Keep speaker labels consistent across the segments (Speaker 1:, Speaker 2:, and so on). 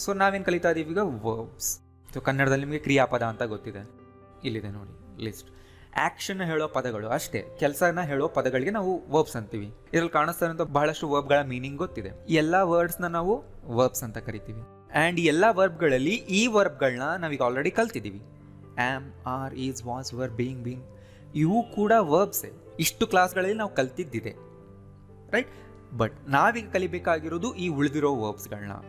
Speaker 1: So ನಾವೇನು ಕಲಿತಾ ಇದೀವಿ ಈಗ ವರ್ಬ್ಸ್. ಸೊ ಕನ್ನಡದಲ್ಲಿ ನಿಮಗೆ ಕ್ರಿಯಾಪದ ಅಂತ ಗೊತ್ತಿದೆ, ಇಲ್ಲಿದೆ ನೋಡಿ ಲಿಸ್ಟ್. ಆ್ಯಕ್ಷನ್ ಹೇಳೋ ಪದಗಳು ಅಷ್ಟೇ, ಕೆಲಸನ ಹೇಳೋ ಪದಗಳಿಗೆ ನಾವು ವರ್ಬ್ಸ್ ಅಂತೀವಿ. ಇದರಲ್ಲಿ ಕಾಣಿಸ್ತಾ ಇರೋಂಥ ಬಹಳಷ್ಟು ವರ್ಬ್ಗಳ ಮೀನಿಂಗ್ ಗೊತ್ತಿದೆ. ಎಲ್ಲ ವರ್ಡ್ಸ್ನ ನಾವು ವರ್ಬ್ಸ್ ಅಂತ ಕರಿತೀವಿ. ಆ್ಯಂಡ್ ಈ ಎಲ್ಲ ವರ್ಬ್ಗಳಲ್ಲಿ ಈ ವರ್ಬ್ಗಳನ್ನ ನಾವೀಗ ಆಲ್ರೆಡಿ ಕಲ್ತಿದ್ದೀವಿ. Am, are, is, was, were, being, been, ಇವು ಕೂಡ ವರ್ಬ್ಸೇ. ಇಷ್ಟು ಕ್ಲಾಸ್ಗಳಲ್ಲಿ ನಾವು ಕಲ್ತಿದ್ದಿದೆ, ರೈಟ್? ಬಟ್ ನಾವೀಗ ಕಲಿಬೇಕಾಗಿರೋದು ಈ ಉಳಿದಿರೋ ವರ್ಬ್ಸ್ಗಳನ್ನ.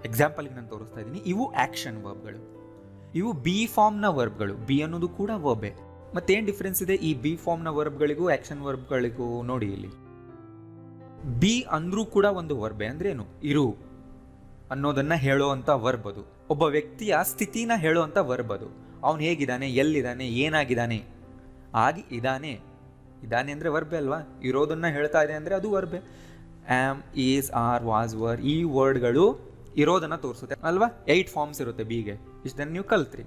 Speaker 1: ಎಕ್ಸಾಂಪಲ್ಗೆ ನಾನು ತೋರಿಸ್ತಾ ಇದ್ದೀನಿ. ಇವು ಆ್ಯಕ್ಷನ್ ವರ್ಬ್ಗಳು, ಇವು ಬಿ ಫಾರ್ಮ್ನ ವರ್ಬ್ಗಳು. ಬಿ ಅನ್ನೋದು ಕೂಡ ವರ್ಬೇ. ಮತ್ತೇನು ಡಿಫ್ರೆನ್ಸ್ ಇದೆ ಈ ಬಿ ಫಾರ್ಮ್ನ ವರ್ಬ್ಗಳಿಗೂ ಆ್ಯಕ್ಷನ್ ವರ್ಬ್ಗಳಿಗೂ? ನೋಡಿ ಇಲ್ಲಿ, ಬಿ ಅಂದ್ರೂ ಕೂಡ ಒಂದು ವರ್ಬೆ. ಅಂದ್ರೆ ಏನು? ಇರು ಅನ್ನೋದನ್ನ ಹೇಳೋ ಅಂತ ವರ್ಬ್ ಅದು. ಒಬ್ಬ ವ್ಯಕ್ತಿಯ ಸ್ಥಿತಿನ ಹೇಳೋ ಅಂತ ವರ್ಬ್ ಅದು. ಅವನು ಹೇಗಿದ್ದಾನೆ, ಎಲ್ಲಿದ್ದಾನೆ, ಏನಾಗಿದ್ದಾನೆ, ಆಗಿ ಇದ್ದಾನೆ. ಇದ್ದಾನೆ ಅಂದರೆ ವರ್ಬೆ ಅಲ್ವಾ? ಇರೋದನ್ನ ಹೇಳ್ತಾ ಇದೆ ಅಂದರೆ ಅದು ವರ್ಬೆ. Am, is, are, was, were, ಈ ವರ್ಡ್ಗಳು ಇರೋದನ್ನ ತೋರಿಸುತ್ತೆ ಅಲ್ವಾ? 8 ಫಾರ್ಮ್ಸ್ ಇರುತ್ತೆ ಬಿಗೆ. ಇಷ್ಟನ್ನು ನೀವು ಕಲ್ತ್ರಿ,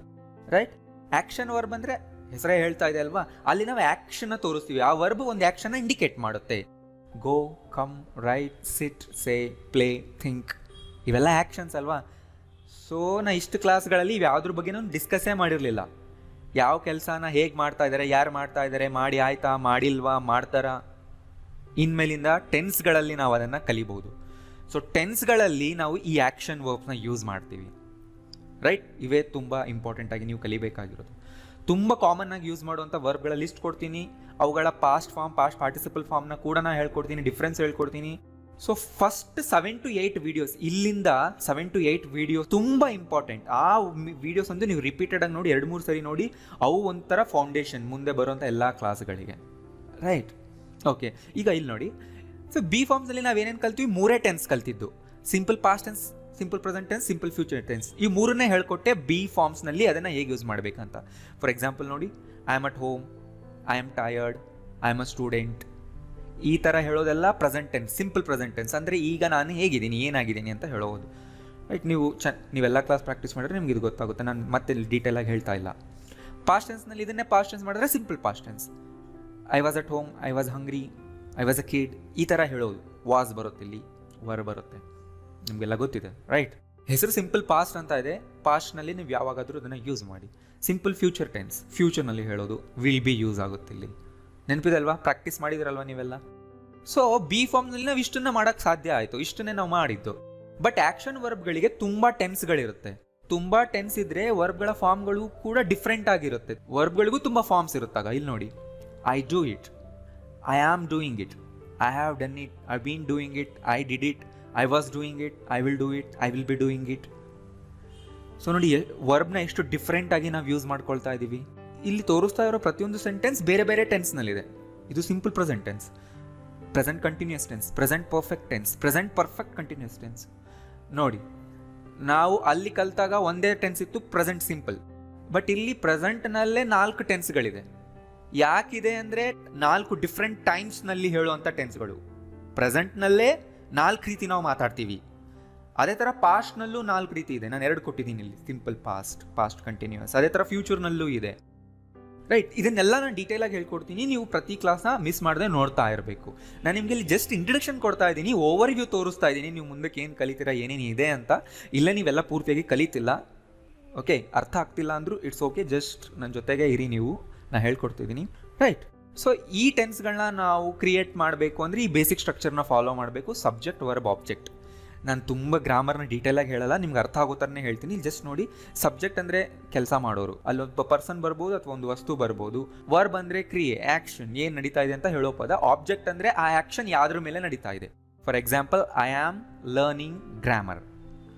Speaker 1: ರೈಟ್? ಆ್ಯಕ್ಷನ್ ವರ್ಬ್ ಅಂದರೆ ಹೆಸರೇ ಹೇಳ್ತಾ ಇದೆ ಅಲ್ವಾ? ಅಲ್ಲಿ ನಾವು ಆ್ಯಕ್ಷನ್ನ ತೋರಿಸ್ತೀವಿ. ಆ ವರ್ಬ್ ಒಂದು ಆ್ಯಕ್ಷನ್ನ ಇಂಡಿಕೇಟ್ ಮಾಡುತ್ತೆ. ಗೋ, ಕಮ್, ರೈಟ್, ಸಿಟ್, ಸೇ, ಪ್ಲೇ, ಥಿಂಕ್, ಇವೆಲ್ಲ ಆ್ಯಕ್ಷನ್ಸ್ ಅಲ್ವಾ? ಸೊ ನಾ ಇಷ್ಟು ಕ್ಲಾಸ್ಗಳಲ್ಲಿ ಇವ್ಯಾವ್ದ್ರ ಬಗ್ಗೆ ನಾನು ಡಿಸ್ಕಸ್ಸೇ ಮಾಡಿರಲಿಲ್ಲ. ಯಾವ ಕೆಲಸನ ಹೇಗೆ ಮಾಡ್ತಾ ಇದ್ದಾರೆ, ಯಾರು ಮಾಡ್ತಾ ಇದ್ದಾರೆ, ಮಾಡಿ ಆಯ್ತಾ, ಮಾಡಿಲ್ವಾ, ಮಾಡ್ತಾರಾ. ಇನ್ಮೇಲಿಂದ ಟೆನ್ಸ್ಗಳಲ್ಲಿ ನಾವು ಅದನ್ನು ಕಲಿಬಹುದು. ಸೊ ಟೆನ್ಸ್ಗಳಲ್ಲಿ ನಾವು ಈ ಆ್ಯಕ್ಷನ್ ವರ್ಬ್ಸ್ನ ಯೂಸ್ ಮಾಡ್ತೀವಿ, ರೈಟ್? ಇವೇ ತುಂಬ ಇಂಪಾರ್ಟೆಂಟ್ ಆಗಿ ನೀವು ಕಲಿಬೇಕಾಗಿರೋದು. ತುಂಬ ಕಾಮನ್ ಆಗಿ ಯೂಸ್ ಮಾಡುವಂಥ ವರ್ಬ್ಗಳ ಲಿಸ್ಟ್ ಕೊಡ್ತೀನಿ. ಅವುಗಳ ಪಾಸ್ಟ್ ಫಾರ್ಮ್, ಪಾಸ್ಟ್ ಪಾರ್ಟಿಸಿಪಲ್ ಫಾರ್ಮ್ನ ಕೂಡ ನಾನು ಹೇಳ್ಕೊಡ್ತೀನಿ, ಡಿಫ್ರೆನ್ಸ್ ಹೇಳ್ಕೊಡ್ತೀನಿ. ಸೊ ಫಸ್ಟ್ 7 to 8 ವಿಡಿಯೋಸ್, ಇಲ್ಲಿಂದ 7 to 8 ವಿಡಿಯೋಸ್ ತುಂಬ ಇಂಪಾರ್ಟೆಂಟ್. ಆ ವಿಡಿಯೋಸ್ ಒಂದು ನೀವು ರಿಪೀಟೆಡ್ ಆಗಿ ನೋಡಿ, 2-3 ಸರಿ ನೋಡಿ. ಅವು ಒಂಥರ ಫೌಂಡೇಶನ್ ಮುಂದೆ ಬರುವಂಥ ಎಲ್ಲ ಕ್ಲಾಸ್ಗಳಿಗೆ, ರೈಟ್? ಓಕೆ, ಈಗ ಇಲ್ಲಿ ನೋಡಿ. ಸೊ ಬಿ ಫಾರ್ಮ್ಸಲ್ಲಿ ನಾವೇನೇನು ಕಲ್ತೀವಿ? 3 ಟೆನ್ಸ್ ಕಲ್ತಿದ್ದು. Simple past tense, simple present tense, simple future tense. ಈ 3ನ್ನೇ ಹೇಳ್ಕೊಟ್ಟೆ ಬಿ ಫಾರ್ಮ್ಸ್ನಲ್ಲಿ ಅದನ್ನು ಹೇಗೆ ಯೂಸ್ ಮಾಡಬೇಕಂತ. ಫಾರ್ ಎಕ್ಸಾಂಪಲ್ ನೋಡಿ, I am at home, I am tired, I am a student. ಈ ಥರ ಹೇಳೋದೆಲ್ಲ present tense, simple present tense. ಅಂದರೆ ಈಗ ನಾನು ಹೇಗಿದ್ದೀನಿ, ಏನಾಗಿದ್ದೀನಿ ಅಂತ ಹೇಳೋದು, ರೈಟ್? ನೀವೆಲ್ಲ ಕ್ಲಾಸ್ ಪ್ರಾಕ್ಟೀಸ್ ಮಾಡಿದ್ರೆ ನಿಮ್ಗೆ ಇದು ಗೊತ್ತಾಗುತ್ತೆ. ನಾನು ಮತ್ತೆ ಡೀಟೇಲಾಗಿ ಹೇಳ್ತಾ ಇಲ್ಲ. ಪಾಸ್ಟ್ ಟೆನ್ಸ್ನಲ್ಲಿ ಇದನ್ನೇ ಪಾಸ್ಟ್ ಟೆನ್ಸ್ ಮಾಡಿದ್ರೆ simple past tense. I was at home, I was hungry, I was a kid, ಈ ಥರ ಹೇಳೋದು. ವಾಸ್ ಬರುತ್ತೆ, ಇಲ್ಲಿ ವರ್ ಬರುತ್ತೆ, ನಿಮಗೆಲ್ಲ ಗೊತ್ತಿದೆ, ರೈಟ್? ಹೆಸರು ಸಿಂಪಲ್ ಪಾಸ್ಟ್ ಅಂತ ಇದೆ. ಪಾಸ್ಟ್ನಲ್ಲಿ ನೀವು ಯಾವಾಗಾದರೂ ಅದನ್ನು ಯೂಸ್ ಮಾಡಿ. ಸಿಂಪಲ್ ಫ್ಯೂಚರ್ ಟೆನ್ಸ್, ಫ್ಯೂಚರ್ನಲ್ಲಿ ಹೇಳೋದು. ವಿಲ್ ಬಿ ಯೂಸ್ ಆಗುತ್ತೆ ಇಲ್ಲಿ. ನೆನಪಿದೆ ಅಲ್ವಾ? ಪ್ರಾಕ್ಟೀಸ್ ಮಾಡಿದಿರಲ್ವ ನೀವೆಲ್ಲ? ಸೊ ಬಿ ಫಾರ್ಮ್ನಲ್ಲಿ ನಾವು ಇಷ್ಟನ್ನ ಮಾಡೋಕ್ಕೆ ಸಾಧ್ಯ ಆಯಿತು, ಇಷ್ಟನ್ನೇ ನಾವು ಮಾಡಿದ್ದು. ಬಟ್ ಆ್ಯಕ್ಷನ್ ವರ್ಬ್ಗಳಿಗೆ ತುಂಬ ಟೆನ್ಸ್ಗಳಿರುತ್ತೆ. ತುಂಬ ಟೆನ್ಸ್ ಇದ್ದರೆ ವರ್ಬ್ಗಳ ಫಾರ್ಮ್ಗಳು ಕೂಡ ಡಿಫ್ರೆಂಟ್ ಆಗಿರುತ್ತೆ. ವರ್ಬ್ಗಳಿಗೂ ತುಂಬ ಫಾರ್ಮ್ಸ್ ಇರುತ್ತಾಗ. ಇಲ್ಲಿ ನೋಡಿ, I do it, I am doing it, I have done it, I been doing it, I did it, I was doing it, I will do it, I will be doing it. So ನೋಡಿ, ವರ್ಬ್ನ ಎಷ್ಟು different ಆಗಿ ನಾವು use ಮಾಡ್ಕೊಳ್ತಾ ಇದ್ದೀವಿ. ಇಲ್ಲಿ ತೋರಿಸ್ತಾ ಇರೋ ಪ್ರತಿಯೊಂದು ಸೆಂಟೆನ್ಸ್ ಬೇರೆ ಬೇರೆ ಟೆನ್ಸ್ನಲ್ಲಿದೆ. ಇದು simple present tense, present continuous tense, present perfect tense, present perfect continuous tense. ನೋಡಿ, ನಾವು ಅಲ್ಲಿ ಕಲಿತಾಗ ಒಂದೇ ಟೆನ್ಸ್ ಇತ್ತು, ಪ್ರೆಸೆಂಟ್ ಸಿಂಪಲ್. ಬಟ್ ಇಲ್ಲಿ ಪ್ರೆಸೆಂಟ್ನಲ್ಲೇ 4 ಟೆನ್ಸ್ಗಳಿದೆ. ಯಾಕಿದೆ ಅಂದರೆ 4 ಡಿಫ್ರೆಂಟ್ ಟೈಮ್ಸ್ನಲ್ಲಿ ಹೇಳುವಂಥ ಟೆನ್ಸ್ಗಳು. ಪ್ರೆಸೆಂಟ್ನಲ್ಲೇ 4 ರೀತಿ ನಾವು ಮಾತಾಡ್ತೀವಿ. ಅದೇ ಥರ ಪಾಸ್ಟ್ನಲ್ಲೂ 4 ರೀತಿ ಇದೆ. ನಾನು 2 ಕೊಟ್ಟಿದ್ದೀನಿ ಇಲ್ಲಿ, ಸಿಂಪಲ್ ಪಾಸ್ಟ್, ಪಾಸ್ಟ್ ಕಂಟಿನ್ಯೂಸ್. ಅದೇ ಥರ ಫ್ಯೂಚರ್ನಲ್ಲೂ ಇದೆ, ರೈಟ್? ಇದನ್ನೆಲ್ಲ ನಾನು ಡೀಟೇಲಾಗಿ ಹೇಳ್ಕೊಡ್ತೀನಿ. ನೀವು ಪ್ರತಿ ಕ್ಲಾಸ್ನ ಮಿಸ್ ಮಾಡದೆ ನೋಡ್ತಾ ಇರಬೇಕು. ನಾನು ನಿಮಗೆ ಇಲ್ಲಿ ಜಸ್ಟ್ ಇಂಟ್ರಡಕ್ಷನ್ ಕೊಡ್ತಾ ಇದ್ದೀನಿ, ಓವರ್ ವ್ಯೂ ತೋರಿಸ್ತಾ ಇದ್ದೀನಿ. ನೀವು ಮುಂದಕ್ಕೆ ಏನು ಕಲಿತೀರಾ, ಏನೇನು ಇದೆ ಅಂತ. ಇಲ್ಲ ನೀವೆಲ್ಲ ಪೂರ್ತಿಯಾಗಿ ಕಲಿತಿಲ್ಲ, ಓಕೆ, ಅರ್ಥ ಆಗ್ತಿಲ್ಲ ಅಂದರೂ ಇಟ್ಸ್ ಓಕೆ, ಜಸ್ಟ್ ನನ್ನ ಜೊತೆಗೆ ಇರಿ, ನೀವು ನಾನು ಹೇಳ್ಕೊಡ್ತಿದ್ದೀನಿ, ರೈಟ್? ಸೊ ಈ ಟೆನ್ಸ್ಗಳನ್ನ ನಾವು ಕ್ರಿಯೇಟ್ ಮಾಡಬೇಕು ಅಂದರೆ ಈ ಬೇಸಿಕ್ ಸ್ಟ್ರಕ್ಚರ್ನ ಫಾಲೋ ಮಾಡಬೇಕು. Subject, verb, object. ನಾನು ತುಂಬ ಗ್ರಾಮರ್ನ ಡೀಟೇಲಾಗಿ ಹೇಳಲ್ಲ, ನಿಮ್ಗೆ ಅರ್ಥ ಆಗೋ ಥರನೇ ಹೇಳ್ತೀನಿ. ಜಸ್ಟ್ ನೋಡಿ, ಸಬ್ಜೆಕ್ಟ್ ಅಂದರೆ ಕೆಲಸ ಮಾಡೋರು, ಅಲ್ಲೊಬ್ಬ ಪರ್ಸನ್ ಬರ್ಬೋದು ಅಥವಾ ಒಂದು ವಸ್ತು ಬರ್ಬೋದು. ವರ್ಬ್ ಅಂದರೆ ಕ್ರಿಯೆ, ಆ್ಯಕ್ಷನ್, ಏನು ನಡೀತಾ ಇದೆ ಅಂತ ಹೇಳೋ ಪದ. ಆಬ್ಜೆಕ್ಟ್ ಅಂದರೆ ಆ ಆ್ಯಕ್ಷನ್ ಯಾವುದ್ರ ಮೇಲೆ ನಡೀತಾ ಇದೆ. For example, I am learning grammar.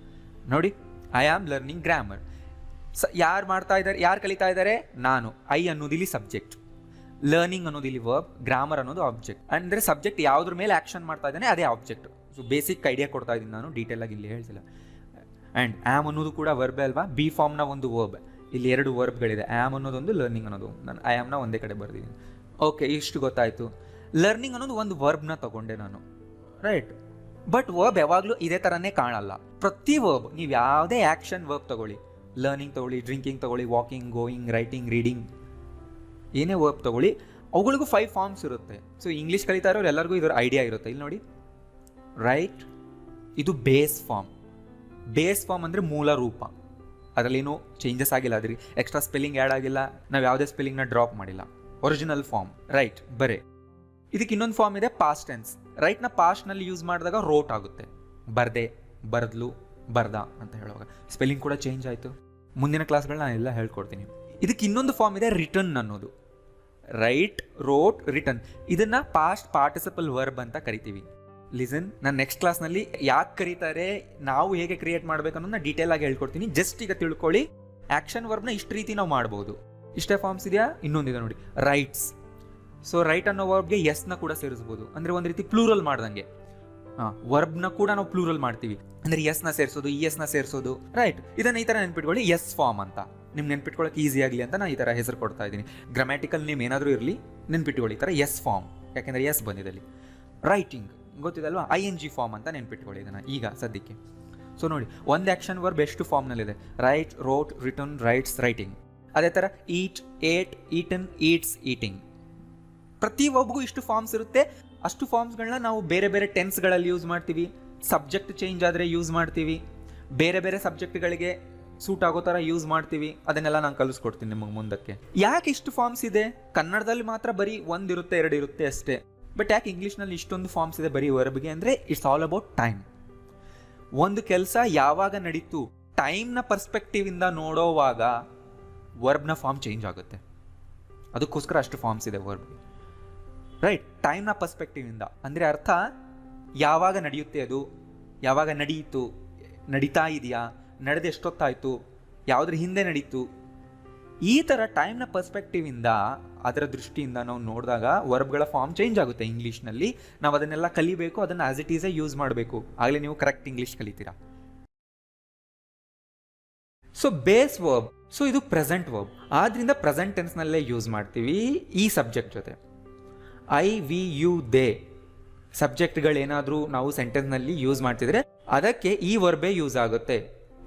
Speaker 1: ನೋಡಿ, ಐ ಆಮ್ ಲರ್ನಿಂಗ್ ಗ್ರಾಮರ್. ಯಾರು ಮಾಡ್ತಾ ಇದ್ದಾರೆ, ಯಾರು ಕಲಿತಾ ಇದ್ದಾರೆ? ನಾನು. ಐ ಅನ್ನೋದು ಇಲ್ಲಿ ಸಬ್ಜೆಕ್ಟ್, ಲರ್ನಿಂಗ್ ಅನ್ನೋದು ಇಲ್ಲಿ ವರ್ಬ್, ಗ್ರಾಮರ್ ಅನ್ನೋದು ಆಬ್ಜೆಕ್ಟ್. ಅಂದರೆ ಸಬ್ಜೆಕ್ಟ್ ಯಾವುದ್ರ ಮೇಲೆ ಆ್ಯಕ್ಷನ್ ಮಾಡ್ತಾ ಇದ್ದಾನೆ ಅದೇ ಆಬ್ಜೆಕ್ಟ್. ಸೊ ಬೇಸಿಕ್ ಐಡಿಯಾ ಕೊಡ್ತಾ ಇದ್ದೀನಿ ನಾನು, ಡೀಟೇಲಾಗಿ ಇಲ್ಲಿ ಹೇಳ್ತಿಲ್ಲ. ಆ್ಯಂಡ್ ಆ್ಯಮ್ ಅನ್ನೋದು ಕೂಡ ವರ್ಬೇ ಅಲ್ವಾ? ಬಿ ಫಾರ್ಮ್ನ ಒಂದು ವರ್ಬ್. ಇಲ್ಲಿ 2 ವರ್ಬ್ಗಳಿದೆ, ಆ್ಯಮ್ ಅನ್ನೋದೊಂದು, ಲರ್ನಿಂಗ್ ಅನ್ನೋದು. ನಾನು ಐ ಆಮ್ನ ಒಂದೇ ಕಡೆ ಬರ್ದಿದ್ದೀನಿ. ಓಕೆ, ಇಷ್ಟು ಗೊತ್ತಾಯಿತು. ಲರ್ನಿಂಗ್ ಅನ್ನೋದು ಒಂದು ವರ್ಬ್ನ ತಗೊಂಡೆ ನಾನು, ರೈಟ್? ಬಟ್ ವರ್ಬ್ ಯಾವಾಗಲೂ ಇದೇ ಥರನೇ ಕಾಣಲ್ಲ. ಪ್ರತಿ ವರ್ಬ್, ನೀವು ಯಾವುದೇ ಆ್ಯಕ್ಷನ್ ವರ್ಬ್ ತಗೊಳ್ಳಿ, ಲರ್ನಿಂಗ್ ತಗೊಳ್ಳಿ, ಡ್ರಿಂಕಿಂಗ್ ತಗೊಳ್ಳಿ, ವಾಕಿಂಗ್, ಗೋಯಿಂಗ್, ರೈಟಿಂಗ್, ರೀಡಿಂಗ್, ಏನೇ ವರ್ಬ್ ತಗೊಳ್ಳಿ, ಅವುಗಳಿಗೂ 5 ಫಾರ್ಮ್ಸ್ ಇರುತ್ತೆ. ಸೊ ಇಂಗ್ಲೀಷ್ ಕಲಿತಾ ಇರೋರು ಎಲ್ಲರಿಗೂ ಇದರ ಐಡಿಯಾ ಇರುತ್ತೆ. ಇಲ್ಲಿ ನೋಡಿ, ರೈಟ್, ಇದು ಬೇಸ್ ಫಾರ್ಮ್. ಬೇಸ್ ಫಾರ್ಮ್ ಅಂದರೆ ಮೂಲ ರೂಪ, ಅದರಲ್ಲೇನೂ ಚೇಂಜಸ್ ಆಗಿಲ್ಲ, ಅದ್ರಿಗೆ ಎಕ್ಸ್ಟ್ರಾ ಸ್ಪೆಲ್ಲಿಂಗ್ ಆ್ಯಡ್ ಆಗಿಲ್ಲ, ನಾವು ಯಾವುದೇ ಸ್ಪೆಲ್ಲಿಂಗ್ನ ಡ್ರಾಪ್ ಮಾಡಿಲ್ಲ, ಒರಿಜಿನಲ್ ಫಾರ್ಮ್ ರೈಟ್ ಬರೇ. ಇದಕ್ಕೆ ಇನ್ನೊಂದು ಫಾರ್ಮ್ ಇದೆ ಪಾಸ್ಟ್ ಟೆನ್ಸ್. ರೈಟ್ನ ಪಾಸ್ಟ್ನಲ್ಲಿ ಯೂಸ್ ಮಾಡಿದಾಗ ರೋಟ್ ಆಗುತ್ತೆ, ಬರ್ದೆ, ಬರ್ದ್ಲು, ಬರ್ದ ಅಂತ ಹೇಳುವಾಗ ಸ್ಪೆಲ್ಲಿಂಗ್ ಕೂಡ ಚೇಂಜ್ ಆಯಿತು. ಮುಂದಿನ ಕ್ಲಾಸ್ಗಳನ್ನ ನಾನು ಎಲ್ಲ ಹೇಳ್ಕೊಡ್ತೀನಿ. ಇದಕ್ಕೆ ಇನ್ನೊಂದು ಫಾರ್ಮ್ ಇದೆ ರಿಟರ್ನ್ ಅನ್ನೋದು. ರೈಟ್, ರೋಟ್, ರಿಟರ್ನ್, ಇದನ್ನು ಪಾಸ್ಟ್ ಪಾರ್ಟಿಸಿಪಲ್ ವರ್ಬ್ ಅಂತ ಕರಿತೀವಿ. ಲಿಸನ್, ನಾನು ನೆಕ್ಸ್ಟ್ ಕ್ಲಾಸ್ನಲ್ಲಿ ಯಾಕೆ ಕರೀತಾರೆ, ನಾವು ಹೇಗೆ ಕ್ರಿಯೇಟ್ ಮಾಡಬೇಕು ಅನ್ನೋದನ್ನ ಡೀಟೇಲ್ ಆಗಿ ಹೇಳ್ಕೊಡ್ತೀನಿ. ಜಸ್ಟ್ ಈಗ ತಿಳ್ಕೊಳ್ಳಿ, ಆ್ಯಕ್ಷನ್ ವರ್ಬ್ನ ಇಷ್ಟು ರೀತಿ ನಾವು ಮಾಡ್ಬೋದು. ಇಷ್ಟೇ ಫಾರ್ಮ್ಸ್ ಇದೆಯಾ? ಇನ್ನೊಂದಿದೆ ನೋಡಿ, ರೈಟ್ಸ್. ಸೊ ರೈಟ್ ಅನ್ನೋ ವರ್ಬ್ಗೆ ಎಸ್ನ ಕೂಡ ಸೇರಿಸ್ಬೋದು, ಅಂದರೆ ಒಂದು ರೀತಿ ಪ್ಲೂರಲ್ ಮಾಡ್ದಂಗೆ. ವರ್ಬ್ನ ಕೂಡ ನಾವು ಪ್ಲೂರಲ್ ಮಾಡ್ತೀವಿ, ಅಂದರೆ ಎಸ್ನ ಸೇರಿಸೋದು, ಇ ಎಸ್ನ ಸೇರಿಸೋದು, ರೈಟ್. ಇದನ್ನು ಈ ಥರ ನೆನ್ಪಿಟ್ಕೊಳ್ಳಿ, ಎಸ್ ಫಾರ್ಮ್ ಅಂತ. ನಿಮ್ಗೆ ನೆನ್ಪಿಟ್ಕೊಳ್ಳೋಕೆ ಈಸಿ ಆಗಲಿ ಅಂತ ನಾನು ಈ ಥರ ಹೆಸರು ಕೊಡ್ತಾ ಇದ್ದೀನಿ. ಗ್ರಾಮ್ಯಾಟಿಕಲ್ ನೇಮ್ ಏನಾದರೂ ಇರಲಿ, ನೆನ್ಪಿಟ್ಕೊಳ್ಳಿ ಈ ಥರ ಎಸ್ ಫಾರ್ಮ್, ಯಾಕೆಂದರೆ ಎಸ್ ಬಂದಿದೆ ಅಲ್ಲಿ. ರೈಟಿಂಗ್ ಗೊತ್ತಿದಲ್ವಾ, ING ಫಾರ್ಮ್ ಅಂತ ನೆನ್ಪಿಟ್ಕೊಳ್ಳಿ ಇದನ್ನು ಈಗ ಸದ್ಯಕ್ಕೆ. ಸೊ ನೋಡಿ, ಒಂದು ಆ್ಯಕ್ಷನ್ ವರ್ಬ್ ಎಷ್ಟು ಫಾರ್ಮ್ನಲ್ಲಿದೆ, write, wrote, written, writes, writing. ಅದೇ ಥರ eat, ate, eaten, eats, eating. ಪ್ರತಿ ಒಬ್ಬಗೂ ಇಷ್ಟು ಫಾರ್ಮ್ಸ್ ಇರುತ್ತೆ. ಅಷ್ಟು ಫಾರ್ಮ್ಸ್ಗಳನ್ನ ನಾವು ಬೇರೆ ಬೇರೆ ಟೆನ್ಸ್ಗಳಲ್ಲಿ ಯೂಸ್ ಮಾಡ್ತೀವಿ, ಸಬ್ಜೆಕ್ಟ್ ಚೇಂಜ್ ಆದರೆ ಯೂಸ್ ಮಾಡ್ತೀವಿ, ಬೇರೆ ಬೇರೆ ಸಬ್ಜೆಕ್ಟ್ಗಳಿಗೆ ಸೂಟ್ ಆಗೋ ಥರ ಯೂಸ್ ಮಾಡ್ತೀವಿ. ಅದನ್ನೆಲ್ಲ ನಾನು ಕಲಿಸ್ಕೊಡ್ತೀನಿ ನಿಮಗೆ ಮುಂದಕ್ಕೆ. ಯಾಕೆ ಇಷ್ಟು ಫಾರ್ಮ್ಸ್ ಇದೆ? ಕನ್ನಡದಲ್ಲಿ ಮಾತ್ರ ಬರೀ ಒಂದಿರುತ್ತೆ, ಎರಡಿರುತ್ತೆ ಅಷ್ಟೇ. ಬಟ್ ಯಾಕೆ ಇಂಗ್ಲೀಷ್ನಲ್ಲಿ ಇಷ್ಟೊಂದು ಫಾರ್ಮ್ಸ್ ಇದೆ ಬರೀ ವರ್ಬ್ಗೆ ಅಂದರೆ, ಇಟ್ಸ್ ಆಲ್ ಅಬೌಟ್ ಟೈಮ್. ಒಂದು ಕೆಲಸ ಯಾವಾಗ ನಡೀತು, ಟೈಮ್ನ ಪರ್ಸ್ಪೆಕ್ಟಿವಿಂದ ನೋಡೋವಾಗ ವರ್ಬ್ನ ಫಾರ್ಮ್ ಚೇಂಜ್ ಆಗುತ್ತೆ. ಅದಕ್ಕೋಸ್ಕರ ಅಷ್ಟು ಫಾರ್ಮ್ಸ್ ಇದೆ ವರ್ಬ್ಗೆ, ರೈಟ್. ಟೈಮ್ನ ಪರ್ಸ್ಪೆಕ್ಟಿವಿಂದ ಅಂದರೆ ಅರ್ಥ ಯಾವಾಗ ನಡೆಯುತ್ತೆ, ಅದು ಯಾವಾಗ ನಡೀತು, ನಡೀತಾ ಇದೆಯಾ, ನಡೆದು ಎಷ್ಟೊತ್ತಾಯಿತು, ಯಾವುದ್ರ ಹಿಂದೆ ನಡೀತು, ಈ ಥರ ಟೈಮ್ನ ಪರ್ಸ್ಪೆಕ್ಟಿವಿಂದ, ಅದರ ದೃಷ್ಟಿಯಿಂದ ನಾವು ನೋಡಿದಾಗ ವರ್ಬ್ಗಳ ಫಾರ್ಮ್ ಚೇಂಜ್ ಆಗುತ್ತೆ ಇಂಗ್ಲೀಷ್ನಲ್ಲಿ. ನಾವು ಅದನ್ನೆಲ್ಲ ಕಲಿಬೇಕು, ಅದನ್ನು ಆಸ್ ಇಟ್ ಈಸೇ ಯೂಸ್ ಮಾಡಬೇಕು, ಆಗಲೇ ನೀವು ಕರೆಕ್ಟ್ ಇಂಗ್ಲೀಷ್ ಕಲಿತೀರಾ. ಸೊ ಬೇಸ್ ವರ್ಬ್, ಸೊ ಇದು ಪ್ರೆಸೆಂಟ್ ವರ್ಬ್, ಆದ್ರಿಂದ ಪ್ರೆಸೆಂಟ್ ಟೆನ್ಸ್ನಲ್ಲೇ ಯೂಸ್ ಮಾಡ್ತೀವಿ ಈ ಸಬ್ಜೆಕ್ಟ್ ಜೊತೆ. ಐ, ವಿ, ಯು, ದೇ ಸಬ್ಜೆಕ್ಟ್ಗಳೇನಾದರೂ ನಾವು ಸೆಂಟೆನ್ಸ್ನಲ್ಲಿ ಯೂಸ್ ಮಾಡ್ತಿದ್ರೆ ಅದಕ್ಕೆ ಈ ವರ್ಬೇ ಯೂಸ್ ಆಗುತ್ತೆ.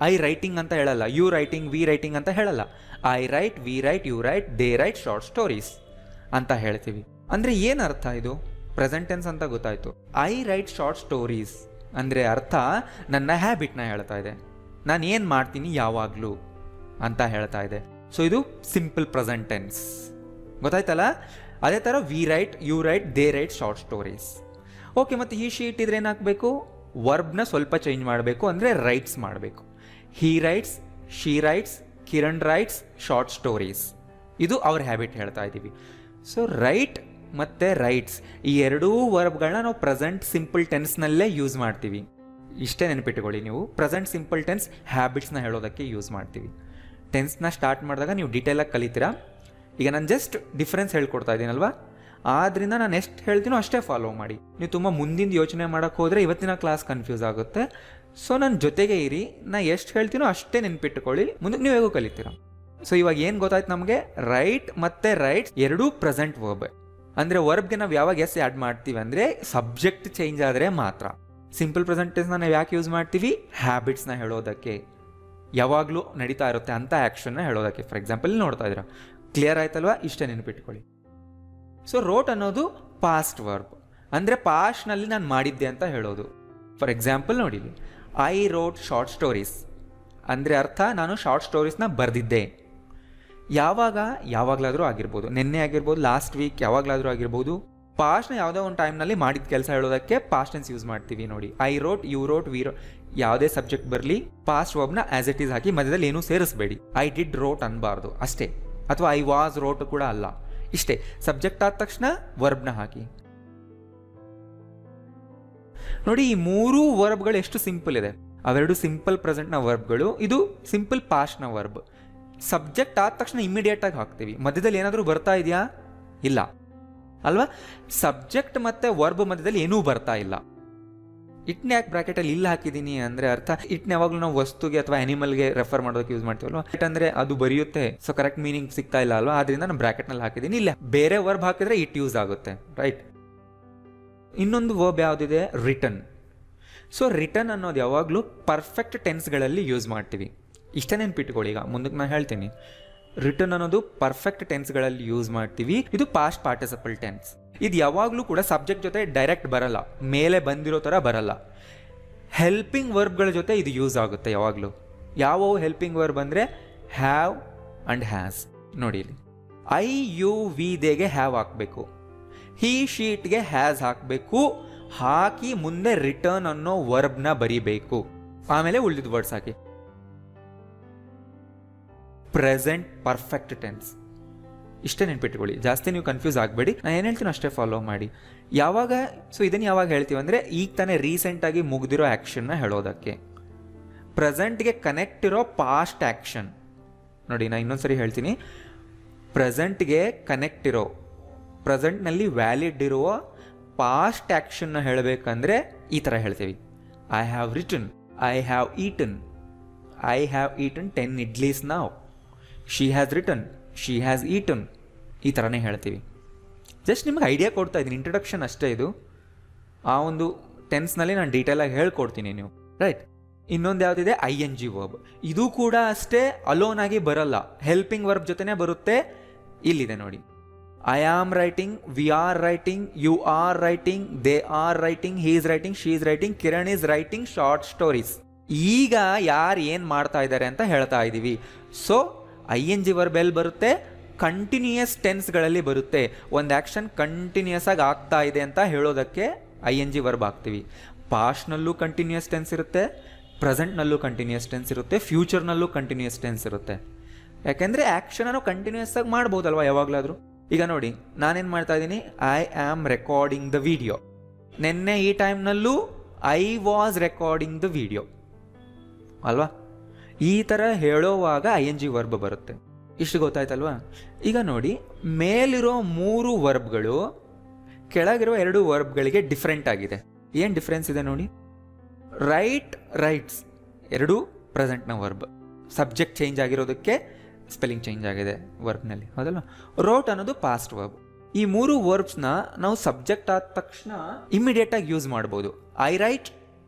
Speaker 1: ಐ ರೈಟಿಂಗ್ ಅಂತ ಹೇಳಲ್ಲ, ಯು ರೈಟಿಂಗ್, ವಿ ರೈಟಿಂಗ್ ಅಂತ ಹೇಳಲ್ಲ. I write, we write, you write, they write short stories ಅಂತ ಹೇಳ್ತೀವಿ. ಅಂದರೆ ಏನು ಅರ್ಥ ಇದು? ಪ್ರೆಸೆಂಟ್ ಟೆನ್ಸ್ ಅಂತ ಗೊತ್ತಾಯಿತು. ಐ ರೈಟ್ ಶಾರ್ಟ್ ಸ್ಟೋರೀಸ್ ಅಂದರೆ ಅರ್ಥ ನನ್ನ ಹ್ಯಾಬಿಟ್ನ ಹೇಳ್ತಾ ಇದೆ, ನಾನು ಏನು ಮಾಡ್ತೀನಿ ಯಾವಾಗಲೂ ಅಂತ ಹೇಳ್ತಾ ಇದೆ. ಸೊ ಇದು ಸಿಂಪಲ್ ಪ್ರೆಸೆಂಟ್ ಟೆನ್ಸ್, ಗೊತ್ತಾಯ್ತಲ್ಲ? ಅದೇ ಥರ we write, you write, they write short stories. Okay, ಮತ್ತು ಈ ಶೀಟ್ ಇದ್ರೆ ಏನಾಗಬೇಕು? ವರ್ಬ್ನ ಸ್ವಲ್ಪ ಚೇಂಜ್ ಮಾಡಬೇಕು, ಅಂದರೆ ರೈಟ್ಸ್ ಮಾಡಬೇಕು. ಹಿ rights, she writes, Kiran rights short stories. ಇದು ಅವ್ರ ಹ್ಯಾಬಿಟ್ ಹೇಳ್ತಾ ಇದ್ದೀವಿ. ಸೊ ರೈಟ್ ಮತ್ತು ರೈಟ್ಸ್ ಈ ಎರಡೂ ವರ್ಬ್ಗಳನ್ನ ನಾವು ಪ್ರೆಸೆಂಟ್ ಸಿಂಪಲ್ ಟೆನ್ಸ್ನಲ್ಲೇ ಯೂಸ್ ಮಾಡ್ತೀವಿ. ಇಷ್ಟೇ ನೆನಪಿಟ್ಕೊಳ್ಳಿ ನೀವು, ಪ್ರೆಸೆಂಟ್ ಸಿಂಪಲ್ ಟೆನ್ಸ್ ಹ್ಯಾಬಿಟ್ಸ್ನ ಹೇಳೋದಕ್ಕೆ ಯೂಸ್ ಮಾಡ್ತೀವಿ. ಟೆನ್ಸ್ನ ಸ್ಟಾರ್ಟ್ ಮಾಡಿದಾಗ ನೀವು ಡೀಟೇಲಾಗಿ ಕಲಿತೀರಾ. ಈಗ ನಾನು ಜಸ್ಟ್ ಡಿಫ್ರೆನ್ಸ್ ಹೇಳ್ಕೊಡ್ತಾ ಇದ್ದೀನಲ್ವಾ, ಆದ್ದರಿಂದ ನಾನು ಎಷ್ಟು ಹೇಳ್ತೀನೋ ಅಷ್ಟೇ ಫಾಲೋ ಮಾಡಿ. ನೀವು ತುಂಬ ಮುಂದಿನ ಯೋಚನೆ ಮಾಡೋಕ್ಕೆ ಹೋದರೆ ಇವತ್ತಿನ ಕ್ಲಾಸ್ ಕನ್ಫ್ಯೂಸ್ ಆಗುತ್ತೆ. ಸೊ ನನ್ನ ಜೊತೆಗೆ ಇರಿ, ನಾನು ಎಷ್ಟು ಹೇಳ್ತೀನೋ ಅಷ್ಟೇ ನೆನ್ಪಿಟ್ಕೊಳ್ಳಿ, ಮುಂದಕ್ಕೆ ನೀವು ಹೇಗೋ ಕಲಿತೀರ. ಸೊ ಇವಾಗ ಏನು ಗೊತ್ತಾಯ್ತು ನಮಗೆ, ರೈಟ್ ಮತ್ತು ರೈಟ್ಸ್ ಎರಡೂ ಪ್ರೆಸೆಂಟ್ ವರ್ಬ್. ಅಂದರೆ ವರ್ಬ್ಗೆ ನಾವು ಯಾವಾಗ ಎಸ್ ಆ್ಯಡ್ ಮಾಡ್ತೀವಿ ಅಂದರೆ ಸಬ್ಜೆಕ್ಟ್ ಚೇಂಜ್ ಆದರೆ ಮಾತ್ರ. ಸಿಂಪಲ್ ಪ್ರೆಸೆಂಟ್ ಟೆನ್ಸ್ನ ನಾವು ಯಾಕೆ ಯೂಸ್ ಮಾಡ್ತೀವಿ? ಹ್ಯಾಬಿಟ್ಸ್ನ ಹೇಳೋದಕ್ಕೆ, ಯಾವಾಗಲೂ ನಡೀತಾ ಇರುತ್ತೆ ಅಂತ ಆ್ಯಕ್ಷನ್ನ ಹೇಳೋದಕ್ಕೆ. ಫಾರ್ ಎಕ್ಸಾಂಪಲ್ ನೋಡ್ತಾ ಇದ್ದೀರಾ, ಕ್ಲಿಯರ್ ಆಯ್ತಲ್ವಾ? ಇಷ್ಟೇ ನೆನಪಿಟ್ಕೊಳ್ಳಿ. ಸೊ ರೋಟ್ ಅನ್ನೋದು ಪಾಸ್ಟ್ ವರ್ಬ್, ಅಂದರೆ ಪಾಸ್ಟ್ನಲ್ಲಿ ನಾನು ಮಾಡಿದ್ದೆ ಅಂತ ಹೇಳೋದು. ಫಾರ್ ಎಕ್ಸಾಂಪಲ್ ನೋಡಿ, ಐ ರೋಟ್ ಶಾರ್ಟ್ ಸ್ಟೋರೀಸ್ ಅಂದರೆ ಅರ್ಥ ನಾನು ಶಾರ್ಟ್ ಸ್ಟೋರೀಸ್ನ ಬರೆದಿದ್ದೆ. ಯಾವಾಗ? ಯಾವಾಗಲಾದರೂ ಆಗಿರ್ಬೋದು, ನಿನ್ನೆ ಆಗಿರ್ಬೋದು, ಲಾಸ್ಟ್ ವೀಕ್, ಯಾವಾಗಲಾದರೂ ಆಗಿರ್ಬೋದು. ಪಾಸ್ಟ್ನ ಯಾವುದೋ ಒಂದು ಟೈಮ್ನಲ್ಲಿ ಮಾಡಿದ ಕೆಲಸ ಹೇಳೋದಕ್ಕೆ ಪಾಸ್ಟ್ ಟೆನ್ಸ್ ಯೂಸ್ ಮಾಡ್ತೀವಿ. ನೋಡಿ, I wrote, you wrote, we wrote, ಯಾವುದೇ ಸಬ್ಜೆಕ್ಟ್ ಬರಲಿ ಪಾಸ್ಟ್ ವರ್ಬ್ನ ಆ್ಯಸ್ ಇಟ್ ಈಸ್ ಹಾಕಿ, ಮಧ್ಯದಲ್ಲಿ ಏನೂ ಸೇರಿಸಬೇಡಿ. ಐ ಡಿಡ್ ರೋಟ್ ಅನ್ಬಾರ್ದು ಅಷ್ಟೇ, ಅಥವಾ ಐ ವಾಸ್ ರೋಟ್ ಕೂಡ ಅಲ್ಲ, ಇಷ್ಟೇ. ಸಬ್ಜೆಕ್ಟ್ ಆದ ತಕ್ಷಣ ವರ್ಬ್ನ ಹಾಕಿ. ನೋಡಿ, ಈ ಮೂರು ವರ್ಬ್ಗಳು ಎಷ್ಟು ಸಿಂಪಲ್ ಇದೆ. ಅವೆರಡು ಸಿಂಪಲ್ ಪ್ರೆಸೆಂಟ್ನ ವರ್ಬ್ಗಳು, ಇದು ಸಿಂಪಲ್ ಪಾಸ್ಟ್ನ ವರ್ಬ್. ಸಬ್ಜೆಕ್ಟ್ ಆದ ತಕ್ಷಣ ಇಮಿಡಿಯೇಟ್ ಆಗಿ ಹಾಕ್ತೀವಿ. ಮಧ್ಯದಲ್ಲಿ ಏನಾದರೂ ಬರ್ತಾ ಇದೆಯಾ? ಇಲ್ಲ ಅಲ್ವಾ? ಸಬ್ಜೆಕ್ಟ್ ಮತ್ತು ವರ್ಬ್ ಮಧ್ಯದಲ್ಲಿ ಏನೂ ಬರ್ತಾ ಇಲ್ಲ. ಇಟ್ನ ಯಾಕೆ ಬ್ರಾಕೆಟಲ್ಲಿ ಇಲ್ಲ ಹಾಕಿದ್ದೀನಿ ಅಂದರೆ ಅರ್ಥ, ಇಟ್ನ ಯಾವಾಗಲೂ ನಾವು ವಸ್ತುಗೆ ಅಥವಾ ಆನಿಮಲ್ಗೆ ರೆಫರ್ ಮಾಡೋದಕ್ಕೆ ಯೂಸ್ ಮಾಡ್ತೀವಲ್ವ. ಇಟ್ ಅಂದರೆ ಅದು ಬರೆಯುತ್ತೆ, ಸೊ ಕರೆಕ್ಟ್ ಮೀನಿಂಗ್ ಸಿಗ್ತಾ ಇಲ್ಲ ಅಲ್ವಾ, ಆದ್ರಿಂದ ನಾನು ಬ್ರಾಕೆಟ್ನಲ್ಲಿ ಹಾಕಿದ್ದೀನಿ. ಇಲ್ಲ, ಬೇರೆ ವರ್ಬ್ ಹಾಕಿದ್ರೆ ಇಟ್ ಯೂಸ್ ಆಗುತ್ತೆ, ರೈಟ್? ಇನ್ನೊಂದು ವರ್ಬ್ ಯಾವುದಿದೆ? ರಿಟರ್ನ್. ಸೊ ರಿಟರ್ನ್ ಅನ್ನೋದು ಯಾವಾಗಲೂ ಪರ್ಫೆಕ್ಟ್ ಟೆನ್ಸ್ಗಳಲ್ಲಿ ಯೂಸ್ ಮಾಡ್ತೀವಿ. ಇಷ್ಟೇ ನೆನ್ಪಿಟ್ಕೊಳ್ಳಿ. ಈಗ ಮುಂದಕ್ಕೆ ನಾನು ಹೇಳ್ತೀನಿ, ರಿಟರ್ನ್ ಅನ್ನೋದು ಪರ್ಫೆಕ್ಟ್ ಟೆನ್ಸ್ಗಳಲ್ಲಿ ಯೂಸ್ ಮಾಡ್ತೀವಿ. ಇದು ಪಾಸ್ಟ್ ಪಾರ್ಟಿಸಿಪಲ್ ಟೆನ್ಸ್. ಇದು ಯಾವಾಗಲೂ ಕೂಡ ಸಬ್ಜೆಕ್ಟ್ ಜೊತೆ ಡೈರೆಕ್ಟ್ ಬರಲ್ಲ, ಮೇಲೆ ಬಂದಿರೋ ಥರ ಬರಲ್ಲ. ಹೆಲ್ಪಿಂಗ್ ವರ್ಬ್ಗಳ ಜೊತೆ ಇದು ಯೂಸ್ ಆಗುತ್ತೆ ಯಾವಾಗಲೂ. ಯಾವ ಹೆಲ್ಪಿಂಗ್ ವರ್ಬ್ ಅಂದರೆ ಹ್ಯಾವ್ ಆ್ಯಂಡ್ ಹ್ಯಾಸ್. ನೋಡಿ ಇಲ್ಲಿ ಐ ಯು ವಿ ದೇಗೆ ಹ್ಯಾವ್ ಹಾಕಬೇಕು, ಹಿ ಶೀಟ್ಗೆ ಹ್ಯಾಸ್ ಹಾಕಬೇಕು, ಹಾಕಿ ಮುಂದೆ ರಿಟರ್ನ್ ಅನ್ನೋ ವರ್ಬ್ನ ಬರಿಬೇಕು, ಆಮೇಲೆ ಉಳಿದ ವರ್ಡ್ಸ್ ಹಾಕಿ. ಪ್ರೆಸೆಂಟ್ ಪರ್ಫೆಕ್ಟ್ ಟೆನ್ಸ್ ಇಷ್ಟೇ ನೆನ್ಪಿಟ್ಕೊಳ್ಳಿ, ಜಾಸ್ತಿ ನೀವು ಕನ್ಫ್ಯೂಸ್ ಆಗಬೇಡಿ. ನಾನು ಏನು ಹೇಳ್ತೀನಿ ಅಷ್ಟೇ ಫಾಲೋ ಮಾಡಿ. ಯಾವಾಗ ಇದನ್ನು ಯಾವಾಗ ಹೇಳ್ತೀವಿ ಅಂದರೆ ಈಗ ತಾನೇ ರೀಸೆಂಟಾಗಿ ಮುಗ್ದಿರೋ ಆ್ಯಕ್ಷನ್ನ ಹೇಳೋದಕ್ಕೆ. ಪ್ರೆಸೆಂಟ್ಗೆ ಕನೆಕ್ಟ್ ಇರೋ ಪಾಸ್ಟ್ ಆ್ಯಕ್ಷನ್ ನೋಡಿ, ನಾನು ಇನ್ನೊಂದ್ಸರಿ ಹೇಳ್ತೀನಿ. ಪ್ರೆಸೆಂಟ್ಗೆ ಕನೆಕ್ಟ್ ಇರೋ, ಪ್ರೆಸೆಂಟ್ನಲ್ಲಿ ವ್ಯಾಲಿಡ್ ಇರುವ ಪಾಸ್ಟ್ ಆ್ಯಕ್ಷನ್ನ ಹೇಳಬೇಕಂದ್ರೆ ಈ ಥರ ಹೇಳ್ತೀವಿ. I have written, I have eaten, I have eaten 10 idlis ನಾವ್, she has written, she has eaten, ಈ ಥರನೇ ಹೇಳ್ತೀವಿ. ಜಸ್ಟ್ ನಿಮ್ಗೆ ಐಡಿಯಾ ಕೊಡ್ತಾ ಇದ್ದೀನಿ, ಇಂಟ್ರೊಡಕ್ಷನ್ ಅಷ್ಟೇ ಇದು. ಆ ಒಂದು ಟೆನ್ಸ್ನಲ್ಲಿ ನಾನು ಡೀಟೇಲಾಗಿ ಹೇಳ್ಕೊಡ್ತೀನಿ ನೀವು, ರೈಟ್. ಇನ್ನೊಂದು ಯಾವುದಿದೆ, ಐ ಎನ್ ಜಿ ವರ್ಬ್. ಇದು ಕೂಡ ಅಷ್ಟೇ ಅಲೋನ್ ಆಗಿ ಬರಲ್ಲ, ಹೆಲ್ಪಿಂಗ್ ವರ್ಬ್ ಜೊತೆನೇ ಬರುತ್ತೆ. ಇಲ್ಲಿದೆ ನೋಡಿ, I am writing, we are writing, you are writing, they are writing, he is writing, she is writing, Kiran is writing short stories. ಈಗ ಯಾರು ಏನು ಮಾಡ್ತಾ ಇದ್ದಾರೆ ಅಂತ ಹೇಳ್ತಾ ಇದ್ದೀವಿ. So I N G verb ಎಲ್ಲಿ ಬರುತ್ತೆ, ಕಂಟಿನ್ಯೂಯಸ್ ಟೆನ್ಸ್ಗಳಲ್ಲಿ ಬರುತ್ತೆ. ಒಂದು ಆ್ಯಕ್ಷನ್ ಕಂಟಿನ್ಯೂಯಸ್ ಆಗಿ ಆಗ್ತಾ ಇದೆ ಅಂತ ಹೇಳೋದಕ್ಕೆ ಐ ಎನ್ ಜಿ ವರ್ಬ್ ಹಾಕ್ತೀವಿ. ಪಾಸ್ಟ್ನಲ್ಲೂ ಕಂಟಿನ್ಯೂಯಸ್ ಟೆನ್ಸ್ ಇರುತ್ತೆ, ಪ್ರೆಸೆಂಟ್ನಲ್ಲೂ ಕಂಟಿನ್ಯೂಯಸ್ ಟೆನ್ಸ್ ಇರುತ್ತೆ, ಫ್ಯೂಚರ್ನಲ್ಲೂ ಕಂಟಿನ್ಯೂಯಸ್ ಟೆನ್ಸ್ ಇರುತ್ತೆ. ಯಾಕೆಂದರೆ ಆ್ಯಕ್ಷನನ್ನು ಕಂಟಿನ್ಯೂಯಸ್ ಆಗಿ ಮಾಡ್ಬೋದಲ್ವ ಯಾವಾಗಲಾದರೂ. ಈಗ ನೋಡಿ, ನಾನೇನು ಮಾಡ್ತಾ ಇದ್ದೀನಿ, I am recording the video. ನಿನ್ನೆ ಈ ಟೈಮ್ನಲ್ಲೂ I was recording the video ಅಲ್ವಾ. ಈ ಥರ ಹೇಳೋವಾಗ ಐ ಎನ್ ಜಿ ವರ್ಬ್ ಬರುತ್ತೆ. ಇಷ್ಟು ಗೊತ್ತಾಯ್ತಲ್ವಾ. ಈಗ ನೋಡಿ, ಮೇಲಿರೋ 3 ವರ್ಬ್ಗಳು ಕೆಳಗಿರೋ 2 ವರ್ಬ್ಗಳಿಗೆ ಡಿಫ್ರೆಂಟ್ ಆಗಿದೆ. ಏನು ಡಿಫ್ರೆನ್ಸ್ ಇದೆ ನೋಡಿ. ರೈಟ್, ರೈಟ್ಸ್ ಎರಡೂ ಪ್ರೆಸೆಂಟ್ನ ವರ್ಬ್. ಸಬ್ಜೆಕ್ಟ್ ಚೇಂಜ್ ಆಗಿರೋದಕ್ಕೆ ಸ್ಪೆಲ್ಲಿಂಗ್ ಚೇಂಜ್ ಆಗಿದೆ ವರ್ಬ್ನಲ್ಲಿ, ಹೌದಲ್ವ. ರೋಟ್ ಅನ್ನೋದು ಪಾಸ್ಟ್ ವರ್ಬ್. ಈ 3 ವರ್ಬ್ಸ್ನ ನಾವು ಸಬ್ಜೆಕ್ಟ್ ಆದ ತಕ್ಷಣ ಇಮಿಡಿಯೇಟಾಗಿ ಯೂಸ್ ಮಾಡ್ಬೋದು. I right,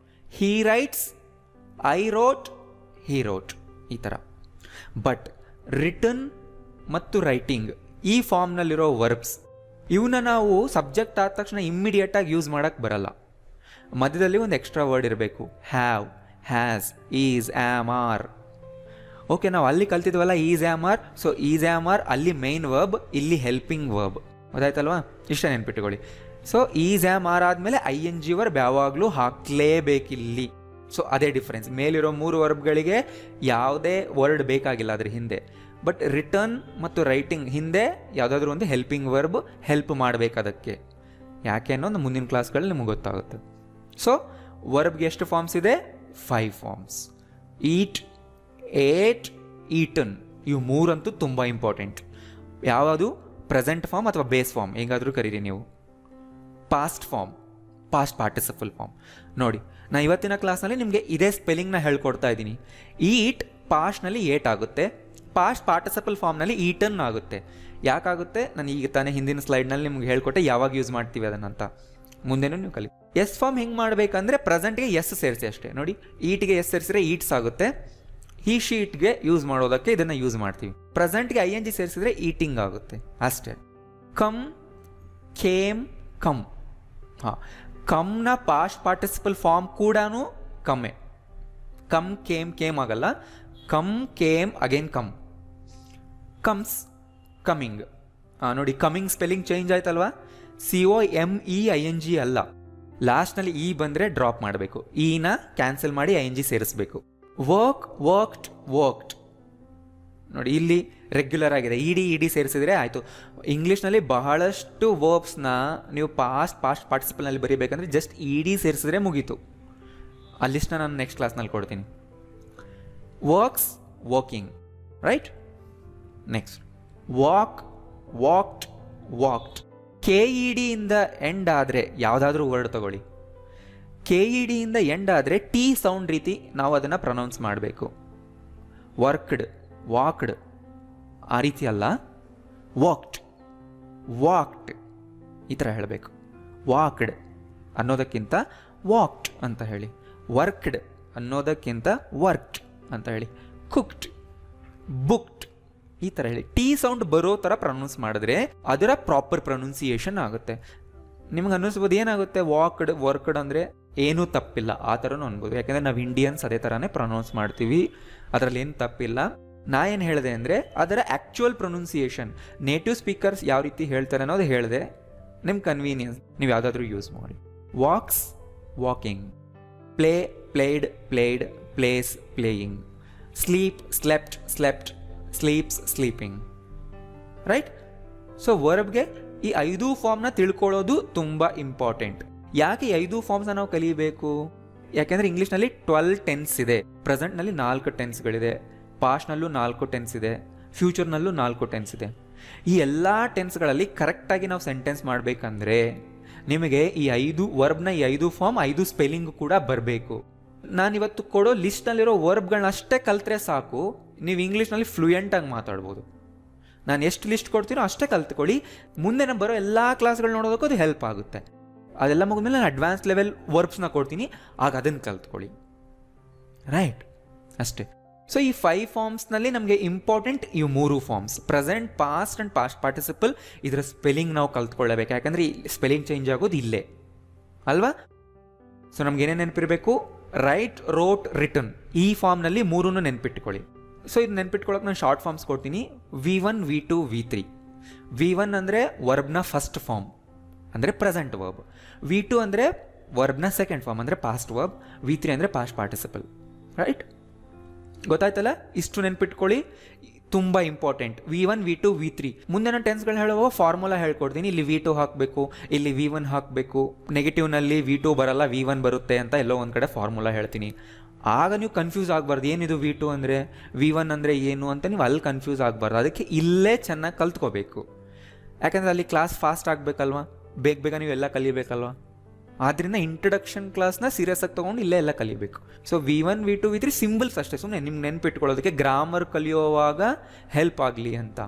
Speaker 1: Hi rights, I wrote, Hi wrote, ಈ ಥರ. ಬಟ್ ರಿಟನ್ ಮತ್ತು ರೈಟಿಂಗ್ ಈ ಫಾರ್ಮ್ನಲ್ಲಿರೋ ವರ್ಬ್ಸ್, ಇವನ್ನ ನಾವು ಸಬ್ಜೆಕ್ಟ್ ಆದ ತಕ್ಷಣ ಇಮ್ಮಿಡಿಯೇಟಾಗಿ ಯೂಸ್ ಮಾಡೋಕ್ಕೆ ಬರಲ್ಲ. ಮಧ್ಯದಲ್ಲಿ ಒಂದು ಎಕ್ಸ್ಟ್ರಾ ವರ್ಡ್ ಇರಬೇಕು. Have, has, is, am, are. Okay, ನಾವು ಅಲ್ಲಿ ಕಲ್ತಿದ್ವಲ್ಲ is, am, are. So is, am, are ಅಲ್ಲಿ ಮೇನ್ ವರ್ಬ್, ಇಲ್ಲಿ ಹೆಲ್ಪಿಂಗ್ ವರ್ಬ್. ಗೊತ್ತಾಯ್ತಲ್ವಾ, ಇಷ್ಟ ನೆನ್ಪಿಟ್ಕೊಳ್ಳಿ. ಸೊ ಈಸ್, ಆಮ್, ಆರ್ ಆದಮೇಲೆ ಐ ಎನ್ ಜಿ ವರ್ಬ್ ಯಾವಾಗಲೂ ಹಾಕಲೇಬೇಕಿಲ್ಲಿ. ಸೊ ಅದೇ ಡಿಫ್ರೆನ್ಸ್. ಮೇಲಿರೋ 3 ವರ್ಬ್ಗಳಿಗೆ ಯಾವುದೇ ವರ್ಡ್ ಬೇಕಾಗಿಲ್ಲ ಅದ್ರ ಹಿಂದೆ. ಬಟ್ ರಿಟರ್ನ್ ಮತ್ತು ರೈಟಿಂಗ್ ಹಿಂದೆ ಯಾವುದಾದ್ರೂ ಒಂದು ಹೆಲ್ಪಿಂಗ್ ವರ್ಬ್ ಹೆಲ್ಪ್ ಮಾಡಬೇಕು ಅದಕ್ಕೆ. ಯಾಕೆ ಅನ್ನೋದು ಮುಂದಿನ ಕ್ಲಾಸ್ಗಳಲ್ಲಿ ನಿಮಗೆ ಗೊತ್ತಾಗುತ್ತೆ. ಸೊ ವರ್ಬ್ಗೆ ಎಷ್ಟು ಫಾರ್ಮ್ಸ್ ಇದೆ, 5 ಫಾರ್ಮ್ಸ್. ಈಟ್, ಏಟ್, ಈಟನ್, ಇವು 3 ಅಂತೂ ತುಂಬ ಇಂಪಾರ್ಟೆಂಟ್. ಯಾವುದು, ಪ್ರೆಸೆಂಟ್ ಫಾರ್ಮ್ ಅಥವಾ ಬೇಸ್ ಫಾರ್ಮ್ ಹೇಗಾದರೂ ಕರೀರಿ ನೀವು. Past form, past participle form. ನೋಡಿ, ನಾನು ಇವತ್ತಿನ ಕ್ಲಾಸ್ನಲ್ಲಿ ನಿಮಗೆ ಇದೇ ಸ್ಪೆಲ್ಲಿಂಗ್ನ ಹೇಳ್ಕೊಡ್ತಾ ಇದ್ದೀನಿ. ಈಟ್ ಪಾಸ್ಟ್ನಲ್ಲಿ ಏಟ್ ಆಗುತ್ತೆ, ಪಾಸ್ಟ್ ಪಾರ್ಟಿಸಿಪಲ್ ಫಾರ್ಮ್ನಲ್ಲಿ ಈಟನ್ ಆಗುತ್ತೆ. ಯಾಕಾಗುತ್ತೆ, ನಾನು ಈಗ ತಾನೇ ಹಿಂದಿನ ಸ್ಲೈಡ್ನಲ್ಲಿ ನಿಮ್ಗೆ ಹೇಳ್ಕೊಟ್ಟೆ ಯಾವಾಗ ಯೂಸ್ ಮಾಡ್ತೀವಿ ಅದನ್ನಂತ. ಮುಂದೆನೂ ನೀವು ಕಲಿ. ಎಸ್ ಫಾರ್ಮ್ ಹೆಂಗೆ ಮಾಡಬೇಕಂದ್ರೆ ಪ್ರೆಸೆಂಟ್ಗೆ ಎಸ್ ಸೇರಿಸಿ ಅಷ್ಟೇ. ನೋಡಿ, ಈಟ್ಗೆ ಎಸ್ ಸೇರಿಸಿದ್ರೆ ಈಟ್ಸ್ ಆಗುತ್ತೆ. ಈ ಶೀಟ್ಗೆ ಯೂಸ್ ಮಾಡೋದಕ್ಕೆ ಇದನ್ನು ಯೂಸ್ ಮಾಡ್ತೀವಿ. ಪ್ರೆಸೆಂಟ್ಗೆ ಐ ಎನ್ ಜಿ ಸೇರಿಸಿದ್ರೆ ಈಟಿಂಗ್ ಆಗುತ್ತೆ ಅಷ್ಟೇ. Come, came, come. ಹಾಂ, ಕಮ್ನ ಪಾಸ್ಟ್ ಪಾರ್ಟಿಸಿಪಲ್ ಫಾರ್ಮ್ ಕೂಡ ಕಮ್ಮೆ. ಕಮ್, ಕೇಮ್, ಕೇಮ್ ಆಗಲ್ಲ. Come, came, again come. Comes, coming. ನೋಡಿ, ಕಮಿಂಗ್ ಸ್ಪೆಲ್ಲಿಂಗ್ ಚೇಂಜ್ ಆಯ್ತಲ್ವಾ. COMEING ಅಲ್ಲ, ಲಾಸ್ಟ್ನಲ್ಲಿ ಇ ಬಂದರೆ ಡ್ರಾಪ್ ಮಾಡಬೇಕು. ಇನ ಕ್ಯಾನ್ಸಲ್ ಮಾಡಿ ING ಸೇರಿಸಬೇಕು. Work, worked, worked. ನೋಡಿ, ಇಲ್ಲಿ ರೆಗ್ಯುಲರ್ ಆಗಿದೆ. ಇಡಿ ಸೇರಿಸಿದ್ರೆ ಆಯಿತು. ಇಂಗ್ಲೀಷ್ನಲ್ಲಿ ಬಹಳಷ್ಟು ವರ್ಬ್ಸ್ನ ನೀವು ಪಾಸ್ಟ್ ಪಾರ್ಟಿಸಿಪಲ್ನಲ್ಲಿ ಬರೀಬೇಕಂದ್ರೆ ಜಸ್ಟ್ ಇಡಿ ಸೇರಿಸಿದ್ರೆ ಮುಗೀತು. ಆ ಲಿಸ್ಟ್ನ ನಾನು ನೆಕ್ಸ್ಟ್ ಕ್ಲಾಸ್ನಲ್ಲಿ ಕೊಡ್ತೀನಿ. Works, working, right. Next walk, walked, walked. KED ಇಂದ ಎಂಡ್ ಆದರೆ ಯಾವುದಾದ್ರೂ ವರ್ಡ್ ತಗೊಳ್ಳಿ. KED ಇಂದ ಎಂಡ್ ಆದರೆ ಟಿ ಸೌಂಡ್ ರೀತಿ ನಾವು ಅದನ್ನು ಪ್ರೊನೌನ್ಸ್ ಮಾಡಬೇಕು. ವರ್ಕ್ಡ್, ವಾಕ್ಡ್ ಆ ರೀತಿ ಅಲ್ಲ. ವಾಕ್ಡ್, ವಾಕ್ಡ್ ಈ ಥರ ಹೇಳಬೇಕು. ವಾಕ್ಡ್ ಅನ್ನೋದಕ್ಕಿಂತ ವಾಕ್ಡ್ ಅಂತ ಹೇಳಿ. ವರ್ಕ್ಡ್ ಅನ್ನೋದಕ್ಕಿಂತ ವರ್ಕ್ಡ್ ಅಂತ ಹೇಳಿ. ಕುಕ್ಡ್, ಬುಕ್ಡ್ ಈ ಥರ ಹೇಳಿ. ಟಿ ಸೌಂಡ್ ಬರೋ ಥರ ಪ್ರೊನೌನ್ಸ್ ಮಾಡಿದ್ರೆ ಅದರ ಪ್ರಾಪರ್ ಪ್ರೊನೌನ್ಸಿಯೇಷನ್ ಆಗುತ್ತೆ. ನಿಮ್ಗೆ ಅನ್ನಿಸ್ಬೋದು ಏನಾಗುತ್ತೆ ವಾಕ್ಡ್ ವರ್ಕ್ಡ್ ಅಂದರೆ ಏನೂ ತಪ್ಪಿಲ್ಲ ಆ ಥರನೂ ಅನ್ಬೋದು, ಯಾಕೆಂದರೆ ನಾವು ಇಂಡಿಯನ್ಸ್ ಅದೇ ಥರನೇ ಪ್ರೊನೌನ್ಸ್ ಮಾಡ್ತೀವಿ, ಅದರಲ್ಲಿ ಏನು ತಪ್ಪಿಲ್ಲ. ನಾ ಏನು ಹೇಳಿದೆ ಅಂದರೆ ಅದರ ಆ್ಯಕ್ಚುಯಲ್ ಪ್ರೊನೌನ್ಸಿಯೇಷನ್ ನೇಟಿವ್ ಸ್ಪೀಕರ್ಸ್ ಯಾವ ರೀತಿ ಹೇಳ್ತಾರೆ ಅನ್ನೋದು ಹೇಳಿದೆ. ನಿಮ್ಮ ಕನ್ವೀನಿಯನ್ಸ್ ನೀವು ಯಾವುದಾದ್ರೂ ಯೂಸ್ ಮಾಡಿ. Walks, walking. Play, played, played. Plays, playing. Sleep, slept, slept. Sleeps, sleeping. Right? So ವರ್ಬ್ಗೆ ಈ 5 ಫಾರ್ಮ್ನ ತಿಳ್ಕೊಳ್ಳೋದು ತುಂಬ ಇಂಪಾರ್ಟೆಂಟ್. ಯಾಕೆ ಈ 5 ಫಾರ್ಮ್ಸ್ನ ನಾವು ಕಲಿಬೇಕು? ಯಾಕೆಂದರೆ ಇಂಗ್ಲೀಷ್ನಲ್ಲಿ 12 ಟೆನ್ಸ್ ಇದೆ. ಪ್ರೆಸೆಂಟ್ನಲ್ಲಿ 4 ಟೆನ್ಸ್ಗಳಿದೆ, ಪಾಸ್ಟ್ನಲ್ಲೂ 4 ಟೆನ್ಸ್ ಇದೆ, ಫ್ಯೂಚರ್ನಲ್ಲೂ 4 ಟೆನ್ಸ್ ಇದೆ. ಈ ಎಲ್ಲ ಟೆನ್ಸ್ಗಳಲ್ಲಿ ಕರೆಕ್ಟಾಗಿ ನಾವು ಸೆಂಟೆನ್ಸ್ ಮಾಡಬೇಕಂದ್ರೆ ನಿಮಗೆ ಈ 5 ವರ್ಬ್ನ ಈ 5 ಫಾರ್ಮ್ 5 ಸ್ಪೆಲ್ಲಿಂಗ್ ಕೂಡ ಬರಬೇಕು. ನಾನಿವತ್ತು ಕೊಡೋ ಲಿಸ್ಟ್ನಲ್ಲಿರೋ ವರ್ಬ್ಗಳನ್ನ ಅಷ್ಟೇ ಕಲ್ತ್ರೆ ಸಾಕು, ನೀವು ಇಂಗ್ಲೀಷ್ನಲ್ಲಿ ಫ್ಲೂಯೆಂಟಾಗಿ ಮಾತಾಡ್ಬೋದು. ನಾನು ಎಷ್ಟು ಲಿಸ್ಟ್ ಕೊಡ್ತೀನೋ ಅಷ್ಟೇ ಕಲ್ತ್ಕೊಳ್ಳಿ, ಮುಂದೆ ನಾನು ಬರೋ ಎಲ್ಲ ಕ್ಲಾಸ್ಗಳು ನೋಡೋದಕ್ಕೂ ಅದು ಹೆಲ್ಪ್ ಆಗುತ್ತೆ. ಅದೆಲ್ಲ ಮುಗಿದ್ಮೇಲೆ ನಾನು ಅಡ್ವಾನ್ಸ್ ಲೆವೆಲ್ ವರ್ಬ್ಸ್ನ ಕೊಡ್ತೀನಿ, ಆಗ ಅದನ್ನು ಕಲ್ತ್ಕೊಳ್ಳಿ. ರೈಟ್? ಅಷ್ಟೇ. ಸೊ ಈ 5 ಫಾರ್ಮ್ಸ್ನಲ್ಲಿ ನಮಗೆ ಇಂಪಾರ್ಟೆಂಟ್ ಇವು 3 forms, present, past and past participle. ಇದರ ಸ್ಪೆಲ್ಲಿಂಗ್ ನಾವು ಕಲ್ತ್ಕೊಳ್ಳಬೇಕು, ಯಾಕಂದರೆ ಈ ಸ್ಪೆಲ್ಲಿಂಗ್ ಚೇಂಜ್ ಆಗೋದು ಇಲ್ಲೇ ಅಲ್ವಾ? ಸೊ ನಮ್ಗೇನೇನು ನೆನಪಿರಬೇಕು? Write, wrote, written. ಈ ಫಾರ್ಮ್ನಲ್ಲಿ 3 ನೆನ್ಪಿಟ್ಕೊಳ್ಳಿ. ಸೊ ಇದು ನೆನ್ಪಿಟ್ಕೊಳ್ಳೋಕೆ ನಾನು ಶಾರ್ಟ್ ಫಾರ್ಮ್ಸ್ ಕೊಡ್ತೀನಿ. V1, V2, V3. V1 ಅಂದರೆ ವರ್ಬ್ನ ಫಸ್ಟ್ ಫಾರ್ಮ್ ಅಂದರೆ ಪ್ರೆಸೆಂಟ್ ವರ್ಬ್. V2 ಅಂದರೆ ವರ್ಬ್ನ ಸೆಕೆಂಡ್ ಫಾರ್ಮ್ ಅಂದರೆ ಪಾಸ್ಟ್ ವರ್ಬ್. V3 ಅಂದರೆ ಪಾಸ್ಟ್ ಪಾರ್ಟಿಸಿಪಲ್. ರೈಟ್? ಗೊತ್ತಾಯ್ತಲ್ಲ? ಇಷ್ಟು ನೆನ್ಪಿಟ್ಕೊಳ್ಳಿ, ತುಂಬ ಇಂಪಾರ್ಟೆಂಟ್. V1, V2, V3. ಮುಂದೆ ನಾನು ಟೆನ್ಸ್ಗಳು ಹೇಳುವಾಗ ಫಾರ್ಮುಲಾ ಹೇಳ್ಕೊಡ್ತೀನಿ. ಇಲ್ಲಿ V2 ಹಾಕಬೇಕು, ಇಲ್ಲಿ V1 ಹಾಕಬೇಕು. ನೆಗೆಟಿವ್ನಲ್ಲಿ V2 ಬರಲ್ಲ, V1 ಬರುತ್ತೆ ಅಂತ ಎಲ್ಲೋ ಒಂದು ಕಡೆ ಫಾರ್ಮುಲಾ ಹೇಳ್ತೀನಿ. ಆಗ ನೀವು ಕನ್ಫ್ಯೂಸ್ ಆಗಬಾರ್ದು, ಏನಿದು V2 ಅಂದರೆ, V1 ಅಂದರೆ ಏನು ಅಂತ ನೀವು ಅಲ್ಲಿ ಕನ್ಫ್ಯೂಸ್ ಆಗಬಾರ್ದು. ಅದಕ್ಕೆ ಇಲ್ಲೇ ಚೆನ್ನಾಗಿ ಕಲ್ತ್ಕೋಬೇಕು, ಯಾಕಂದರೆ ಅಲ್ಲಿ ಕ್ಲಾಸ್ ಫಾಸ್ಟ್ ಆಗಬೇಕಲ್ವಾ, ಬೇಗ ನೀವು ಎಲ್ಲ ಕಲಿಬೇಕಲ್ವಾ. ಆದ್ದರಿಂದ ಇಂಟ್ರಡಕ್ಷನ್ ಕ್ಲಾಸ್ನ ಸೀರಿಯಸ್ ಆಗಿ ತೊಗೊಂಡು ಇಲ್ಲೇ ಎಲ್ಲ ಕಲಿಬೇಕು. So V1, V2, V3 symbols ಅಷ್ಟೇ, ಸುಮ್ಮನೆ ನಿಮ್ಗೆ ನೆನ್ಪಿಟ್ಕೊಳ್ಳೋದಕ್ಕೆ, ಗ್ರಾಮರ್ ಕಲಿಯೋವಾಗ ಹೆಲ್ಪ್ ಆಗಲಿ ಅಂತ.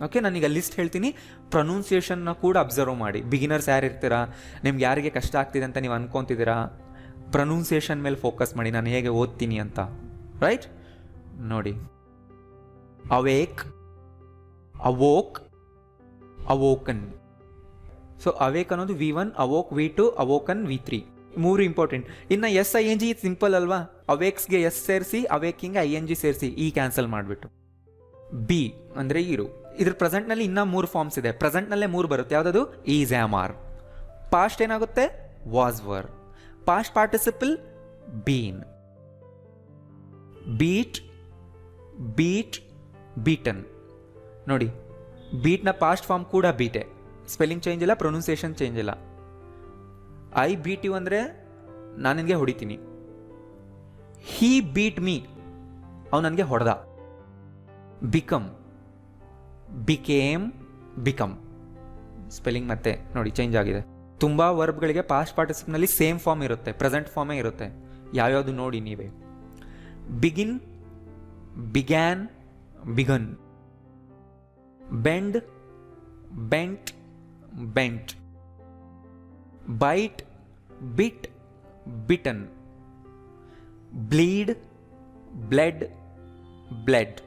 Speaker 1: ಓಕೆ, ನಾನೀಗ ಲಿಸ್ಟ್ ಹೇಳ್ತೀನಿ, ಪ್ರೊನೌನ್ಸಿಯೇಷನ್ನ ಕೂಡ ಅಬ್ಸರ್ವ್ ಮಾಡಿ. ಬಿಗಿನರ್ಸ್ ಯಾರು ಇರ್ತೀರಾ, ನಿಮ್ಗೆ ಯಾರಿಗೆ ಕಷ್ಟ ಆಗ್ತಿದೆ ಅಂತ ನೀವು ಅನ್ಕೊತಿದ್ದೀರಾ, ಪ್ರೊನೌನ್ಸಿಯೇಷನ್ ಮೇಲೆ ಫೋಕಸ್ ಮಾಡಿ, ನಾನು ಹೇಗೆ ಓದ್ತೀನಿ ಅಂತ. ರೈಟ್? ನೋಡಿ, ಅವೇಕ್, ಅವೋಕ್, ಅವೋಕನ್. ಸೊ ಅವೇಕ್ ಅನ್ನೋದು V1, ಅವೋಕ್ V2, ಅವೋಕನ್ V3. 3 ಇಂಪಾರ್ಟೆಂಟ್. ಇನ್ನು SING ಸಿಂಪಲ್ ಅಲ್ವಾ? ಅವೇಕ್ಸ್ಗೆ S ಸೇರಿಸಿ, ಅವೇಕಿಂಗ್ ING ಸೇರಿಸಿ, ಈ ಕ್ಯಾನ್ಸಲ್ ಮಾಡಿಬಿಟ್ಟು. ಬಿ ಅಂದರೆ ಇರು. ಇದ್ರ ಪ್ರೆಸೆಂಟ್ನಲ್ಲಿ ಇನ್ನೂ 3 ಫಾರ್ಮ್ಸ್ ಇದೆ. ಪ್ರೆಸೆಂಟ್ನಲ್ಲೇ 3 ಬರುತ್ತೆ. ಯಾವುದದು? Is, am, are. ಪಾಸ್ಟ್ ಏನಾಗುತ್ತೆ? Was, were. Past participle been. Beat, beat, beaten. ನೋಡಿ, ಬೀಟ್ನ ಪಾಸ್ಟ್ ಫಾರ್ಮ್ ಕೂಡ ಬೀಟೆ. ಸ್ಪೆಲ್ಲಿಂಗ್ ಚೇಂಜ್ ಇಲ್ಲ, ಪ್ರೊನೌನ್ಸಿಯೇಷನ್ ಚೇಂಜ್ ಇಲ್ಲ. ಐ ಬೀಟ್ ಯು ಅಂದರೆ ನಾನು ನಿನಗೆ ಹೊಡಿತೀನಿ. ಹೀ ಬೀಟ್ ಮೀ, ಅವನು ನನಗೆ ಹೊಡೆದ. Become, became, become. ಸ್ಪೆಲ್ಲಿಂಗ್ ಮತ್ತೆ ನೋಡಿ ಚೇಂಜ್ ಆಗಿದೆ. ತುಂಬ ವರ್ಬ್ಗಳಿಗೆ ಪಾಸ್ಟ್ ಪಾರ್ಟಿಸಿಪಲ್ನಲ್ಲಿ ಸೇಮ್ ಫಾರ್ಮ್ ಇರುತ್ತೆ, ಪ್ರೆಸೆಂಟ್ ಫಾರ್ಮೇ ಇರುತ್ತೆ. ಯಾವ್ಯಾವುದು ನೋಡಿ ನೀವೇ. Begin, began, begun. Bend, bent, bent. Bite, bit, bitten. Bleed, bled, bled.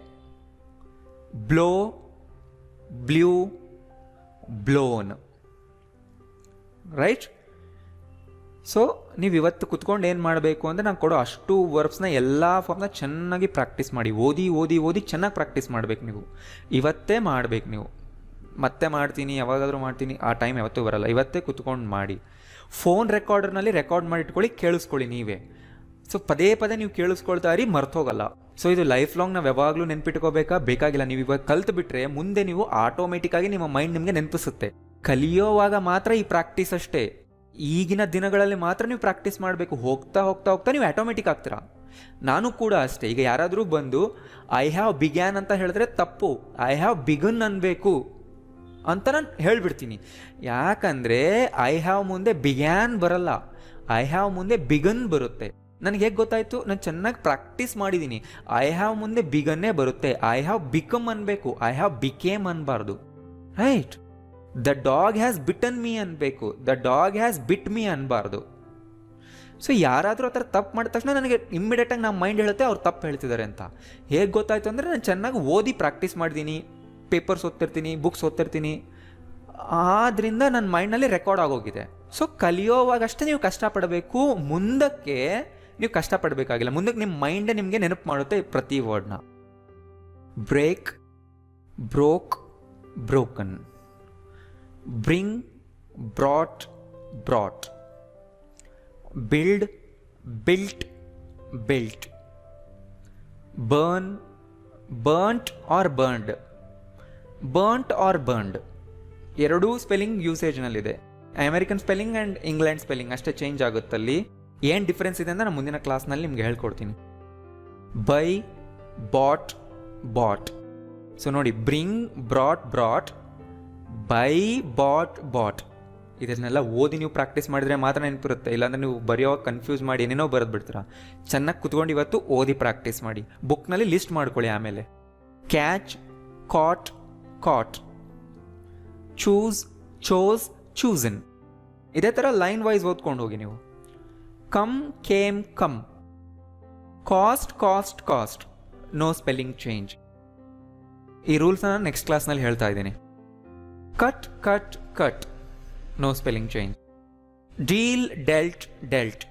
Speaker 1: Blow, blew, blown. Right? So ನೀವು ಇವತ್ತು ಕುತ್ಕೊಂಡು ಏನು ಮಾಡಬೇಕು ಅಂದರೆ ನಾನು ಕೊಡೋ ಅಷ್ಟು ವರ್ಬ್ಸ್ನ ಎಲ್ಲ ಫಾರ್ಮ್ನ ಚೆನ್ನಾಗಿ ಪ್ರಾಕ್ಟೀಸ್ ಮಾಡಿ, ಓದಿ ಓದಿ ಓದಿ ಚೆನ್ನಾಗಿ ಪ್ರಾಕ್ಟೀಸ್ ಮಾಡಬೇಕು ನೀವು. ಇವತ್ತೇ ಮಾಡಬೇಕು ನೀವು. ಮತ್ತೆ ಮಾಡ್ತೀನಿ, ಯಾವಾಗಾದರೂ ಮಾಡ್ತೀನಿ, ಆ ಟೈಮ್ ಯಾವತ್ತೂ ಬರಲ್ಲ. ಇವತ್ತೇ ಕುತ್ಕೊಂಡು ಮಾಡಿ. ಫೋನ್ ರೆಕಾರ್ಡರ್ನಲ್ಲಿ ರೆಕಾರ್ಡ್ ಮಾಡಿ ಇಟ್ಕೊಳ್ಳಿ, ಕೇಳಿಸ್ಕೊಳ್ಳಿ ನೀವೇ. ಸೊ ಪದೇ ಪದೇ ನೀವು ಕೇಳಿಸ್ಕೊಳ್ತಾ ಇರಿ, ಮರ್ತೋಗಲ್ಲ. ಸೊ ಇದು ಲೈಫ್ ಲಾಂಗ್ ನಾವು ಯಾವಾಗಲೂ ನೆನ್ಪಿಟ್ಕೋಬೇಕಾ? ಬೇಕಾಗಿಲ್ಲ. ನೀವು ಇವಾಗ ಕಲ್ತು ಬಿಟ್ರೆ ಮುಂದೆ ನೀವು ಆಟೋಮೆಟಿಕ್ಕಾಗಿ ನಿಮ್ಮ ಮೈಂಡ್ ನಿಮಗೆ ನೆನಪಿಸುತ್ತೆ. ಕಲಿಯೋವಾಗ ಮಾತ್ರ ಈ ಪ್ರಾಕ್ಟೀಸ್ ಅಷ್ಟೇ. ಈಗಿನ ದಿನಗಳಲ್ಲಿ ಮಾತ್ರ ನೀವು ಪ್ರಾಕ್ಟೀಸ್ ಮಾಡಬೇಕು. ಹೋಗ್ತಾ ಹೋಗ್ತಾ ಹೋಗ್ತಾ ನೀವು ಆಟೋಮೆಟಿಕ್ ಆಗ್ತೀರಾ. ನಾನು ಕೂಡ ಅಷ್ಟೇ. ಈಗ ಯಾರಾದರೂ ಬಂದು ಐ ಹ್ಯಾವ್ ಬಿಗ್ಯಾನ್ ಅಂತ ಹೇಳಿದ್ರೆ ತಪ್ಪು, ಐ ಹ್ಯಾವ್ ಬಿಗನ್ ಅನ್ಬೇಕು ಅಂತ ನಾನು ಹೇಳ್ಬಿಡ್ತೀನಿ. ಯಾಕಂದರೆ ಐ ಹ್ಯಾವ್ ಮುಂದೆ ಬಿಗ್ಯಾನ್ ಬರಲ್ಲ, ಐ ಹ್ಯಾವ್ ಮುಂದೆ ಬಿಗನ್ ಬರುತ್ತೆ. ನನಗೆ ಹೇಗೆ ಗೊತ್ತಾಯಿತು? ನಾನು ಚೆನ್ನಾಗಿ ಪ್ರಾಕ್ಟೀಸ್ ಮಾಡಿದ್ದೀನಿ. ಐ ಹ್ಯಾವ್ ಮುಂದೆ ಬಿಗನ್ನೇ ಬರುತ್ತೆ. ಐ ಹ್ಯಾವ್ ಬಿಕಮ್ ಅನ್ಬೇಕು, ಐ ಹ್ಯಾವ್ ಬಿಕೇಮ್ ಅನ್ಬಾರ್ದು. Right? The dog has bitten me ಅನ್ಬೇಕು, the dog has bit me ಅನ್ಬಾರ್ದು. ಸೊ ಯಾರಾದರೂ ಆ ಥರ ತಪ್ಪು ಮಾಡಿದ ತಕ್ಷಣ ನನಗೆ ಇಮ್ಮಿಡಿಯೇಟಾಗಿ ನಮ್ಮ ಮೈಂಡ್ ಹೇಳುತ್ತೆ ಅವ್ರು ತಪ್ಪು ಹೇಳ್ತಿದ್ದಾರೆ ಅಂತ. ಹೇಗೆ ಗೊತ್ತಾಯಿತು ಅಂದರೆ ನಾನು ಚೆನ್ನಾಗಿ ಓದಿ ಪ್ರಾಕ್ಟೀಸ್ ಮಾಡಿದ್ದೀನಿ, ಪೇಪರ್ಸ್ ಓದ್ತಿರ್ತೀನಿ, ಬುಕ್ಸ್ ಓದ್ತಿರ್ತೀನಿ. ಆದ್ದರಿಂದ ನನ್ನ ಮೈಂಡ್ನಲ್ಲಿ ರೆಕಾರ್ಡ್ ಆಗೋಗಿದೆ. ಸೊ ಕಲಿಯೋವಾಗಷ್ಟೇ ನೀವು ಕಷ್ಟಪಡಬೇಕು, ಮುಂದಕ್ಕೆ ನೀವು ಕಷ್ಟಪಡಬೇಕಾಗಿಲ್ಲ. ಮುಂದಕ್ಕೆ ನಿಮ್ಮ ಮೈಂಡೇ ನಿಮಗೆ ನೆನಪು ಮಾಡುತ್ತೆ ಪ್ರತಿ ವರ್ಡ್ನ. Break, broke, broken. Bring, brought, brought. Build, built, built. Burn, burnt or burned. Burnt or burned ಎರಡೂ ಸ್ಪೆಲ್ಲಿಂಗ್ ಯೂಸೇಜ್ನಲ್ಲಿದೆ. American spelling and England spelling ಅಷ್ಟೇ ಚೇಂಜ್ ಆಗುತ್ತಲ್ಲಿ. ಏನು ಡಿಫ್ರೆನ್ಸ್ ಇದೆ ಅಂತ ನಾನು ಮುಂದಿನ ಕ್ಲಾಸ್ನಲ್ಲಿ ನಿಮ್ಗೆ ಹೇಳ್ಕೊಡ್ತೀನಿ. Buy, bought, bought. ಸೊ ನೋಡಿ, bring, brought, brought. Buy, bought, bought. ಇದನ್ನೆಲ್ಲ ಓದಿ ನೀವು ಪ್ರಾಕ್ಟೀಸ್ ಮಾಡಿದ್ರೆ ಮಾತ್ರ ನೆನಪಿರುತ್ತೆ. ಇಲ್ಲಾಂದ್ರೆ ನೀವು ಬರೆಯೋವಾಗ ಕನ್ಫ್ಯೂಸ್ ಮಾಡಿ ಏನೇನೋ ಬರೆದು ಬಿಡ್ತೀರಾ. ಚೆನ್ನಾಗಿ ಕುತ್ಕೊಂಡು ಇವತ್ತು ಓದಿ ಪ್ರಾಕ್ಟೀಸ್ ಮಾಡಿ. ಬುಕ್ನಲ್ಲಿ ಲಿಸ್ಟ್ ಮಾಡ್ಕೊಳ್ಳಿ ಆಮೇಲೆ. Catch, caught, caught. Choose, chose, chosen. ಇದೇ ಥರ ಲೈನ್ ವೈಸ್ ಓದ್ಕೊಂಡು ಹೋಗಿ ನೀವು. Come, came, come. Cost, cost, cost. No spelling change. ಈ ರೂಲ್ಸ್ನ ನೆಕ್ಸ್ಟ್ ಕ್ಲಾಸ್ನಲ್ಲಿ ಹೇಳ್ತಾ ಇದ್ದೀನಿ. Cut, cut, cut. No spelling change. Deal, dealt, dealt.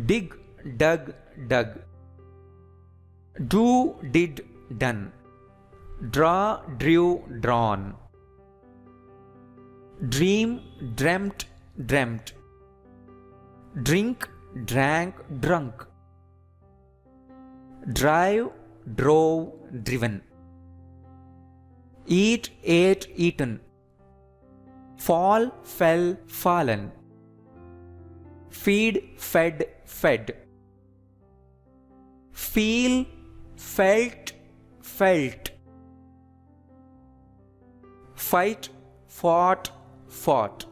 Speaker 1: Dig, dug, dug. Do, did, done. Draw, drew, drawn. Dream, dreamt, dreamt. Drink, drank, drunk. Drive, drove, driven. Eat, ate, eaten. Fall, fell, fallen. Feed, fed, fed. Feel, felt, felt. Fight, Ghat, fought.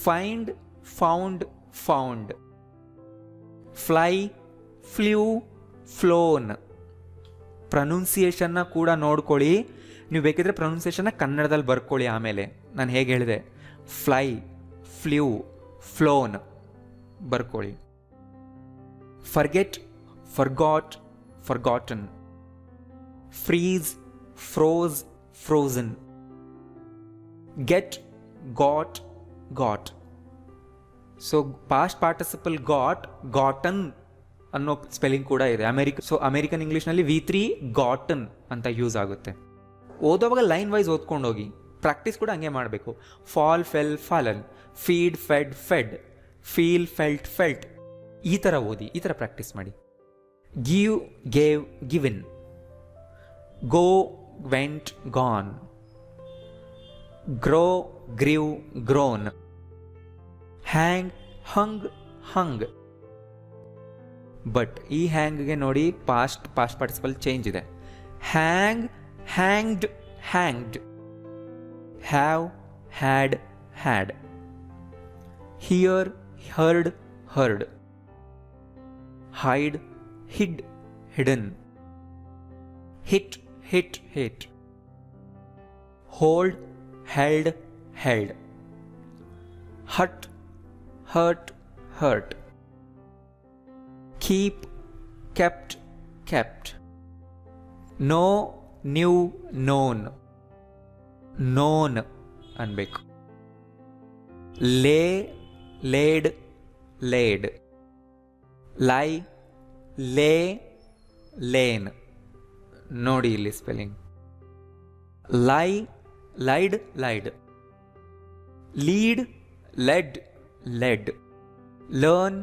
Speaker 1: Find, found, found. Fly, flew, flown. ಪ್ರೊನೌನ್ಸಿಯೇಷನ್ನ ಕೂಡ ನೋಡ್ಕೊಳ್ಳಿ. ನೀವು ಬೇಕಿದ್ರೆ ಪ್ರೊನೌನ್ಸಿಯೇಷನ್ನ ಕನ್ನಡದಲ್ಲಿ ಬರ್ಕೊಳ್ಳಿ. ಆಮೇಲೆ ನಾನು ಹೇಗೆ ಹೇಳಿದೆ, ಫ್ಲೈ, ಫ್ಲ್ಯೂ, ಫ್ಲೋನ್ ಬರ್ಕೊಳ್ಳಿ. Forget, forgot, forgotten. Freeze, ಫ್ರೋಸ್, frozen. Get, got, got. So past participle got, gotten ಅನ್ನೋ ಸ್ಪೆಲ್ಲಿಂಗ್ ಕೂಡ ಇದೆ. ಅಮೆರಿಕನ್ ಇಂಗ್ಲೀಷ್ನಲ್ಲಿ V3 ಗಾಟನ್ ಅಂತ ಯೂಸ್ ಆಗುತ್ತೆ. ಓದೋವಾಗ ಲೈನ್ ವೈಸ್ ಓದ್ಕೊಂಡು ಹೋಗಿ. ಪ್ರಾಕ್ಟೀಸ್ ಕೂಡ ಹಂಗೆ ಮಾಡಬೇಕು. Fall, fell, fallen. Feed, fed, fed. Feel, felt, felt. ಈ ಥರ ಓದಿ, ಈ ಥರ ಪ್ರಾಕ್ಟೀಸ್ ಮಾಡಿ. Give, gave, given. Go, went, gone. Grow, grew, grown. Hang, hung, hung. But ಈ ಹ್ಯಾಂಗ್ಗೆ ನೋಡಿ ಪಾಸ್ಟ್ ಪಾರ್ಟಿಸಿಪಲ್ ಚೇಂಜ್ ಇದೆ. Hang, hanged, hanged. Have, had, had. Hear, heard, heard. Hide, hid, hidden. Hit, hit, hit. Hold, held, held. Hurt, hurt, hurt. Keep, kept, kept. Know, knew, known. Known ಅನ್ಬೇಕು. Lay, laid, laid. Lie, lay, lane. ನೋಡಿ ಇಲ್ಲಿ spelling. Lie, lied, lied. Lead, led, led. Learn,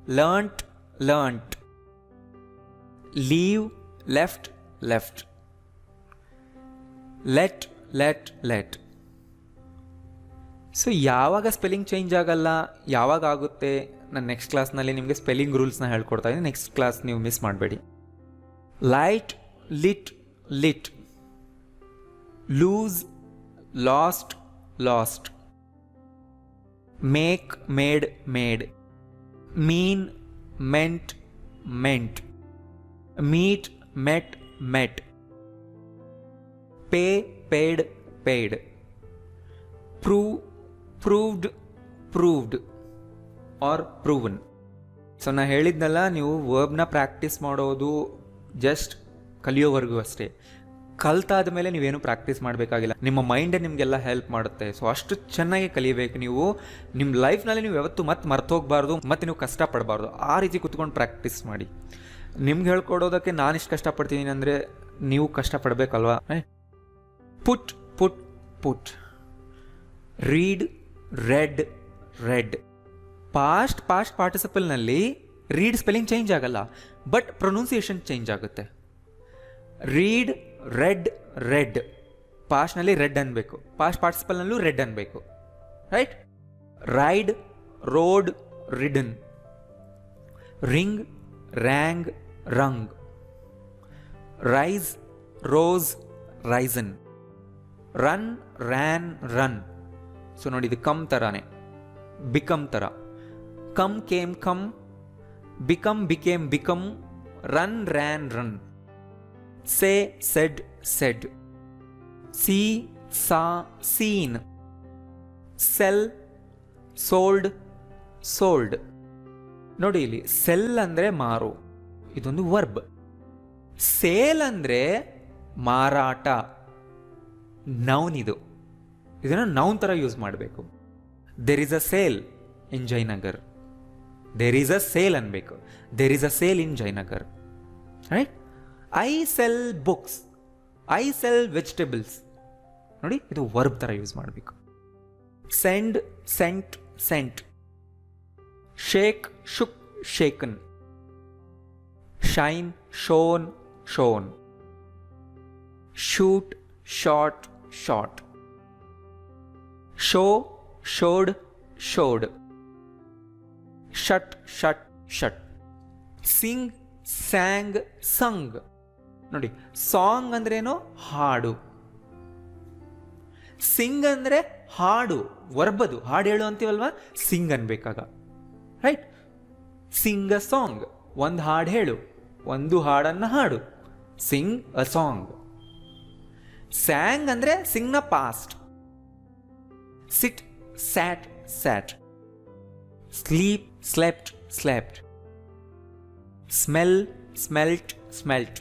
Speaker 1: learnt, learnt. Leave, left, left. Let, let, let. So ಯಾವಾಗ spelling change ಆಗಲ್ಲ, ಯಾವಾಗ ಆಗುತ್ತೆ, ನಾನು next ಕ್ಲಾಸ್ನಲ್ಲಿ ನಿಮಗೆ ಸ್ಪೆಲ್ಲಿಂಗ್ ರೂಲ್ಸ್ನ ಹೇಳ್ಕೊಡ್ತಾ ಇದ್ದೀನಿ. ನೆಕ್ಸ್ಟ್ ಕ್ಲಾಸ್ ನೀವು ಮಿಸ್ ಮಾಡಬೇಡಿ. Light, lit, lit. Lose, lost, lost. Make, made, made. Mean, meant, meant. Meet, met, met. Pay, paid, paid. Prove, proved, proved. or proven. So ನಾನು ಹೇಳಿದ್ನಲ್ಲ, ನೀವು ವರ್ಬ್ನ ಪ್ರಾಕ್ಟೀಸ್ ಮಾಡೋದು ಜಸ್ಟ್ ಕಲಿಯೋವರೆಗೂ ಅಷ್ಟೇ. ಕಲ್ತಾದ ಮೇಲೆ ನೀವೇನು ಪ್ರಾಕ್ಟೀಸ್ ಮಾಡಬೇಕಾಗಿಲ್ಲ, ನಿಮ್ಮ ಮೈಂಡೇ ನಿಮಗೆಲ್ಲ ಹೆಲ್ಪ್ ಮಾಡುತ್ತೆ. ಸೊ ಅಷ್ಟು ಚೆನ್ನಾಗಿ ಕಲಿಬೇಕು ನೀವು. ನಿಮ್ಮ ಲೈಫ್ನಲ್ಲಿ ನೀವು ಯಾವತ್ತೂ ಮತ್ತೆ ಮರ್ತೋಗ್ಬಾರ್ದು, ಮತ್ತು ನೀವು ಕಷ್ಟಪಡಬಾರ್ದು. ಆ ರೀತಿ ಕುತ್ಕೊಂಡು ಪ್ರಾಕ್ಟೀಸ್ ಮಾಡಿ. ನಿಮ್ಗೆ ಹೇಳ್ಕೊಡೋದಕ್ಕೆ ನಾನಿಷ್ಟು ಕಷ್ಟಪಡ್ತೀನಿ ಅಂದರೆ ನೀವು ಕಷ್ಟಪಡಬೇಕಲ್ವಾ. Put put put, read read read. Past ಪಾರ್ಟಿಸಿಪಲ್ನಲ್ಲಿ ರೀಡ್ ಸ್ಪೆಲ್ಲಿಂಗ್ ಚೇಂಜ್ ಆಗಲ್ಲ, ಬಟ್ ಪ್ರೊನೌನ್ಸಿಯೇಷನ್ ಚೇಂಜ್ ಆಗುತ್ತೆ. ರೀಡ್ ರೆಡ್ ರೆಡ್, ಪಾಸ್ಟ್ನಲ್ಲಿ ರೆಡ್ ಅನ್ಬೇಕು, ಪಾಸ್ಟ್ ಪಾರ್ಟಿಸಿಪಲ್ನಲ್ಲೂ ರೆಡ್ ಅನ್ಬೇಕು, right. Ride rode ridden, ring rang rung, rise rose risen, run ran run. So ನೋಡಿ, ಇದು come ಥರಾನೇ, ಬಿಕಮ್ ಥರ. Come came come, become became become, run ran run, say said said, see saw seen, sell sold sold. ನೋಡಿ ಇಲ್ಲಿ, cell ಅಂದರೆ ಮಾರು, ಇದೊಂದು verb. Sale ಅಂದರೆ ಮಾರಾಟ, ನೌನ್. ಇದನ್ನು ನೌನ್ ಥರ ಯೂಸ್ ಮಾಡಬೇಕು. There is a sale in Jayanagar, there is a sale ಅನ್ಬೇಕು. There is a sale in Jayanagar, right. I sell books, I sell vegetables. ನೋಡಿ, ಇದು ವರ್ಬ್ ಥರ ಯೂಸ್ ಮಾಡಬೇಕು. Send sent sent, shake shook shaken, shine shone shone, shoot shot shot, show showed showed, shut shut shut, sing sang sung. ನೋಡಿ, song ಅಂದ್ರೇನು? ಹಾಡು. ಸಿಂಗ್ ಅಂದ್ರೆ ಹಾಡು, ವರ್ಬದು. ಹಾಡು ಹೇಳು ಅಂತೀವಲ್ವಾ, ಸಿಂಗ್ ಅನ್ಬೇಕಾಗ, ರೈಟ್. ಸಿಂಗ್ ಅ ಸಾಂಗ್, ಒಂದು ಹಾಡು ಹೇಳು, ಒಂದು ಹಾಡನ್ನ ಹಾಡು. Singh a song. ಸ್ಯಾಂಗ್ ಅಂದ್ರೆ ಸಿಂಗ್ನ past. Sit sat sat, sleep slept slept, smell smelt smelt,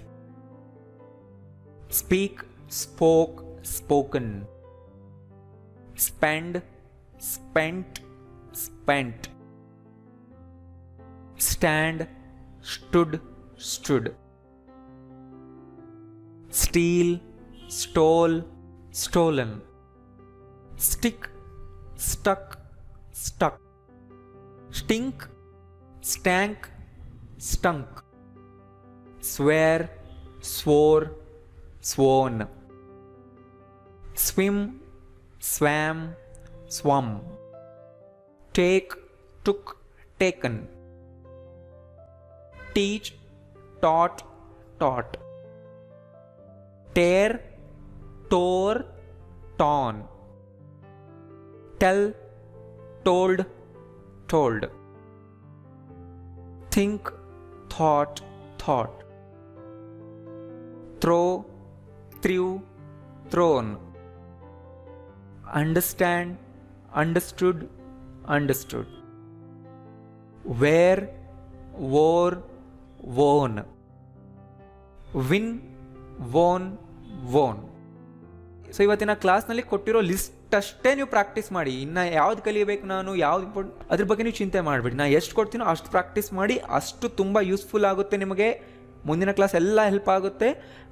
Speaker 1: speak spoke spoken, spend spent spent, stand stood stood, steal stole stolen, stick stuck stuck, stink stank stunk, swear swore sworn, swim swam swum, take took taken, teach taught taught, tear tore torn, tell told told, think thought thought, throw threw thrown, understand understood understood, wear wore worn, win won won. So ಇವತ್ತಿನ ಕ್ಲಾಸ್ನಲ್ಲಿ ಕೊಟ್ಟಿರೋ list ಅಷ್ಟೇ ನೀವು practice ಮಾಡಿ. ಇನ್ನು ಯಾವ್ದು ಕಲಿಯಬೇಕು, ನಾನು ಯಾವ್ದು ಇಂಪಾರ್ಟೆಂಟ್, ಅದ್ರ ಬಗ್ಗೆ ನೀವು ಚಿಂತೆ ಮಾಡಿಬಿಡಿ. ನಾನು ಎಷ್ಟು ಕೊಡ್ತೀನೋ ಅಷ್ಟು ಪ್ರಾಕ್ಟೀಸ್ ಮಾಡಿ. ಅಷ್ಟು ತುಂಬ ಯೂಸ್ಫುಲ್ ಆಗುತ್ತೆ ನಿಮಗೆ. ಮುಂದಿನ ಕ್ಲಾಸ್ ಎಲ್ಲ ಹೆಲ್ಪ್ ಆಗುತ್ತೆ.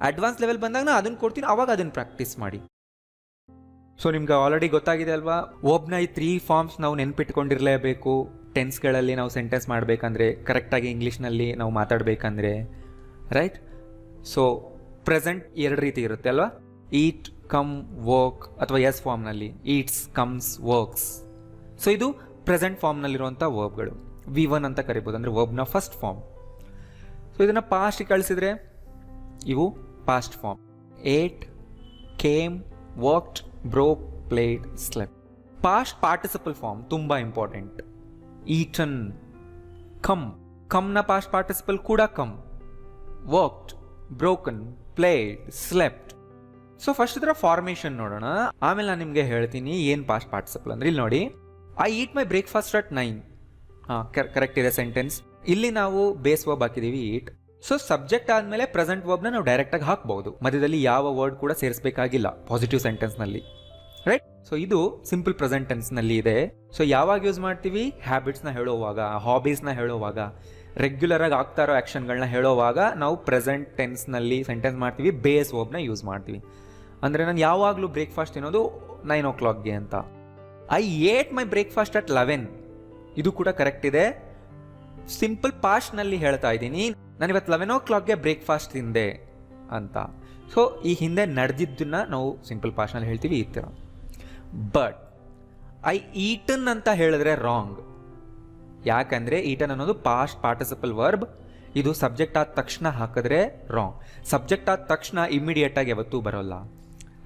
Speaker 1: ಅಡ್ವಾನ್ಸ್ ಲೆವೆಲ್ ಬಂದಾಗ ನಾನು ಅದನ್ನು ಕೊಡ್ತೀನಿ, ಅವಾಗ ಅದನ್ನು ಪ್ರಾಕ್ಟೀಸ್ ಮಾಡಿ. ಸೊ ನಿಮ್ಗೆ ಆಲ್ರೆಡಿ ಗೊತ್ತಾಗಿದೆ ಅಲ್ವಾ, ಒಬ್ನ ಈ 3 ಫಾರ್ಮ್ಸ್ ನಾವು ನೆನ್ಪಿಟ್ಕೊಂಡಿರಲೇಬೇಕು. ಟೆನ್ಸ್ಗಳಲ್ಲಿ ನಾವು ಸೆಂಟೆನ್ಸ್ ಮಾಡಬೇಕಂದ್ರೆ, ಕರೆಕ್ಟಾಗಿ ಇಂಗ್ಲೀಷ್ನಲ್ಲಿ ನಾವು ಮಾತಾಡಬೇಕಂದ್ರೆ, ರೈಟ್. ಸೊ ಪ್ರೆಸೆಂಟ್ 2 ರೀತಿ ಇರುತ್ತೆ ಅಲ್ವಾ, ಈಟ್ ಕಮ್ ವರ್ಕ್, ಅಥವಾ ಎಸ್ ಫಾರ್ಮ್ನಲ್ಲಿ ಈಟ್ಸ್ ಕಮ್ಸ್ ವರ್ಕ್ಸ್. ಸೊ ಇದು ಪ್ರೆಸೆಂಟ್ ಫಾರ್ಮ್ನಲ್ಲಿರುವಂಥ ವರ್ಬ್ಗಳು. V1 ಅಂತ ಕರಿಬೋದು, ಅಂದರೆ ವರ್ಬ್ನ ಫಸ್ಟ್ ಫಾರ್ಮ್. ಸೊ ಇದನ್ನು ಪಾಸ್ಟಿಗೆ ಕಳಿಸಿದ್ರೆ ಇವು past form. Ate, came, worked, broke, played, slept. Past participle form ತುಂಬ ಇಂಪಾರ್ಟೆಂಟ್. ಈಟನ್, ಕಮ್, ಕಮ್ನ ಪಾಸ್ಟ್ ಪಾರ್ಟಿಸಿಪಲ್ ಕೂಡ come. Worked, broken, played, slept. So first ಇದರ ಫಾರ್ಮೇಷನ್ ನೋಡೋಣ, ಆಮೇಲೆ ನಾನು ನಿಮಗೆ ಹೇಳ್ತೀನಿ ಏನು ಪಾಸ್ಟ್ ಪಾರ್ಟಿಸಿಪಲ್ ಅಂದ್ರೆ. ಇಲ್ಲಿ ನೋಡಿ, I eat my breakfast at 9. Correct ಇದೆ ಸೆಂಟೆನ್ಸ್. ಇಲ್ಲಿ ನಾವು ಬೇಸ್ ವರ್ಬ್ ಹಾಕಿದ್ದೀವಿ ಈಟ್. ಸೊ ಸಬ್ಜೆಕ್ಟ್ ಆದಮೇಲೆ ಪ್ರೆಸೆಂಟ್ ವರ್ಬ್ನ ನಾವು ಡೈರೆಕ್ಟಾಗಿ ಹಾಕ್ಬೋದು, ಮಧ್ಯದಲ್ಲಿ ಯಾವ ವರ್ಡ್ ಕೂಡ ಸೇರಿಸಬೇಕಾಗಿಲ್ಲ ಪಾಸಿಟಿವ್ ಸೆಂಟೆನ್ಸ್ನಲ್ಲಿ, ರೈಟ್. ಸೊ ಇದು ಸಿಂಪಲ್ ಪ್ರೆಸೆಂಟ್ ಟೆನ್ಸ್ನಲ್ಲಿ ಇದೆ. ಸೊ ಯಾವಾಗ ಯೂಸ್ ಮಾಡ್ತೀವಿ? ಹ್ಯಾಬಿಟ್ಸ್ನ ಹೇಳೋವಾಗ, ಹಾಬೀಸ್ನ ಹೇಳೋವಾಗ, ರೆಗ್ಯುಲರ್ ಆಗಿ ಆಗ್ತಾ ಇರೋ ಆ್ಯಕ್ಷನ್ಗಳನ್ನ ಹೇಳೋವಾಗ ನಾವು ಪ್ರೆಸೆಂಟ್ ಟೆನ್ಸ್ನಲ್ಲಿ ಸೆಂಟೆನ್ಸ್ ಮಾಡ್ತೀವಿ, ಬೇಸ್ ವರ್ಬ್ನ ಯೂಸ್ ಮಾಡ್ತೀವಿ. ಅಂದರೆ ನಾನು ಯಾವಾಗಲೂ ಬ್ರೇಕ್ಫಾಸ್ಟ್ ತಿನ್ನೋದು 9 o'clock ಅಂತ. I eight my breakfast at 11, ಇದು ಕೂಡ ಕರೆಕ್ಟ್ ಇದೆ. ಸಿಂಪಲ್ ಪಾಸ್ಟ್ನಲ್ಲಿ ಹೇಳ್ತಾ ಇದ್ದೀನಿ, ನಾನು ಇವತ್ತು 11 o'clock ಬ್ರೇಕ್ಫಾಸ್ಟ್ ತಿಂದೆ ಅಂತ. ಸೊ ಈ ಹಿಂದೆ ನಡೆದಿದ್ದನ್ನ ನಾವು ಸಿಂಪಲ್ ಪಾಸ್ಟ್ನಲ್ಲಿ ಹೇಳ್ತೀವಿ ಈ ಥರ. ಬಟ್ ಐ ಈಟನ್ ಅಂತ ಹೇಳಿದ್ರೆ ರಾಂಗ್. ಯಾಕಂದರೆ ಈಟನ್ ಅನ್ನೋದು ಪಾಸ್ಟ್ ಪಾರ್ಟಿಸಿಪಲ್ ವರ್ಬ್, ಇದು ಸಬ್ಜೆಕ್ಟ್ ಆದ ತಕ್ಷಣ ಹಾಕಿದ್ರೆ ರಾಂಗ್. ಸಬ್ಜೆಕ್ಟ್ ಆದ ತಕ್ಷಣ ಇಮಿಡಿಯೇಟಾಗಿ ಯಾವತ್ತೂ ಬರೋಲ್ಲ.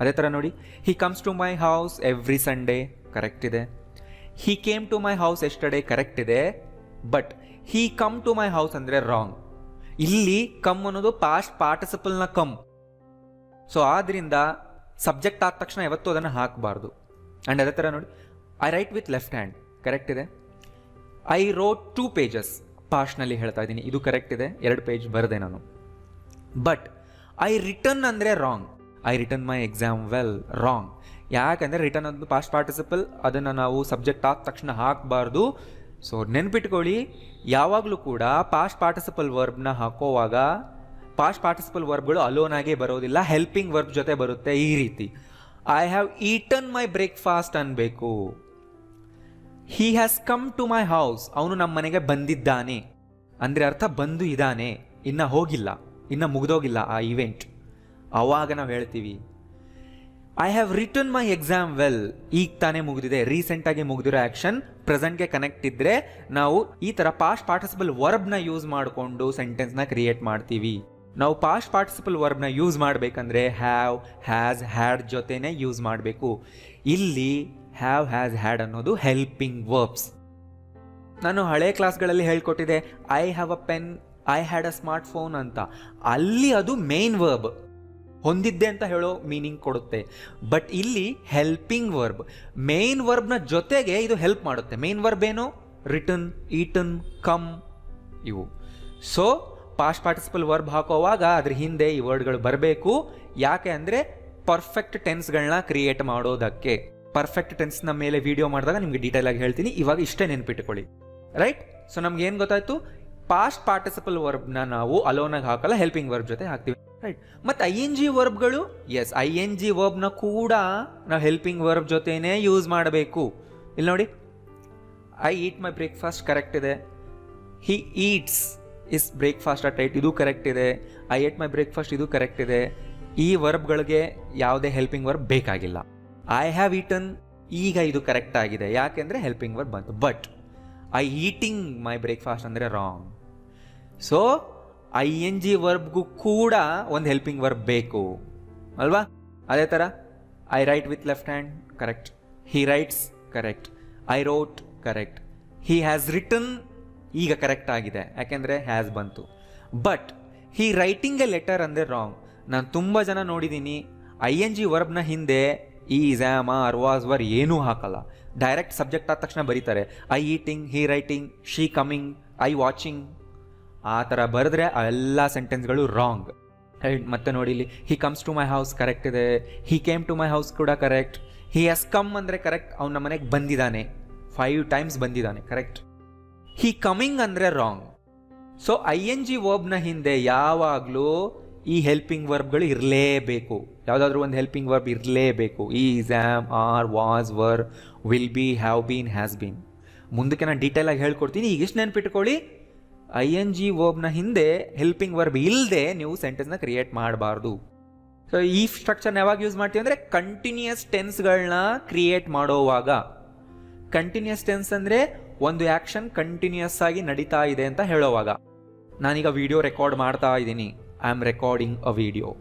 Speaker 1: ಅದೇ ಥರ ನೋಡಿ, he comes to my house every Sunday, correct ಇದೆ. He came to my house yesterday, correct ಇದೆ. But he come to my house ಅಂದರೆ ರಾಂಗ್. ಇಲ್ಲಿ ಕಮ್ ಅನ್ನೋದು ಪಾಸ್ಟ್ ಪಾರ್ಟಿಸಿಪಲ್ನ ಕಮ್. ಸೊ ಆದ್ದರಿಂದ ಸಬ್ಜೆಕ್ಟ್ ಆದ ತಕ್ಷಣ ಯಾವತ್ತೂ ಅದನ್ನು ಹಾಕಬಾರ್ದು. ಆ್ಯಂಡ್ ಅದೇ ಥರ ನೋಡಿ, I write with left hand, correct ಇದೆ. ಐ ರೋಟ್ 2 pages, ಪಾಸ್ಟ್ನಲ್ಲಿ ಹೇಳ್ತಾ ಇದ್ದೀನಿ, ಇದು ಕರೆಕ್ಟ್ ಇದೆ, 2 page ಬರೆದೆ ನಾನು. ಬಟ್ ಐ ರಿಟರ್ನ್ ಅಂದರೆ wrong. I return my exam well, wrong. ಯಾಕಂದರೆ ರಿಟರ್ನ್ ಅನ್ನೋದು ಪಾಸ್ಟ್ ಪಾರ್ಟಿಸಿಪಲ್, ಅದನ್ನು ನಾವು ಸಬ್ಜೆಕ್ಟ್ ಆದ ತಕ್ಷಣ ಹಾಕಬಾರ್ದು. ಸೊ ನೆನ್ಪಿಟ್ಕೊಳ್ಳಿ, ಯಾವಾಗಲೂ ಕೂಡ ಪಾಸ್ಟ್ ಪಾರ್ಟಿಸಿಪಲ್ ವರ್ಬ್ನ ಹಾಕೋವಾಗ ಪಾಸ್ಟ್ ಪಾರ್ಟಿಸಿಪಲ್ ವರ್ಬ್ಗಳು ಅಲೋನ್ ಆಗೇ ಬರೋದಿಲ್ಲ, ಹೆಲ್ಪಿಂಗ್ ವರ್ಬ್ ಜೊತೆ ಬರುತ್ತೆ. ಈ ರೀತಿ I have eaten my breakfast ಅನ್ಬೇಕು. He has come to my house, ಅವನು ನಮ್ಮ ಮನೆಗೆ ಬಂದಿದ್ದಾನೆ ಅಂದರೆ ಅರ್ಥ ಬಂದು ಇದ್ದಾನೆ, ಇನ್ನು ಹೋಗಿಲ್ಲ, ಇನ್ನು ಮುಗಿದೋಗಿಲ್ಲ ಆ ಇವೆಂಟ್. ಆವಾಗ ನಾವು ಹೇಳ್ತೀವಿ I have return my exam well, ಈಗ ತಾನೇ ಮುಗಿದಿದೆ, ರೀಸೆಂಟಾಗಿ ಮುಗಿದಿರೋ ಆ್ಯಕ್ಷನ್ ಪ್ರೆಸೆಂಟ್ಗೆ ಕನೆಕ್ಟ್ ಇದ್ದರೆ ನಾವು ಈ ಥರ ಪಾಸ್ಟ್ ಪಾರ್ಟಿಸಿಪಲ್ ವರ್ಬ್ನ ಯೂಸ್ ಮಾಡಿಕೊಂಡು ಸೆಂಟೆನ್ಸ್ನ ಕ್ರಿಯೇಟ್ ಮಾಡ್ತೀವಿ. ನಾವು ಪಾಸ್ಟ್ ಪಾರ್ಟಿಸಿಪಲ್ ವರ್ಬ್ನ ಯೂಸ್ ಮಾಡಬೇಕಂದ್ರೆ ಹ್ಯಾವ್, ಹ್ಯಾಸ್, ಹ್ಯಾಡ್ ಜೊತೆನೇ ಯೂಸ್ ಮಾಡಬೇಕು. ಇಲ್ಲಿ ಹ್ಯಾವ್, ಹ್ಯಾಸ್, ಹ್ಯಾಡ್ ಅನ್ನೋದು ಹೆಲ್ಪಿಂಗ್ ವರ್ಬ್ಸ್. ನಾನು ಹಳೆ ಕ್ಲಾಸ್ಗಳಲ್ಲಿ ಹೇಳ್ಕೊಟ್ಟಿದ್ದೆ I have a pen, I had a smart phone ಅಂತ. ಅಲ್ಲಿ ಅದು ಮೇನ್ ವರ್ಬ್, ಹೊಂದಿದ್ದೆ ಅಂತ ಹೇಳೋ ಮೀನಿಂಗ್ ಕೊಡುತ್ತೆ. ಬಟ್ ಇಲ್ಲಿ ಹೆಲ್ಪಿಂಗ್ ವರ್ಬ್, ಮೇನ್ ವರ್ಬ್ನ ಜೊತೆಗೆ ಇದು ಹೆಲ್ಪ್ ಮಾಡುತ್ತೆ. ಮೇನ್ ವರ್ಬ್ ಏನು? ರಿಟರ್ನ್, ಈಟನ್, ಕಮ್, ಇವು. ಸೊ ಪಾಸ್ಟ್ ಪಾರ್ಟಿಸಿಪಲ್ ವರ್ಬ್ ಹಾಕೋವಾಗ ಅದ್ರ ಹಿಂದೆ ಈ ವರ್ಡ್ಗಳು ಬರಬೇಕು. ಯಾಕೆ ಅಂದರೆ ಪರ್ಫೆಕ್ಟ್ ಟೆನ್ಸ್ಗಳನ್ನ ಕ್ರಿಯೇಟ್ ಮಾಡೋದಕ್ಕೆ. ಪರ್ಫೆಕ್ಟ್ ಟೆನ್ಸ್ನ ಮೇಲೆ ವಿಡಿಯೋ ಮಾಡಿದಾಗ ನಿಮಗೆ ಡೀಟೇಲ್ ಆಗಿ ಹೇಳ್ತೀನಿ, ಇವಾಗ ಇಷ್ಟೇ ನೆನ್ಪಿಟ್ಕೊಳ್ಳಿ, ರೈಟ್. ಸೊ ನಮ್ಗೆ ಏನು ಗೊತ್ತಾಯ್ತು? ಪಾಸ್ಟ್ ಪಾರ್ಟಿಸಿಪಲ್ ವರ್ಬ್ನ ನಾವು ಅಲೋನಾಗಿ ಹಾಕಲ್ಲ, ಹೆಲ್ಪಿಂಗ್ ವರ್ಬ್ ಜೊತೆ ಹಾಕ್ತೀವಿ, ರೈಟ್. ಮತ್ತು ING ವರ್ಬ್ಗಳು, ಎಸ್, ING ವರ್ಬ್ನ ಕೂಡ ನಾವು ಹೆಲ್ಪಿಂಗ್ ವರ್ಬ್ ಜೊತೆನೇ ಯೂಸ್ ಮಾಡಬೇಕು. ಇಲ್ಲಿ ನೋಡಿ, I eat my breakfast, correct ಇದೆ. ಹಿ ಈಟ್ಸ್ ಇಸ್ ಬ್ರೇಕ್ಫಾಸ್ಟ್ ಅಟ್ 8, ಇದು ಕರೆಕ್ಟ್ ಇದೆ. ಐ ಏಟ್ ಮೈ ಬ್ರೇಕ್ಫಾಸ್ಟ್, ಇದು ಕರೆಕ್ಟ್ ಇದೆ. ಈ ವರ್ಬ್ಗಳಿಗೆ ಯಾವುದೇ ಹೆಲ್ಪಿಂಗ್ ವರ್ಬ್ ಬೇಕಾಗಿಲ್ಲ. ಐ ಹ್ಯಾವ್ ಈಟನ್, ಈಗ ಇದು ಕರೆಕ್ಟ್ ಆಗಿದೆ, ಯಾಕೆಂದರೆ ಹೆಲ್ಪಿಂಗ್ ವರ್ಬ್ ಬಂತು. But I eating my breakfast ಅಂದರೆ ರಾಂಗ್. ಸೊ ING ವರ್ಬ್ಗೂ ಕೂಡ ಒಂದು ಹೆಲ್ಪಿಂಗ್ ವರ್ಬ್ ಬೇಕು ಅಲ್ವಾ? ಅದೇ ಥರ I write with left hand, correct. He writes, correct. I wrote, correct. He has written, ಈಗ ಕರೆಕ್ಟ್ ಆಗಿದೆ, ಯಾಕೆಂದರೆ ಹ್ಯಾಸ್ ಬಂತು. But he writing a letter ಅಂದರೆ ರಾಂಗ್. ನಾನು ತುಂಬ ಜನ ನೋಡಿದ್ದೀನಿ ING ವರ್ಬ್ನ ಹಿಂದೆ is, am, are, was, were ಏನೂ ಹಾಕಲ್ಲ, ಡೈರೆಕ್ಟ್ ಸಬ್ಜೆಕ್ಟ್ ಆದ ತಕ್ಷಣ ಬರೀತಾರೆ. I eating, he writing, she coming, I watching, ಆ ಥರ ಬರೆದ್ರೆ ಎಲ್ಲ ಸೆಂಟೆನ್ಸ್ಗಳು ರಾಂಗ್. ಮತ್ತೆ ನೋಡಿ ಇಲ್ಲಿ, he comes to my house, correct ಇದೆ. He came to my house ಕೂಡ ಕರೆಕ್ಟ್. ಹಿ ಹ್ಯಾಸ್ ಕಮ್ ಅಂದರೆ ಕರೆಕ್ಟ್, ಅವ್ನು ನಮ್ಮ ಮನೆಗೆ ಬಂದಿದ್ದಾನೆ, 5 times ಬಂದಿದ್ದಾನೆ, ಕರೆಕ್ಟ್. ಹಿ ಕಮಿಂಗ್ ಅಂದರೆ ರಾಂಗ್. ಸೊ ING ವರ್ಬ್ನ ಹಿಂದೆ ಯಾವಾಗಲೂ ಈ ಹೆಲ್ಪಿಂಗ್ ವರ್ಬ್ಗಳು ಇರಲೇಬೇಕು. ಯಾವುದಾದ್ರೂ ಒಂದು ಹೆಲ್ಪಿಂಗ್ ವರ್ಬ್ ಇರಲೇಬೇಕು. Is, am, are, was, were, will be, have been, has been. ಮುಂದಕ್ಕೆ ನಾನು ಡೀಟೇಲಾಗಿ ಹೇಳ್ಕೊಡ್ತೀನಿ. ಈಗ ಇಷ್ಟು ನೆನ್ಪಿಟ್ಕೊಳ್ಳಿ, ING ವರ್ಬ್ನ ಹಿಂದೆ ಹೆಲ್ಪಿಂಗ್ ವರ್ಬ್ ಇಲ್ಲದೆ ನೀವು ಸೆಂಟೆನ್ಸ್ನ ಕ್ರಿಯೇಟ್ ಮಾಡಬಾರ್ದು. ಸೊ ಈ ಸ್ಟ್ರಕ್ಚರ್ನ ಯಾವಾಗ ಯೂಸ್ ಮಾಡ್ತೀವಿ ಅಂದರೆ ಕಂಟಿನ್ಯೂಯಸ್ ಟೆನ್ಸ್ಗಳನ್ನ ಕ್ರಿಯೇಟ್ ಮಾಡೋವಾಗ. ಕಂಟಿನ್ಯೂಯಸ್ ಟೆನ್ಸ್ ಅಂದರೆ ಒಂದು ಆ್ಯಕ್ಷನ್ ಕಂಟಿನ್ಯೂಯಸ್ ಆಗಿ ನಡೀತಾ ಇದೆ ಅಂತ ಹೇಳೋವಾಗ. ನಾನೀಗ ವಿಡಿಯೋ ರೆಕಾರ್ಡ್ ಮಾಡ್ತಾ ಇದ್ದೀನಿ, I am recording a video.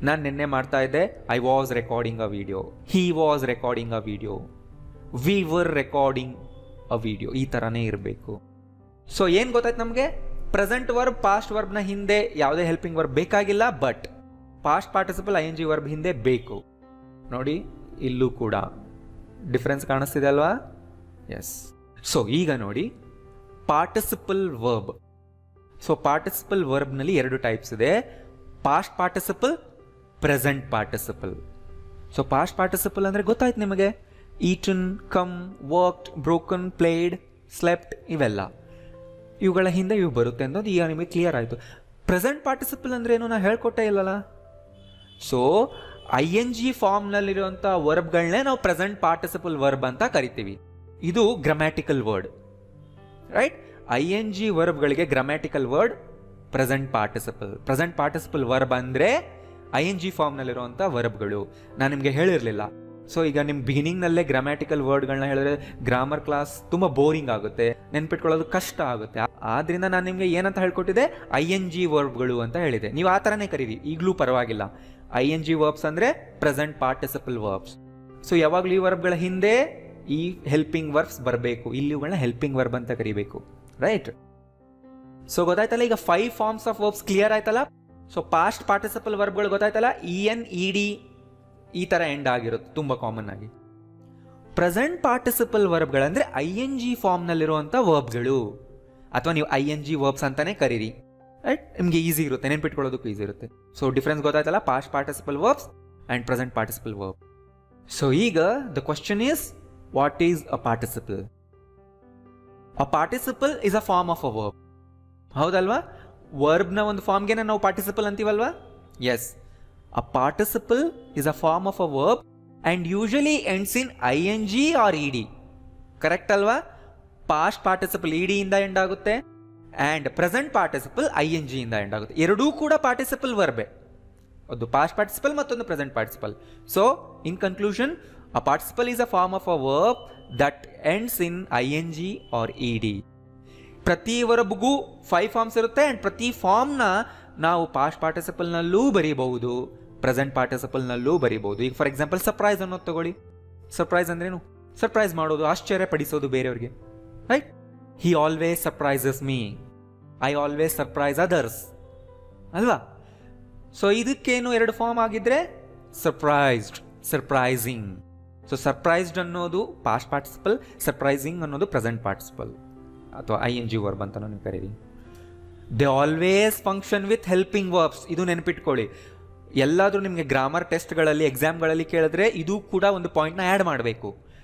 Speaker 1: ನಾನು ನಿನ್ನೆ ಮಾಡ್ತಾ ಇದ್ದೆ, I was recording a video, he was recording a video, we were recording a video. ಈ ಥರನೇ ಇರಬೇಕು. ಸೊ ಏನು ಗೊತ್ತಾಯ್ತು ನಮಗೆ? ಪ್ರೆಸೆಂಟ್ ವರ್ಬ್ ಪಾಸ್ಟ್ ವರ್ಬ್ನ ಹಿಂದೆ ಯಾವುದೇ ಹೆಲ್ಪಿಂಗ್ ವರ್ಬ್ ಬೇಕಾಗಿಲ್ಲ, but past participle ING verb ಹಿಂದೆ ಬೇಕು. ನೋಡಿ ಇಲ್ಲೂ ಕೂಡ ಡಿಫ್ರೆನ್ಸ್ ಕಾಣಿಸ್ತಿದೆ ಅಲ್ವಾ? ಎಸ್. ಸೊ ಈಗ ನೋಡಿ, ಪಾರ್ಟಿಸಿಪಲ್ ವರ್ಬ್ ಸೊ ಪಾರ್ಟಿಸಿಪಲ್ ವರ್ಬ್ನಲ್ಲಿ 2 ಟೈಪ್ಸ್ ಇದೆ, past participle, present participle. So past participle ಅಂದರೆ ಗೊತ್ತಾಯ್ತು ನಿಮಗೆ, eaten, come, worked, broken, played, slept, ಇವೆಲ್ಲ ಇವುಗಳ ಹಿಂದೆ ಇವು ಬರುತ್ತೆ ಅನ್ನೋದು ಈಗ ನಿಮಗೆ ಕ್ಲಿಯರ್ ಆಯಿತು. ಪ್ರೆಸೆಂಟ್ ಪಾರ್ಟಿಸಿಪಲ್ ಅಂದ್ರೆ ಏನು, ನಾನು ಹೇಳ್ಕೊಟ್ಟೇ ಇಲ್ಲಲ್ಲ. ಸೊ ING ಫಾರ್ಮ್ನಲ್ಲಿರುವಂಥ ವರ್ಬ್ಗಳನ್ನೇ ನಾವು ಪ್ರೆಸೆಂಟ್ ಪಾರ್ಟಿಸಿಪಲ್ ವರ್ಬ್ ಅಂತ ಕರಿತೀವಿ. ಇದು ಗ್ರಾಮ್ಯಾಟಿಕಲ್ ವರ್ಡ್, ರೈಟ್? ING ವರ್ಬ್ಗಳಿಗೆ grammatical word present participle. Present participle verb ಅಂದರೆ ING ಫಾರ್ಮ್ನಲ್ಲಿರುವಂಥ ವರ್ಬ್ಗಳು. ನಾನು ನಿಮಗೆ ಹೇಳಿರಲಿಲ್ಲ. ಸೊ ಈಗ ನಿಮ್ಮ ಬಿಗಿನಿಂಗ್ನಲ್ಲೇ ಗ್ರಾಮ್ಯಾಟಿಕಲ್ ವರ್ಡ್ಗಳನ್ನ ಹೇಳಿದ್ರೆ ಗ್ರಾಮರ್ ಕ್ಲಾಸ್ ತುಂಬ ಬೋರಿಂಗ್ ಆಗುತ್ತೆ, ನೆನ್ಪಿಟ್ಕೊಳ್ಳೋದು ಕಷ್ಟ ಆಗುತ್ತೆ. ಆದ್ರಿಂದ ನಾನು ನಿಮಗೆ ಏನಂತ ಹೇಳ್ಕೊಟ್ಟಿದ್ದೆ, ING ವರ್ಬ್ಗಳು ಅಂತ ಹೇಳಿದೆ. ನೀವು ಆ ಥರನೇ ಕರೀರಿ, ಈಗಲೂ ಪರವಾಗಿಲ್ಲ. ING ವರ್ಬ್ಸ್ ಅಂದರೆ ಪ್ರೆಸೆಂಟ್ ಪಾರ್ಟಿಸಿಪಲ್ ವರ್ಬ್ಸ್. ಸೊ ಯಾವಾಗಲೂ ಈ ವರ್ಬ್ಗಳ ಹಿಂದೆ ಈ ಹೆಲ್ಪಿಂಗ್ ವರ್ಬ್ಸ್ ಬರಬೇಕು, ಇಲ್ಲಿಗಳನ್ನ ಹೆಲ್ಪಿಂಗ್ ವರ್ಬ್ ಅಂತ ಕರಿಬೇಕು, ರೈಟ್? ಸೊ ಗೊತ್ತಾಯ್ತಲ್ಲ, ಈಗ 5 ಫಾರ್ಮ್ಸ್ ಆಫ್ ವರ್ಬ್ಸ್ ಕ್ಲಿಯರ್ ಆಯ್ತಲ್ಲ. ಸೊ ಪಾಸ್ಟ್ ಪಾರ್ಟಿಸಿಪಲ್ ವರ್ಬ್ಗಳು ಗೊತ್ತಾಯ್ತಲ್ಲ, EN, ED ಈ ಥರ ಎಂಡ್ ಆಗಿರುತ್ತೆ ತುಂಬ ಕಾಮನ್ ಆಗಿ. ಪ್ರೆಸೆಂಟ್ ಪಾರ್ಟಿಸಿಪಲ್ ವರ್ಬ್ಗಳಂದ್ರೆ ING ಫಾರ್ಮ್ನಲ್ಲಿರುವಂಥ ವರ್ಬ್ಗಳು, ಅಥವಾ ನೀವು ING ವರ್ಬ್ಸ್ ಅಂತಾನೆ ಕರೀರಿ, ರೈಟ್? ನಿಮಗೆ ಈಸಿ ಇರುತ್ತೆ, ನೆನ್ಪಿಟ್ಕೊಳ್ಳೋದಕ್ಕೂ ಈಸಿ ಇರುತ್ತೆ. ಸೊ ಡಿಫ್ರೆನ್ಸ್ ಗೊತ್ತಾಯ್ತಲ್ಲ, past participle verbs and present participle verb. So ಈಗ the question is, what is a participle? A participle is a form of a verb. ಹೌದಲ್ವಾ? ವರ್ಬ್ನ ಒಂದು ಫಾರ್ಮ್ಗೆ ನಾವು ಪಾರ್ಟಿಸಿಪಲ್ ಅಂತೀವಲ್ವಾ? Yes. A participle is a form of a verb and usually ends in ING or ED. Correct ಅಲ್ವಾ? Past participle ED ಇಂದ end ಆಗುತ್ತೆ and present participle ING ಇಂದ ಎಂಡ್ ಆಗುತ್ತೆ. ಎರಡೂ ಕೂಡ ಪಾರ್ಟಿಸಿಪಲ್ ವರ್ಬೆ, ಒಂದು ಪಾಸ್ಟ್ ಪಾರ್ಟಿಸಿಪಲ್ ಮತ್ತೊಂದು present participle. So in conclusion, a participle is a form of a verb that ends in ING or ED. ಪ್ರತಿ ವರ್ಬ್ಗೂ 5 ಫಾರ್ಮ್ಸ್ ಇರುತ್ತೆ ಆ್ಯಂಡ್ ಪ್ರತಿ ಫಾರ್ಮ್ನ ನಾವು ಪಾಸ್ಟ್ ಪಾರ್ಟಿಸಿಪಲ್ನಲ್ಲೂ ಬರೀಬಹುದು, ಪ್ರೆಸೆಂಟ್ ಪಾರ್ಟಿಸಿಪಲ್ನಲ್ಲೂ ಬರೀಬಹುದು. ಈಗ ಫಾರ್ ಎಕ್ಸಾಂಪಲ್ ಸರ್ಪ್ರೈಸ್ ಅನ್ನೋದು ತಗೊಳ್ಳಿ. ಸರ್ಪ್ರೈಸ್ ಅಂದ್ರೇನು? ಸರ್ಪ್ರೈಸ್ ಮಾಡೋದು, ಆಶ್ಚರ್ಯ ಪಡಿಸೋದು ಬೇರೆಯವ್ರಿಗೆ, right? He always surprises me, I always surprise others, ಅಲ್ವಾ? ಸೊ ಇದಕ್ಕೇನು 2 ಫಾರ್ಮ್ ಆಗಿದ್ರೆ ಸರ್ಪ್ರೈಸ್ಡ್, ಸರ್ಪ್ರೈಸಿಂಗ್. ಸೊ ಸರ್ಪ್ರೈಸ್ಡ್ ಅನ್ನೋದು ಪಾಸ್ಟ್ ಪಾರ್ಟಿಸಿಪಲ್, ಸರ್ಪ್ರೈಸಿಂಗ್ ಅನ್ನೋದು ಪ್ರೆಸೆಂಟ್ ಪಾರ್ಟಿಸಿಪಲ್ ಅಥವಾ ING ವರ್ಬ್ ಅಂತ ನೀವು ಕರೀರಿ. They always function with helping verbs. ಇದು ನೆನಪಿಟ್ಕೊಳ್ಳಿ. ಎಲ್ಲಾದರೂ ನಿಮಗೆ ಗ್ರಾಮರ್ ಟೆಸ್ಟ್ಗಳಲ್ಲಿ, ಎಕ್ಸಾಮ್ಗಳಲ್ಲಿ ಕೇಳಿದ್ರೆ ಇದು ಕೂಡ ಒಂದು ಪಾಯಿಂಟ್ನ ಆ್ಯಡ್ ಮಾಡಬೇಕು.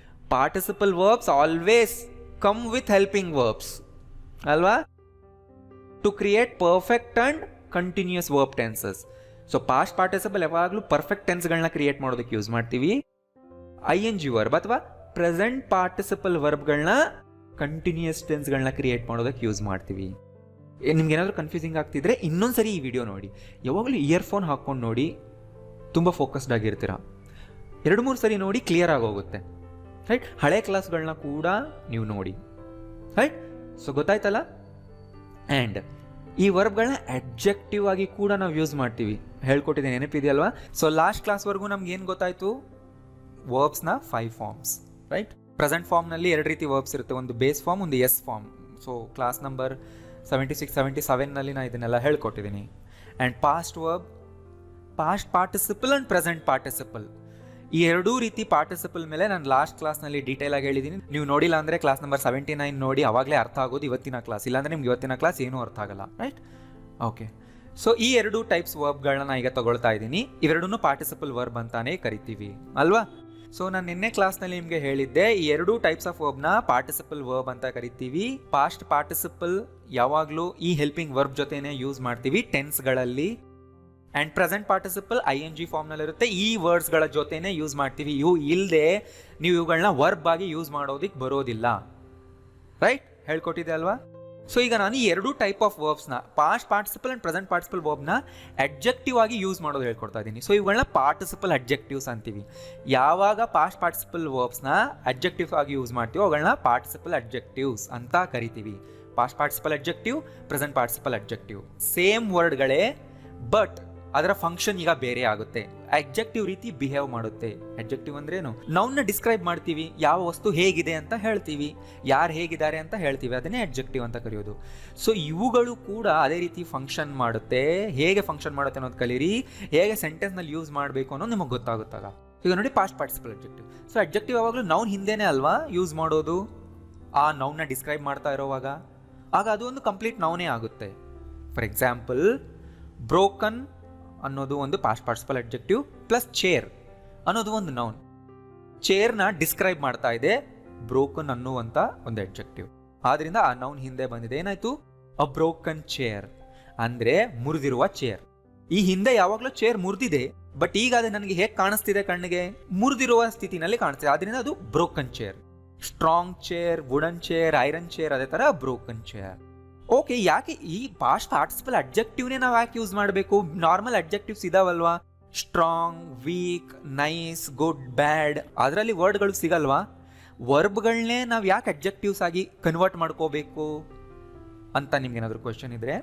Speaker 1: Participle verbs always come with helping verbs, ಅಲ್ವಾ? To create perfect and continuous verb tenses. So past participle ಯಾವಾಗಲೂ ಪರ್ಫೆಕ್ಟ್ ಟೆನ್ಸ್ಗಳನ್ನ ಕ್ರಿಯೇಟ್ ಮಾಡೋದಕ್ಕೆ ಯೂಸ್ ಮಾಡ್ತೀವಿ. ING ವರ್ಬ್ ಅಥವಾ ಪ್ರೆಸೆಂಟ್ ಪಾರ್ಟಿಸಿಪಲ್ ವರ್ಬ್ಗಳನ್ನ ಕಂಟಿನ್ಯೂಸ್ ಟೆನ್ಸ್ಗಳನ್ನ ಕ್ರಿಯೇಟ್ ಮಾಡೋದಕ್ಕೆ ಯೂಸ್ ಮಾಡ್ತೀವಿ. ನಿಮ್ಗೆ ಏನಾದರೂ ಕನ್ಫ್ಯೂಸಿಂಗ್ ಆಗ್ತಿದ್ರೆ ಇನ್ನೊಂದ್ಸರಿ ಈ ವಿಡಿಯೋ ನೋಡಿ. ಯಾವಾಗಲೂ ಇಯರ್ಫೋನ್ ಹಾಕ್ಕೊಂಡು ನೋಡಿ, ತುಂಬ ಫೋಕಸ್ಡ್ ಆಗಿರ್ತೀರ. 2-3 ಸರಿ ನೋಡಿ, ಕ್ಲಿಯರ್ ಆಗೋಗುತ್ತೆ, ರೈಟ್? ಹಳೆ ಕ್ಲಾಸ್ಗಳನ್ನ ಕೂಡ ನೀವು ನೋಡಿ, ರೈಟ್? ಸೊ ಗೊತ್ತಾಯ್ತಲ್ಲ. ಆ್ಯಂಡ್ ಈ ವರ್ಬ್ಗಳನ್ನ ಅಡ್ಜೆಕ್ಟಿವ್ ಆಗಿ ಕೂಡ ನಾವು ಯೂಸ್ ಮಾಡ್ತೀವಿ, ಹೇಳ್ಕೊಟ್ಟಿದ್ದೀನಿ, ನೆನಪಿದೆಯಲ್ವಾ? ಸೊ ಲಾಸ್ಟ್ ಕ್ಲಾಸ್ವರೆಗೂ ನಮ್ಗೆ ಏನು ಗೊತ್ತಾಯಿತು? ವರ್ಬ್ಸ್ನ 5 ಫಾರ್ಮ್ಸ್, ರೈಟ್? ಪ್ರೆಸೆಂಟ್ ಫಾರ್ಮ್ನಲ್ಲಿ 2 ರೀತಿ ವರ್ಬ್ಸ್ ಇರುತ್ತೆ, ಒಂದು ಬೇಸ್ ಫಾರ್ಮ್, ಒಂದು S form. So class number 76, 77ನಲ್ಲಿ ನಾನು ಇದನ್ನೆಲ್ಲ ಹೇಳ್ಕೊಟ್ಟಿದ್ದೀನಿ. And past verb, past participle and present participle, ಈ 2 ರೀತಿ ಪಾರ್ಟಿಸಿಪಲ್ ಮೇಲೆ ನಾನು ಲಾಸ್ಟ್ ಕ್ಲಾಸ್ನಲ್ಲಿ ಡೀಟೇಲ್ ಆಗಿ ಹೇಳಿದ್ದೀನಿ. ನೀವು ನೋಡಿಲ್ಲ ಅಂದರೆ ಕ್ಲಾಸ್ ನಂಬರ್ 79 ನೋಡಿ, ಅವಾಗಲೇ ಅರ್ಥ ಆಗೋದು ಇವತ್ತಿನ ಕ್ಲಾಸ್. ಇಲ್ಲಾಂದರೆ ನಿಮ್ಗೆ ಇವತ್ತಿನ ಕ್ಲಾಸ್ ಏನೂ ಅರ್ಥ ಆಗಲ್ಲ, ರೈಟ್? ಓಕೆ. ಸೊ ಈ 2 ಟೈಪ್ಸ್ ವರ್ಬ್ಗಳನ್ನ ನಾನು ಈಗ ತಗೊಳ್ತಾ ಇದ್ದೀನಿ. ಇವೆರಡೂ ಪಾರ್ಟಿಸಿಪಲ್ ವರ್ಬ್ ಅಂತಾನೆ ಕರಿತೀವಿ, ಅಲ್ವಾ? ಸೊ ನಾನು ನಿನ್ನೆ ಕ್ಲಾಸ್ನಲ್ಲಿ ನಿಮಗೆ ಹೇಳಿದ್ದೆ, ಈ 2 ಟೈಪ್ಸ್ ಆಫ್ ವರ್ಬ್ನ ಪಾರ್ಟಿಸಿಪಲ್ ವರ್ಬ್ ಅಂತ ಕರಿತೀವಿ. ಪಾಸ್ಟ್ ಪಾರ್ಟಿಸಿಪಲ್ ಯಾವಾಗಲೂ ಈ ಹೆಲ್ಪಿಂಗ್ ವರ್ಬ್ ಜೊತೆನೇ ಯೂಸ್ ಮಾಡ್ತೀವಿ ಟೆನ್ಸ್ಗಳಲ್ಲಿ. ಆ್ಯಂಡ್ ಪ್ರೆಸೆಂಟ್ ಪಾರ್ಟಿಸಿಪಲ್ ING ಫಾರ್ಮ್ನಲ್ಲಿರುತ್ತೆ, ಈ ವರ್ಡ್ಸ್ಗಳ ಜೊತೆನೇ ಯೂಸ್ ಮಾಡ್ತೀವಿ. ಇವು ಇಲ್ಲದೆ ನೀವು ಇವುಗಳನ್ನ ವರ್ಬ್ ಆಗಿ ಯೂಸ್ ಮಾಡೋದಕ್ಕೆ ಬರೋದಿಲ್ಲ, ರೈಟ್? ಹೇಳ್ಕೊಟ್ಟಿದೆ ಅಲ್ವಾ? ಸೊ ಈಗ ನಾನು ಈ 2 ಟೈಪ್ ಆಫ್ ವರ್ಬ್ಸ್ನ, past participle and present participle ವರ್ಬ್ನ ಅಡ್ಜೆಕ್ಟಿವ್ ಆಗಿ ಯೂಸ್ ಮಾಡೋದು ಹೇಳ್ಕೊಡ್ತಾ ಇದ್ದೀನಿ. ಸೊ ಇವುಗಳನ್ನ ಪಾರ್ಟಿಸಿಪಲ್ ಅಡ್ಜೆಕ್ಟಿವ್ಸ್ ಅಂತೀವಿ. ಯಾವಾಗ ಪಾಸ್ಟ್ ಪಾರ್ಟಿಸಿಪಲ್ ವರ್ಬ್ಸ್ನ ಅಡ್ಜೆಕ್ಟಿವ್ ಆಗಿ ಯೂಸ್ ಮಾಡ್ತೀವೋ ಅವುಗಳನ್ನ ಪಾರ್ಟಿಸಿಪಲ್ ಅಡ್ಜೆಕ್ಟಿವ್ಸ್ ಅಂತ ಕರಿತೀವಿ. Past participle adjective, present participle adjective same ವರ್ಡ್ಗಳೇ, ಬಟ್ ಅದರ ಫಂಕ್ಷನ್ ಈಗ ಬೇರೆ ಆಗುತ್ತೆ. ಅಡ್ಜೆಕ್ಟಿವ್ ರೀತಿ ಬಿಹೇವ್ ಮಾಡುತ್ತೆ. ಅಡ್ಜೆಕ್ಟಿವ್ ಅಂದ್ರೇನು? ನೌನ್ನ ಡಿಸ್ಕ್ರೈಬ್ ಮಾಡ್ತೀವಿ, ಯಾವ ವಸ್ತು ಹೇಗಿದೆ ಅಂತ ಹೇಳ್ತೀವಿ, ಯಾರು ಹೇಗಿದ್ದಾರೆ ಅಂತ ಹೇಳ್ತೀವಿ, ಅದನ್ನೇ ಅಡ್ಜೆಕ್ಟಿವ್ ಅಂತ ಕರೆಯೋದು. ಸೊ ಇವುಗಳು ಕೂಡ ಅದೇ ರೀತಿ ಫಂಕ್ಷನ್ ಮಾಡುತ್ತೆ. ಹೇಗೆ ಫಂಕ್ಷನ್ ಮಾಡುತ್ತೆ ಅನ್ನೋದು ಕಲೀರಿ, ಹೇಗೆ ಸೆಂಟೆನ್ಸ್ನಲ್ಲಿ ಯೂಸ್ ಮಾಡಬೇಕು ಅನ್ನೋದು ನಿಮಗೆ ಗೊತ್ತಾಗುತ್ತಾಗ. ಈಗ ನೋಡಿ, past participle adjective. So adjective ಯಾವಾಗಲೂ ನೌನ್ ಹಿಂದೆನೇ ಅಲ್ವಾ ಯೂಸ್ ಮಾಡೋದು, ಆ ನೌನ್ನ ಡಿಸ್ಕ್ರೈಬ್ ಮಾಡ್ತಾ ಇರೋವಾಗ. ಆಗ ಅದು ಒಂದು ಕಂಪ್ಲೀಟ್ ನೌನೇ ಆಗುತ್ತೆ, ಫಾರ್ ಎಕ್ಸಾಂಪಲ್, ಬ್ರೋಕನ್ ಅನ್ನೋದು ಒಂದು past participle adjective plus chair ಅನ್ನೋದು ಒಂದು ನೌನ್. ಚೇರ್ನ ಡಿಸ್ಕ್ರೈಬ್ ಮಾಡ್ತಾ ಇದೆ ಬ್ರೋಕನ್ ಅನ್ನುವಂಥ ಒಂದು ಅಡ್ಜೆಕ್ಟಿವ್. ಆದ್ರಿಂದ ಆ ನೌನ್ ಹಿಂದೆ ಬಂದಿದೆ. ಏನಾಯ್ತು? ಅ ಬ್ರೋಕನ್ ಚೇರ್ ಅಂದ್ರೆ ಮುರಿದಿರುವ ಚೇರ್. ಈ ಹಿಂದೆ ಯಾವಾಗಲೂ ಚೇರ್ ಮುರಿದಿದೆ, ಬಟ್ ಈಗ ಅದು ನನಗೆ ಹೇಗೆ ಕಾಣಿಸ್ತಿದೆ? ಕಣ್ಣಿಗೆ ಮುರಿದಿರುವ ಸ್ಥಿತಿನಲ್ಲಿ ಕಾಣಿಸ್ತಿದೆ. ಆದ್ರಿಂದ ಅದು broken chair. Strong chair, wooden chair, iron chair, ಅದೇ ತರ ಬ್ರೋಕನ್ ಚೇರ್. ಓಕೆ, ಯಾಕೆ ಈ ಪಾಸ್ಟ್ ಪಾರ್ಟಿಸಿಪಲ್ ಅಡ್ಜೆಕ್ಟಿವ್ನೇ ನಾವು ಯಾಕೆ ಯೂಸ್ ಮಾಡಬೇಕು? ನಾರ್ಮಲ್ ಅಡ್ಜೆಕ್ಟಿವ್ಸ್ ಇದಾವಲ್ವಾ? Strong, weak, nice, good, bad, ಅದರಲ್ಲಿ ವರ್ಡ್ಗಳು ಸಿಗಲ್ವಾ? ವರ್ಬ್ಗಳನ್ನೇ ನಾವು ಯಾಕೆ ಅಡ್ಜೆಕ್ಟಿವ್ಸ್ ಆಗಿ ಕನ್ವರ್ಟ್ ಮಾಡ್ಕೋಬೇಕು ಅಂತ ನಿಮ್ಗೇನಾದರೂ ಕ್ವಶನ್ ಇದ್ರೆ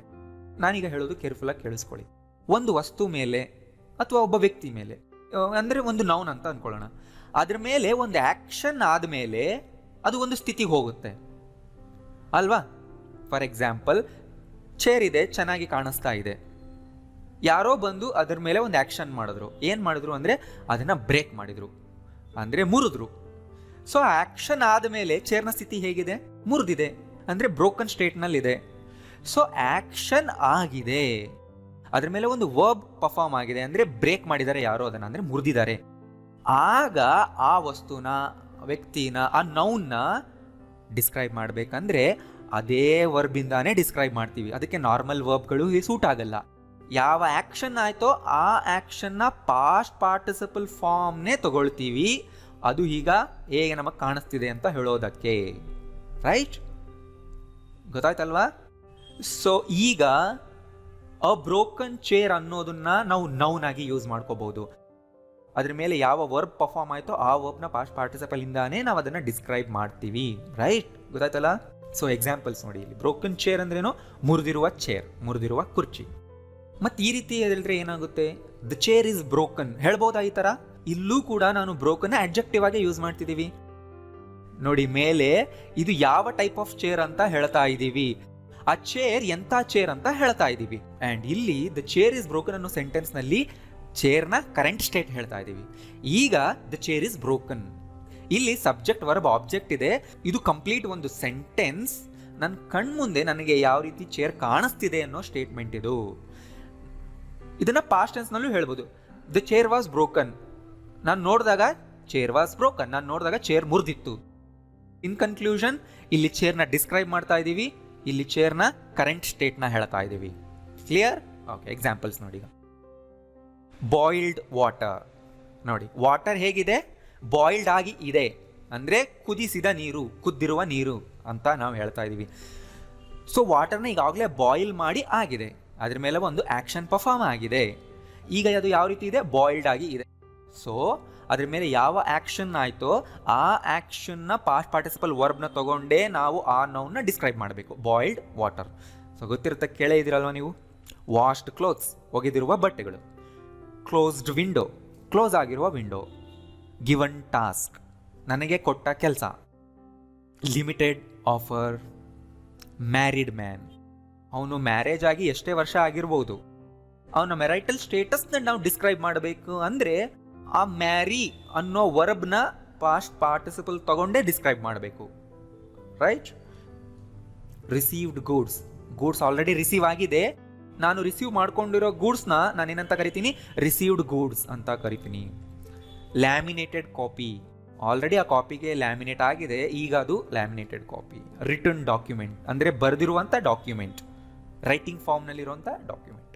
Speaker 1: ನಾನೀಗ ಹೇಳೋದು ಕೇರ್ಫುಲ್ಲಾಗಿ ಕೇಳಿಸ್ಕೊಳ್ಳಿ. ಒಂದು ವಸ್ತು ಮೇಲೆ ಅಥವಾ ಒಬ್ಬ ವ್ಯಕ್ತಿ ಮೇಲೆ, ಅಂದರೆ ಒಂದು ನೌನ್ ಅಂತ ಅಂದ್ಕೊಳ್ಳೋಣ, ಅದ್ರ ಮೇಲೆ ಒಂದು ಆ್ಯಕ್ಷನ್ ಆದಮೇಲೆ ಅದು ಒಂದು ಸ್ಥಿತಿಗೆ ಹೋಗುತ್ತೆ ಅಲ್ವಾ? ಫಾರ್ ಎಕ್ಸಾಂಪಲ್, ಚೇರ್ ಇದೆ, ಚೆನ್ನಾಗಿ ಕಾಣಿಸ್ತಾ ಇದೆ. ಯಾರೋ ಬಂದು ಅದ್ರ ಮೇಲೆ ಒಂದು ಆ್ಯಕ್ಷನ್ ಮಾಡಿದ್ರು. ಏನು ಮಾಡಿದ್ರು ಅಂದರೆ ಅದನ್ನು ಬ್ರೇಕ್ ಮಾಡಿದ್ರು, ಅಂದರೆ ಮುರಿದ್ರು. ಸೊ ಆ್ಯಕ್ಷನ್ ಆದಮೇಲೆ ಚೇರ್ನ ಸ್ಥಿತಿ ಹೇಗಿದೆ? ಮುರಿದಿದೆ, ಅಂದರೆ ಬ್ರೋಕನ್ ಸ್ಟೇಟ್ನಲ್ಲಿದೆ. ಸೊ ಆ್ಯಕ್ಷನ್ ಆಗಿದೆ, ಅದ್ರ ಮೇಲೆ ಒಂದು ವರ್ಬ್ ಪರ್ಫಾರ್ಮ್ ಆಗಿದೆ, ಅಂದರೆ ಬ್ರೇಕ್ ಮಾಡಿದ್ದಾರೆ ಯಾರೋ ಅದನ್ನು, ಅಂದರೆ ಮುರಿದಿದ್ದಾರೆ. ಆಗ ಆ ವಸ್ತುನ, ವ್ಯಕ್ತಿನ, ಆ ನೌನ್ನ ಡಿಸ್ಕ್ರೈಬ್ ಮಾಡಬೇಕಂದ್ರೆ ಅದೇ ವರ್ಬಿಂದಾನೇ ಡಿಸ್ಕ್ರೈಬ್ ಮಾಡ್ತೀವಿ. ಅದಕ್ಕೆ ನಾರ್ಮಲ್ ವರ್ಬ್ಗಳು ಸೂಟ್ ಆಗಲ್ಲ. ಯಾವ ಆ್ಯಕ್ಷನ್ ಆಯಿತೋ ಆ ಆ್ಯಕ್ಷನ್ನ ಪಾಸ್ಟ್ ಪಾರ್ಟಿಸಿಪಲ್ ಫಾರ್ಮ್ನೇ ತಗೊಳ್ತೀವಿ. ಅದು ಈಗ ಹೇಗೆ ನಮಗೆ ಕಾಣಿಸ್ತಿದೆ ಅಂತ ಹೇಳೋದಕ್ಕೆ. ರೈಟ್? ಗೊತ್ತಾಯ್ತಲ್ವಾ? ಸೊ ಈಗ ಅ ಬ್ರೋಕನ್ ಚೇರ್ ಅನ್ನೋದನ್ನ ನಾವು ನೌನ್ ಆಗಿ ಯೂಸ್ ಮಾಡ್ಕೋಬಹುದು. ಅದ್ರ ಮೇಲೆ ಯಾವ ವರ್ಬ್ ಪರ್ಫಾರ್ಮ್ ಆಯಿತೋ ಆ ವರ್ಬ್ನ ಪಾಸ್ಟ್ ಪಾರ್ಟಿಸಿಪಲ್ ಇಂದಾನೇ ನಾವು ಅದನ್ನು ಡಿಸ್ಕ್ರೈಬ್ ಮಾಡ್ತೀವಿ. ರೈಟ್? ಗೊತ್ತಾಯ್ತಲ್ಲ? ಸೊ ಎಕ್ಸಾಂಪಲ್ಸ್ ನೋಡಿ ಇಲ್ಲಿ. ಬ್ರೋಕನ್ ಚೇರ್ ಅಂದ್ರೇನು? ಮುರಿದಿರುವ ಚೇರ್, ಮುರಿದಿರುವ ಕುರ್ಚಿ. ಮತ್ತೆ ಈ ರೀತಿ ಹೇಳಿದ್ರೆ ಏನಾಗುತ್ತೆ? ದ ಚೇರ್ ಇಸ್ ಬ್ರೋಕನ್ ಹೇಳ್ಬೋದಾ ಈ ತರ? ಇಲ್ಲೂ ಕೂಡ ನಾನು ಬ್ರೋಕನ್ ಅಡ್ಜೆಕ್ಟಿವ್ ಆಗಿ ಯೂಸ್ ಮಾಡ್ತಿದ್ದೀವಿ. ನೋಡಿ ಮೇಲೆ ಇದು ಯಾವ ಟೈಪ್ ಆಫ್ ಚೇರ್ ಅಂತ ಹೇಳ್ತಾ ಇದ್ದೀವಿ, ಆ ಚೇರ್ ಎಂತ ಚೇರ್ ಅಂತ ಹೇಳ್ತಾ ಇದ್ದೀವಿ. ಅಂಡ್ ಇಲ್ಲಿ ದ ಚೇರ್ ಇಸ್ ಬ್ರೋಕನ್ ಅನ್ನೋ ಸೆಂಟೆನ್ಸ್ ನಲ್ಲಿ ಚೇರ್ನ ಕರೆಂಟ್ ಸ್ಟೇಟ್ ಹೇಳ್ತಾ ಇದ್ದೀವಿ. ಈಗ ದ ಚೇರ್ ಇಸ್ ಬ್ರೋಕನ್, ಇಲ್ಲಿ ಸಬ್ಜೆಕ್ಟ್ ವರ್ಬ್ ಆಬ್ಜೆಕ್ಟ್ ಇದೆ. ಇದು ಕಂಪ್ಲೀಟ್ ಒಂದು ಸೆಂಟೆನ್ಸ್. ನನ್ನ ಕಣ್ಮುಂದೆ ನನಗೆ ಯಾವ ರೀತಿ ಚೇರ್ ಕಾಣಿಸ್ತಿದೆ ಅನ್ನೋ ಸ್ಟೇಟ್ಮೆಂಟ್ ಇದು. ಇದನ್ನ ಪಾಸ್ಟ್ ಟೆನ್ಸ್ ನಲ್ಲೂ ಹೇಳ್ಬೋದು. ದ ಚೇರ್ ವಾಸ್ ಬ್ರೋಕನ್, ನಾನು ನೋಡಿದಾಗ ಚೇರ್ ವಾಸ್ ಬ್ರೋಕನ್, ನಾನು ನೋಡಿದಾಗ ಚೇರ್ ಮುರಿದಿತ್ತು. ಇನ್ ಕನ್ಕ್ಲೂಷನ್, ಇಲ್ಲಿ ಚೇರ್ನ ಡಿಸ್ಕ್ರೈಬ್ ಮಾಡ್ತಾ ಇದ್ದೀವಿ, ಇಲ್ಲಿ ಚೇರ್ನ ಕರೆಂಟ್ ಸ್ಟೇಟ್ನ ಹೇಳ್ತಾ ಇದ್ದೀವಿ. ಕ್ಲಿಯರ್? ಓಕೆ, ಎಕ್ಸಾಂಪಲ್ಸ್ ನೋಡಿ. ಬಾಯ್ಲ್ಡ್ ವಾಟರ್ ನೋಡಿ, ವಾಟರ್ ಹೇಗಿದೆ? ಬಾಯ್ಲ್ಡ್ ಆಗಿ ಇದೆ, ಅಂದರೆ ಕುದಿಸಿದ ನೀರು, ಕುದ್ದಿರುವ ನೀರು ಅಂತ ನಾವು ಹೇಳ್ತಾ ಇದ್ದೀವಿ. ಸೊ ವಾಟರ್ನ ಈಗಾಗಲೇ ಬಾಯ್ಲ್ ಮಾಡಿ ಆಗಿದೆ, ಅದ್ರ ಮೇಲೆ ಒಂದು ಆ್ಯಕ್ಷನ್ ಪರ್ಫಾರ್ಮ್ ಆಗಿದೆ. ಈಗ ಅದು ಯಾವ ರೀತಿ ಇದೆ? ಬಾಯ್ಲ್ಡ್ ಆಗಿ ಇದೆ. ಸೊ ಅದ್ರ ಮೇಲೆ ಯಾವ ಆ್ಯಕ್ಷನ್ ಆಯಿತೋ ಆ ಆ್ಯಕ್ಷನ್ನ ಪಾಸ್ಟ್ ಪಾರ್ಟಿಸಿಪಲ್ ವರ್ಬ್ನ ತಗೊಂಡೇ ನಾವು ಆ ನೌನ್ನ ಡಿಸ್ಕ್ರೈಬ್ ಮಾಡಬೇಕು. Boiled water. ಸೊ ಗೊತ್ತಿರುತ್ತೆ, ಕೇಳೇ ಇದ್ದೀರಲ್ವ ನೀವು. ವಾಶ್ಡ್ ಕ್ಲೋತ್ಸ್, ಒಗೆದಿರುವ ಬಟ್ಟೆಗಳು. ಕ್ಲೋಸ್ಡ್ ವಿಂಡೋ, ಕ್ಲೋಸ್ ಆಗಿರುವ ವಿಂಡೋ. ಗಿವನ್ ಟಾಸ್ಕ್, ನನಗೆ ಕೊಟ್ಟ ಕೆಲಸ. Limited offer. ಮ್ಯಾರಿಡ್ ಮ್ಯಾನ್, ಅವನು ಮ್ಯಾರೇಜ್ ಆಗಿ ಎಷ್ಟೇ ವರ್ಷ ಆಗಿರ್ಬೋದು, ಅವನ ಮ್ಯಾರಿಟಲ್ ಸ್ಟೇಟಸ್ನ ನಾವು ಡಿಸ್ಕ್ರೈಬ್ ಮಾಡಬೇಕು ಅಂದರೆ ಆ ಮ್ಯಾರಿ ಅನ್ನೋ ವರ್ಬ್ನ ಪಾಸ್ಟ್ ಪಾರ್ಟಿಸಿಪಲ್ ತಗೊಂಡೇ ಡಿಸ್ಕ್ರೈಬ್ ಮಾಡಬೇಕು. Right? Received goods, goods already receive ಆಗಿದೆ. ನಾನು ರಿಸೀವ್ ಮಾಡ್ಕೊಂಡಿರೋ ಗೂಡ್ಸ್ನ ನಾನೇನಂತ ಕರಿತೀನಿ? ರಿಸೀವ್ಡ್ ಗೂಡ್ಸ್ ಅಂತ ಕರಿತೀನಿ. ಲ್ಯಾಮಿನೇಟೆಡ್ ಕಾಪಿ, ಆಲ್ರೆಡಿ ಆ ಕಾಪಿಗೆ ಲ್ಯಾಮಿನೇಟ್ ಆಗಿದೆ, ಈಗ ಅದು ಲ್ಯಾಮಿನೇಟೆಡ್ ಕಾಪಿ. ರಿಟರ್ನ್ ಡಾಕ್ಯುಮೆಂಟ್ ಅಂದರೆ ಬರೆದಿರುವಂಥ ಡಾಕ್ಯುಮೆಂಟ್, ರೈಟಿಂಗ್ ಫಾರ್ಮ್ನಲ್ಲಿರುವಂಥ ಡಾಕ್ಯುಮೆಂಟ್.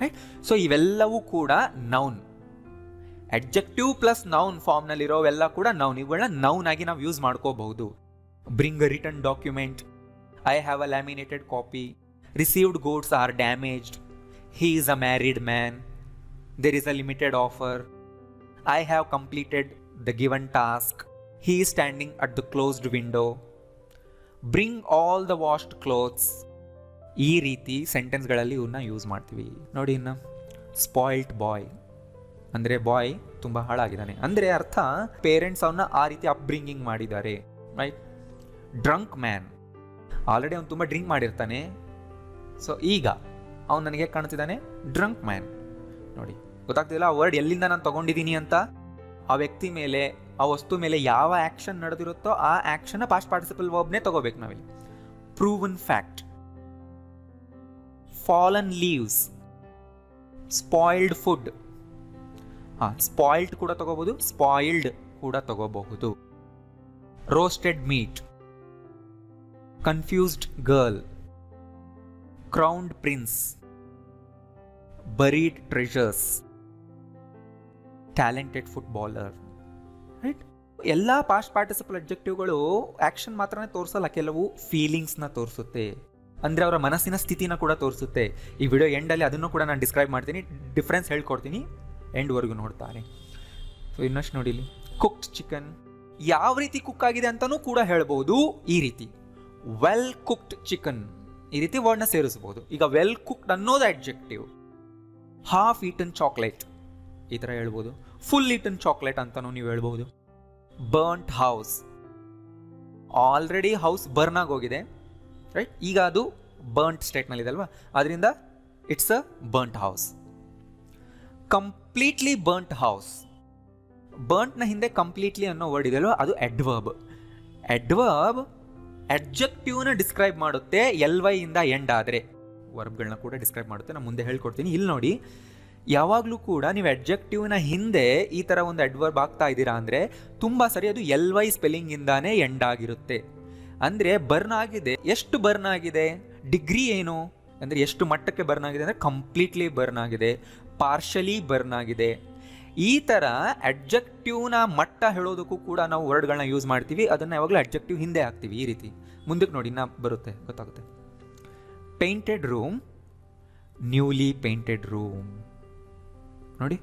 Speaker 1: ರೈಟ್? ಸೊ ಇವೆಲ್ಲವೂ ಕೂಡ ನೌನ್. ಅಡ್ಜೆಕ್ಟಿವ್ ಪ್ಲಸ್ ನೌನ್ ಫಾರ್ಮ್ನಲ್ಲಿರೋವೆಲ್ಲ ಕೂಡ ನೌನ್. ಇವುಗಳನ್ನ ನೌನ್ ಆಗಿ ನಾವು ಯೂಸ್ ಮಾಡ್ಕೋಬಹುದು. Bring a return document. I have a laminated copy. Received goods are damaged. He is a married man. There is a limited offer. I have completed the given task. He is standing at the closed window. Bring all the washed clothes. ಈ ರೀತಿ ಸೆಂಟೆನ್ಸ್ಗಳಲ್ಲಿ ಇವನ್ನ use ಮಾಡ್ತೀವಿ. ನೋಡಿ ಇನ್ನು spoiled ಬಾಯ್ ಅಂದರೆ ಬಾಯ್ ತುಂಬ ಹಾಳಾಗಿದ್ದಾನೆ, ಅಂದರೆ ಅರ್ಥ ಪೇರೆಂಟ್ಸ್ ಅವನ್ನ ಆ ರೀತಿ ಅಪ್ಬ್ರಿಂಗಿಂಗ್ ಮಾಡಿದ್ದಾರೆ. ರೈಟ್? ಡ್ರಂಕ್ ಮ್ಯಾನ್, ಆಲ್ರೆಡಿ ಅವ್ನು ತುಂಬ ಡ್ರಿಂಕ್ ಮಾಡಿರ್ತಾನೆ. ಸೊ ಈಗ ಅವ್ನು ನನಗೆ ಕಾಣ್ತಿದ್ದಾನೆ ಡ್ರಂಕ್ ಮ್ಯಾನ್. ನೋಡಿ, ಗೊತ್ತಾಗ್ತಿಲ್ಲ ಆ ವರ್ಡ್ ಎಲ್ಲಿಂದ ನಾನು ತಗೊಂಡಿದ್ದೀನಿ ಅಂತ. ಆ ವ್ಯಕ್ತಿ ಮೇಲೆ, ಆ ವಸ್ತು ಮೇಲೆ ಯಾವ ಆ್ಯಕ್ಷನ್ ನಡೆದಿರುತ್ತೋ ಆ ಆ್ಯಕ್ಷನ್ನ ಪಾಸ್ಟ್ ಪಾರ್ಟಿಸಿಪಲ್ ವರ್ಬ್ನೇ ತಗೋಬೇಕು ನಾವಿಲ್ಲಿ. Proven fact. Fallen leaves, spoiled food. Spoiled ಕೂಡ ತಗೋಬಹುದು, ಸ್ಪಾಯಿಲ್ಡ್ ಕೂಡ ತಗೋಬಹುದು. Roasted meat, confused girl, crowned prince, buried treasures, talented footballer. Right? ಎಲ್ಲ ಪಾಸ್ಟ್ ಪಾರ್ಟಿಸಿಪಲ್ ಅಡ್ಜೆಕ್ಟಿವ್ಗಳು ಆಕ್ಷನ್ ಮಾತ್ರನೇ ತೋರಿಸಲ್ಲ, ಕೆಲವು ಫೀಲಿಂಗ್ಸ್ನ ತೋರಿಸುತ್ತೆ, ಅಂದರೆ ಅವರ ಮನಸ್ಸಿನ ಸ್ಥಿತಿನ ಕೂಡ ತೋರಿಸುತ್ತೆ. ಈ ವಿಡಿಯೋ ಎಂಡಲ್ಲಿ ಅದನ್ನು ಕೂಡ ನಾನು ಡಿಸ್ಕ್ರೈಬ್ ಮಾಡ್ತೀನಿ, ಡಿಫ್ರೆನ್ಸ್ ಹೇಳ್ಕೊಡ್ತೀನಿ, ಎಂಡ್ವರೆಗೂ ನೋಡ್ತಾರೆ. ಸೊ ಇನ್ನಷ್ಟು ನೋಡಿಲಿ. ಕುಕ್ಡ್ ಚಿಕನ್ ಯಾವ ರೀತಿ ಕುಕ್ ಆಗಿದೆ ಅಂತಲೂ ಕೂಡ ಹೇಳ್ಬೋದು. ಈ ರೀತಿ ವೆಲ್ ಕುಕ್ಡ್ ಚಿಕನ್, ಈ ರೀತಿ ವರ್ಡ್ನ ಸೇರಿಸ್ಬೋದು. ಈಗ ವೆಲ್ ಕುಕ್ಡ್ ಅನ್ನೋದು ಅಡ್ಜೆಕ್ಟಿವ್. ಹಾಫ್ ಈಟನ್ ಚಾಕ್ಲೇಟ್ ಈ ಥರ ಹೇಳ್ಬೋದು. ಫುಲ್ ಈಟನ್ ಚಾಕ್ಲೇಟ್ ಅಂತಲೂ ನೀವು ಹೇಳ್ಬೋದು. Burnt house, already house burn ಆಗೋಗಿದೆ, ರೈಟ್? ಈಗ ಅದು ಬರ್ನ್ಟ್ ಸ್ಟೇಟ್ನಲ್ಲಿದೆ ಅಲ್ವಾ, ಅದರಿಂದ it's a burnt house. Completely burnt house, ಬರ್ನ್ಟ್ನ ಹಿಂದೆ ಕಂಪ್ಲೀಟ್ಲಿ ಅನ್ನೋ ವರ್ಡ್ ಇದೆಯಲ್ವ, ಅದು ಅಡ್ವರ್ಬ್. ಅಡ್ವರ್ಬ್ ಅಡ್ಜೆಕ್ಟಿವ್ನ ಡಿಸ್ಕ್ರೈಬ್ ಮಾಡುತ್ತೆ, LY ಇಂದ ಎಂಡ್ ಆದರೆ. ವರ್ಬ್ಗಳನ್ನ ಕೂಡ ಡಿಸ್ಕ್ರೈಬ್ ಮಾಡುತ್ತೆ, ನಾನು ಮುಂದೆ ಹೇಳ್ಕೊಡ್ತೀನಿ. ಇಲ್ಲಿ ನೋಡಿ, ಯಾವಾಗಲೂ ಕೂಡ ನೀವು ಅಡ್ಜೆಕ್ಟಿವ್ನ ಹಿಂದೆ ಈ ಥರ ಒಂದು ಅಡ್ವರ್ಬ್ ಆಗ್ತಾ ಇದ್ದೀರಾ ಅಂದರೆ ತುಂಬ ಸರಿ ಅದು LY ಸ್ಪೆಲ್ಲಿಂಗಿಂದಾನೇ ಎಂಡ್ ಆಗಿರುತ್ತೆ. ಅಂದರೆ ಬರ್ನ್ ಆಗಿದೆ, ಎಷ್ಟು ಬರ್ನ್ ಆಗಿದೆ, ಡಿಗ್ರಿ ಏನು ಅಂದರೆ ಎಷ್ಟು ಮಟ್ಟಕ್ಕೆ ಬರ್ನ್ ಆಗಿದೆ ಅಂದರೆ ಕಂಪ್ಲೀಟ್ಲಿ ಬರ್ನ್ ಆಗಿದೆ, ಪಾರ್ಷಲಿ ಬರ್ನ್ ಆಗಿದೆ. ಈ ಥರ ಅಡ್ಜೆಕ್ಟಿವ್ನ ಮಟ್ಟ ಹೇಳೋದಕ್ಕೂ ಕೂಡ ನಾವು ವರ್ಡ್ಗಳನ್ನ ಯೂಸ್ ಮಾಡ್ತೀವಿ, ಅದನ್ನು ಯಾವಾಗಲೂ ಅಡ್ಜೆಕ್ಟಿವ್ ಹಿಂದೆ ಹಾಕ್ತೀವಿ. ಈ ರೀತಿ ಮುಂದಕ್ಕೆ ನೋಡಿ, ನಾ ಬರುತ್ತೆ, ಗೊತ್ತಾಗುತ್ತೆ. Painted room, newly painted room. ನೋಡಿ,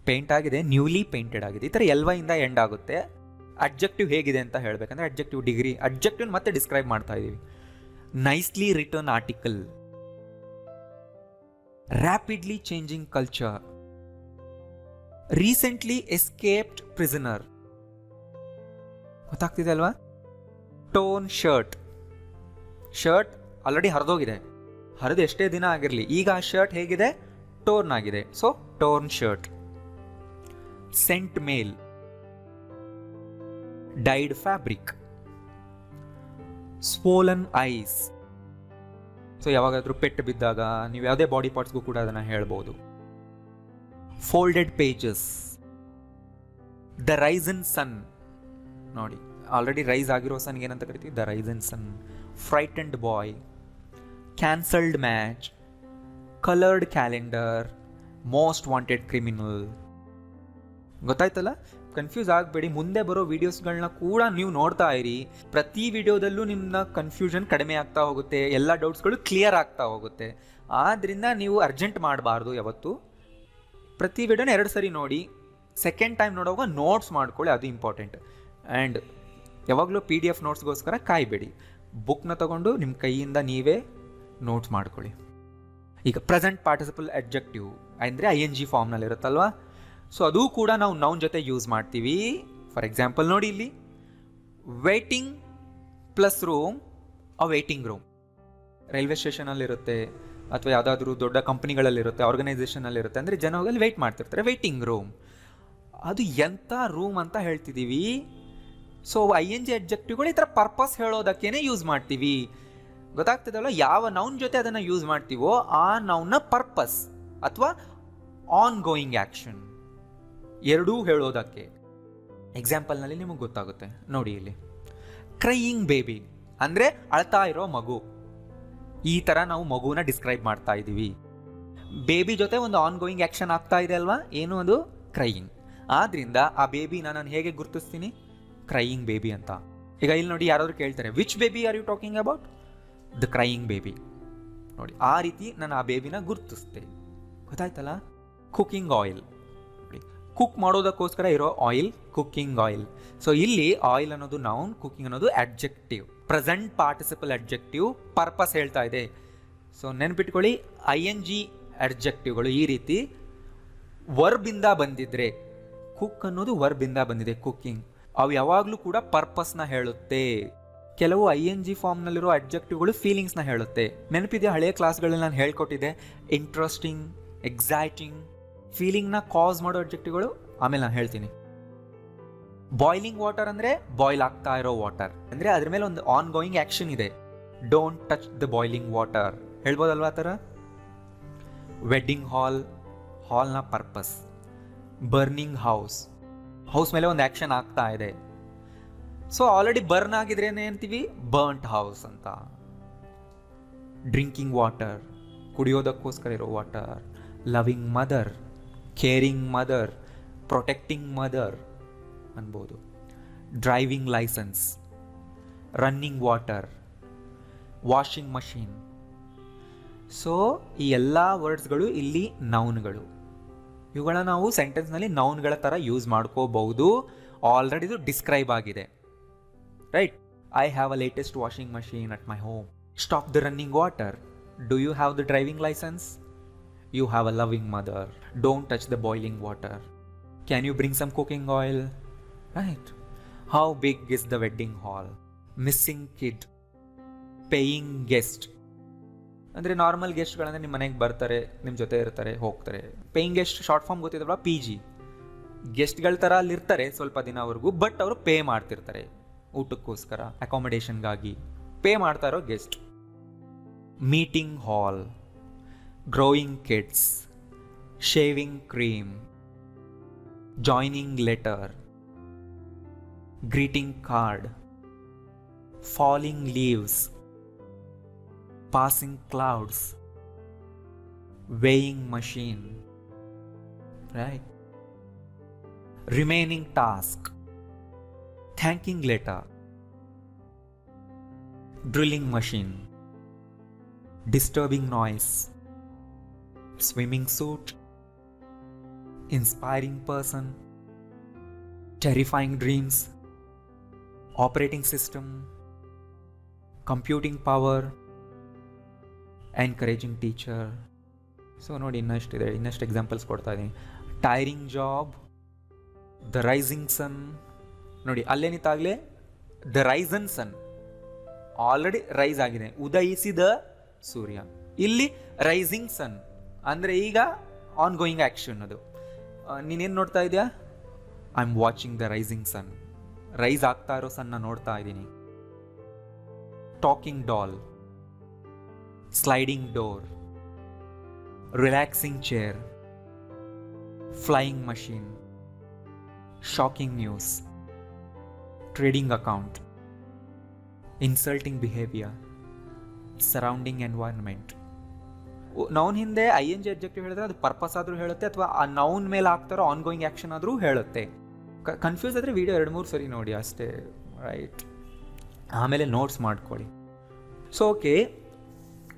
Speaker 1: ಪೇಂಟ್ ಆಗಿದೆ, ನ್ಯೂಲಿ ಪೇಂಟೆಡ್ ಆಗಿದೆ. ಈ ಥರ LY ಇಂದ ಎಂಡ್ ಆಗುತ್ತೆ. ಅಡ್ಜೆಕ್ಟಿವ್ ಹೇಗಿದೆ ಅಂತ ಹೇಳಬೇಕಂದ್ರೆ ಅಡ್ಜೆಕ್ಟಿವ್ ಡಿಗ್ರಿ, ಅಡ್ಜೆಕ್ಟಿವ್ ಮತ್ತೆ ಡಿಸ್ಕ್ರೈಬ್ ಮಾಡ್ತಾ ಇದ್ದೀವಿ. Nicely return article, rapidly changing culture, recently escaped prisoner. ಗೊತ್ತಾಗ್ತಿದೆ ಅಲ್ವಾ? ಟೋನ್ ಶರ್ಟ್, ಶರ್ಟ್ ಆಲ್ರೆಡಿ ಹರಿದೋಗಿದೆ, ಹರಿದು ಎಷ್ಟೇ ದಿನ ಆಗಿರಲಿ, ಈಗ ಆ ಶರ್ಟ್ ಹೇಗಿದೆ, ಟೋರ್ನ್ ಆಗಿದೆ, so torn shirt. Sent mail, dyed fabric, swollen eyes. So ಯಾವಾಗಾದ್ರೂ ಪೆಟ್ಟು ಬಿದ್ದಾಗ ನೀವು ಯಾವುದೇ ಬಾಡಿ ಪಾರ್ಟ್ಸ್ಗೂ ಕೂಡ ಅದನ್ನು ಹೇಳ್ಬೋದು. Folded pages, the risen sun. ನೋಡಿ, ಆಲ್ರೆಡಿ ರೈಸ್ ಆಗಿರೋ ಸನ್ಗೆ ಏನಂತ ಕರಿತೀವಿ, the risen sun. Frightened boy, cancelled match, coloured calendar, most wanted criminal. ಗೊತ್ತಾಯ್ತಲ್ಲ? ಕನ್ಫ್ಯೂಸ್ ಆಗಬೇಡಿ, ಮುಂದೆ ಬರೋ ವೀಡಿಯೋಸ್ಗಳನ್ನ ಕೂಡ ನೀವು ನೋಡ್ತಾ ಇರಿ. ಪ್ರತಿ ವಿಡಿಯೋದಲ್ಲೂ ನಿಮ್ಮ ಕನ್ಫ್ಯೂಷನ್ ಕಡಿಮೆ ಆಗ್ತಾ ಹೋಗುತ್ತೆ, ಎಲ್ಲ ಡೌಟ್ಸ್ಗಳು ಕ್ಲಿಯರ್ ಆಗ್ತಾ ಹೋಗುತ್ತೆ. ಆದ್ದರಿಂದ ನೀವು ಅರ್ಜೆಂಟ್ ಮಾಡಬಾರ್ದು ಯಾವತ್ತು. ಪ್ರತಿ ವಿಡಿಯೋನ 2 ಸರಿ ನೋಡಿ, ಸೆಕೆಂಡ್ ಟೈಮ್ ನೋಡುವಾಗ ನೋಟ್ಸ್ ಮಾಡ್ಕೊಳ್ಳಿ, ಅದು ಇಂಪಾರ್ಟೆಂಟ್. ಆ್ಯಂಡ್ ಯಾವಾಗಲೂ PDF ನೋಟ್ಸ್ಗೋಸ್ಕರ ಕಾಯಬೇಡಿ, ಬುಕ್ನ ತಗೊಂಡು ನಿಮ್ಮ ಕೈಯಿಂದ ನೀವೇ ನೋಟ್ಸ್ ಮಾಡ್ಕೊಳ್ಳಿ. ಈಗ ಪ್ರೆಸೆಂಟ್ ಪಾರ್ಟಿಸಿಪಲ್ ಅಡ್ಜೆಕ್ಟಿವ್ ಅಂದರೆ ING ಫಾರ್ಮ್ನಲ್ಲಿ ಇರುತ್ತಲ್ವಾ, ಸೊ ಅದು ಕೂಡ ನಾವು ನೌನ್ ಜೊತೆ ಯೂಸ್ ಮಾಡ್ತೀವಿ. ಫಾರ್ ಎಕ್ಸಾಂಪಲ್ ನೋಡಿ, ಇಲ್ಲಿ ವೇಟಿಂಗ್ ಪ್ಲಸ್ ರೂಮ್, ಅ ವೇಟಿಂಗ್ ರೂಮ್. ರೈಲ್ವೆ ಸ್ಟೇಷನಲ್ಲಿರುತ್ತೆ ಅಥವಾ ಯಾವುದಾದ್ರೂ ದೊಡ್ಡ ಕಂಪ್ನಿಗಳಲ್ಲಿರುತ್ತೆ, ಆರ್ಗನೈಸೇಷನಲ್ಲಿರುತ್ತೆ, ಅಂದರೆ ಜನ ಹೋಗಲ್ಲಿ ವೆಯ್ಟ್ ಮಾಡ್ತಿರ್ತಾರೆ, ವೇಟಿಂಗ್ ರೂಮ್. ಅದು ಎಂಥ ರೂಮ್ ಅಂತ ಹೇಳ್ತಿದ್ದೀವಿ. ಸೊ ING ಅಡ್ಜೆಕ್ಟಿವ್ಗಳು ಈ ಥರ ಪರ್ಪಸ್ ಹೇಳೋದಕ್ಕೇ ಯೂಸ್ ಮಾಡ್ತೀವಿ. ಗೊತ್ತಾಗ್ತದಲ್ಲ? ಯಾವ ನೌನ್ ಜೊತೆ ಅದನ್ನು ಯೂಸ್ ಮಾಡ್ತೀವೋ ಆ ನೌನ್ನ ಪರ್ಪಸ್ ಅಥವಾ ಆನ್ ಗೋಯಿಂಗ್ ಆ್ಯಕ್ಷನ್ ಎರಡೂ ಹೇಳೋದಕ್ಕೆ. ಎಕ್ಸಾಂಪಲ್ನಲ್ಲಿ ನಿಮಗೆ ಗೊತ್ತಾಗುತ್ತೆ ನೋಡಿ. ಇಲ್ಲಿ ಕ್ರೈಯಿಂಗ್ ಬೇಬಿ ಅಂದರೆ ಅಳ್ತಾ ಇರೋ ಮಗು. ಈ ಥರ ನಾವು ಮಗುನ ಡಿಸ್ಕ್ರೈಬ್ ಮಾಡ್ತಾ ಇದ್ದೀವಿ. ಬೇಬಿ ಜೊತೆ ಒಂದು ಆನ್ ಗೋಯಿಂಗ್ ಆ್ಯಕ್ಷನ್ ಆಗ್ತಾ ಇದೆ ಅಲ್ವಾ, ಏನು ಅದು? ಕ್ರೈಯಿಂಗ್. ಆದ್ದರಿಂದ ಆ ಬೇಬಿನ ನಾನು ಹೇಗೆ ಗುರುತಿಸ್ತೀನಿ? ಕ್ರೈಯಿಂಗ್ ಬೇಬಿ ಅಂತ. ಈಗ ಇಲ್ಲಿ ನೋಡಿ, ಯಾರಾದರೂ ಕೇಳ್ತಾರೆ, which baby are you talking about? The crying baby. ನೋಡಿ, ಆ ರೀತಿ ನಾನು ಆ ಬೇಬಿನ ಗುರುತಿಸ್ತೆ. ಗೊತ್ತಾಯ್ತಲ್ಲ? ಕುಕ್ಕಿಂಗ್ ಆಯಿಲ್, ನೋಡಿ, ಕುಕ್ ಮಾಡೋದಕ್ಕೋಸ್ಕರ ಇರೋ ಆಯಿಲ್, ಕುಕ್ಕಿಂಗ್ ಆಯಿಲ್. ಸೊ ಇಲ್ಲಿ ಆಯಿಲ್ ಅನ್ನೋದು ನೌನ್, ಕುಕ್ಕಿಂಗ್ ಅನ್ನೋದು adjective, present participle adjective, purpose ಹೇಳ್ತಾ ಇದೆ. ಸೊ ನೆನ್ಪಿಟ್ಕೊಳ್ಳಿ, ING ಅಡ್ಜೆಕ್ಟಿವ್ಗಳು ಈ ರೀತಿ ವರ್ಬಿಂದ ಬಂದಿದ್ರೆ, ಕುಕ್ ಅನ್ನೋದು ವರ್ಬಿಂದ ಬಂದಿದೆ, ಕುಕ್ಕಿಂಗ್, ಅವು ಯಾವಾಗಲೂ ಕೂಡ ಪರ್ಪಸ್ನ ಹೇಳುತ್ತೆ. ಕೆಲವು ING ಫಾರ್ಮ್ನಲ್ಲಿರೋ ಅಡ್ಜೆಕ್ಟಿವ್ಗಳು ಫೀಲಿಂಗ್ಸ್ನ ಹೇಳುತ್ತೆ. ನೆನಪಿದೆಯಾ? ಹಳೆಯ ಕ್ಲಾಸ್ಗಳಲ್ಲಿ ನಾನು ಹೇಳ್ಕೊಟ್ಟಿದ್ದೆ, ಇಂಟ್ರೆಸ್ಟಿಂಗ್, ಎಕ್ಸೈಟಿಂಗ್, ಫೀಲಿಂಗ್ನ ಕಾಸ್ ಮಾಡೋ ಅಡ್ಜೆಕ್ಟಿವ್ಗಳು ಆಮೇಲೆ ನಾನು ಹೇಳ್ತೀನಿ. ಬಾಯ್ಲಿಂಗ್ ವಾಟರ್ ಅಂದರೆ ಬಾಯ್ಲ್ ಆಗ್ತಾ ಇರೋ ವಾಟರ್, ಅಂದರೆ ಅದ್ರ ಮೇಲೆ ಒಂದು ಆನ್ ಗೋಯಿಂಗ್ ಆ್ಯಕ್ಷನ್ ಇದೆ. Don't touch the boiling water ಹೇಳ್ಬೋದಲ್ವಾ? ಆ ಥರ ವೆಡ್ಡಿಂಗ್ ಹಾಲ್, ಹಾಲ್ನ ಪರ್ಪಸ್. ಬರ್ನಿಂಗ್ ಹೌಸ್, ಹೌಸ್ ಮೇಲೆ ಒಂದು ಆ್ಯಕ್ಷನ್ ಆಗ್ತಾ ಇದೆ. ಸೊ ಆಲ್ರೆಡಿ ಬರ್ನ್ ಆಗಿದ್ರೇನೆ ಅಂತೀವಿ ಬರ್ಂಟ್ ಹೌಸ್ ಅಂತ. ಡ್ರಿಂಕಿಂಗ್ ವಾಟರ್, ಕುಡಿಯೋದಕ್ಕೋಸ್ಕರ ಇರೋ water. Loving mother, caring mother, protecting mother ಅನ್ಬೋದು. Driving licence, running water, washing machine. So ಈ ಎಲ್ಲ ವರ್ಡ್ಸ್ಗಳು ಇಲ್ಲಿ ನೌನ್ಗಳು. ಇವುಗಳನ್ನ ನಾವು ಸೆಂಟೆನ್ಸ್ನಲ್ಲಿ ನೌನ್ಗಳ ಥರ ಯೂಸ್ ಮಾಡ್ಕೋಬಹುದು. ಆಲ್ರೆಡಿ ಇದು ಡಿಸ್ಕ್ರೈಬ್ ಆಗಿದೆ, right? I have a latest washing machine at my home. Stop the running water. Do you have the driving licence? You have a loving mother. Don't touch the boiling water. Can you bring some cooking oil? Right. How big is the wedding hall? Missing kid. Paying guest ಅಂದರೆ normal ಗೆಸ್ಟ್ಗಳಂದರೆ ನಿಮ್ಮ ಮನೆಗೆ ಬರ್ತಾರೆ, ನಿಮ್ಮ ಜೊತೆ ಇರ್ತಾರೆ, ಹೋಗ್ತಾರೆ. Paying guest short form ಗೊತ್ತಿದ್ದಲ್ಲ, PG. ಗೆಸ್ಟ್ಗಳ ಥರ ಅಲ್ಲಿರ್ತಾರೆ ಸ್ವಲ್ಪ ದಿನವರೆಗೂ, ಬಟ್ ಅವರು ಪೇ ಮಾಡ್ತಿರ್ತಾರೆ ಊಟಕ್ಕೋಸ್ಕರ, ಅಕಾಮಿಡೇಷನ್ಗಾಗಿ ಪೇ ಮಾಡ್ತಾ ಇರೋ guest. Meeting hall, growing kids, shaving cream, joining letter, greeting card, falling leaves, passing clouds, weighing machine, right? Remaining task, thanking letter, drilling machine, disturbing noise, swimming suit, inspiring person, terrifying dreams, operating system, computing power, encouraging teacher. So ನೋಡಿ ಇನ್ನಷ್ಟಿದೆ, ಇನ್ನಷ್ಟು examples ಕೊಡ್ತಾ ಇದ್ದೀನಿ. Tiring job, the rising sun. ನೋಡಿ ಅಲ್ಲೇನಿತ್ತಾಗಲೇ the risen sun, already rise ಆಗಿದೆ, ಉದಯಿಸಿದ ಸೂರ್ಯ. ಇಲ್ಲಿ ರೈಸಿಂಗ್ ಸನ್ ಅಂದರೆ ಈಗ ಆನ್ ಗೋಯಿಂಗ್ ಆ್ಯಕ್ಷನ್. ಅದು ನೀನೇನು ನೋಡ್ತಾ ಇದೆಯಾ? I am watching the rising sun. Rise ಆಗ್ತಾ ಇರೋ ಸನ್ನ ನೋಡ್ತಾ ಇದ್ದೀನಿ. Talking doll, sliding door, relaxing chair, flying machine, shocking news, trading account, insulting behavior, surrounding environment. Noun ಹಿಂದೆ ING ಅಬ್ಜೆಕ್ಟಿವ್ ಹೇಳಿದ್ರೆ ಅದು ಪರ್ಪಸ್ ಆದರೂ ಹೇಳುತ್ತೆ, ಅಥವಾ ಆ ನೌನ್ ಮೇಲೆ ಆಗ್ತಾರೋ ಆನ್ ಗೋಯಿಂಗ್ ಆ್ಯಕ್ಷನ್ ಆದರೂ ಹೇಳುತ್ತೆ. ಕನ್ಫ್ಯೂಸ್ ಆದರೆ ವಿಡಿಯೋ 2-3 ಸರಿ ನೋಡಿ ಅಷ್ಟೇ, ರೈಟ್? ಆಮೇಲೆ ನೋಟ್ಸ್ ಮಾಡ್ಕೊಳ್ಳಿ. ಸೊ ಓಕೆ,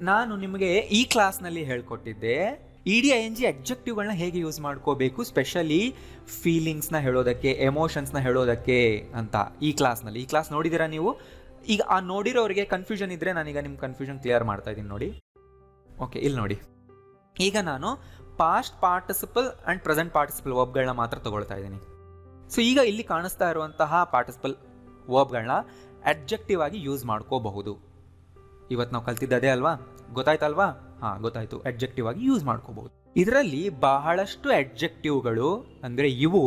Speaker 1: ನಾನು ನಿಮಗೆ ಈ ಕ್ಲಾಸ್ನಲ್ಲಿ ಹೇಳ್ಕೊಟ್ಟಿದ್ದೆ ED-ING ಅಬ್ಜೆಕ್ಟಿವ್ಗಳನ್ನ ಹೇಗೆ ಯೂಸ್ ಮಾಡ್ಕೋಬೇಕು, ಸ್ಪೆಷಲಿ ಫೀಲಿಂಗ್ಸ್ನ ಹೇಳೋದಕ್ಕೆ, ಎಮೋಷನ್ಸ್ನ ಹೇಳೋದಕ್ಕೆ ಅಂತ. ಈ ಕ್ಲಾಸ್ ನೋಡಿದ್ದೀರಾ ನೀವು? ಈಗ ಆ ನೋಡಿರೋರಿಗೆ ಕನ್ಫ್ಯೂಷನ್ ಇದ್ದರೆ ನಾನೀಗ ನಿಮ್ಮ ಕನ್ಫ್ಯೂಷನ್ ಕ್ಲಿಯರ್ ಮಾಡ್ತಾ ಇದ್ದೀನಿ ನೋಡಿ. ಓಕೆ, ಇಲ್ಲಿ ನೋಡಿ. ಈಗ ನಾನು past participle and present participle ವರ್ಬ್ಗಳನ್ನ ಮಾತ್ರ ತಗೊಳ್ತಾ ಇದ್ದೀನಿ. ಸೊ ಈಗ ಇಲ್ಲಿ ಕಾಣಿಸ್ತಾ ಇರುವಂತಹ ಪಾರ್ಟಿಸಿಪಲ್ ವರ್ಬ್ಗಳನ್ನ ಅಬ್ಜೆಕ್ಟಿವ್ ಆಗಿ ಯೂಸ್ ಮಾಡ್ಕೋಬಹುದು. ಇವತ್ತು ನಾವು ಕಲ್ತಿದ್ದ ಅದೇ ಅಲ್ವಾ? ಗೊತ್ತಾಯ್ತಲ್ವಾ? ಹಾಂ, ಗೊತ್ತಾಯ್ತು. ಅಡ್ಜೆಕ್ಟಿವ್ ಆಗಿ ಯೂಸ್ ಮಾಡ್ಕೋಬಹುದು. ಇದರಲ್ಲಿ ಬಹಳಷ್ಟು ಅಡ್ಜೆಕ್ಟಿವ್ಗಳು ಅಂದರೆ ಇವು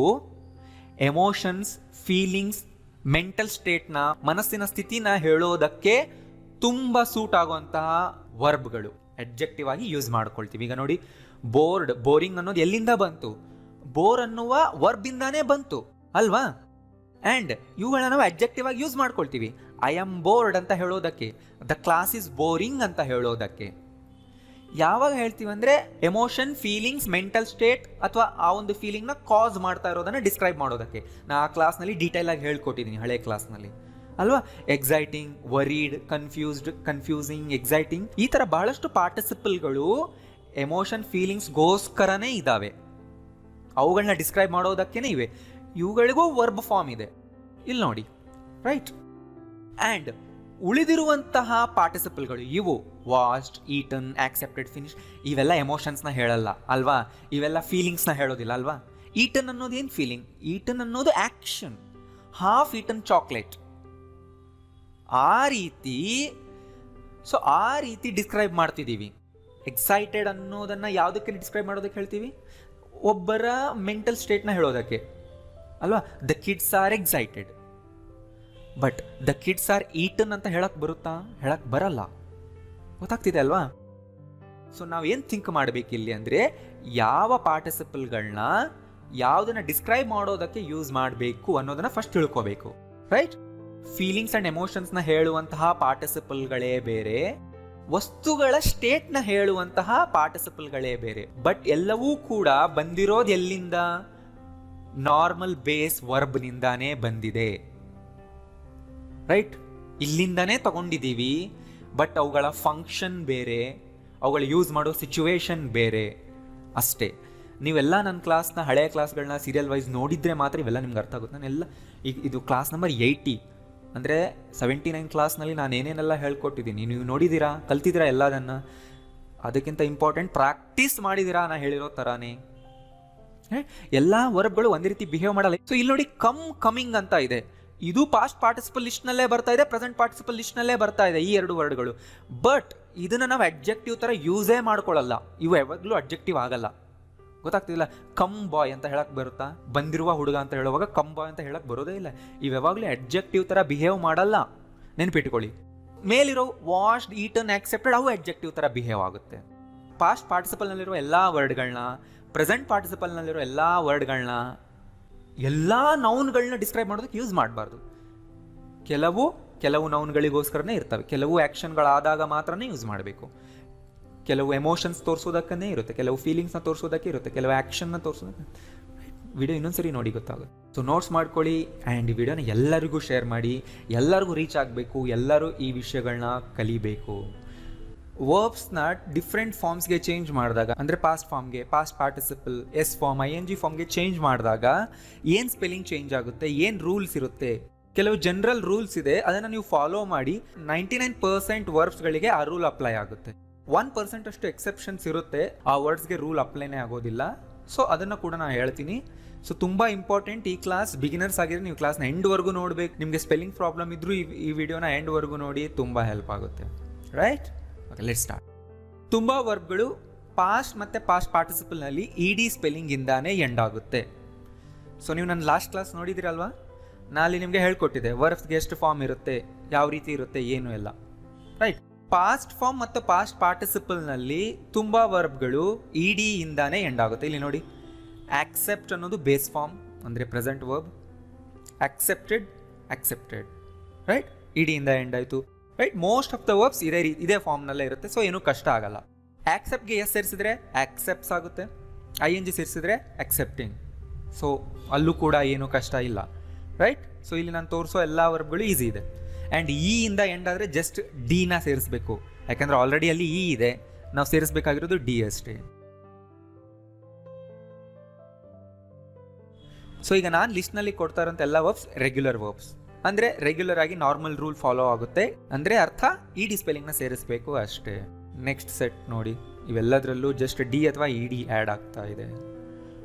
Speaker 1: ಎಮೋಷನ್ಸ್, ಫೀಲಿಂಗ್ಸ್, ಮೆಂಟಲ್ ಸ್ಟೇಟ್ನ, ಮನಸ್ಸಿನ ಸ್ಥಿತಿನ ಹೇಳೋದಕ್ಕೆ ತುಂಬ ಸೂಟ್ ಆಗುವಂತಹ ವರ್ಬ್ಗಳು ಅಡ್ಜೆಕ್ಟಿವ್ ಆಗಿ ಯೂಸ್ ಮಾಡ್ಕೊಳ್ತೀವಿ. ಈಗ ನೋಡಿ, ಬೋರ್ಡ್, ಬೋರಿಂಗ್ ಅನ್ನೋದು ಎಲ್ಲಿಂದ ಬಂತು? ಬೋರ್ ಅನ್ನುವ ವರ್ಬಿಂದಾನೇ ಬಂತು ಅಲ್ವಾ? ಆ್ಯಂಡ್ ಇವುಗಳನ್ನ ನಾವು ಅಡ್ಜೆಕ್ಟಿವ್ ಆಗಿ ಯೂಸ್ ಮಾಡ್ಕೊಳ್ತೀವಿ. ಐ ಆಮ್ ಬೋರ್ಡ್ ಅಂತ ಹೇಳೋದಕ್ಕೆ, ದ ಕ್ಲಾಸ್ ಇಸ್ ಬೋರಿಂಗ್ ಅಂತ ಹೇಳೋದಕ್ಕೆ. ಯಾವಾಗ ಹೇಳ್ತೀವಿ ಅಂದರೆ ಎಮೋಷನ್, ಫೀಲಿಂಗ್ಸ್, ಮೆಂಟಲ್ ಸ್ಟೇಟ್ ಅಥವಾ ಆ ಒಂದು ಫೀಲಿಂಗ್ನ ಕಾಸ್ ಮಾಡ್ತಾ ಇರೋದನ್ನು ಡಿಸ್ಕ್ರೈಬ್ ಮಾಡೋದಕ್ಕೆ. ನಾ ಆ ಕ್ಲಾಸ್ನಲ್ಲಿ ಡೀಟೇಲ್ ಆಗಿ ಹೇಳ್ಕೊಟ್ಟಿದ್ದೀನಿ, ಹಳೆ ಕ್ಲಾಸ್ನಲ್ಲಿ ಅಲ್ವಾ? Exciting, varied, confused, confusing, exciting, ಈ ಥರ ಬಹಳಷ್ಟು ಪಾರ್ಟಿಸಿಪಲ್ಗಳು ಎಮೋಷನ್, ಫೀಲಿಂಗ್ಸ್ಗೋಸ್ಕರನೇ ಇದ್ದಾವೆ. ಅವುಗಳನ್ನ ಡಿಸ್ಕ್ರೈಬ್ ಮಾಡೋದಕ್ಕೇ ಇವೆ. ಇವುಗಳಿಗೂ ವರ್ಬ್ ಫಾರ್ಮ್ ಇದೆ, ಇಲ್ಲಿ ನೋಡಿ, ರೈಟ್? ಆ್ಯಂಡ್ ಉಳಿದಿರುವಂತಹ ಪಾರ್ಟಿಸಿಪಲ್ಗಳು ಇವು ವಾಚ್ಡ್, ಈಟನ್, ಆಕ್ಸೆಪ್ಟೆಡ್, ಫಿನಿಶ್, ಇವೆಲ್ಲ ಎಮೋಷನ್ಸ್ನ ಹೇಳಲ್ಲ ಅಲ್ವಾ? ಇವೆಲ್ಲ ಫೀಲಿಂಗ್ಸ್ನ ಹೇಳೋದಿಲ್ಲ ಅಲ್ವಾ? ಈಟನ್ ಅನ್ನೋದು ಏನು ಫೀಲಿಂಗ್? ಈಟನ್ ಅನ್ನೋದು ಆ್ಯಕ್ಷನ್. ಹಾಫ್ ಈಟನ್ ಚಾಕ್ಲೇಟ್, ಆ ರೀತಿ. ಸೊ ಆ ರೀತಿ ಡಿಸ್ಕ್ರೈಬ್ ಮಾಡ್ತಿದ್ದೀವಿ. ಎಕ್ಸೈಟೆಡ್ ಅನ್ನೋದನ್ನು ಯಾವುದಕ್ಕೆ ಡಿಸ್ಕ್ರೈಬ್ ಮಾಡೋದಕ್ಕೆ ಹೇಳ್ತೀವಿ? ಒಬ್ಬರ ಮೆಂಟಲ್ ಸ್ಟೇಟ್ನ ಹೇಳೋದಕ್ಕೆ ಅಲ್ವಾ? The kids are excited. But the kids are eaten ಅಂತ ಹೇಳಕ್ ಬರುತ್ತಾ? ಹೇಳಕ್ ಬರಲ್ಲ. ಗೊತ್ತಾಗ್ತಿದೆ ಅಲ್ವಾ? ಸೊ ನಾವೇನು ಥಿಂಕ್ ಮಾಡಬೇಕಿಲ್ಲಿ ಅಂದರೆ ಯಾವ ಪಾರ್ಟಿಸಿಪಲ್ಗಳನ್ನ ಯಾವುದನ್ನ ಡಿಸ್ಕ್ರೈಬ್ ಮಾಡೋದಕ್ಕೆ ಯೂಸ್ ಮಾಡಬೇಕು ಅನ್ನೋದನ್ನ ಫಸ್ಟ್ ತಿಳ್ಕೋಬೇಕು, ರೈಟ್? ಫೀಲಿಂಗ್ಸ್ ಆ್ಯಂಡ್ ಎಮೋಷನ್ಸ್ನ ಹೇಳುವಂತಹ ಪಾರ್ಟಿಸಿಪಲ್ಗಳೇ ಬೇರೆ, ವಸ್ತುಗಳ ಸ್ಟೇಟ್ನ ಹೇಳುವಂತಹ ಪಾರ್ಟಿಸಿಪಲ್ಗಳೇ ಬೇರೆ. ಬಟ್ ಎಲ್ಲವೂ ಕೂಡ ಬಂದಿರೋದು ಎಲ್ಲಿಂದ? ನಾರ್ಮಲ್ ಬೇಸ್ ವರ್ಬ್ನಿಂದಾನೇ ಬಂದಿದೆ, ರೈಟ್? ಇಲ್ಲಿಂದಾನೇ ತಗೊಂಡಿದ್ದೀವಿ. ಬಟ್ ಅವುಗಳ ಫಂಕ್ಷನ್ ಬೇರೆ, ಅವುಗಳು ಯೂಸ್ ಮಾಡೋ ಸಿಚುವೇಶನ್ ಬೇರೆ ಅಷ್ಟೇ. ನೀವೆಲ್ಲ ನನ್ನ ಕ್ಲಾಸ್ನ ಹಳೆಯ ಕ್ಲಾಸ್ಗಳನ್ನ ಸೀರಿಯಲ್ ವೈಸ್ ನೋಡಿದರೆ ಮಾತ್ರ ಇವೆಲ್ಲ ನಿಮ್ಗೆ ಅರ್ಥ ಆಗುತ್ತೆ. ನಾನೆಲ್ಲ ಈಗ ಇದು ಕ್ಲಾಸ್ ನಂಬರ್ 80 ಅಂದರೆ 79 ಕ್ಲಾಸ್ನಲ್ಲಿ ನಾನು ಏನೇನೆಲ್ಲ ಹೇಳ್ಕೊಟ್ಟಿದ್ದೀನಿ ನೀವು ನೋಡಿದ್ದೀರಾ, ಕಲ್ತಿದ್ದೀರಾ ಎಲ್ಲದನ್ನು. ಅದಕ್ಕಿಂತ ಇಂಪಾರ್ಟೆಂಟ್ ಪ್ರಾಕ್ಟೀಸ್ ಮಾಡಿದ್ದೀರಾ ನಾ ಹೇಳಿರೋ ಥರಾನೇ. ಎಲ್ಲ ವರ್ಬ್ಗಳು ಒಂದೇ ರೀತಿ ಬಿಹೇವ್ ಮಾಡಲ್ಲ. ಸೊ ಇಲ್ಲಿ ನೋಡಿ ಕಮಿಂಗ್ ಅಂತ ಇದೆ, ಇದು ಪಾಸ್ಟ್ ಪಾರ್ಟಿಸಿಪಲ್ ಲಿಸ್ಟ್ನಲ್ಲೇ ಬರ್ತಾ ಇದೆ, ಪ್ರೆಸೆಂಟ್ ಪಾರ್ಟಿಸಿಪಲ್ ಲಿಸ್ಟ್ನಲ್ಲೇ ಬರ್ತಾ ಇದೆ ಈ ಎರಡು ವರ್ಡ್ಗಳು. ಬಟ್ ಇದನ್ನು ನಾವು ಅಡ್ಜೆಕ್ಟಿವ್ ಥರ ಯೂಸೇ ಮಾಡ್ಕೊಳ್ಳಲ್ಲ, ಇವು ಯಾವಾಗಲೂ ಅಡ್ಜೆಕ್ಟಿವ್ ಆಗಲ್ಲ. ಗೊತ್ತಾಗ್ತಿಲ್ಲ? ಕಮ್ ಬಾಯ್ ಅಂತ ಹೇಳಕ್ ಬರುತ್ತಾ? ಬಂದಿರುವ ಹುಡುಗ ಅಂತ ಹೇಳುವಾಗ ಕಮ್ ಬಾಯ್ ಅಂತ ಹೇಳಕ್ ಬರೋದೇ ಇಲ್ಲ. ಇವು ಯಾವಾಗಲೂ ಅಡ್ಜೆಕ್ಟಿವ್ ಥರ ಬಿಹೇವ್ ಮಾಡಲ್ಲ, ನೆನ್ಪಿಟ್ಕೊಳ್ಳಿ. ಮೇಲಿರೋ ವಾಶ್ಡ್, ಈಟನ್, ಆಕ್ಸೆಪ್ಟೆಡ್ ಅವು ಅಡ್ಜೆಕ್ಟಿವ್ ಥರ ಬಿಹೇವ್ ಆಗುತ್ತೆ. ಪಾಸ್ಟ್ ಪಾರ್ಟಿಸಿಪಲ್ನಲ್ಲಿರೋ ಎಲ್ಲ ವರ್ಡ್ಗಳನ್ನ, ಪ್ರೆಸೆಂಟ್ ಪಾರ್ಟಿಸಿಪಲ್ನಲ್ಲಿರೋ ಎಲ್ಲ ವರ್ಡ್ಗಳನ್ನ, ಎಲ್ಲ ನೌನ್ಗಳನ್ನ ಡಿಸ್ಕ್ರೈಬ್ ಮಾಡೋದಕ್ಕೆ ಯೂಸ್ ಮಾಡಬಾರ್ದು. ಕೆಲವು ನೌನ್ಗಳಿಗೋಸ್ಕರನೇ ಇರ್ತವೆ, ಕೆಲವು ಆ್ಯಕ್ಷನ್ಗಳಾದಾಗ ಮಾತ್ರನೇ ಯೂಸ್ ಮಾಡಬೇಕು. ಕೆಲವು ಎಮೋಷನ್ಸ್ ತೋರಿಸೋದಕ್ಕೇ ಇರುತ್ತೆ, ಕೆಲವು ಫೀಲಿಂಗ್ಸ್ನ ತೋರಿಸೋದಕ್ಕೆ ಇರುತ್ತೆ, ಕೆಲವು ಆ್ಯಕ್ಷನ್ನ ತೋರಿಸೋದಕ್ಕೆ. ವಿಡಿಯೋ ಇನ್ನೊಂದ್ಸರಿ ನೋಡಿ ಗೊತ್ತಾಗುತ್ತೆ. ಸೊ ನೋಟ್ಸ್ ಮಾಡ್ಕೊಳ್ಳಿ ಆ್ಯಂಡ್ ಈ ವಿಡಿಯೋನ ಎಲ್ಲರಿಗೂ ಶೇರ್ ಮಾಡಿ, ಎಲ್ಲರಿಗೂ ರೀಚ್ ಆಗಬೇಕು, ಎಲ್ಲರೂ ಈ ವಿಷಯಗಳನ್ನ ಕಲಿಬೇಕು. ವರ್ಬ್ಸ್ನ ಡಿಫ್ರೆಂಟ್ ಫಾರ್ಮ್ಸ್ಗೆ ಚೇಂಜ್ ಮಾಡಿದಾಗ, ಅಂದರೆ ಪಾಸ್ಟ್ ಫಾರ್ಮ್ಗೆ, past participle, S form, ING ಫಾರ್ಮ್ಗೆ ಚೇಂಜ್ ಮಾಡಿದಾಗ ಏನು ಸ್ಪೆಲ್ಲಿಂಗ್ ಚೇಂಜ್ ಆಗುತ್ತೆ, ಏನು ರೂಲ್ಸ್ ಇರುತ್ತೆ, ಕೆಲವು ಜನರಲ್ ರೂಲ್ಸ್ ಇದೆ, ಅದನ್ನು ನೀವು ಫಾಲೋ ಮಾಡಿ 99% ವರ್ಬ್ಸ್ಗಳಿಗೆ ಆ ರೂಲ್ ಅಪ್ಲೈ ಆಗುತ್ತೆ. 1% ಅಷ್ಟು ಎಕ್ಸೆಪ್ಷನ್ಸ್ ಇರುತ್ತೆ, ಆ ವರ್ಡ್ಸ್ಗೆ ರೂಲ್ ಅಪ್ಲೈನೇ ಆಗೋದಿಲ್ಲ. ಸೊ ಅದನ್ನು ಕೂಡ ನಾನು ಹೇಳ್ತೀನಿ. ಸೊ ತುಂಬ ಇಂಪಾರ್ಟೆಂಟ್ ಈ ಕ್ಲಾಸ್. ಬಿಗಿನರ್ಸ್ ಆಗಿದ್ರೆ ನೀವು ಕ್ಲಾಸ್ನ ಎಂಡ್ವರೆಗೂ ನೋಡಬೇಕು. ನಿಮಗೆ ಸ್ಪೆಲ್ಲಿಂಗ್ ಪ್ರಾಬ್ಲಮ್ ಇದ್ರೂ ಈ ವಿಡಿಯೋನ ಎಂಡ್ವರೆಗೂ ನೋಡಿ, ತುಂಬ ಹೆಲ್ಪ್ ಆಗುತ್ತೆ, ರೈಟ್? Okay, let's start. ತುಂಬ ವರ್ಬ್ಗಳು ಪಾಸ್ಟ್ ಮತ್ತು ಪಾಸ್ಟ್ ಪಾರ್ಟಿಸಿಪಲ್ನಲ್ಲಿ ED ಸ್ಪೆಲ್ಲಿಂಗಿಂದಾನೇ ಎಂಡ್ ಆಗುತ್ತೆ. ಸೊ ನೀವು ನನ್ನ ಲಾಸ್ಟ್ ಕ್ಲಾಸ್ ನೋಡಿದಿರಲ್ವಾ, ನಾನು ನಿಮಗೆ ಹೇಳ್ಕೊಟ್ಟಿದ್ದೆ ವರ್ಬ್ಸ್ಗೆ ಎಷ್ಟು ಫಾರ್ಮ್ ಇರುತ್ತೆ, ಯಾವ ರೀತಿ ಇರುತ್ತೆ, ಏನು ಎಲ್ಲ, ರೈಟ್? ಪಾಸ್ಟ್ ಫಾರ್ಮ್ ಮತ್ತು ಪಾಸ್ಟ್ ಪಾರ್ಟಿಸಿಪಲ್ನಲ್ಲಿ ತುಂಬ ವರ್ಬ್ಗಳು ED ಇಂದಾನೇ ಎಂಡ್ ಆಗುತ್ತೆ. ಇಲ್ಲಿ ನೋಡಿ, ಆಕ್ಸೆಪ್ಟ್ ಅನ್ನೋದು ಬೇಸ್ ಫಾರ್ಮ್, ಅಂದರೆ present verb. Accepted, right? ED ಇಂದ ಎಂಡ್ ಆಯಿತು, right? Most of the verbs ಇದೇ ಫಾರ್ಮ್ನಲ್ಲೇ ಇರುತ್ತೆ. ಸೊ ಏನೂ ಕಷ್ಟ ಆಗಲ್ಲ. ಆಕ್ಸೆಪ್ಟ್ಗೆ ಎಸ್ ಸೇರಿಸಿದ್ರೆ ಆಕ್ಸೆಪ್ಟ್ಸ್ ಆಗುತ್ತೆ, ING ಸೇರಿಸಿದ್ರೆ ಅಕ್ಸೆಪ್ಟಿಂಗ್. ಸೊ ಅಲ್ಲೂ ಕೂಡ ಏನೂ ಕಷ್ಟ ಇಲ್ಲ, ರೈಟ್? ಸೊ ಇಲ್ಲಿ ನಾನು ತೋರಿಸೋ ಎಲ್ಲ ವರ್ಬ್ಗಳು ಈಸಿ ಇದೆ. ಆ್ಯಂಡ್ ಇಂದ ಎಂಡ್ ಆದರೆ ಜಸ್ಟ್ ಡಿನ ಸೇರಿಸಬೇಕು, ಯಾಕಂದರೆ ಆಲ್ರೆಡಿ ಅಲ್ಲಿ ಇದೆ, ನಾವು ಸೇರಿಸಬೇಕಾಗಿರೋದು D ಅಷ್ಟೇ. ಸೊ ಈಗ ನಾನು ಲಿಸ್ಟ್ನಲ್ಲಿ ಕೊಡ್ತಾ ಇರೋಂಥ ಎಲ್ಲ ವರ್ಬ್ಸ್ ರೆಗ್ಯುಲರ್ ವರ್ಬ್ಸ್, ಅಂದರೆ ರೆಗ್ಯುಲರ್ ಆಗಿ ನಾರ್ಮಲ್ ರೂಲ್ ಫಾಲೋ ಆಗುತ್ತೆ. ಅಂದರೆ ಅರ್ಥ ED ಸ್ಪೆಲ್ಲಿಂಗ್ನ ಸೇರಿಸಬೇಕು ಅಷ್ಟೇ. ನೆಕ್ಸ್ಟ್ ಸೆಟ್ ನೋಡಿ, ಇವೆಲ್ಲದರಲ್ಲೂ ಜಸ್ಟ್ D ಅಥವಾ ED ಆ್ಯಡ್ ಆಗ್ತಾ ಇದೆ,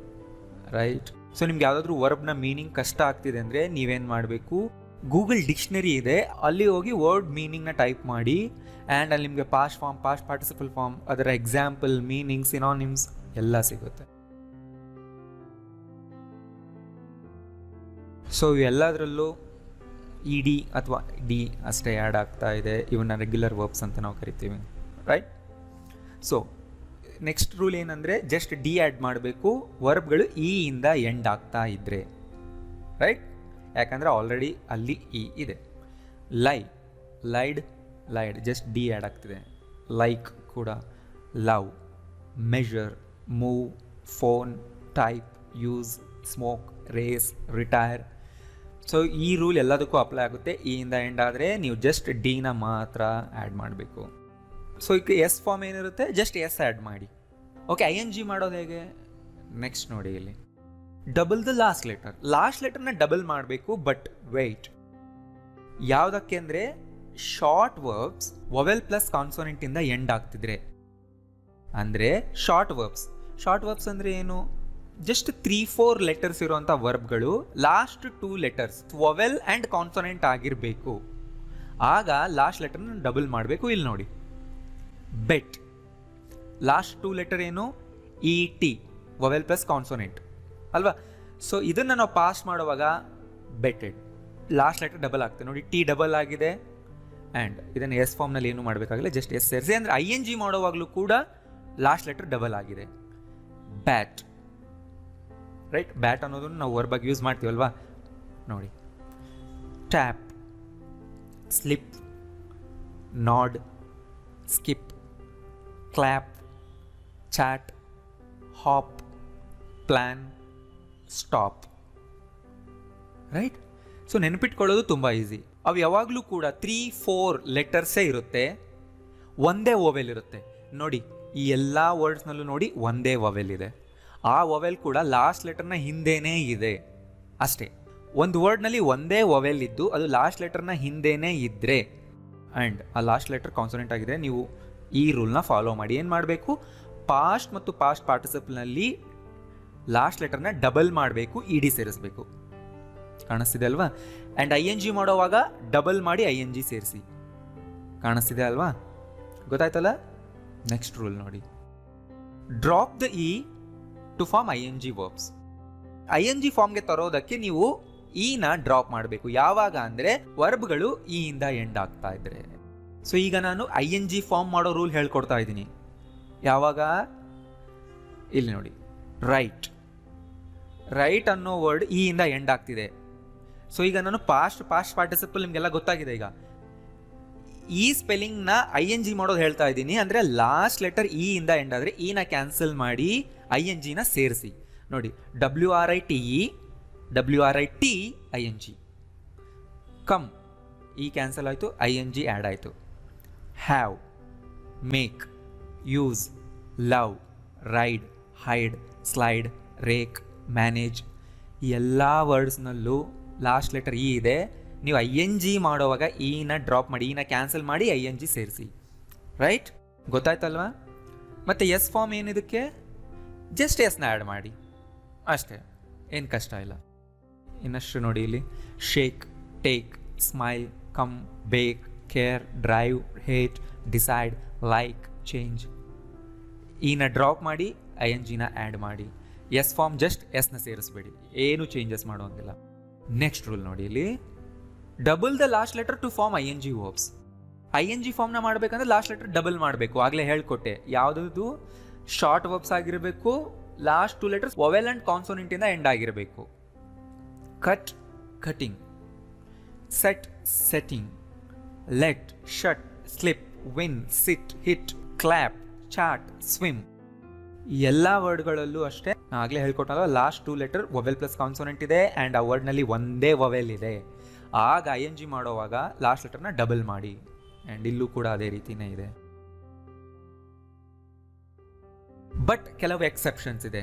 Speaker 1: ರೈಟ್? ಸೊ ನಿಮ್ಗೆ ಯಾವುದಾದ್ರೂ ವರ್ಬ್ನ ಮೀನಿಂಗ್ ಕಷ್ಟ ಆಗ್ತಿದೆ ಅಂದರೆ ನೀವೇನು ಮಾಡಬೇಕು, ಗೂಗಲ್ ಡಿಕ್ಷನರಿ ಇದೆ, ಅಲ್ಲಿ ಹೋಗಿ ವರ್ಡ್ ಮೀನಿಂಗ್ನ ಟೈಪ್ ಮಾಡಿ, ಆ್ಯಂಡ್ ಅಲ್ಲಿ ನಿಮಗೆ past form, past participle form, ಅದರ ಎಕ್ಸಾಂಪಲ್, ಮೀನಿಂಗ್, ಸಿನಾನಿಮ್ಸ್ ಎಲ್ಲ ಸಿಗುತ್ತೆ. ಸೊ ಇವೆಲ್ಲದರಲ್ಲೂ ED ಅಥವಾ D ಅಷ್ಟೇ ಆ್ಯಡ್ ಆಗ್ತಾ ಇದೆ. ಇವನ್ನ ರೆಗ್ಯುಲರ್ ವರ್ಬ್ಸ್ ಅಂತ ನಾವು ಕರಿತೀವಿ, ರೈಟ್? ಸೊ ನೆಕ್ಸ್ಟ್ ರೂಲ್ ಏನಂದರೆ ಜಸ್ಟ್ D ಆ್ಯಡ್ ಮಾಡಬೇಕು ವರ್ಬ್ಗಳು ಇಂದ ಎಂಡ್ ಆಗ್ತಾ ಇದ್ದರೆ, ರೈಟ್? ಯಾಕಂದರೆ ಆಲ್ರೆಡಿ ಅಲ್ಲಿ ಇದೆ. ಲೈಡ್ ಜಸ್ಟ್ D ಆ್ಯಡ್ ಆಗ್ತಿದೆ. ಲೈಕ್ ಕೂಡ, love, measure, move, phone, type, use, smoke, race, retire. So ಈ ರೂಲ್ ಎಲ್ಲದಕ್ಕೂ ಅಪ್ಲೈ ಆಗುತ್ತೆ. ಇಂದ ಎಂಡ್ ಆದರೆ ನೀವು ಜಸ್ಟ್ Dನ ಮಾತ್ರ ಆ್ಯಡ್ ಮಾಡಬೇಕು. ಸೊ ಈಗ ಎಸ್ ಫಾರ್ಮ್ ಏನಿರುತ್ತೆ ಜಸ್ಟ್ ಎಸ್ ಆ್ಯಡ್ ಮಾಡಿ. ಓಕೆ, ING ಮಾಡೋದು ಹೇಗೆ ನೆಕ್ಸ್ಟ್ ನೋಡಿ. ಇಲ್ಲಿ ಡಬಲ್ ದ ಲಾಸ್ಟ್ ಲೆಟರ್ನ ಡಬಲ್ ಮಾಡಬೇಕು. ಬಟ್ ವೆಯ್ಟ್, ಯಾವುದಕ್ಕೆ ಅಂದರೆ ಶಾರ್ಟ್ ವರ್ಬ್ಸ್ ವೊವೆಲ್ ಪ್ಲಸ್ ಕಾನ್ಸೋನೆಂಟಿಂದ ಎಂಡ್ ಆಗ್ತಿದ್ರೆ, ಅಂದರೆ ಶಾರ್ಟ್ ವರ್ಬ್ಸ್ ಅಂದರೆ ಏನು? ಜಸ್ಟ್ 3-4 ಲೆಟರ್ಸ್ ಇರುವಂಥ ವರ್ಬ್ಗಳು last 2 letters vowel and consonant ಆಗಿರಬೇಕು. ಆಗ ಲಾಸ್ಟ್ ಲೆಟರ್ನ ಡಬಲ್ ಮಾಡಬೇಕು. ಇಲ್ಲಿ ನೋಡಿ, ಬೆಟ್ ಲಾಸ್ಟ್ 2 ಲೆಟರ್ ಏನು? ET, ವೊವೆಲ್ ಪ್ಲಸ್ ಕಾನ್ಸೋನೆಂಟ್ ಅಲ್ವಾ? ಸೊ ಇದನ್ನು ನಾವು ಪಾಸ್ ಮಾಡುವಾಗ ಬೆಟೆಡ್, ಲಾಸ್ಟ್ ಲೆಟರ್ ಡಬಲ್ ಆಗ್ತದೆ ನೋಡಿ, T ಡಬಲ್ ಆಗಿದೆ. ಆ್ಯಂಡ್ ಇದನ್ನು ಎಸ್ ಫಾರ್ಮ್ನಲ್ಲಿ ಏನು ಮಾಡಬೇಕಾಗಿಲ್ಲ, ಜಸ್ಟ್ ಎಸ್ ಸೇರಿಸಿ. ಅಂದರೆ ING ಮಾಡುವಾಗಲೂ ಕೂಡ ಲಾಸ್ಟ್ ಲೆಟರ್ ಡಬಲ್ ಆಗಿದೆ. Bat, right? ಬ್ಯಾಟ್ ಅನ್ನೋದನ್ನು ನಾವು ವರ್ಬಾಗಿ ಯೂಸ್ ಮಾಡ್ತೀವಲ್ವಾ, ನೋಡಿ. ಟ್ಯಾಪ್, ಸ್ಲಿಪ್, ನಾಡ್, ಸ್ಕಿಪ್, ಕ್ಲ್ಯಾಪ್, ಚಾಟ್, ಹಾಪ್, ಪ್ಲ್ಯಾನ್, ಸ್ಟಾಪ್, ರೈಟ್? ಸೊ ನೆನಪಿಟ್ಕೊಳ್ಳೋದು ತುಂಬ ಈಸಿ. ಅವು ಯಾವಾಗಲೂ ಕೂಡ 3-4 ಲೆಟರ್ಸೇ ಇರುತ್ತೆ, ಒಂದೇ ವೊವೆಲ್ ಇರುತ್ತೆ. ನೋಡಿ, ಈ ಎಲ್ಲ ವರ್ಡ್ಸ್ನಲ್ಲೂ ನೋಡಿ ಒಂದೇ ವೊವೆಲ್ ಇದೆ. ಆ ವೊವೆಲ್ ಕೂಡ ಲಾಸ್ಟ್ ಲೆಟರ್ನ ಹಿಂದೆನೇ ಇದೆ ಅಷ್ಟೇ. ಒಂದು ವರ್ಡ್ನಲ್ಲಿ ಒಂದೇ ವೊವೆಲ್ ಇದ್ದು ಅದು ಲಾಸ್ಟ್ ಲೆಟರ್ನ ಹಿಂದೆನೇ ಇದ್ದರೆ ಆ್ಯಂಡ್ ಆ ಲಾಸ್ಟ್ ಲೆಟರ್ ಕಾನ್ಸೋನೆಂಟ್ ಆಗಿದೆ, ನೀವು ಈ ರೂಲ್ನ ಫಾಲೋ ಮಾಡಿ. ಏನು ಮಾಡಬೇಕು? ಪಾಸ್ಟ್ ಮತ್ತು ಪಾಸ್ಟ್ ಪಾರ್ಟಿಸಿಪಲ್ನಲ್ಲಿ ಲಾಸ್ಟ್ ಲೆಟರ್ನ ಡಬಲ್ ಮಾಡಬೇಕು, ಇ ಡಿ ಸೇರಿಸಬೇಕು. ಕಾಣಿಸ್ತಿದೆ ಅಲ್ವಾ? ಆ್ಯಂಡ್ ಐ ಎನ್ ಜಿ ಮಾಡೋವಾಗ ಡಬಲ್ ಮಾಡಿ ಐ ಎನ್ ಜಿ ಸೇರಿಸಿ. ಕಾಣಿಸ್ತಿದೆ ಅಲ್ವಾ? ಗೊತ್ತಾಯ್ತಲ್ಲ? ನೆಕ್ಸ್ಟ್ ರೂಲ್ ನೋಡಿ. Drop the E to form I N G verbs. I N G ಫಾರ್ಮ್ಗೆ ತರೋದಕ್ಕೆ ನೀವು ಇನ ಡ್ರಾಪ್ ಮಾಡಬೇಕು. ಯಾವಾಗ ಅಂದರೆ ವರ್ಬ್ಗಳು ಇ ಇಂದ ಎಂಡ್ ಆಗ್ತಾ ಇದ್ರೆ. ಸೊ ಈಗ ನಾನು ಐ ಎನ್ ಜಿ ಫಾರ್ಮ್ ಮಾಡೋ ರೂಲ್ ಹೇಳ್ಕೊಡ್ತಾ ಇದ್ದೀನಿ. ಯಾವಾಗ? ಇಲ್ಲಿ ನೋಡಿ, ರೈಟ್. ರೈಟ್ ಅನ್ನೋ ವರ್ಡ್ ಇ ಇಂದ ಎಂಡ್ ಆಗ್ತಿದೆ. ಸೊ ಈಗ ನಾನು ಪಾಸ್ಟ್ ಪಾರ್ಟಿಸಿಪಲ್ ನಿಮಗೆಲ್ಲ ಗೊತ್ತಾಗಿದೆ. ಈಗ ಈ ಸ್ಪೆಲ್ಲಿಂಗ್ನ ಐ ಎನ್ ಜಿ ಮಾಡೋದು ಹೇಳ್ತಾ ಇದ್ದೀನಿ. ಅಂದರೆ ಲಾಸ್ಟ್ ಲೆಟರ್ ಇ ಇಂದ ಎಂಡ್ ಆದರೆ ಇನ ಕ್ಯಾನ್ಸಲ್ ಮಾಡಿ ಐ ಎನ್ ಜಿನ ಸೇರಿಸಿ. ನೋಡಿ, WRITE, WRIT, I N G. Come, E cancel ಆಯಿತು, ಐ ಎನ್ ಜಿ ಆ್ಯಡ್ ಆಯಿತು. Have, make, use, love, ride, hide, slide, rake, manage, ಎಲ್ಲ ವರ್ಡ್ಸ್ನಲ್ಲೂ ಲಾಸ್ಟ್ ಲೆಟರ್ ಇ ಇದೆ. ನೀವು ಐ ಎನ್ ಜಿ ಮಾಡೋವಾಗ ಇನ ಡ್ರಾಪ್ ಮಾಡಿ, ಇನ ಕ್ಯಾನ್ಸಲ್ ಮಾಡಿ ಐ ಎನ್ ಜಿ ಸೇರಿಸಿ. ರೈಟ್? ಗೊತ್ತಾಯ್ತಲ್ವಾ? ಮತ್ತು ಎಸ್ ಫಾರ್ಮ್ ಏನಿದಕ್ಕೆ? ಜಸ್ಟ್ ಎಸ್ನ ಆ್ಯಡ್ ಮಾಡಿ ಅಷ್ಟೇ, ಏನು ಕಷ್ಟ ಇಲ್ಲ. ಇನ್ನಷ್ಟು ನೋಡಿ ಇಲ್ಲಿ. Shake, take, smile, come, bake, care, drive, hate, decide, like, change. ಇನ ಡ್ರಾಪ್ ಮಾಡಿ ಐ ಎನ್ ಜಿನ ಆ್ಯಡ್ ಮಾಡಿ. ಎಸ್ ಫಾರ್ಮ್ ಜಸ್ಟ್ ಎಸ್ನ ಸೇರಿಸ್ಬೇಡಿ, ಏನು ಚೇಂಜಸ್ ಮಾಡೋಂಗಿಲ್ಲ. ನೆಕ್ಸ್ಟ್ ರೂಲ್ ನೋಡಿ ಇಲ್ಲಿ. Double the last letter to form I N G verbs. I N G ಫಾರ್ಮ್ನ ಮಾಡಬೇಕಂದ್ರೆ ಲಾಸ್ಟ್ ಲೆಟರ್ ಡಬಲ್ ಮಾಡಬೇಕು. ಆಗಲೇ ಹೇಳ್ಕೊಟ್ಟೆ. ಯಾವುದದು? ಶಾರ್ಟ್ ವರ್ಬ್ಸ್ ಆಗಿರಬೇಕು, ಲಾಸ್ಟ್ 2 ಲೆಟರ್ಸ್ ವೊವೆಲ್ ಆ್ಯಂಡ್ ಕಾನ್ಸೋನೆಂಟಿಂದ ಎಂಡ್ ಆಗಿರಬೇಕು. Cut, cutting, set, setting, let, shut, slip, win, sit, hit, clap, chat, swim. ಎಲ್ಲ ವರ್ಡ್ಗಳಲ್ಲೂ ಅಷ್ಟೇ ಆಗಲೇ ಹೇಳ್ಕೊಟ್ಟಲ್ಲ, last 2 letter vowel plus consonant ಇದೆ ಆ್ಯಂಡ್ ಆ ವರ್ಡ್ನಲ್ಲಿ ಒಂದೇ ವೊವೆಲ್ ಇದೆ. ಆಗ ಐ ಎನ್ ಜಿ ಮಾಡೋವಾಗ ಲಾಸ್ಟ್ ಲೆಟರ್ನ ಡಬಲ್ ಮಾಡಿ. ಆ್ಯಂಡ್ ಇಲ್ಲೂ ಕೂಡ ಅದೇ ರೀತಿನೇ ಇದೆ. ಬಟ್ ಕೆಲವು ಎಕ್ಸೆಪ್ಷನ್ಸ್ ಇದೆ,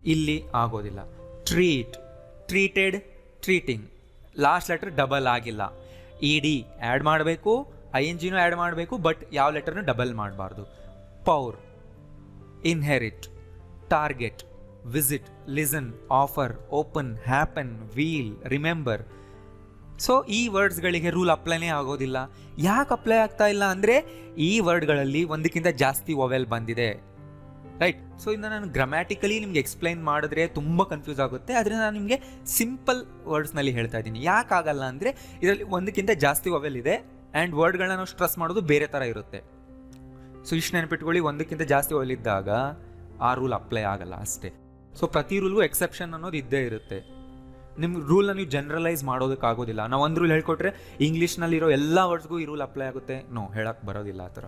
Speaker 1: ಇಲ್ಲಿ ಆಗೋದಿಲ್ಲ. Treat, treated, treating, last letter double ಆಗಿಲ್ಲ. ಇ ಡಿ ಆ್ಯಡ್ ಮಾಡಬೇಕು, ಐ ಎನ್ ಜಿನೂ ಆ್ಯಡ್ ಮಾಡಬೇಕು, ಬಟ್ ಯಾವ ಲೆಟರ್ನು ಡಬಲ್ ಮಾಡಬಾರ್ದು. Power, inherit, target, visit, listen, offer, open, happen, wheel, remember. So ಈ ವರ್ಡ್ಸ್ಗಳಿಗೆ ರೂಲ್ ಅಪ್ಲೈನೇ ಆಗೋದಿಲ್ಲ. ಯಾಕೆ ಅಪ್ಲೈ ಆಗ್ತಾ ಇಲ್ಲ ಅಂದರೆ ಈ ವರ್ಡ್ಗಳಲ್ಲಿ ಒಂದಕ್ಕಿಂತ ಜಾಸ್ತಿ ವೊವೆಲ್ ಬಂದಿದೆ. ರೈಟ್? ಸೊ ಇದನ್ನು ನಾನು ಗ್ರಾಮ್ಯಾಟಿಕಲಿ ನಿಮಗೆ ಎಕ್ಸ್ಪ್ಲೈನ್ ಮಾಡಿದ್ರೆ ತುಂಬ ಕನ್ಫ್ಯೂಸ್ ಆಗುತ್ತೆ. ಆದರೆ ನಾನು ನಿಮಗೆ ಸಿಂಪಲ್ ವರ್ಡ್ಸ್ನಲ್ಲಿ ಹೇಳ್ತಾ ಇದ್ದೀನಿ. ಯಾಕಾಗಲ್ಲ ಅಂದರೆ ಇದರಲ್ಲಿ ಒಂದಕ್ಕಿಂತ ಜಾಸ್ತಿ ವೊವೆಲ್ ಇದೆ ಆ್ಯಂಡ್ ವರ್ಡ್ಗಳನ್ನ ನಾವು ಸ್ಟ್ರೆಸ್ ಮಾಡೋದು ಬೇರೆ ಥರ ಇರುತ್ತೆ. ಸೊ ಇಷ್ಟು ನೆನಪಿಟ್ಕೊಳ್ಳಿ, ಒಂದಕ್ಕಿಂತ ಜಾಸ್ತಿ ವೊವೆಲ್ ಇದ್ದಾಗ ಆ ರೂಲ್ ಅಪ್ಲೈ ಆಗಲ್ಲ ಅಷ್ಟೇ. ಸೊ ಪ್ರತಿ ರೂಲ್ಗೂ ಎಕ್ಸೆಪ್ಷನ್ ಅನ್ನೋದು ಇದ್ದೇ ಇರುತ್ತೆ. ನಿಮ್ಮ ರೂಲ್ನ ನೀವು ಜನರಲೈಸ್ ಮಾಡೋದಕ್ಕಾಗೋದಿಲ್ಲ. ನಾವು ಒಂದು ರೂಲ್ ಹೇಳ್ಕೊಟ್ರೆ ಇಂಗ್ಲೀಷ್ನಲ್ಲಿರೋ ಎಲ್ಲ ವರ್ಡ್ಸ್ಗೂ ಈ ರೂಲ್ ಅಪ್ಲೈ ಆಗುತ್ತೆ? ನೋ, ಹೇಳಕ್ಕೆ ಬರೋದಿಲ್ಲ ಆ ಥರ.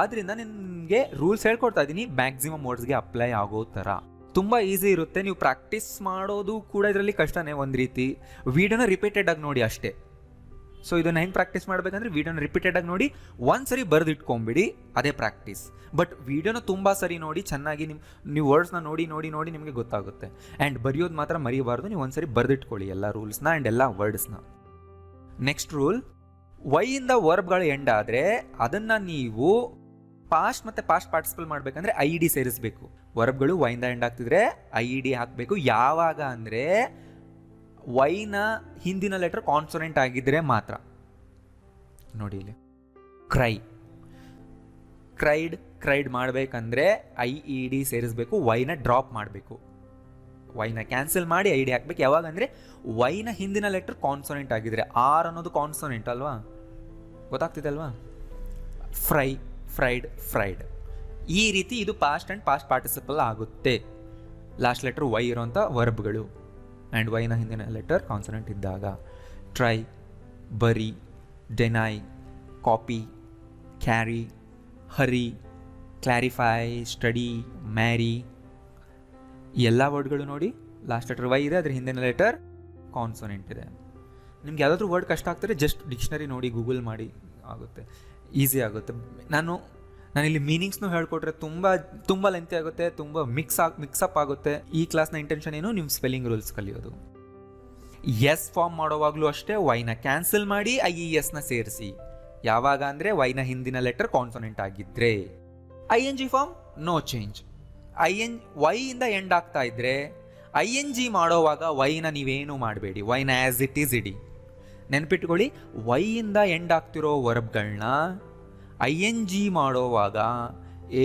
Speaker 1: ಆದ್ದರಿಂದ ನಿಮಗೆ ರೂಲ್ಸ್ ಹೇಳ್ಕೊಡ್ತಾ ಇದ್ದೀನಿ ಮ್ಯಾಕ್ಸಿಮಮ್ ವರ್ಡ್ಸ್ಗೆ ಅಪ್ಲೈ ಆಗೋ ಥರ. ತುಂಬ ಈಸಿ ಇರುತ್ತೆ. ನೀವು ಪ್ರಾಕ್ಟೀಸ್ ಮಾಡೋದು ಕೂಡ ಇದರಲ್ಲಿ ಕಷ್ಟನೇ ಒಂದು ರೀತಿ. ವೀಡಿಯೋನ ರಿಪೀಟೆಡ್ ಆಗಿ ನೋಡಿ ಅಷ್ಟೇ. ಸೊ ಇದನ್ನು ಹೆಂಗೆ ಪ್ರಾಕ್ಟೀಸ್ ಮಾಡಬೇಕಂದ್ರೆ ವೀಡಿಯೋನ ರಿಪೀಟೆಡ್ ಆಗಿ ನೋಡಿ, ಒಂದು ಸರಿ ಬರೆದಿಟ್ಕೊಂಬಿಡಿ, ಅದೇ ಪ್ರಾಕ್ಟೀಸ್. ಬಟ್ ವೀಡಿಯೋನ ತುಂಬ ಸರಿ ನೋಡಿ, ಚೆನ್ನಾಗಿ ನೀವು ವರ್ಡ್ಸ್ನ ನೋಡಿ ನೋಡಿ ನೋಡಿ ನಿಮಗೆ ಗೊತ್ತಾಗುತ್ತೆ. ಆ್ಯಂಡ್ ಬರೆಯೋದು ಮಾತ್ರ ಮರಿಬಾರ್ದು. ನೀವು ಒಂದು ಸರಿ ಬರೆದಿಟ್ಕೊಳ್ಳಿ ಎಲ್ಲ ರೂಲ್ಸ್ನ ಆ್ಯಂಡ್ ಎಲ್ಲ ವರ್ಡ್ಸ್ನ. ನೆಕ್ಸ್ಟ್ ರೂಲ್, ವೈ ಇಂದ ವರ್ಬ್ಗಳು ಎಂಡ್ ಆದರೆ ಅದನ್ನು ನೀವು ಪಾಸ್ಟ್ ಮತ್ತು ಪಾಸ್ಟ್ ಪಾರ್ಟಿಸಿಪಲ್ ಮಾಡಬೇಕಂದ್ರೆ ಐ ಡಿ ಸೇರಿಸಬೇಕು. ವರ್ಬ್ಗಳು ವೈಯಿಂದ ಎಂಡ್ ಆಗ್ತಿದ್ರೆ ಐ ಡಿ ಹಾಕಬೇಕು. ಯಾವಾಗ ಅಂದರೆ ವೈನ ಹಿಂದಿನ ಲೆಟರ್ ಕಾನ್ಸೋನೆಂಟ್ ಆಗಿದ್ದರೆ ಮಾತ್ರ. ನೋಡಿ ಇಲ್ಲಿ, ಕ್ರೈ, ಕ್ರೈಡ್, ಕ್ರೈಡ್ ಮಾಡಬೇಕಂದ್ರೆ ಐ ಇ ಡಿ ಸೇರಿಸಬೇಕು, ವೈನ ಡ್ರಾಪ್ ಮಾಡಬೇಕು. ವೈನ ಕ್ಯಾನ್ಸಲ್ ಮಾಡಿ ಐ ಡಿ ಹಾಕ್ಬೇಕು. ಯಾವಾಗ ಅಂದರೆ ವೈನ ಹಿಂದಿನ ಲೆಟರ್ ಕಾನ್ಸೋನೆಂಟ್ ಆಗಿದ್ರೆ. ಆರ್ ಅನ್ನೋದು ಕಾನ್ಸೋನೆಂಟ್ ಅಲ್ವಾ? ಗೊತ್ತಾಗ್ತಿದೆ ಅಲ್ವಾ? Fry, fried, fried. ಈ ರೀತಿ ಇದು ಪಾಸ್ಟ್ ಆ್ಯಂಡ್ ಪಾಸ್ಟ್ ಪಾರ್ಟಿಸಿಪಲ್ ಆಗುತ್ತೆ. ಲಾಸ್ಟ್ ಲೆಟರ್ ವೈ ಇರೋಂಥ ವರ್ಬ್ಗಳು ಆ್ಯಂಡ್ ವೈನ ಹಿಂದಿನ ಲೆಟರ್ ಕಾನ್ಸನೆಂಟ್ ಇದ್ದಾಗ. ಟ್ರೈ, ಬರಿ, ಡೆನೈ, ಕಾಪಿ, ಕ್ಯಾರಿ, ಹರಿ, ಕ್ಲಾರಿಫೈ, ಸ್ಟಡಿ, ಮ್ಯಾರಿ, ಈ ಎಲ್ಲ ವರ್ಡ್ಗಳು ನೋಡಿ ಲಾಸ್ಟ್ ಲೆಟರ್ ವೈ ಇದೆ, ಅದ್ರ ಹಿಂದಿನ ಲೆಟರ್ ಕಾನ್ಸೊನೆಂಟ್ ಇದೆ. ನಿಮ್ಗೆ ಯಾವುದಾದ್ರೂ ವರ್ಡ್ ಕಷ್ಟ ಆಗ್ತಾರೆ ಜಸ್ಟ್ ಡಿಕ್ಷನರಿ ನೋಡಿ, ಗೂಗಲ್ ಮಾಡಿ, ಆಗುತ್ತೆ, ಈಸಿ ಆಗುತ್ತೆ. ನಾನಿಲ್ಲಿ ಮೀನಿಂಗ್ಸ್ನು ಹೇಳ್ಕೊಟ್ರೆ ತುಂಬ ಲೆಂತಿ ಆಗುತ್ತೆ, ತುಂಬ ಮಿಕ್ಸಪ್ ಆಗುತ್ತೆ. ಈ ಕ್ಲಾಸ್ನ ಇಂಟೆನ್ಷನ್ ಏನು, ನಿಮ್ಮ ಸ್ಪೆಲ್ಲಿಂಗ್ ರೂಲ್ಸ್ ಕಲಿಯೋದು. ಎಸ್ ಫಾರ್ಮ್ ಮಾಡೋವಾಗಲೂ ಅಷ್ಟೇ ವೈನ ಕ್ಯಾನ್ಸಲ್ ಮಾಡಿ IESನ ಸೇರಿಸಿ. ಯಾವಾಗ ಅಂದರೆ ವೈನ ಹಿಂದಿನ ಲೆಟರ್ ಕಾನ್ಸೊನೆಂಟ್ ಆಗಿದ್ದರೆ. ING form no change. Y ಇಂದ ಎಂಡ್ ಆಗ್ತಾ ಇದ್ರೆ ING ಮಾಡೋವಾಗ ವೈನ ನೀವೇನು ಮಾಡಬೇಡಿ, ವೈನ ಆ್ಯಸ್ ಇಟ್ ಈಸ್ ಇಡಿ. ನೆನ್ಪಿಟ್ಕೊಳ್ಳಿ, ವೈ ಇಂದ ಎಂಡ್ ಆಗ್ತಿರೋ ವರ್ಬ್ಗಳನ್ನ ING ಮಾಡೋವಾಗ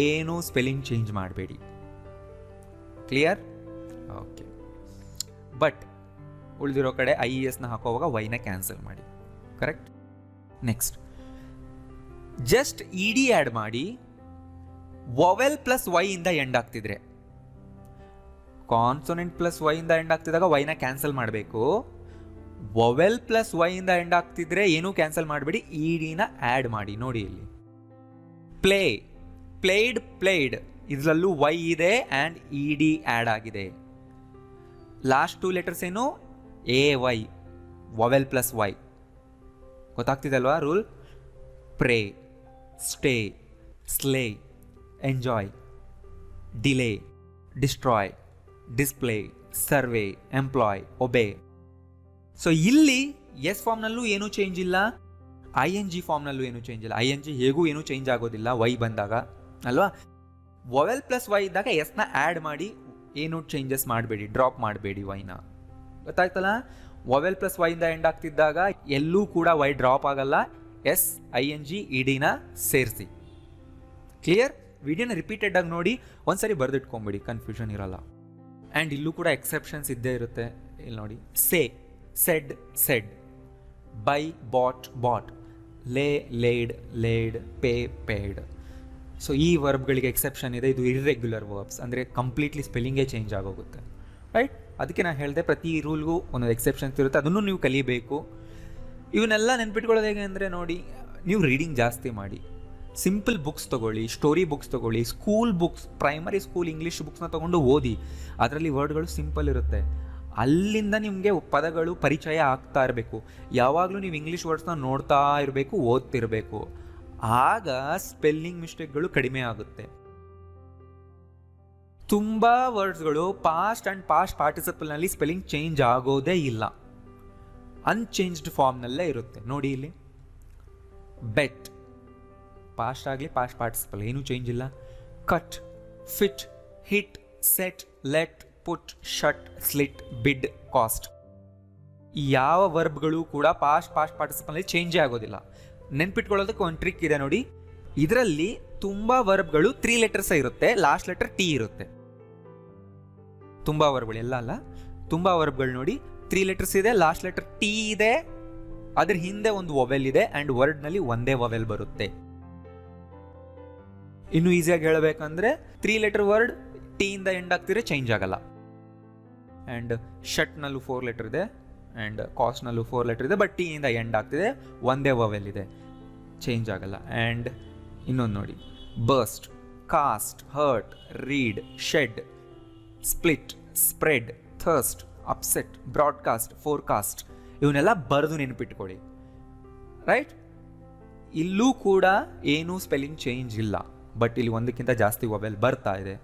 Speaker 1: ಏನು ಸ್ಪೆಲ್ಲಿಂಗ್ ಚೇಂಜ್ ಮಾಡಬೇಡಿ. ಕ್ಲಿಯರ್? ಓಕೆ. ಬಟ್ ಉಳಿದಿರೋ ಕಡೆ IESನ ಹಾಕೋವಾಗ ವೈನ ಕ್ಯಾನ್ಸಲ್ ಮಾಡಿ. Correct? Next, just ED add ಮಾಡಿ ವೊವೆಲ್ ಪ್ಲಸ್ ವೈ ಇಂದ ಎಂಡ್ ಆಗ್ತಿದ್ರೆ, ಕಾನ್ಸೊನೆಂಟ್ ಪ್ಲಸ್ ವೈ ಇಂದ ಎಂಡ್ ಆಗ್ತಿದ್ದಾಗ ವೈನ ಕ್ಯಾನ್ಸಲ್ ಮಾಡಬೇಕು. ವೊವೆಲ್ ಪ್ಲಸ್ ವೈ ಇಂದ ಎಂಡ್ ಆಗ್ತಿದ್ರೆ ಏನೂ ಕ್ಯಾನ್ಸಲ್ ಮಾಡಬೇಡಿ, EDನ ಆ್ಯಡ್ ಮಾಡಿ. ನೋಡಿ ಇಲ್ಲಿ ಪ್ಲೇ, ಪ್ಲೇಡ್, ಪ್ಲೇಡ್, ಇದರಲ್ಲೂ ವೈ ಇದೆ ಆ್ಯಂಡ್ ED ಆ್ಯಡ್ ಆಗಿದೆ. ಲಾಸ್ಟ್ 2 ಲೆಟರ್ಸ್ ಏನು, AY, ವೊವೆಲ್ ಪ್ಲಸ್ ವೈ. ಗೊತ್ತಾಗ್ತಿದೆ ಅಲ್ವಾ rule? Pray, stay, slay, enjoy, delay, destroy, display, survey, employ, obey. So ಇಲ್ಲಿ ಎಸ್ ಫಾರ್ಮ್ನಲ್ಲೂ ಏನೂ ಚೇಂಜ್ ಇಲ್ಲ, ING ಫಾರ್ಮ್ನಲ್ಲೂ ಏನೂ ಚೇಂಜ್ ಇಲ್ಲ. ING ಹೇಗೂ ಏನೂ ಚೇಂಜ್ ಆಗೋದಿಲ್ಲ ವೈ ಬಂದಾಗ ಅಲ್ವಾ. ವೊವೆಲ್ ಪ್ಲಸ್ ವೈ ಇದ್ದಾಗ ಎಸ್ನ ಆ್ಯಡ್ ಮಾಡಿ, ಏನೂ ಚೇಂಜಸ್ ಮಾಡಬೇಡಿ, ಡ್ರಾಪ್ ಮಾಡಬೇಡಿ ವೈನ. ಗೊತ್ತಾಯ್ತಲ್ಲ? ವೊವೆಲ್ ಪ್ಲಸ್ ವೈ ಇಂದ ಎಂಡ್ ಆಗ್ತಿದ್ದಾಗ ಎಲ್ಲೂ ಕೂಡ ವೈ ಡ್ರಾಪ್ ಆಗಲ್ಲ, ING EDನ ಸೇರಿಸಿ. ಕ್ಲಿಯರ್? ವಿಡಿಯೋನ ರಿಪೀಟೆಡ್ ಆಗಿ ನೋಡಿ, ಒಂದ್ಸರಿ ಬರೆದಿಟ್ಕೊಂಬಿಡಿ, ಕನ್ಫ್ಯೂಷನ್ ಇರಲ್ಲ. ಆ್ಯಂಡ್ ಇಲ್ಲೂ ಕೂಡ ಎಕ್ಸೆಪ್ಷನ್ಸ್ ಇದ್ದೇ ಇರುತ್ತೆ. ಇಲ್ಲಿ ನೋಡಿ, say, said, said, buy, bought, bought, lay, laid, laid, pay, paid. So ಈ ವರ್ಬ್ಗಳಿಗೆ ಎಕ್ಸೆಪ್ಷನ್ ಇದೆ. ಇದು ಇರ್ರೆಗ್ಯುಲರ್ ವರ್ಬ್ಸ್, ಅಂದರೆ ಕಂಪ್ಲೀಟ್ಲಿ ಸ್ಪೆಲ್ಲಿಂಗೇ ಚೇಂಜ್ ಆಗೋಗುತ್ತೆ. ರೈಟ್? ಅದಕ್ಕೆ ನಾನು ಹೇಳಿದೆ ಪ್ರತಿ ರೂಲ್ಗೂ ಒಂದೊಂದು ಎಕ್ಸೆಪ್ಷನ್ಸ್ ಇರುತ್ತೆ, ಅದನ್ನು ನೀವು ಕಲಿಬೇಕು. ಇವನ್ನೆಲ್ಲ ನೆನ್ಪಿಟ್ಕೊಳ್ಳೋದು ಹೇಗೆ ಅಂದರೆ ನೋಡಿ, ನೀವು ರೀಡಿಂಗ್ ಜಾಸ್ತಿ ಮಾಡಿ, ಸಿಂಪಲ್ ಬುಕ್ಸ್ ತೊಗೊಳ್ಳಿ, ಸ್ಟೋರಿ ಬುಕ್ಸ್ ತೊಗೊಳ್ಳಿ, school books, primary school English ಬುಕ್ಸ್ನ ತೊಗೊಂಡು ಓದಿ. ಅದರಲ್ಲಿ ವರ್ಡ್ಗಳು ಸಿಂಪಲ್ ಇರುತ್ತೆ, ಅಲ್ಲಿಂದ ನಿಮಗೆ ಪದಗಳು ಪರಿಚಯ ಆಗ್ತಾ ಇರಬೇಕು. ಯಾವಾಗಲೂ ನೀವು ಇಂಗ್ಲೀಷ್ ವರ್ಡ್ಸ್ನ ನೋಡ್ತಾ ಇರಬೇಕು, ಓದ್ತಿರಬೇಕು. ಆಗ ಸ್ಪೆಲ್ಲಿಂಗ್ ಮಿಸ್ಟೇಕ್ಗಳು ಕಡಿಮೆ ಆಗುತ್ತೆ. ತುಂಬ ವರ್ಡ್ಸ್ಗಳು ಪಾಸ್ಟ್ ಆ್ಯಂಡ್ ಪಾಸ್ಟ್ ಪಾರ್ಟಿಸಿಪಲ್ನಲ್ಲಿ ಸ್ಪೆಲ್ಲಿಂಗ್ ಚೇಂಜ್ ಆಗೋದೇ ಇಲ್ಲ, ಅನ್ಚೇಂಜ್ಡ್ ಫಾರ್ಮ್ನಲ್ಲೇ ಇರುತ್ತೆ. ನೋಡಿ ಇಲ್ಲಿ, ಬೆಟ್, ಪಾಸ್ಟ್ ಆಗಲಿ ಪಾಸ್ಟ್ ಪಾರ್ಟಿಸಿಪಲ್ ಏನೂ ಚೇಂಜ್ ಇಲ್ಲ. Cut, fit, hit, set, let, put, shut, slit, bid, cost, ಯಾವ ವರ್ಬ್ಗಳು ಕೂಡ ಪಾಸ್ಟ್ ಪಾರ್ಟಿಸಿಪಲ್ ಚೇಂಜೇ ಆಗೋದಿಲ್ಲ. ನೆನ್ಪಿಟ್ಕೊಳ್ಳೋದಕ್ಕೆ ಒಂದು ಟ್ರಿಕ್ ಇದೆ ನೋಡಿ, ಇದರಲ್ಲಿ ತುಂಬ ವರ್ಬ್ಗಳು 3 ಲೆಟರ್ಸ್ ಇರುತ್ತೆ, ಲಾಸ್ಟ್ ಲೆಟರ್ T ಇರುತ್ತೆ. ತುಂಬ ವರ್ಬ್ಗಳು ಎಲ್ಲ ಅಲ್ಲ, ತುಂಬ ವರ್ಬ್ಗಳು ನೋಡಿ 3 ಲೆಟರ್ಸ್ ಇದೆ, ಲಾಸ್ಟ್ ಲೆಟರ್ T ಇದೆ, ಅದ್ರ ಹಿಂದೆ ಒಂದು ವೊವೆಲ್ ಇದೆ ಆ್ಯಂಡ್ ವರ್ಡ್ನಲ್ಲಿ ಒಂದೇ ವೊವೆಲ್ ಬರುತ್ತೆ. ಇನ್ನು ಈಸಿಯಾಗಿ ಹೇಳಬೇಕಂದ್ರೆ 3 ಲೆಟರ್ ವರ್ಡ್ T ಇಂದ ಎಂಡ್ ಆಗ್ತಿದ್ರೆ ಚೇಂಜ್ ಆಗಲ್ಲ. ಆ್ಯಂಡ್ ಶಟ್ನಲ್ಲೂ 4 ಲೆಟರ್ ಇದೆ ಆ್ಯಂಡ್ ಕಾಸ್ಟ್ನಲ್ಲೂ 4 ಲೆಟರ್ ಇದೆ, ಬಟ್ T ಇಂದ ಎಂಡ್ ಆಗ್ತಿದೆ, ಒಂದೇ ವೊವೆಲ್ ಇದೆ, ಚೇಂಜ್ ಆಗಲ್ಲ. ಆ್ಯಂಡ್ ಇನ್ನೊಂದು ನೋಡಿ, burst, cost, hurt, read, shed, split, spread, thirst, upset, broadcast, forecast, ಇವನ್ನೆಲ್ಲ ಬರೆದು ನೆನಪಿಟ್ಕೊಳ್ಳಿ. ರೈಟ್? ಇಲ್ಲೂ ಕೂಡ ಏನೂ ಸ್ಪೆಲ್ಲಿಂಗ್ ಚೇಂಜ್ ಇಲ್ಲ, ಬಟ್ ಇಲ್ಲಿ ಒಂದಕ್ಕಿಂತ ಜಾಸ್ತಿ ವೊವೆಲ್ ಬರ್ತಾ ಇದೆ.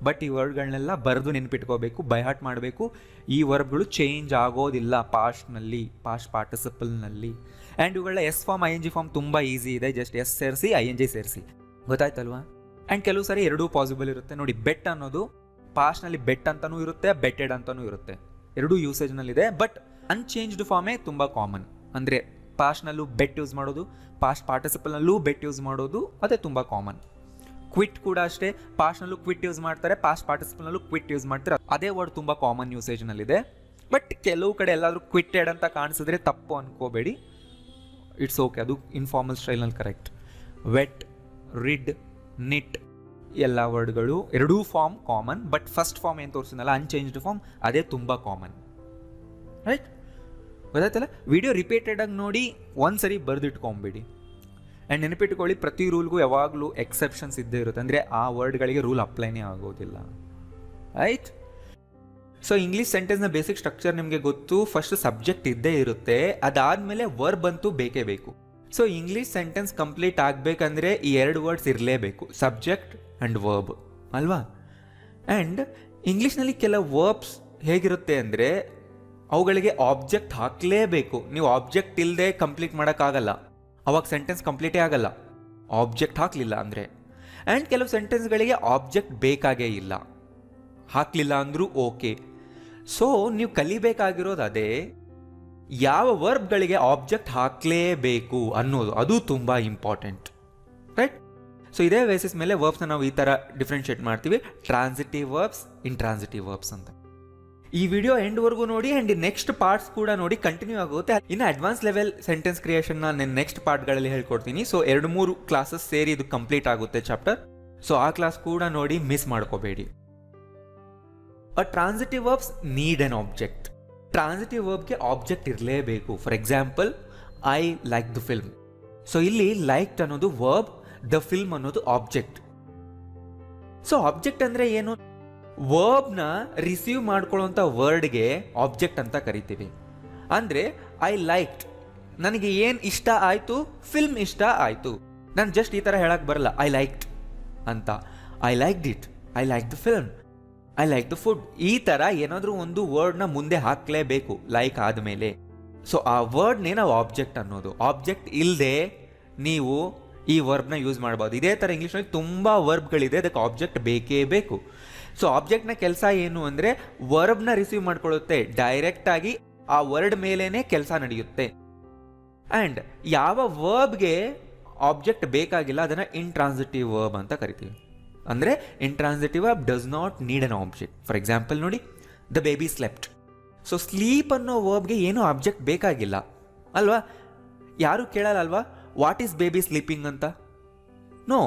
Speaker 1: ಬಟ್ ಈ ವರ್ಡ್ಗಳನ್ನೆಲ್ಲ ಬರೆದು ನೆನ್ಪಿಟ್ಕೋಬೇಕು, ಬೈಹಾಟ್ ಮಾಡಬೇಕು. ಈ ವರ್ಬ್ಗಳು ಚೇಂಜ್ ಆಗೋದಿಲ್ಲ ಪಾಸ್ಟ್ನಲ್ಲಿ, ಪಾಸ್ಟ್ ಪಾರ್ಟಿಸಿಪಲ್ನಲ್ಲಿ. ಆ್ಯಂಡ್ ಇವುಗಳ ಎಸ್ ಫಾರ್ಮ್ ING ಫಾರ್ಮ್ ತುಂಬ ಈಸಿ ಇದೆ, ಜಸ್ಟ್ ಎಸ್ ಸೇರಿಸಿ ING ಸೇರಿಸಿ. ಗೊತ್ತಾಯ್ತಲ್ವಾ? ಆ್ಯಂಡ್ ಕೆಲವು ಸಾರಿ ಎರಡೂ ಪಾಸಿಬಲ್ ಇರುತ್ತೆ. ನೋಡಿ, ಬೆಟ್ ಅನ್ನೋದು ಪಾಸ್ಟ್ನಲ್ಲಿ ಬೆಟ್ ಅಂತಲೂ ಇರುತ್ತೆ, ಬೆಟೆಡ್ ಅಂತಲೂ ಇರುತ್ತೆ, ಎರಡೂ ಯೂಸೇಜ್ನಲ್ಲಿದೆ. ಬಟ್ ಅನ್ಚೇಂಜ್ಡ್ ಫಾರ್ಮೇ ತುಂಬ ಕಾಮನ್. ಅಂದರೆ ಪಾಸ್ಟ್ನಲ್ಲೂ ಬೆಟ್ ಯೂಸ್ ಮಾಡೋದು, ಪಾಸ್ಟ್ ಪಾರ್ಟಿಸಿಪಲ್ನಲ್ಲೂ ಬೆಟ್ ಯೂಸ್ ಮಾಡೋದು, ಅದೇ ತುಂಬ ಕಾಮನ್. ಕ್ವಿಟ್ ಕೂಡ ಅಷ್ಟೇ, ಪಾಸ್ಟ್ನಲ್ಲೂ ಕ್ವಿಟ್ ಯೂಸ್ ಮಾಡ್ತಾರೆ, ಪಾಸ್ಟ್ ಪಾರ್ಟಿಸಿಪಲ್ನಲ್ಲೂ ಕ್ವಿಟ್ ಯೂಸ್ ಮಾಡ್ತಾರೆ, ಅದೇ ವರ್ಡ್ ತುಂಬ ಕಾಮನ್ ಯೂಸೇಜ್ನಲ್ಲಿದೆ. ಬಟ್ ಕೆಲವು ಕಡೆ ಎಲ್ಲಾದರೂ ಕ್ವಿಟ್ಟೆಡ್ ಅಂತ ಕಾಣಿಸಿದ್ರೆ ತಪ್ಪು ಅನ್ಕೋಬೇಡಿ, ಇಟ್ಸ್ ಓಕೆ, ಅದು ಇನ್ಫಾರ್ಮಲ್ ಸ್ಟೈಲ್ನಲ್ಲಿ ಕರೆಕ್ಟ್. ವೆಟ್, ರಿಡ್, ನಿಟ್ ಎಲ್ಲ ವರ್ಡ್ಗಳು ಎರಡೂ form common, but first form ಏನು ತೋರಿಸಿನಲ್ಲ ಅನ್ಚೇಂಜ್ಡ್ ಫಾರ್ಮ್ ಅದೇ ತುಂಬ ಕಾಮನ್. ರೈಟ್, ಗೊತ್ತಾಯ್ತಲ್ಲ? ವಿಡಿಯೋ ರಿಪೀಟೆಡಾಗಿ ನೋಡಿ ಒಂದ್ಸರಿ ಬರೆದಿಟ್ಕೊಂಬಿಡಿ. ಆ್ಯಂಡ್ ನೆನಪಿಟ್ಕೊಳ್ಳಿ, ಪ್ರತಿ ರೂಲ್ಗೂ ಯಾವಾಗಲೂ ಎಕ್ಸೆಪ್ಷನ್ಸ್ ಇದ್ದೇ ಇರುತ್ತೆ. ಅಂದರೆ ಆ ವರ್ಡ್ಗಳಿಗೆ ರೂಲ್ ಅಪ್ಲೈನೇ ಆಗೋದಿಲ್ಲ. ರೈಟ್? ಸೊ ಇಂಗ್ಲೀಷ್ ಸೆಂಟೆನ್ಸ್ನ ಬೇಸಿಕ್ ಸ್ಟ್ರಕ್ಚರ್ ನಿಮಗೆ ಗೊತ್ತು. ಫಸ್ಟ್ ಸಬ್ಜೆಕ್ಟ್ ಇದ್ದೇ ಇರುತ್ತೆ, ಅದಾದಮೇಲೆ ವರ್ಬ್ ಅಂತೂ ಬೇಕೇ ಬೇಕು. ಸೊ ಇಂಗ್ಲೀಷ್ ಸೆಂಟೆನ್ಸ್ ಕಂಪ್ಲೀಟ್ ಆಗಬೇಕಂದ್ರೆ ಈ 2 ವರ್ಡ್ಸ್ ಇರಲೇಬೇಕು, ಸಬ್ಜೆಕ್ಟ್ ಆ್ಯಂಡ್ ವರ್ಬ್ ಅಲ್ವಾ? ಆ್ಯಂಡ್ ಇಂಗ್ಲೀಷ್ನಲ್ಲಿ ಕೆಲವು ವರ್ಬ್ಸ್ ಹೇಗಿರುತ್ತೆ ಅಂದರೆ ಅವುಗಳಿಗೆ ಆಬ್ಜೆಕ್ಟ್ ಹಾಕಲೇಬೇಕು. ನೀವು ಆಬ್ಜೆಕ್ಟ್ ಇಲ್ಲದೆ ಕಂಪ್ಲೀಟ್ ಮಾಡೋಕ್ಕಾಗಲ್ಲ, ಅವಾಗ ಸೆಂಟೆನ್ಸ್ ಕಂಪ್ಲೀಟೇ ಆಗಲ್ಲ ಆಬ್ಜೆಕ್ಟ್ ಹಾಕಲಿಲ್ಲ ಅಂದರೆ. ಆ್ಯಂಡ್ ಕೆಲವು ಸೆಂಟೆನ್ಸ್ಗಳಿಗೆ ಆಬ್ಜೆಕ್ಟ್ ಬೇಕಾಗೇ ಇಲ್ಲ, ಹಾಕಲಿಲ್ಲ ಅಂದರೂ ಓಕೆ. ಸೊ ನೀವು ಕಲಿಬೇಕಾಗಿರೋದು ಅದೇ, ಯಾವ ವರ್ಬ್ಗಳಿಗೆ ಆಬ್ಜೆಕ್ಟ್ ಹಾಕಲೇಬೇಕು ಅನ್ನೋದು, ಅದು ತುಂಬ ಇಂಪಾರ್ಟೆಂಟ್. ರೈಟ್? ಸೊ ಇದೇ ಬೇಸಿಸ್ ಮೇಲೆ ವರ್ಬ್ಸ್ನ ನಾವು ಈ ಥರ ಡಿಫ್ರೆನ್ಷಿಯೇಟ್ ಮಾಡ್ತೀವಿ, ಟ್ರಾನ್ಸಿಟಿವ್ ವರ್ಬ್ಸ್, ಇಂಟ್ರಾನ್ಸಿಟಿವ್ ವರ್ಬ್ಸ್ ಅಂತ. ಈ ವಿಡಿಯೋ ಎಂಡ್ವರೆಗೂ ನೋಡಿ, ಆ್ಯಂಡ್ ನೆಕ್ಸ್ಟ್ ಪಾರ್ಟ್ಸ್ ಕೂಡ ನೋಡಿ, ಕಂಟಿನ್ಯೂ ಆಗುತ್ತೆ. ಇನ್ನು ಅಡ್ವಾನ್ಸ್ ಲೆವೆಲ್ ಸೆಂಟೆನ್ಸ್ ಕ್ರಿಯೇಷನ್ನ ನಾನು ನೆಕ್ಸ್ಟ್ ಪಾರ್ಟ್ಗಳಲ್ಲಿ ಹೇಳ್ಕೊಡ್ತೀನಿ. ಸೊ 2-3 ಕ್ಲಾಸಸ್ ಸೇರಿ ಇದು ಕಂಪ್ಲೀಟ್ ಆಗುತ್ತೆ ಚಾಪ್ಟರ್. ಸೊ ಆ ಕ್ಲಾಸ್ ಕೂಡ ನೋಡಿ, ಮಿಸ್ ಮಾಡ್ಕೋಬೇಡಿ. Transitive verbs need an object. Transitive ವರ್ಬ್ಗೆ ಆಬ್ಜೆಕ್ಟ್ ಇರಲೇಬೇಕು. For example, I like the film. So ಇಲ್ಲಿ ಲೈಕ್ಡ್ ಅನ್ನೋದು ವರ್ಬ್, ದ ಫಿಲ್ಮ್ ಅನ್ನೋದು ಆಬ್ಜೆಕ್ಟ್. ಸೊ ಆಬ್ಜೆಕ್ಟ್ ಅಂದರೆ ಏನು? ವರ್ಬ್ನ ರಿಸೀವ್ ಮಾಡ್ಕೊಳ್ಳೋಂಥ ವರ್ಡ್ಗೆ ಆಬ್ಜೆಕ್ಟ್ ಅಂತ ಕರಿತೀವಿ. ಅಂದರೆ ಐ ಲೈಕ್ಡ್, ನನಗೆ ಏನು ಇಷ್ಟ ಆಯಿತು, ಫಿಲ್ಮ್ ಇಷ್ಟ ಆಯಿತು. ನಾನು ಜಸ್ಟ್ ಈ ಥರ ಹೇಳಕ್ಕೆ ಬರಲ್ಲ ಐ ಲೈಕ್ಡ್ ಅಂತ. I liked it, I like the film, I like the food. ಈ ಥರ ಏನಾದರೂ ಒಂದು ವರ್ಡ್ನ ಮುಂದೆ ಹಾಕಲೇಬೇಕು ಲೈಕ್ ಆದಮೇಲೆ. ಸೊ ಆ ವರ್ಡ್ನೇ ನಾವು ಆಬ್ಜೆಕ್ಟ್ ಅನ್ನೋದು. ಆಬ್ಜೆಕ್ಟ್ ಇಲ್ಲದೆ ನೀವು ಈ ವರ್ಬ್ನ ಯೂಸ್ ಮಾಡ್ಬೋದು. ಇದೇ ಥರ ಇಂಗ್ಲೀಷ್ನಲ್ಲಿ ತುಂಬ ವರ್ಬ್ಗಳಿದೆ, ಅದಕ್ಕೆ ಆಬ್ಜೆಕ್ಟ್ ಬೇಕೇ ಬೇಕು. ಸೊ ಆಬ್ಜೆಕ್ಟ್ನ ಕೆಲಸ ಏನು ಅಂದರೆ ವರ್ಬ್ನ ರಿಸೀವ್ ಮಾಡ್ಕೊಳ್ಳುತ್ತೆ, ಡೈರೆಕ್ಟಾಗಿ ಆ ವರ್ಡ್ ಮೇಲೇ ಕೆಲಸ ನಡೆಯುತ್ತೆ. ಆ್ಯಂಡ್ ಯಾವ ವರ್ಬ್ಗೆ ಆಬ್ಜೆಕ್ಟ್ ಬೇಕಾಗಿಲ್ಲ ಅದನ್ನು ಇಂಟ್ರಾನ್ಸಿಟಿವ್ ವರ್ಬ್ ಅಂತ ಕರಿತೀವಿ. ಅಂದರೆ intransitive verb does not need an object. For example ನೋಡಿ, the baby slept. So sleep ಅನ್ನೋ ವರ್ಬ್ಗೆ ಏನೂ ಆಬ್ಜೆಕ್ಟ್ ಬೇಕಾಗಿಲ್ಲ ಅಲ್ವಾ? ಯಾರು ಕೇಳಲ್ಲ ಅಲ್ವಾ ವಾಟ್ ಈಸ್ ಬೇಬಿ ಸ್ಲೀಪಿಂಗ್ ಅಂತ? ನೋ.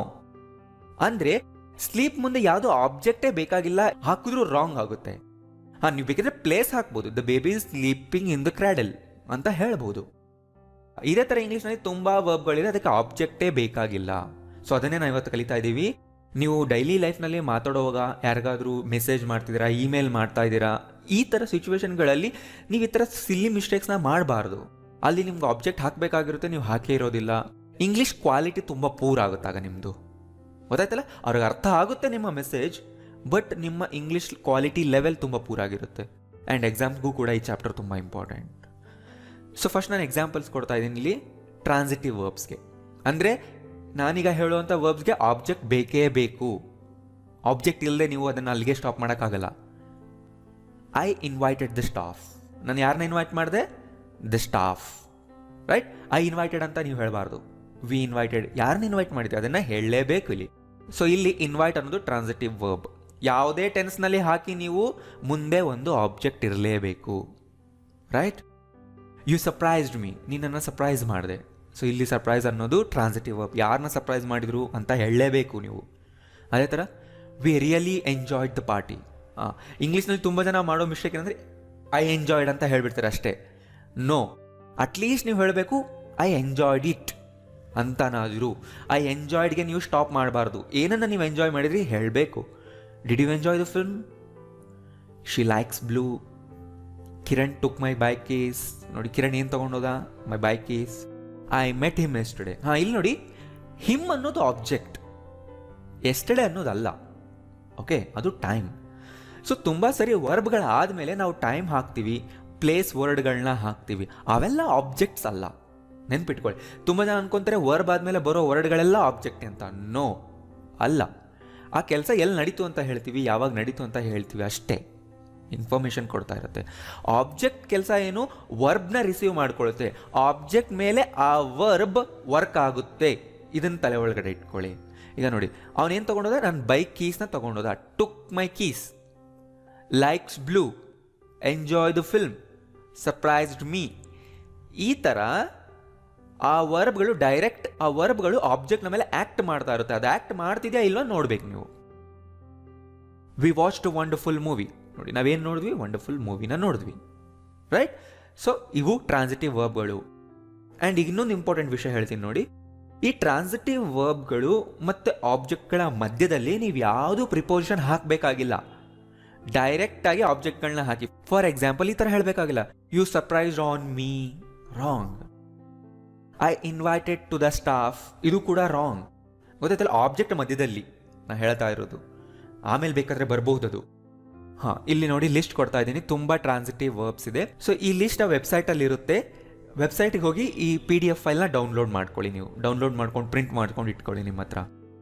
Speaker 1: ಅಂದರೆ ಸ್ಲೀಪ್ ಮುಂದೆ ಯಾವುದೋ ಆಬ್ಜೆಕ್ಟೇ ಬೇಕಾಗಿಲ್ಲ, ಹಾಕಿದ್ರೂ ರಾಂಗ್ ಆಗುತ್ತೆ. ನೀವು ಬೇಕಿದ್ರೆ ಪ್ಲೇಸ್ ಹಾಕ್ಬೋದು, the baby is sleeping in the cradle ಅಂತ ಹೇಳ್ಬೋದು. ಇದೇ ಥರ ಇಂಗ್ಲೀಷ್ನಲ್ಲಿ ತುಂಬ ವರ್ಬ್ಗಳಿದೆ, ಅದಕ್ಕೆ ಆಬ್ಜೆಕ್ಟೇ ಬೇಕಾಗಿಲ್ಲ. ಸೊ ಅದನ್ನೇ ನಾವು ಇವತ್ತು ಕಲಿತಾ ಇದ್ದೀವಿ. ನೀವು ಡೈಲಿ ಲೈಫ್ನಲ್ಲಿ ಮಾತಾಡುವಾಗ ಯಾರಿಗಾದ್ರೂ ಮೆಸೇಜ್ ಮಾಡ್ತಿದ್ದೀರಾ, ಇಮೇಲ್ ಮಾಡ್ತಾ ಇದ್ದೀರಾ, ಈ ಥರ ಸಿಚುವೇಶನ್ಗಳಲ್ಲಿ ನೀವು ಈ ಥರ ಸಿಲ್ಲಿ ಮಿಸ್ಟೇಕ್ಸ್ನ ಮಾಡಬಾರ್ದು. ಅಲ್ಲಿ ನಿಮ್ಗೆ ಆಬ್ಜೆಕ್ಟ್ ಹಾಕಬೇಕಾಗಿರುತ್ತೆ, ನೀವು ಹಾಕೇ ಇರೋದಿಲ್ಲ. ಇಂಗ್ಲೀಷ್ ಕ್ವಾಲಿಟಿ ತುಂಬ ಪೂರ್ ಆಗುತ್ತಾಗ ನಿಮ್ಮದು. ಗೊತ್ತಾಯ್ತಲ್ಲ? ಅವ್ರಿಗೆ ಅರ್ಥ ಆಗುತ್ತೆ ನಿಮ್ಮ ಮೆಸೇಜ್, ಬಟ್ ನಿಮ್ಮ ಇಂಗ್ಲೀಷ್ ಕ್ವಾಲಿಟಿ ಲೆವೆಲ್ ತುಂಬ ಪೂರಾಗಿರುತ್ತೆ. ಆ್ಯಂಡ್ ಎಕ್ಸಾಮ್ಸ್ಗೂ ಕೂಡ ಈ ಚಾಪ್ಟರ್ ತುಂಬ ಇಂಪಾರ್ಟೆಂಟ್. ಸೊ ಫಸ್ಟ್ ನಾನು ಎಕ್ಸಾಂಪಲ್ಸ್ ಕೊಡ್ತಾ ಇದ್ದೀನಿ ಇಲ್ಲಿ ಟ್ರಾನ್ಸಿಟಿವ್ ವರ್ಬ್ಸ್ಗೆ. ಅಂದರೆ ನಾನೀಗ ಹೇಳುವಂಥ ವರ್ಬ್ಸ್ಗೆ ಆಬ್ಜೆಕ್ಟ್ ಬೇಕೇ ಬೇಕು. ಆಬ್ಜೆಕ್ಟ್ ಇಲ್ಲದೆ ನೀವು ಅದನ್ನು ಅಲ್ಲಿಗೆ ಸ್ಟಾಪ್ ಮಾಡೋಕ್ಕಾಗಲ್ಲ. I invited the staff. ನಾನು ಯಾರನ್ನ ಇನ್ವೈಟ್ ಮಾಡಿದೆ? The staff. Right? I invited ಅಂತ ನೀವು ಹೇಳಬಾರ್ದು. ವಿ ಇನ್ವೈಟೆಡ್, ಯಾರನ್ನ ಇನ್ವೈಟ್ ಮಾಡಿದ್ವಿ ಅದನ್ನು ಹೇಳಲೇಬೇಕು ಇಲ್ಲಿ. ಸೊ ಇಲ್ಲಿ ಇನ್ವೈಟ್ ಅನ್ನೋದು ಟ್ರಾನ್ಸಿಟಿವ್ ವರ್ಬ್. ಯಾವುದೇ ಟೆನ್ಸ್ನಲ್ಲಿ ಹಾಕಿ ನೀವು ಮುಂದೆ ಒಂದು ಆಬ್ಜೆಕ್ಟ್ ಇರಲೇಬೇಕು. ರೈಟ್? ಯು ಸರ್ಪ್ರೈಸ್ಡ್ ಮೀ, ನೀನನ್ನು ಸರ್ಪ್ರೈಸ್ ಮಾಡಿದೆ. ಸೊ ಇಲ್ಲಿ ಸರ್ಪ್ರೈಸ್ ಅನ್ನೋದು ಟ್ರಾನ್ಸಿಟಿವ್ ವರ್ಬ್. ಯಾರನ್ನ ಸರ್ಪ್ರೈಸ್ ಮಾಡಿದ್ರು ಅಂತ ಹೇಳಲೇಬೇಕು ನೀವು. ಅದೇ ಥರ we really enjoyed the party. ಇಂಗ್ಲೀಷ್ನಲ್ಲಿ ತುಂಬ ಜನ ಮಾಡೋ ಮಿಸ್ಟೇಕ್ ಏನಂದರೆ ಐ ಎಂಜಾಯ್ಡ್ ಅಂತ ಹೇಳ್ಬಿಡ್ತಾರೆ ಅಷ್ಟೇ. ನೋ, ಅಟ್ಲೀಸ್ಟ್ ನೀವು ಹೇಳಬೇಕು ಐ ಎಂಜಾಯ್ಡ್ ಇಟ್ ಅಂತನಾದರೂ. ಐ ಎಂಜಾಯ್ಡ್ಗೆ ನೀವು ಸ್ಟಾಪ್ ಮಾಡಬಾರ್ದು. ಏನನ್ನು ನೀವು ಎಂಜಾಯ್ ಮಾಡಿದ್ರಿ ಹೇಳಬೇಕು. Did you enjoy the film? She likes blue. Kiran took my bike keys. ನೋಡಿ, ಕಿರಣ್ ಏನು ತೊಗೊಂಡೋದ? My bike keys. I met him yesterday. ಇಲ್ಲಿ ನೋಡಿ, ಹಿಮ್ ಅನ್ನೋದು ಆಬ್ಜೆಕ್ಟ್, ಎಸ್ಟರ್ಡೇ ಅನ್ನೋದಲ್ಲ. ಓಕೆ, ಅದು ಟೈಮ್. ಸೊ ತುಂಬ ಸರಿ ವರ್ಬ್ಗಳಾದಮೇಲೆ ನಾವು ಟೈಮ್ ಹಾಕ್ತೀವಿ, ಪ್ಲೇಸ್ ವರ್ಡ್ಗಳನ್ನ ಹಾಕ್ತೀವಿ. ಅವೆಲ್ಲ ಆಬ್ಜೆಕ್ಟ್ಸ್ ಅಲ್ಲ, ನೆನ್ಪಿಟ್ಕೊಳ್ಳಿ. ತುಂಬ ಜನ ಅನ್ಕೊಂತಾರೆ ವರ್ಬ್ ಆದಮೇಲೆ ಬರೋ ವರ್ಡ್ಗಳೆಲ್ಲ ಆಬ್ಜೆಕ್ಟ್ ಅಂತ. ನೋ, ಅಲ್ಲ. ಆ ಕೆಲಸ ಎಲ್ಲಿ ನಡೀತು ಅಂತ ಹೇಳ್ತೀವಿ, ಯಾವಾಗ ನಡೀತು ಅಂತ ಹೇಳ್ತೀವಿ ಅಷ್ಟೇ. ಇನ್ಫಾರ್ಮೇಷನ್ ಕೊಡ್ತಾ ಇರುತ್ತೆ. ಆಬ್ಜೆಕ್ಟ್ ಕೆಲಸ ಏನು? ವರ್ಬ್ನ ರಿಸೀವ್ ಮಾಡ್ಕೊಳ್ಳುತ್ತೆ. ಆಬ್ಜೆಕ್ಟ್ ಮೇಲೆ ಆ ವರ್ಬ್ ವರ್ಕ್ ಆಗುತ್ತೆ. ಇದನ್ನು ತಲೆ ಒಳಗಡೆ ಇಟ್ಕೊಳ್ಳಿ. ಈಗ ನೋಡಿ, ಅವನೇನು ತೊಗೊಂಡೋದ? ನನ್ನ ಬೈಕ್ ಕೀಸ್ನ ತೊಗೊಂಡೋದ. Took my keys. Likes blue. Enjoy the film. Surprised me. ಈ ಥರ ಆ ವರ್ಬ್ಗಳು ಡೈರೆಕ್ಟ್ ಆ ವರ್ಬ್ಗಳು ಆಬ್ಜೆಕ್ಟ್ನ ಮೇಲೆ ಆಕ್ಟ್ ಮಾಡ್ತಾ ಇರುತ್ತೆ. ಅದು ಆಕ್ಟ್ ಮಾಡ್ತಿದ್ಯಾ ಇಲ್ವಾ ನೋಡ್ಬೇಕು ನೀವು. ವಿ ವಾಚ್ಡ್ ವಂಡರ್ಫುಲ್ ಮೂವಿ, ನೋಡಿ ನಾವೇನು ನೋಡಿದ್ವಿ, ವಂಡರ್ಫುಲ್ ಮೂವಿನ ನೋಡಿದ್ವಿ, ರೈಟ್? ಸೊ ಇವು ಟ್ರಾನ್ಸಿಟಿವ್ ವರ್ಬ್ಗಳು. ಆ್ಯಂಡ್ ಇನ್ನೊಂದು ಇಂಪಾರ್ಟೆಂಟ್ ವಿಷಯ ಹೇಳ್ತೀನಿ ನೋಡಿ, ಈ ಟ್ರಾನ್ಸಿಟಿವ್ ವರ್ಬ್ಗಳು ಮತ್ತು ಆಬ್ಜೆಕ್ಟ್ಗಳ ಮಧ್ಯದಲ್ಲಿ ನೀವು ಯಾವುದು ಪ್ರಿಪೋಸಿಷನ್ ಹಾಕಬೇಕಾಗಿಲ್ಲ. ಡೈರೆಕ್ಟಾಗಿ ಆಬ್ಜೆಕ್ಟ್ಗಳನ್ನ ಹಾಕಿ. ಫಾರ್ ಎಕ್ಸಾಂಪಲ್ ಈ ಥರ ಹೇಳಬೇಕಾಗಿಲ್ಲ, you surprised on me, wrong. I invited to the staff, ಇದು ಕೂಡ ರಾಂಗ್. ಗೊತ್ತಾಯ್ತಲ್ಲ, ಆಬ್ಜೆಕ್ಟ್ ಮಧ್ಯದಲ್ಲಿ ನಾನು ಹೇಳ್ತಾ ಇರೋದು. ಆಮೇಲೆ ಬೇಕಾದರೆ ಬರ್ಬಹುದು ಅದು. ಹಾಂ, ಇಲ್ಲಿ ನೋಡಿ ಲಿಸ್ಟ್ ಕೊಡ್ತಾ ಇದ್ದೀನಿ, ತುಂಬ ಟ್ರಾನ್ಸಿಟಿವ್ ವರ್ಬ್ಸ್ ಇದೆ. ಸೊ ಈ ಲಿಸ್ಟ್ ಆ ವೆಬ್ಸೈಟಲ್ಲಿ ಇರುತ್ತೆ. ವೆಬ್ಸೈಟಿಗೆ ಹೋಗಿ ಈ PDF ಫೈಲ್ನ ಡೌನ್ಲೋಡ್ ಮಾಡ್ಕೊಳ್ಳಿ. ನೀವು ಡೌನ್ಲೋಡ್ ಮಾಡ್ಕೊಂಡು ಪ್ರಿಂಟ್ ಮಾಡ್ಕೊಂಡು ಇಟ್ಕೊಳ್ಳಿ ನಿಮ್ಮ ಹತ್ರ.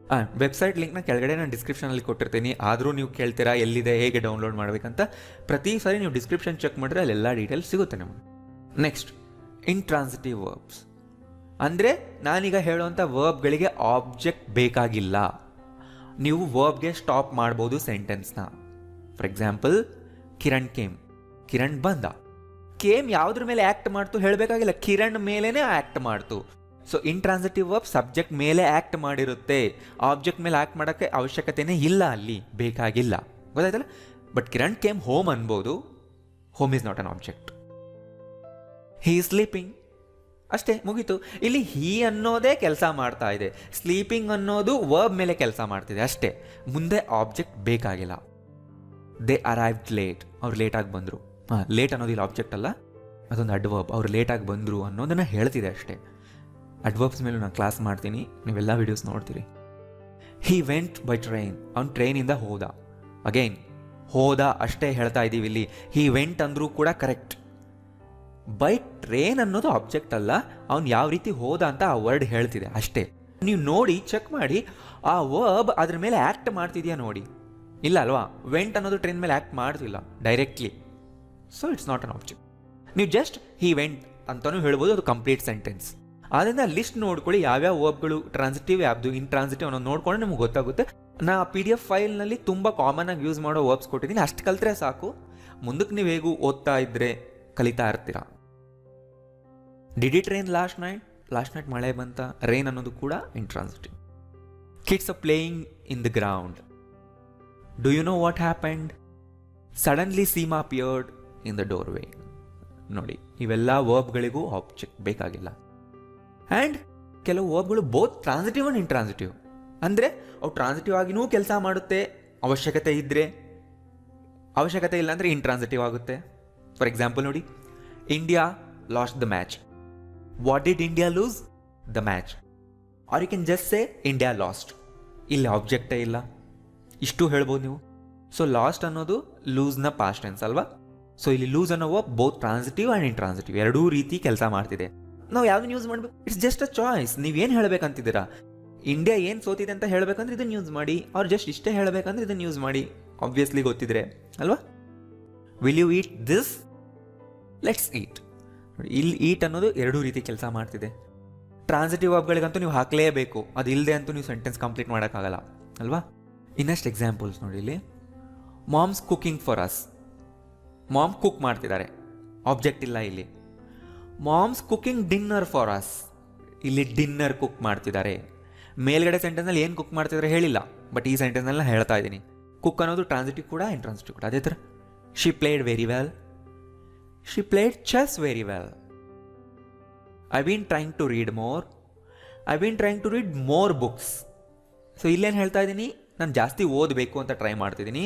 Speaker 1: ವೆಬ್ಸೈಟ್ ಲಿಂಕ್ನ ಕೆಳಗಡೆ ನಾನು ಡಿಸ್ಕ್ರಿಪ್ಷನಲ್ಲಿ ಕೊಟ್ಟಿರ್ತೀನಿ. ಆದರೂ ನೀವು ಕೇಳ್ತೀರಾ ಎಲ್ಲಿದೆ, ಹೇಗೆ ಡೌನ್ಲೋಡ್ ಮಾಡಬೇಕಂತ. ಪ್ರತಿ ಸಾರಿ ನೀವು ಡಿಸ್ಕ್ರಿಪ್ಷನ್ ಚೆಕ್ ಮಾಡಿದ್ರೆ ಅಲ್ಲೆಲ್ಲ ಡೀಟೇಲ್ಸ್ ಸಿಗುತ್ತೆ ನಮಗೆ. ನೆಕ್ಸ್ಟ್, ಇಂಟ್ರಾನ್ಸಿಟಿವ್ ವರ್ಬ್ಸ್ ಅಂದರೆ ನಾನೀಗ ಹೇಳುವಂಥ ವರ್ಬ್ಗಳಿಗೆ ಆಬ್ಜೆಕ್ಟ್ ಬೇಕಾಗಿಲ್ಲ. ನೀವು ವರ್ಬ್ಗೆ ಸ್ಟಾಪ್ ಮಾಡ್ಬೋದು ಸೆಂಟೆನ್ಸ್ನ. For example, Kiran came, Kiran ಬಂದ. ಕೇಮ್ ಯಾವುದ್ರ ಮೇಲೆ ಆ್ಯಕ್ಟ್ ಮಾಡ್ತು ಹೇಳಬೇಕಾಗಿಲ್ಲ, ಕಿರಣ್ ಮೇಲೇ ಆ್ಯಕ್ಟ್ ಮಾಡ್ತು. ಸೊ ಇಂಟ್ರಾನ್ಸಿಟಿವ್ ವರ್ಬ್ ಸಬ್ಜೆಕ್ಟ್ ಮೇಲೆ ಆ್ಯಕ್ಟ್ ಮಾಡಿರುತ್ತೆ, ಆಬ್ಜೆಕ್ಟ್ ಮೇಲೆ ಆ್ಯಕ್ಟ್ ಮಾಡೋಕ್ಕೆ ಅವಶ್ಯಕತೆನೇ ಇಲ್ಲ, ಅಲ್ಲಿ ಬೇಕಾಗಿಲ್ಲ. ಗೊತ್ತಾಯ್ತಲ್ಲ? ಬಟ್ ಕಿರಣ್ ಕೇಮ್ ಹೋಮ್ ಅನ್ಬೋದು, home is not an object. He is sleeping, ಅಷ್ಟೇ, ಮುಗೀತು. ಇಲ್ಲಿ ಹೀ ಅನ್ನೋದೇ ಕೆಲಸ ಮಾಡ್ತಾ ಇದೆ, ಸ್ಲೀಪಿಂಗ್ ಅನ್ನೋದು ವರ್ಬ್ ಮೇಲೆ ಕೆಲಸ ಮಾಡ್ತಿದೆ ಅಷ್ಟೇ, ಮುಂದೆ ಆಬ್ಜೆಕ್ಟ್ ಬೇಕಾಗಿಲ್ಲ. ದೇ ಅರೈವ್ಡ್ ಲೇಟ್, ಅವ್ರು ಲೇಟಾಗಿ ಬಂದರು. ಲೇಟ್ ಅನ್ನೋದು ಇಲ್ಲಿ ಆಬ್ಜೆಕ್ಟ್ ಅಲ್ಲ, ಅದೊಂದು ಅಡ್ವರ್ಬ್. ಅವ್ರು ಲೇಟಾಗಿ ಬಂದರು ಅನ್ನೋದನ್ನು ಹೇಳ್ತಿದೆ ಅಷ್ಟೇ. ಅಡ್ವರ್ಬ್ಸ್ ಮೇಲೂ ನಾನು ಕ್ಲಾಸ್ ಮಾಡ್ತೀನಿ, ನೀವೆಲ್ಲ ವೀಡಿಯೋಸ್ ನೋಡ್ತೀರಿ. ಹಿ ವೆಂಟ್ ಬೈ ಟ್ರೈನ್, ಅವ್ನು ಟ್ರೈನಿಂದ ಹೋದ. ಅಗೈನ್ ಹೋದ ಅಷ್ಟೇ ಹೇಳ್ತಾ ಇದ್ದೀವಿ ಇಲ್ಲಿ. ಹಿ ವೆಂಟ್ ಅಂದರೂ ಕೂಡ ಕರೆಕ್ಟ್. ಬೈ ಟ್ರೈನ್ ಅನ್ನೋದು ಆಬ್ಜೆಕ್ಟ್ ಅಲ್ಲ, ಅವ್ನು ಯಾವ ರೀತಿ ಹೋದ ಅಂತ ಆ ವರ್ಡ್ ಹೇಳ್ತಿದೆ ಅಷ್ಟೇ. ನೀವು ನೋಡಿ ಚೆಕ್ ಮಾಡಿ, ಆ ವರ್ಬ್ ಅದ್ರ ಮೇಲೆ ಆ್ಯಕ್ಟ್ ಮಾಡ್ತಿದ್ಯಾ ನೋಡಿ. ಇಲ್ಲ ಅಲ್ವಾ? ವೆಂಟ್ ಅನ್ನೋದು ಟ್ರೈನ್ ಮೇಲೆ ಆ್ಯಕ್ಟ್ ಮಾಡ್ತಿಲ್ಲ directly, so it's not an object. ನೀವು ಜಸ್ಟ್ ಹಿ ವೆಂಟ್ ಅಂತಲೂ ಹೇಳ್ಬೋದು, ಅದು ಕಂಪ್ಲೀಟ್ ಸೆಂಟೆನ್ಸ್. ಆದ್ದರಿಂದ ಲಿಸ್ಟ್ ನೋಡ್ಕೊಳ್ಳಿ, ಯಾವ್ಯಾವ ವರ್ಬ್ಗಳು ಟ್ರಾನ್ಸಿಟಿವ್, ಯಾವ್ದು ಇಂಟ್ರಾನ್ಸಿಟಿವ್ ಅನ್ನೋದು ನೋಡ್ಕೊಂಡು ನಿಮ್ಗೆ ಗೊತ್ತಾಗುತ್ತೆ. ನಾ PDF ಫೈಲ್ನಲ್ಲಿ ತುಂಬ ಕಾಮನ್ ಆಗಿ ಯೂಸ್ ಮಾಡೋ ವರ್ಬ್ಸ್ ಕೊಟ್ಟಿದ್ದೀನಿ, ಅಷ್ಟು ಕಲ್ತ್ರೆ ಸಾಕು. ಮುಂದಕ್ಕೆ ನೀವು ಹೇಗೂ ಓದ್ತಾ ಇದ್ರೆ ಕಲಿತಾ ಇರ್ತೀರಾ. Did it rain last night, last night ಮಳೆ ಬಂತ. ರೈನ್ ಅನ್ನೋದು ಕೂಡ intransitive. Kids are playing in the ground. Do you know what happened? Suddenly Seema appeared in the doorway. ನೋಡಿ, ಇವೆಲ್ಲ ವರ್ಬ್ಗಳಿಗೂ ಆಬ್ಜೆಕ್ಟ್ ಬೇಕಾಗಿಲ್ಲ. ಆ್ಯಂಡ್ ಕೆಲವು ವರ್ಬ್ಗಳು ಬೋತ್ ಟ್ರಾನ್ಸಿಟಿವ್ ಆ್ಯಂಡ್ ಇಂಟ್ರಾನ್ಸಿಟಿವ್. ಅಂದರೆ ಅವು ಟ್ರಾನ್ಸಿಟಿವ್ ಆಗಿನೂ ಕೆಲಸ ಮಾಡುತ್ತೆ ಅವಶ್ಯಕತೆ ಇದ್ದರೆ, ಅವಶ್ಯಕತೆ ಇಲ್ಲ ಅಂದರೆ ಇಂಟ್ರಾನ್ಸಿಟಿವ್ ಆಗುತ್ತೆ. ಫಾರ್ ಎಕ್ಸಾಂಪಲ್ ನೋಡಿ, India lost the match. What did India lose? The match. Are you can just say India lost. ಇಲ್ಲಿ ಆಬ್ಜೆಕ್ಟೇ ಇಲ್ಲ, ಇಷ್ಟು ಹೇಳ್ಬೋದು ನೀವು. ಸೊ ಲಾಸ್ಟ್ ಅನ್ನೋದು ಲೂಸ್ನ ಪಾಸ್ಟ್ ಟೆನ್ಸ್ ಅಲ್ವಾ? ಸೊ ಇಲ್ಲಿ ಲೂಸ್ ಅನ್ನೋ verb both transitive and intransitive ಎರಡೂ ರೀತಿ ಕೆಲಸ ಮಾಡ್ತಿದೆ. ನಾವು ಯಾವ್ದನ್ನ ಯೂಸ್ ಮಾಡಬೇಕು? It's just a choice. ನೀವೇನು ಹೇಳಬೇಕಂತಿದ್ದೀರಾ? ಇಂಡಿಯಾ ಏನು ಸೋತಿದೆ ಅಂತ ಹೇಳಬೇಕಂದ್ರೆ ಇದನ್ನು ಯೂಸ್ ಮಾಡಿ, ಅವ್ರು ಜಸ್ಟ್ ಇಷ್ಟೇ ಹೇಳಬೇಕಂದ್ರೆ ಇದನ್ನು ಯೂಸ್ ಮಾಡಿ. ಆಬ್ವಿಯಸ್ಲಿ ಗೊತ್ತಿದ್ರೆ ಅಲ್ವಾ? Will you eat this? Let's eat. ಇಲ್ಲಿ ಈಟ್ ಅನ್ನೋದು ಎರಡೂ ರೀತಿ ಕೆಲಸ ಮಾಡ್ತಿದೆ. ಟ್ರಾನ್ಸಿಟಿವ್ ವರ್ಬ್ಗಳಿಗಂತೂ ನೀವು ಹಾಕಲೇಬೇಕು, ಅದು ಇಲ್ಲದೆ ಅಂತೂ ನೀವು ಸೆಂಟೆನ್ಸ್ ಕಂಪ್ಲೀಟ್ ಮಾಡೋಕ್ಕಾಗಲ್ಲ ಅಲ್ವಾ? ಇನ್ನಷ್ಟು ಎಕ್ಸಾಂಪಲ್ಸ್ ನೋಡಿ ಇಲ್ಲಿ. Moms cooking for us. Mom cook ಮಾಡ್ತಿದ್ದಾರೆ, ಆಬ್ಜೆಕ್ಟ್ ಇಲ್ಲ ಇಲ್ಲಿ. Moms cooking dinner for us. ಇಲ್ಲಿ ಡಿನ್ನರ್ ಕುಕ್ ಮಾಡ್ತಿದ್ದಾರೆ. ಮೇಲ್ಗಡೆ ಸೆಂಟೆನ್ಸ್ನಲ್ಲಿ ಏನು ಕುಕ್ ಮಾಡ್ತಿದ್ದಾರೆ ಹೇಳಿಲ್ಲ, ಬಟ್ ಈ ಸೆಂಟೆನ್ಸ್ನಲ್ಲಿ ನಾನು ಹೇಳ್ತಾ ಇದ್ದೀನಿ. ಕುಕ್ ಅನ್ನೋದು ಟ್ರಾನ್ಸಿಟಿವ್ ಕೂಡ ಇಂಟ್ರಾನ್ಸಿಟಿವ್ ಕೂಡ. ಅದೇ ಥರ she played very well. She played chess very well. I been trying to read more. I been trying to read more books. So ಇಲ್ಲೇನು ಹೇಳ್ತಾ ಇದ್ದೀನಿ? ನಾನು ಜಾಸ್ತಿ ಓದಬೇಕು ಅಂತ ಟ್ರೈ ಮಾಡ್ತಿದ್ದೀನಿ.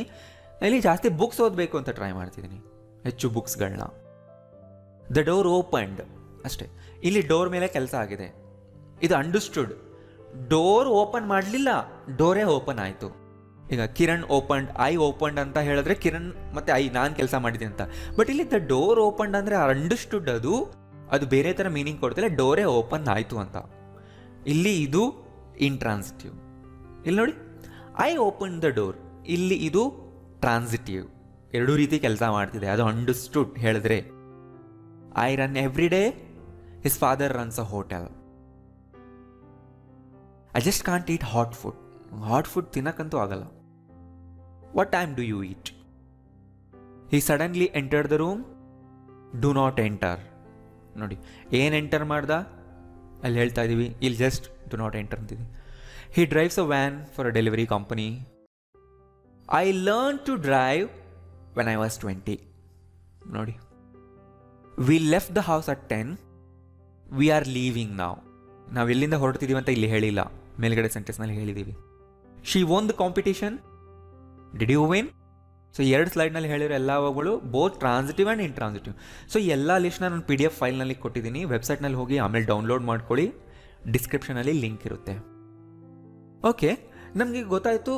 Speaker 1: ಇಲ್ಲಿ ಜಾಸ್ತಿ ಬುಕ್ಸ್ ಓದಬೇಕು ಅಂತ ಟ್ರೈ ಮಾಡ್ತಿದ್ದೀನಿ, ಹೆಚ್ಚು ಬುಕ್ಸ್ಗಳನ್ನ. ದ ಡೋರ್ ಓಪನ್ಡ್ ಅಷ್ಟೇ. ಇಲ್ಲಿ ಡೋರ್ ಮೇಲೆ ಕೆಲಸ ಆಗಿದೆ, ಇದು ಅಂಡರ್ಸ್ಟುಡ್. ಡೋರ್ ಓಪನ್ ಮಾಡಲಿಲ್ಲ, ಡೋರೇ ಓಪನ್ ಆಯಿತು. ಈಗ ಕಿರಣ್ ಓಪನ್ಡ್, ಐ ಓಪನ್ಡ್ ಅಂತ ಹೇಳಿದ್ರೆ ಕಿರಣ್ ಮತ್ತು ಐ ನಾನು ಕೆಲಸ ಮಾಡಿದ್ದೀನಿ ಅಂತ. ಬಟ್ ಇಲ್ಲಿ ದ ಡೋರ್ ಓಪನ್ಡ್ ಅಂದರೆ ಅಂಡರ್ಸ್ಟುಡ್, ಅದು ಬೇರೆ ಥರ ಮೀನಿಂಗ್ ಕೊಡ್ತಿಲ್ಲ, ಡೋರೇ ಓಪನ್ ಆಯಿತು ಅಂತ. ಇಲ್ಲಿ ಇದು ಇಂಟ್ರಾನ್ಸಿಟಿವ್. ಇಲ್ಲಿ ನೋಡಿ, ಐ ಓಪನ್ ದ ಡೋರ್, ಇಲ್ಲಿ ಇದು ಟ್ರಾನ್ಸಿಟಿವ್. ಎರಡೂ ರೀತಿ ಕೆಲಸ ಮಾಡ್ತಿದೆ, ಅದು ಅಂಡರ್ಸ್ಟುಡ್ ಹೇಳಿದ್ರೆ. I run every day, his father runs a hotel. I just can't eat hot food. Hot food ತಿನ್ನಕ್ಕಂತೂ ಆಗಲ್ಲ. What time do you eat? He suddenly entered the room. Do not enter. ನೋಡಿ, ಏನು enter ಮಾಡ್ದ? ಅಲ್ಲಿ ಹೇಳ್ತಾ ಇದ್ದೀವಿ, ಇಲ್ಲಿ just do not enter ಅಂತಿದ್ವಿ. He drives a van for a delivery company. I learn to drive when I was 20. ನೋಡಿ, we left the house at 10. We are living ನಾವು. ನಾವು ಎಲ್ಲಿಂದ ಹೊರಡ್ತಿದ್ದೀವಿ ಅಂತ ಇಲ್ಲಿ ಹೇಳಿಲ್ಲ, ಮೇಲ್ಗಡೆ ಸೆಂಟೆನ್ಸ್ನಲ್ಲಿ ಹೇಳಿದ್ದೀವಿ. She won the competition. Did you win? So 2 ಸ್ಲೈಡ್ನಲ್ಲಿ ಹೇಳಿರೋ ಎಲ್ಲವುಗಳು both transitive and intransitive. So ಎಲ್ಲ ಲಿಸ್ಟ್ನ ನಾನು PDF ಫೈಲ್ನಲ್ಲಿ ಕೊಟ್ಟಿದ್ದೀನಿ, ವೆಬ್ಸೈಟ್ನಲ್ಲಿ ಹೋಗಿ ಆಮೇಲೆ ಡೌನ್ಲೋಡ್ ಮಾಡ್ಕೊಳ್ಳಿ, ಡಿಸ್ಕ್ರಿಪ್ಷನಲ್ಲಿ ಲಿಂಕ್ ಇರುತ್ತೆ. ಓಕೆ, ನಮಗೆ ಗೊತ್ತಾಯಿತು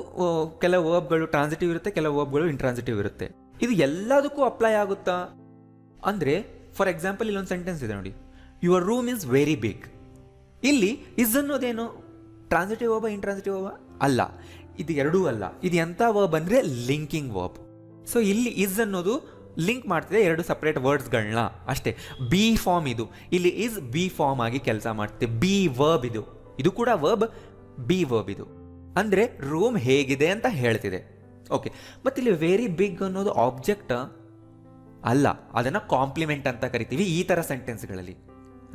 Speaker 1: ಕೆಲವು ವರ್ಬ್ಗಳು ಟ್ರಾನ್ಸಿಟಿವ್ ಇರುತ್ತೆ, ಕೆಲವು ವರ್ಬ್ಗಳು ಇಂಟ್ರಾನ್ಸಿಟಿವ್ ಇರುತ್ತೆ. ಇದು ಎಲ್ಲದಕ್ಕೂ ಅಪ್ಲೈ ಆಗುತ್ತಾ ಅಂದರೆ, ಫಾರ್ ಎಕ್ಸಾಂಪಲ್ ಇಲ್ಲೊಂದು ಸೆಂಟೆನ್ಸ್ ಇದೆ ನೋಡಿ, your room is very big. ಇಲ್ಲಿ ಇಸ್ ಅನ್ನೋದೇನು ಟ್ರಾನ್ಸಿಟಿವ್ ವರ್ಬ ಇಂಟ್ರಾನ್ಸಿಟಿವ್ ವರ್ಬ? ಅಲ್ಲ, ಇದು ಎರಡೂ ಅಲ್ಲ. ಇದು ಎಂಥ ವರ್ಬ್ ಅಂದರೆ ಲಿಂಕಿಂಗ್ ವರ್ಬ್. ಸೊ ಇಲ್ಲಿ ಇಸ್ ಅನ್ನೋದು ಲಿಂಕ್ ಮಾಡ್ತಿದೆ 2 ಸಪ್ರೇಟ್ ವರ್ಡ್ಸ್ಗಳನ್ನ ಅಷ್ಟೇ. ಬಿ ಫಾರ್ಮ್ ಇದು, ಇಲ್ಲಿ ಇಸ್ ಬಿ ಫಾರ್ಮ್ ಆಗಿ ಕೆಲಸ ಮಾಡ್ತಿದೆ. ಬಿ ವರ್ಬ್ ಇದು, ಇದು ಕೂಡ ವರ್ಬ್, ಬಿ ವರ್ಬ್ ಇದು. ಅಂದರೆ ರೂಮ್ ಹೇಗಿದೆ ಅಂತ ಹೇಳ್ತಿದೆ. ಓಕೆ, ಮತ್ತು ಇಲ್ಲಿ ವೆರಿ ಬಿಗ್ ಅನ್ನೋದು ಆಬ್ಜೆಕ್ಟ್ ಅಲ್ಲ, ಅದನ್ನು ಕಾಂಪ್ಲಿಮೆಂಟ್ ಅಂತ ಕರಿತೀವಿ ಈ ಥರ ಸೆಂಟೆನ್ಸ್ಗಳಲ್ಲಿ,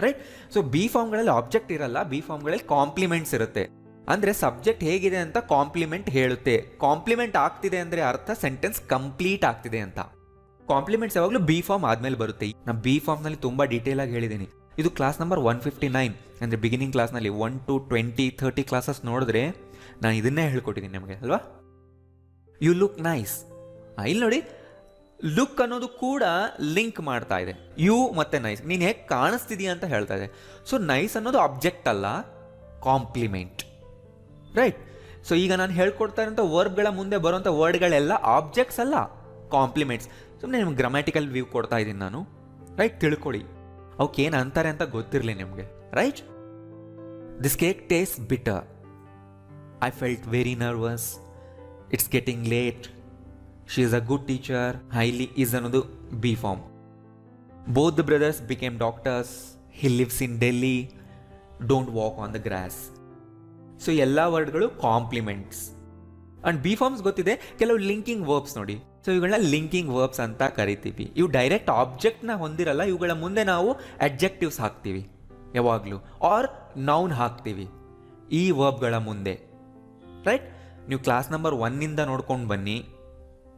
Speaker 1: ರೈಟ್? ಸೊ ಬಿ ಫಾರ್ಮ್ಗಳಲ್ಲಿ ಆಬ್ಜೆಕ್ಟ್ ಇರಲ್ಲ, ಬಿ ಫಾರ್ಮ್ಗಳಲ್ಲಿ ಕಾಂಪ್ಲಿಮೆಂಟ್ಸ್ ಇರುತ್ತೆ. ಅಂದರೆ ಸಬ್ಜೆಕ್ಟ್ ಹೇಗಿದೆ ಅಂತ ಕಾಂಪ್ಲಿಮೆಂಟ್ ಹೇಳುತ್ತೆ. ಕಾಂಪ್ಲಿಮೆಂಟ್ ಆಗ್ತಿದೆ ಅಂದರೆ ಅರ್ಥ ಸೆಂಟೆನ್ಸ್ ಕಂಪ್ಲೀಟ್ ಆಗ್ತಿದೆ ಅಂತ. ಕಾಂಪ್ಲಿಮೆಂಟ್ಸ್ ಯಾವಾಗಲೂ ಬಿ ಫಾರ್ಮ್ ಆದಮೇಲೆ ಬರುತ್ತೆ. ನಾನು ಬಿ ಫಾರ್ಮ್ನಲ್ಲಿ ತುಂಬ ಡೀಟೇಲ್ ಆಗಿ ಹೇಳಿದ್ದೀನಿ. ಇದು ಕ್ಲಾಸ್ ನಂಬರ್ 159, ಅಂದರೆ ಬಿಗಿನಿಂಗ್ ಕ್ಲಾಸ್ನಲ್ಲಿ 1 to 20, 30 ಕ್ಲಾಸಸ್ ನೋಡಿದ್ರೆ ನಾನು ಇದನ್ನೇ ಹೇಳ್ಕೊಟ್ಟಿದ್ದೀನಿ ನಿಮಗೆ, ಅಲ್ವಾ? You look nice. ಇಲ್ಲಿ ನೋಡಿ, ಲುಕ್ ಅನ್ನೋದು ಕೂಡ ಲಿಂಕ್ ಮಾಡ್ತಾ ಇದೆ ಯು ಮತ್ತು ನೈಸ್. ನೀನು ಹೇಗೆ ಕಾಣಿಸ್ತಿದೀಯ ಅಂತ ಹೇಳ್ತಾ ಇದೆ. ಸೊ ನೈಸ್ ಅನ್ನೋದು ಆಬ್ಜೆಕ್ಟ್ ಅಲ್ಲ, ಕಾಂಪ್ಲಿಮೆಂಟ್, ರೈಟ್? ಸೊ ಈಗ ನಾನು ಹೇಳ್ಕೊಡ್ತಾ ಇರೋಂಥ ವರ್ಬ್ಗಳ ಮುಂದೆ ಬರುವಂಥ ವರ್ಡ್ಗಳೆಲ್ಲ ಆಬ್ಜೆಕ್ಟ್ಸ್ ಅಲ್ಲ, ಕಾಂಪ್ಲಿಮೆಂಟ್ಸ್. ಸುಮ್ಮನೆ ನಿಮ್ಗೆ ಗ್ರಾಮ್ಯಾಟಿಕಲ್ ವ್ಯೂ ಕೊಡ್ತಾ ಇದ್ದೀನಿ ನಾನು, ರೈಟ್? ತಿಳ್ಕೊಳ್ಳಿ, ಅವಕ್ಕೇನು ಅಂತಾರೆ ಅಂತ ಗೊತ್ತಿರಲಿ ನಿಮಗೆ, right? This cake taste bitter. I felt very nervous. It's getting late. She is a good teacher. Highly is ಅನ್ನೋದು be form. Both the brothers became doctors. He lives in Delhi. Don't walk on the grass. So ಎಲ್ಲ ವರ್ಡ್ಗಳು compliments. And be forms ಗೊತ್ತಿದೆ. ಕೆಲವು linking verbs ನೋಡಿ, so ಇವುಗಳನ್ನ linking verbs ಅಂತ ಕರಿತೀವಿ. ಇವು ಡೈರೆಕ್ಟ್ ಆಬ್ಜೆಕ್ಟ್ನ ಹೊಂದಿರಲ್ಲ, ಇವುಗಳ ಮುಂದೆ ನಾವು ಅಡ್ಜೆಕ್ಟಿವ್ಸ್ ಹಾಕ್ತೀವಿ ಯಾವಾಗಲೂ, ಆರ್ ನೌನ್ ಹಾಕ್ತೀವಿ ಈ ವರ್ಬ್ಗಳ ಮುಂದೆ, ರೈಟ್? ನೀವು ಕ್ಲಾಸ್ ನಂಬರ್ 1 ನೋಡ್ಕೊಂಡು ಬನ್ನಿ,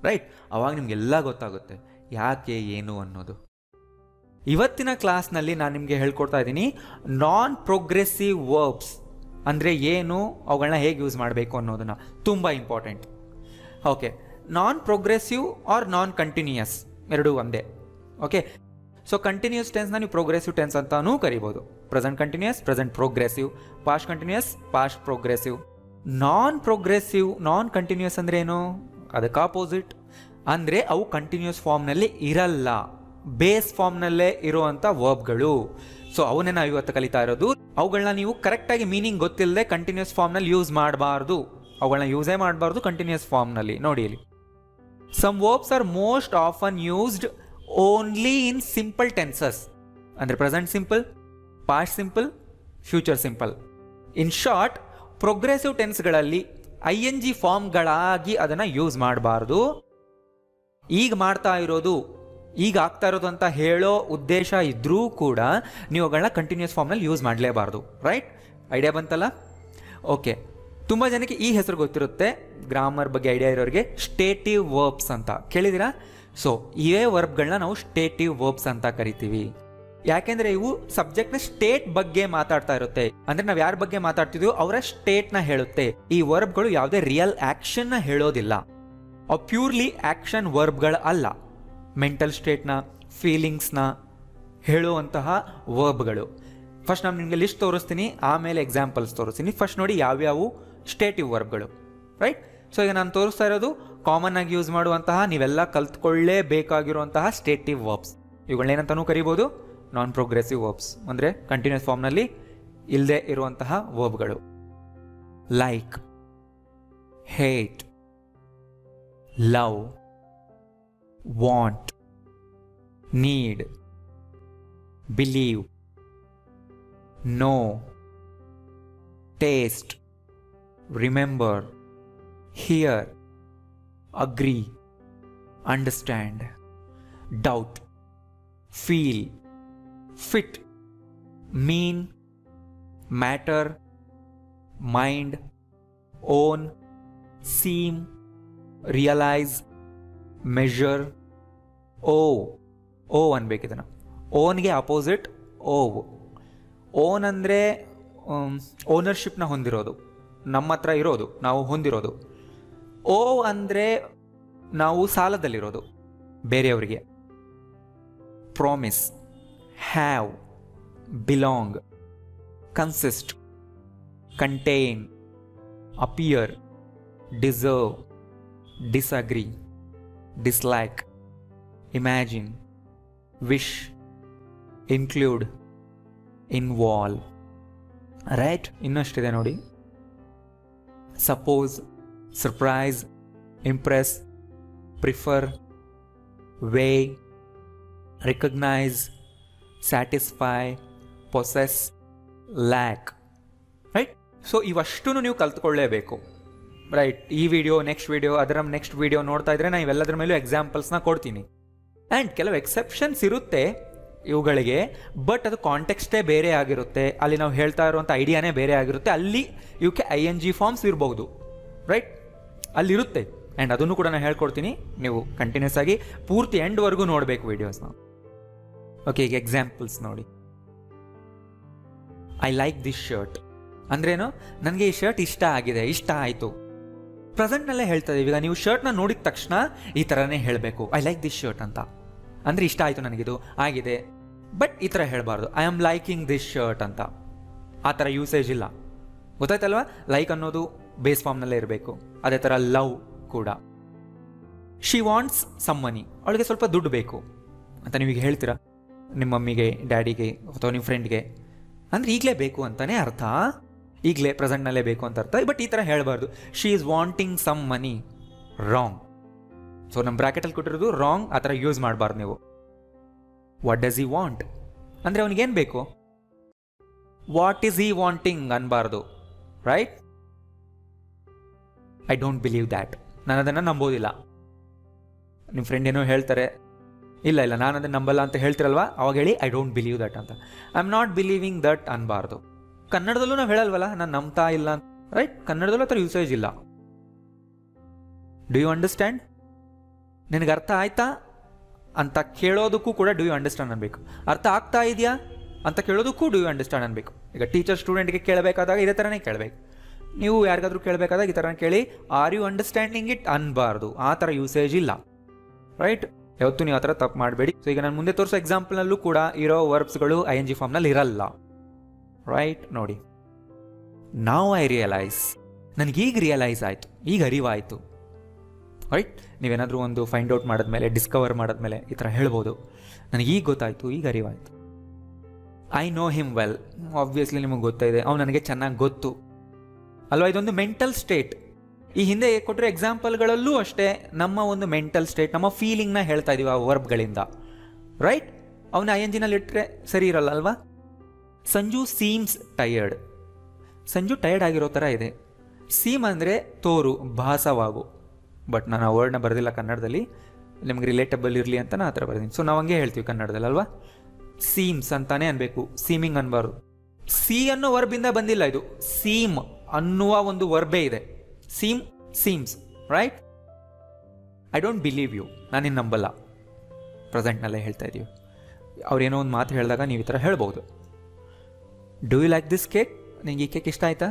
Speaker 1: ರೈಟ್? ಅವಾಗ ನಿಮಗೆಲ್ಲ ಗೊತ್ತಾಗುತ್ತೆ ಯಾಕೆ ಏನು ಅನ್ನೋದು. ಇವತ್ತಿನ ಕ್ಲಾಸ್ನಲ್ಲಿ ನಾನು ನಿಮಗೆ ಹೇಳ್ಕೊಡ್ತಾ ಇದ್ದೀನಿ ನಾನ್ ಪ್ರೋಗ್ರೆಸಿವ್ ವರ್ಬ್ಸ್ ಅಂದರೆ ಏನು, ಅವುಗಳನ್ನ ಹೇಗೆ ಯೂಸ್ ಮಾಡಬೇಕು ಅನ್ನೋದನ್ನು. ತುಂಬ important. Okay, non progressive or non continuous ಎರಡೂ ಒಂದೇ. ಓಕೆ, ಸೊ ಕಂಟಿನ್ಯೂಸ್ ಟೆನ್ಸ್ನ ನೀವು ಪ್ರೋಗ್ರೆಸಿವ್ ಟೆನ್ಸ್ ಅಂತಾನೂ ಕರಿಬೋದು. Present continuous, present progressive. Past continuous, past progressive. Non progressive, non continuous ಅಂದರೆ ಏನು? ಅದಕ್ಕೆ ಆಪೋಸಿಟ್. ಅಂದರೆ ಅವು ಕಂಟಿನ್ಯೂಸ್ ಫಾರ್ಮ್ನಲ್ಲಿ ಇರಲ್ಲ, ಬೇಸ್ ಫಾರ್ಮ್ನಲ್ಲೇ ಇರುವಂಥ ವರ್ಬ್ಗಳು. ಸೊ ಅವನ್ನೇ ನಾವು ಇವತ್ತು ಕಲಿತಾ ಇರೋದು. ಅವುಗಳನ್ನ ನೀವು ಕರೆಕ್ಟಾಗಿ ಮೀನಿಂಗ್ ಗೊತ್ತಿಲ್ಲದೆ ಕಂಟಿನ್ಯೂಸ್ ಫಾರ್ಮ್ನಲ್ಲಿ ಯೂಸ್ ಮಾಡಬಾರ್ದು. ಅವುಗಳನ್ನ ಯೂಸೇ ಮಾಡಬಾರ್ದು ಕಂಟಿನ್ಯೂಸ್ ಫಾರ್ಮ್ನಲ್ಲಿ. ನೋಡಿ ಇಲ್ಲಿ, some verbs are most often used only in simple tenses. ಅಂದರೆ present simple, past simple, future simple. In short, progressive ಟೆನ್ಸ್ಗಳಲ್ಲಿ ING ಫಾರ್ಮ್ಗಳಾಗಿ ಅದನ್ನು ಯೂಸ್ ಮಾಡಬಾರ್ದು. ಈಗ ಮಾಡ್ತಾ ಇರೋದು, ಈಗ ಆಗ್ತಾ ಇರೋದು ಅಂತ ಹೇಳೋ ಉದ್ದೇಶ ಇದ್ರೂ ಕೂಡ ನೀವು ಅವುಗಳನ್ನ ಕಂಟಿನ್ಯೂಸ್ ಫಾರ್ಮ್ನಲ್ಲಿ ಯೂಸ್ ಮಾಡಲೇಬಾರ್ದು, ರೈಟ್? ಐಡಿಯಾ ಬಂತಲ್ಲ? ಓಕೆ, ತುಂಬ ಜನಕ್ಕೆ ಈ ಹೆಸರು ಗೊತ್ತಿರುತ್ತೆ, ಗ್ರಾಮರ್ ಬಗ್ಗೆ ಐಡಿಯಾ ಇರೋರಿಗೆ. ಸ್ಟೇಟಿವ್ ವರ್ಬ್ಸ್ ಅಂತ ಕೇಳಿದ್ದೀರಾ? ಸೊ ಇವೇ ವರ್ಬ್ಗಳನ್ನ ನಾವು ಸ್ಟೇಟಿವ್ ವರ್ಬ್ಸ್ ಅಂತ ಕರಿತೀವಿ. ಯಾಕೆಂದರೆ ಇವು ಸಬ್ಜೆಕ್ಟ್ನ ಸ್ಟೇಟ್ ಬಗ್ಗೆ ಮಾತಾಡ್ತಾ ಇರುತ್ತೆ. ಅಂದರೆ ನಾವು ಯಾರ ಬಗ್ಗೆ ಮಾತಾಡ್ತಿದ್ವೋ ಅವರ ಸ್ಟೇಟ್ನ ಹೇಳುತ್ತೆ. ಈ ವರ್ಬ್ಗಳು ಯಾವುದೇ ರಿಯಲ್ ಆ್ಯಕ್ಷನ್ನ ಹೇಳೋದಿಲ್ಲ. ಅವು ಪ್ಯೂರ್ಲಿ ಆ್ಯಕ್ಷನ್ ವರ್ಬ್ಗಳು ಅಲ್ಲ, ಮೆಂಟಲ್ ಸ್ಟೇಟ್ನ, ಫೀಲಿಂಗ್ಸ್ನ ಹೇಳುವಂತಹ ವರ್ಬ್ಗಳು. ಫಸ್ಟ್ ನಾನು ನಿಮಗೆ ಲಿಸ್ಟ್ ತೋರಿಸ್ತೀನಿ, ಆಮೇಲೆ ಎಕ್ಸಾಂಪಲ್ಸ್ ತೋರಿಸ್ತೀನಿ. ಫಸ್ಟ್ ನೋಡಿ ಯಾವ್ಯಾವು ಸ್ಟೇಟಿವ್ ವರ್ಬ್ಗಳು, ರೈಟ್? ಸೊ ಈಗ ನಾನು ತೋರಿಸ್ತಾ ಇರೋದು ಕಾಮನ್ ಆಗಿ ಯೂಸ್ ಮಾಡುವಂತಹ, ನೀವೆಲ್ಲ ಕಲ್ತ್ಕೊಳ್ಳೇಬೇಕಾಗಿರುವಂತಹ ಸ್ಟೇಟಿವ್ ವರ್ಬ್ಸ್. ಇವುಗಳನ್ನೇನಂತನೂ ಕರಿಬೋದು ನಾನ್ ಪ್ರೋಗ್ರೆಸಿವ್ ವರ್ಬ್ಸ್, ಅಂದರೆ ಕಂಟಿನ್ಯೂಸ್ ಫಾರ್ಮ್ನಲ್ಲಿ ಇಲ್ಲದೆ ಇರುವಂತಹ ವರ್ಬ್ಗಳು. Like, hate, love, want, need, believe, know, taste, remember, hear, agree, understand, doubt, feel, fit, mean, matter, mind, own, seem, realise, measure, owe ಅನ್ಬೇಕಿದನ್ನು. ಓನ್ಗೆ ಅಪೋಸಿಟ್ ಓವ್. ಓನ್ ಅಂದರೆ ಓನರ್ಶಿಪ್ನ ಹೊಂದಿರೋದು, ನಮ್ಮ ಹತ್ರ ಇರೋದು, ನಾವು ಹೊಂದಿರೋದು. ಓ ಅಂದರೆ ನಾವು ಸಾಲದಲ್ಲಿರೋದು ಬೇರೆಯವರಿಗೆ. Promise, have, belong, consist, contain, appear, deserve, disagree, dislike, imagine, wish, include, involve. Right? ಇನ್ನಷ್ಟಿದೆ ನೋಡಿ. Suppose, surprise, impress, prefer, weigh, recognise, satisfy, possess, lack. Right? So ಇವಷ್ಟೂ ನೀವು ಕಲ್ತ್ಕೊಳ್ಳೇಬೇಕು. ರೈಟ್? ಈ ವಿಡಿಯೋ, ನೆಕ್ಸ್ಟ್ ವಿಡಿಯೋ, ಅದರ ನೆಕ್ಸ್ಟ್ ವಿಡಿಯೋ ನೋಡ್ತಾ ಇದ್ರೆ ನಾನು ಇವೆಲ್ಲದರ ಮೇಲೂ ಎಕ್ಸಾಂಪಲ್ಸ್ನ ಕೊಡ್ತೀನಿ. ಆ್ಯಂಡ್ ಕೆಲವು ಎಕ್ಸೆಪ್ಷನ್ಸ್ ಇರುತ್ತೆ ಇವುಗಳಿಗೆ, ಬಟ್ ಅದು ಕಾಂಟೆಕ್ಸ್ಟೇ ಬೇರೆ ಆಗಿರುತ್ತೆ, ಅಲ್ಲಿ ನಾವು ಹೇಳ್ತಾ ಇರುವಂಥ ಐಡಿಯಾನೇ ಬೇರೆ ಆಗಿರುತ್ತೆ. ಅಲ್ಲಿ ಇವಕ್ಕೆ ING ಫಾರ್ಮ್ಸ್ ಇರ್ಬೋದು. ರೈಟ್? ಅಲ್ಲಿರುತ್ತೆ. ಆ್ಯಂಡ್ ಅದನ್ನು ಕೂಡ ನಾನು ಹೇಳ್ಕೊಡ್ತೀನಿ. ನೀವು ಕಂಟಿನ್ಯೂಸ್ ಆಗಿ ಪೂರ್ತಿ ಎಂಡ್ವರೆಗೂ ನೋಡಬೇಕು ವಿಡಿಯೋಸ್ನ. ಓಕೆ, ಈಗ ಎಕ್ಸಾಂಪಲ್ಸ್ ನೋಡಿ. ಐ ಲೈಕ್ ದಿಸ್ ಶರ್ಟ್ ಅಂದ್ರೇನು? ನನಗೆ ಈ ಶರ್ಟ್ ಇಷ್ಟ ಆಗಿದೆ, ಇಷ್ಟ ಆಯಿತು. ಪ್ರೆಸೆಂಟ್ನಲ್ಲೇ ಹೇಳ್ತಾ ಇದೀವಿ. ಈಗ ನೀವು ಶರ್ಟ್ನ ನೋಡಿದ ತಕ್ಷಣ ಈ ಥರನೇ ಹೇಳಬೇಕು, ಐ ಲೈಕ್ ದಿಸ್ ಶರ್ಟ್ ಅಂತ. ಅಂದರೆ ಇಷ್ಟ ಆಯಿತು ನನಗಿದು, ಆಗಿದೆ. ಬಟ್ ಈ ಥರ ಹೇಳಬಾರ್ದು, I am liking this shirt ಅಂತ. ಆ ಥರ ಯೂಸೇಜ್ ಇಲ್ಲ. ಗೊತ್ತಾಯ್ತಲ್ವಾ? ಲೈಕ್ ಅನ್ನೋದು ಬೇಸ್ ಫಾರ್ಮ್ನಲ್ಲೇ ಇರಬೇಕು. ಅದೇ ಥರ ಲವ್ ಕೂಡ. ಶಿ ವಾಂಟ್ಸ್ ಸಮ್ ಮನಿ, ಅವಳಿಗೆ ಸ್ವಲ್ಪ ದುಡ್ಡು ಬೇಕು ಅಂತ ನೀವೀಗ ಹೇಳ್ತೀರಾ ನಿಮ್ಮ ಮಮ್ಮಿಗೆ, ಡ್ಯಾಡಿಗೆ ಅಥವಾ ನಿಮ್ಮ ಫ್ರೆಂಡ್ಗೆ. ಅಂದರೆ ಈಗಲೇ ಬೇಕು ಅಂತಲೇ ಅರ್ಥ, ಈಗಲೇ ಪ್ರೆಸೆಂಟ್ನಲ್ಲೇ ಬೇಕು ಅಂತ ಅರ್ಥ. ಬಟ್ ಈ ಥರ ಹೇಳಬಾರ್ದು. She is wanting some money, wrong. So ನಮ್ಮ ಬ್ರ್ಯಾಕೆಟಲ್ಲಿ ಕೊಟ್ಟಿರೋದು ರಾಂಗ್, ಆ ಥರ ಯೂಸ್ ಮಾಡಬಾರ್ದು ನೀವು. ವಾಟ್ ಡಸ್ ಹಿ ವಾಂಟ್ ಅಂದರೆ ಅವನಿಗೇನು ಬೇಕು. ವಾಟ್ ಈಸ್ ಹಿ ವಾಂಟಿಂಗ್ ಅನ್ಬಾರ್ದು. Right? I don't believe that, ನಾನು ಅದನ್ನು ನಂಬೋದಿಲ್ಲ. ನಿಮ್ಮ ಫ್ರೆಂಡ್ ಏನೋ ಹೇಳ್ತಾರೆ, ಇಲ್ಲ ನಾನು ಅದನ್ನು ನಂಬಲ್ಲ ಅಂತ ಹೇಳ್ತಿರಲ್ವಾ, ಅವಾಗ ಹೇಳಿ ಐ ಡೋಂಟ್ ಬಿಲೀವ್ ದಟ್ ಅಂತ. I am not believing that ಅನ್ಬಾರ್ದು. ಕನ್ನಡದಲ್ಲೂ ನಾವು ಹೇಳಲ್ವಲ್ಲ, ನಾನು ನಂಬ್ತಾ ಇಲ್ಲ ಅಂತ. ರೈಟ್? ಕನ್ನಡದಲ್ಲೂ ಆ ಥರ ಯೂಸೇಜ್ ಇಲ್ಲ. Do you understand? ನಿನಗೆ ಅರ್ಥ ಆಯ್ತಾ ಅಂತ ಕೇಳೋದಕ್ಕೂ ಕೂಡ ಡು ಯು ಅಂಡರ್ಸ್ಟ್ಯಾಂಡ್ ಅನ್ಬೇಕು. ಅರ್ಥ ಆಗ್ತಾ ಇದೆಯಾ ಅಂತ ಕೇಳೋದಕ್ಕೂ ಡು ಯು ಅಂಡರ್ಸ್ಟ್ಯಾಂಡ್ ಅನ್ಬೇಕು. ಈಗ ಟೀಚರ್ ಸ್ಟೂಡೆಂಟ್ಗೆ ಕೇಳಬೇಕಾದಾಗ ಇದೇ ಥರನೇ ಕೇಳಬೇಕು. ನೀವು ಯಾರಿಗಾದ್ರೂ ಕೇಳಬೇಕಾದಾಗ ಈ ಥರ ಕೇಳಿ, ಆರ್ ಯು ಅಂಡರ್ಸ್ಟ್ಯಾಂಡಿಂಗ್ ಇಟ್ ಅನ್ಬಾರ್ದು. ಆ ಥರ ಯೂಸೇಜ್ ಇಲ್ಲ. ರೈಟ್? ಯಾವತ್ತೂ ನೀವು ಆ ಥರ ತಪ್ಪು ಮಾಡಬೇಡಿ. ಸೊ ಈಗ ನಾನು ಮುಂದೆ ತೋರಿಸೋ ಎಕ್ಸಾಂಪಲ್ನಲ್ಲೂ ಕೂಡ ಇರೋ ವರ್ಬ್ಸ್ಗಳು ING ಫಾರ್ಮ್ನಲ್ಲಿ ಇರಲ್ಲ. ರೈಟ್? ನೋಡಿ, ನಾವು ಐ ರಿಯಲೈಸ್, ನನಗೀಗ ರಿಯಲೈಸ್ ಆಯಿತು, ಈಗ ಅರಿವಾಯಿತು. ರೈಟ್? ನೀವೇನಾದರೂ ಒಂದು ಫೈಂಡ್ ಔಟ್ ಮಾಡಿದ್ಮೇಲೆ, ಡಿಸ್ಕವರ್ ಮಾಡಿದ್ಮೇಲೆ ಈ ಥರ ಹೇಳ್ಬೋದು, ನನಗೀಗ ಗೊತ್ತಾಯಿತು, ಈಗ ಅರಿವಾಯಿತು. I know him well, obviously ನಿಮಗೆ ಗೊತ್ತಾಯಿದೆ, ಅವ್ನು ನನಗೆ ಚೆನ್ನಾಗಿ ಗೊತ್ತು ಅಲ್ವಾ? ಇದೊಂದು ಮೆಂಟಲ್ ಸ್ಟೇಟ್. ಈ ಹಿಂದೆ ಕೊಟ್ಟಿರೋ ಎಕ್ಸಾಂಪಲ್ಗಳಲ್ಲೂ ಅಷ್ಟೇ ನಮ್ಮ ಒಂದು ಮೆಂಟಲ್ ಸ್ಟೇಟ್, ನಮ್ಮ ಫೀಲಿಂಗ್ನ ಹೇಳ್ತಾ ಇದೀವಿ ಆ ವರ್ಬ್ಗಳಿಂದ. ರೈಟ್? ಅವನ INGನಲ್ಲಿ ಇಟ್ಟರೆ ಸರಿ ಇರಲ್ಲ ಅಲ್ವಾ? Sanju seems tired, Sanju tired ಆಗಿರೋ ಥರ ಇದೆ. ಸೀಮ್ ಅಂದರೆ ತೋರು, ಭಾಸವಾಗು. ಬಟ್ ನಾನು ಆ ವರ್ಡ್ನ ಬರೆದಿಲ್ಲ ಕನ್ನಡದಲ್ಲಿ, ನಿಮ್ಗೆ ರಿಲೇಟಬಲ್ ಇರಲಿ ಅಂತ ನಾನು ಆ ಥರ ಬರ್ತೀನಿ. ಸೊ ನಾವು ಹಂಗೆ ಹೇಳ್ತೀವಿ ಕನ್ನಡದಲ್ಲಿ ಅಲ್ವಾ? ಸೀಮ್ಸ್ ಅಂತಾನೆ ಅನ್ಬೇಕು, ಸೀಮಿಂಗ್ ಅನ್ಬಾರ್ದು. ಸಿ ಅನ್ನೋ ವರ್ಬಿಂದ ಬಂದಿಲ್ಲ ಇದು, ಸೀಮ್ ಅನ್ನುವ ಒಂದು ವರ್ಬೇ ಇದೆ. Seem, seems. Right? I don't believe you, ನಾನಿನ್ನು ನಂಬಲ್ಲ. ಪ್ರೆಸೆಂಟ್ನಲ್ಲೇ ಹೇಳ್ತಾ ಇದ್ದೀವಿ. ಅವ್ರೇನೋ ಒಂದು ಮಾತು ಹೇಳಿದಾಗ ನೀವು ಈ ಥರ ಹೇಳ್ಬೋದು. Do you like this cake? ನಿಂಗೆ ಈ ಕೇಕ್ ಇಷ್ಟ ಆಯ್ತಾ?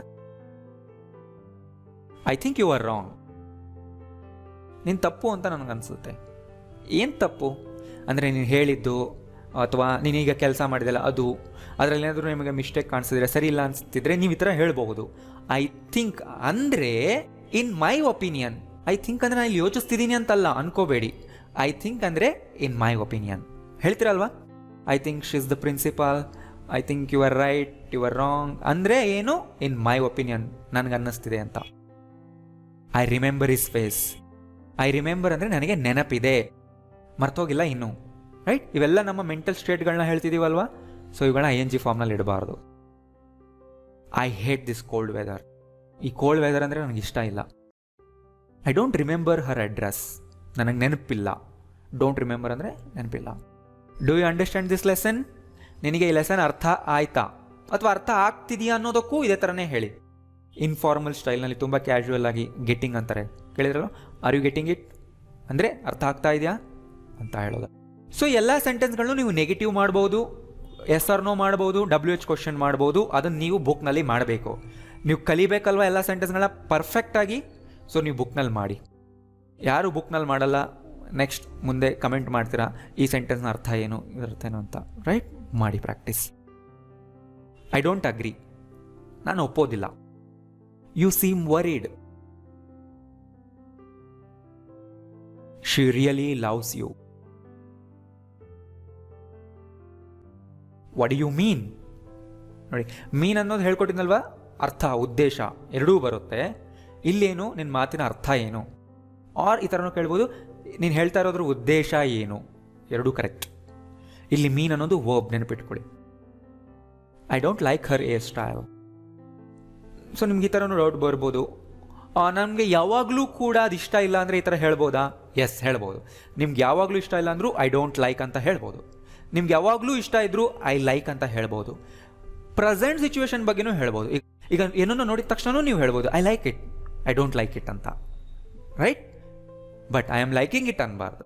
Speaker 1: I think you are wrong. ನೀನು ತಪ್ಪು ಅಂತ ನನಗನ್ಸುತ್ತೆ. ಏನು ತಪ್ಪು ಅಂದರೆ ನೀನು ಹೇಳಿದ್ದು ಅಥವಾ ನೀನೀಗ ಕೆಲಸ ಮಾಡಿದೆಲ್ಲ ಅದು, ಅದರಲ್ಲಿ ಏನಾದರೂ ನಿಮಗೆ ಮಿಸ್ಟೇಕ್ ಕಾಣಿಸಿದ್ರೆ, ಸರಿ ಇಲ್ಲ ಅನಿಸ್ತಿದ್ರೆ ನೀವು ಈ ಥರ ಹೇಳ್ಬಹುದು. ಐ ಥಿಂಕ್ ಅಂದರೆ in my opinion. I think ಅಂದರೆ ನಾನು ಇಲ್ಲಿ ಯೋಚಿಸ್ತಿದ್ದೀನಿ ಅಂತಲ್ಲ ಅನ್ಕೋಬೇಡಿ. ಐ ಥಿಂಕ್ ಅಂದರೆ ಇನ್ ಮೈ ಒಪಿನಿಯನ್ ಹೇಳ್ತೀರಲ್ವಾ? I think she is the principal, I think you are right, you are wrong ಅಂದರೆ ಏನು? ಇನ್ ಮೈ ಒಪಿನಿಯನ್, ನನಗೆ ಅನ್ನಿಸ್ತಿದೆ ಅಂತ. I remember his face. I remember ಅಂದರೆ ನನಗೆ ನೆನಪಿದೆ, ಮರ್ತೋಗಿಲ್ಲ ಇನ್ನು. ರೈಟ್? ಇವೆಲ್ಲ ನಮ್ಮ ಮೆಂಟಲ್ ಸ್ಟೇಟ್ಗಳನ್ನ ಹೇಳ್ತಿದ್ದೀವಲ್ವಾ? ಸೊ ಇವುಗಳನ್ನ ING ಫಾರ್ಮ್ನಲ್ಲಿ ಇಡಬಾರ್ದು. I hate this cold weather. ಈ ಕೋಲ್ಡ್ ವೆದರ್ ಅಂದರೆ ನನಗೆ ಇಷ್ಟ ಇಲ್ಲ. I don't remember her address. ನನಗೆ ನೆನಪಿಲ್ಲ. ಡೋಂಟ್ ರಿಮೆಂಬರ್ ಅಂದರೆ ನೆನಪಿಲ್ಲ. Do you understand this lesson? ನಿನಗೆ ಈ ಲೆಸನ್ ಅರ್ಥ ಆಯ್ತಾ? ಅಥವಾ ಅರ್ಥ ಆಗ್ತಿದೆಯಾ ಅನ್ನೋದಕ್ಕೂ ಇದೇ ಥರನೇ ಹೇಳಿ. ಇನ್ಫಾರ್ಮಲ್ ಸ್ಟೈಲ್ನಲ್ಲಿ ತುಂಬ ಕ್ಯಾಶುವಲ್ ಆಗಿ ಗೆಟ್ಟಿಂಗ್ ಅಂತಾರೆ, ಕೇಳಿದ್ರಲ್ಲ, ಆರ್ ಯು ಗೆಟ್ಟಿಂಗ್ ಇಟ್ ಅಂದರೆ ಅರ್ಥ ಆಗ್ತಾ ಇದೆಯಾ ಅಂತ ಹೇಳೋದು. ಸೊ ಎಲ್ಲ ಸೆಂಟೆನ್ಸ್ಗಳನ್ನು ನೀವು ನೆಗೆಟಿವ್ ಮಾಡ್ಬೋದು, ಎಸ್ ಆರ್ ನೋ ಮಾಡ್ಬೋದು, WH ಕ್ವಶನ್ ಮಾಡ್ಬೋದು. ಅದನ್ನು ನೀವು ಬುಕ್ನಲ್ಲಿ ಮಾಡಬೇಕು. ನೀವು ಕಲಿಬೇಕಲ್ವ ಎಲ್ಲ ಸೆಂಟೆನ್ಸ್ಗಳನ್ನ ಪರ್ಫೆಕ್ಟಾಗಿ. ಸೊ ನೀವು ಬುಕ್ನಲ್ಲಿ ಮಾಡಿ. ಯಾರು ಬುಕ್ನಲ್ಲಿ ಮಾಡಲ್ಲ, ನೆಕ್ಸ್ಟ್ ಮುಂದೆ ಕಮೆಂಟ್ ಮಾಡ್ತೀರಾ ಈ ಸೆಂಟೆನ್ಸ್ನ ಅರ್ಥ ಏನು, ಇದರ ಅರ್ಥ ಏನು ಅಂತ. ರೈಟ್, ಮಾಡಿ ಪ್ರಾಕ್ಟೀಸ್. ಐ ಡೋಂಟ್ ಅಗ್ರಿ, ನಾನು ಒಪ್ಪೋದಿಲ್ಲ. You seem worried. She really loves you. What do you mean? ನೋಡಿ, ಮೀನ್ ಅನ್ನೋದು ಹೇಳ್ಕೊಟ್ಟಿದ್ನಲ್ವಾ, ಅರ್ಥ ಉದ್ದೇಶ ಎರಡೂ ಬರುತ್ತೆ. ಇಲ್ಲೇನು ನಿನ್ನ ಮಾತಿನ ಅರ್ಥ ಏನು, ಆರ್ ಈ ಥರನೂ ಕೇಳ್ಬೋದು, ನೀನು ಹೇಳ್ತಾ ಇರೋದ್ರ ಉದ್ದೇಶ ಏನು, ಎರಡೂ ಕರೆಕ್ಟ್. ಇಲ್ಲಿ ಮೀನ್ ಅನ್ನೋದು ವರ್ಬ್, ನೆನಪಿಟ್ಕೊಳ್ಳಿ. I don't like her hair style. So ನಿಮ್ಗೆ ಈ ಥರನೂ ಡೌಟ್ ಬರ್ಬೋದು, ನಮಗೆ ಯಾವಾಗಲೂ ಕೂಡ ಅದು ಇಷ್ಟ ಇಲ್ಲ ಅಂದರೆ ಈ ಥರ ಹೇಳ್ಬೋದಾ? ಎಸ್, ಹೇಳ್ಬೋದು. ನಿಮ್ಗೆ ಯಾವಾಗಲೂ ಇಷ್ಟ ಇಲ್ಲ ಅಂದರೂ ಐ ಡೋಂಟ್ ಲೈಕ್ ಅಂತ ಹೇಳ್ಬೋದು. ನಿಮ್ಗೆ ಯಾವಾಗಲೂ ಇಷ್ಟ ಇದ್ದರೂ ಐ ಲೈಕ್ ಅಂತ ಹೇಳ್ಬೋದು. ಪ್ರೆಸೆಂಟ್ ಸಿಚುವೇಶನ್ ಬಗ್ಗೆನೂ ಹೇಳ್ಬೋದು. ಈಗ ಏನನ್ನು ನೋಡಿದ ತಕ್ಷಣ ನೀವು ಹೇಳ್ಬೋದು I like it, I don't like it ಅಂತ. Right, but I am liking it ಅನ್ಬಾರ್ದು.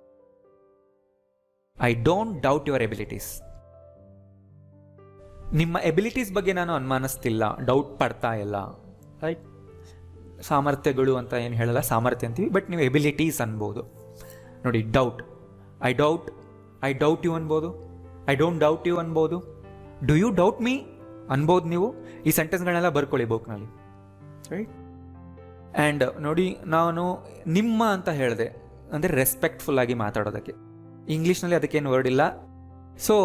Speaker 1: I don't doubt your abilities. ನಿಮ್ಮ ಎಬಿಲಿಟೀಸ್ ಬಗ್ಗೆ ನಾನು ಅನುಮಾನಿಸ್ತಿಲ್ಲ, ಡೌಟ್ ಪಡ್ತಾ ಇಲ್ಲ. ರೈಟ್, ಸಾಮರ್ಥ್ಯಗಳು ಅಂತ ಏನು ಹೇಳಲ್ಲ, ಸಾಮರ್ಥ್ಯ ಅಂತೀವಿ, ಬಟ್ ನೀವು ಎಬಿಲಿಟೀಸ್ ಅನ್ಬೋದು. ನೋಡಿ, ಡೌಟ್, ಐ ಡೌಟ್ ಯು ಅನ್ಬೋದು, ಐ ಡೋಂಟ್ ಡೌಟ್ ಯು ಅನ್ಬೋದು, ಡು ಯು ಡೌಟ್ ಮೀ ಅನ್ಬೋದು. ನೀವು ಈ ಸೆಂಟೆನ್ಸ್ಗಳನ್ನೆಲ್ಲ ಬರ್ಕೊಳ್ಳಿ ಬುಕ್ನಲ್ಲಿ. ರೈಟ್, ಆ್ಯಂಡ್ ನೋಡಿ, ನಾನು ನಿಮ್ಮ ಅಂತ ಹೇಳಿದೆ ಅಂದರೆ ರೆಸ್ಪೆಕ್ಟ್ಫುಲ್ ಆಗಿ ಮಾತಾಡೋದಕ್ಕೆ. ಇಂಗ್ಲೀಷ್ನಲ್ಲಿ ಅದಕ್ಕೇನು ವರ್ಡ್ ಇಲ್ಲ. ಸೊ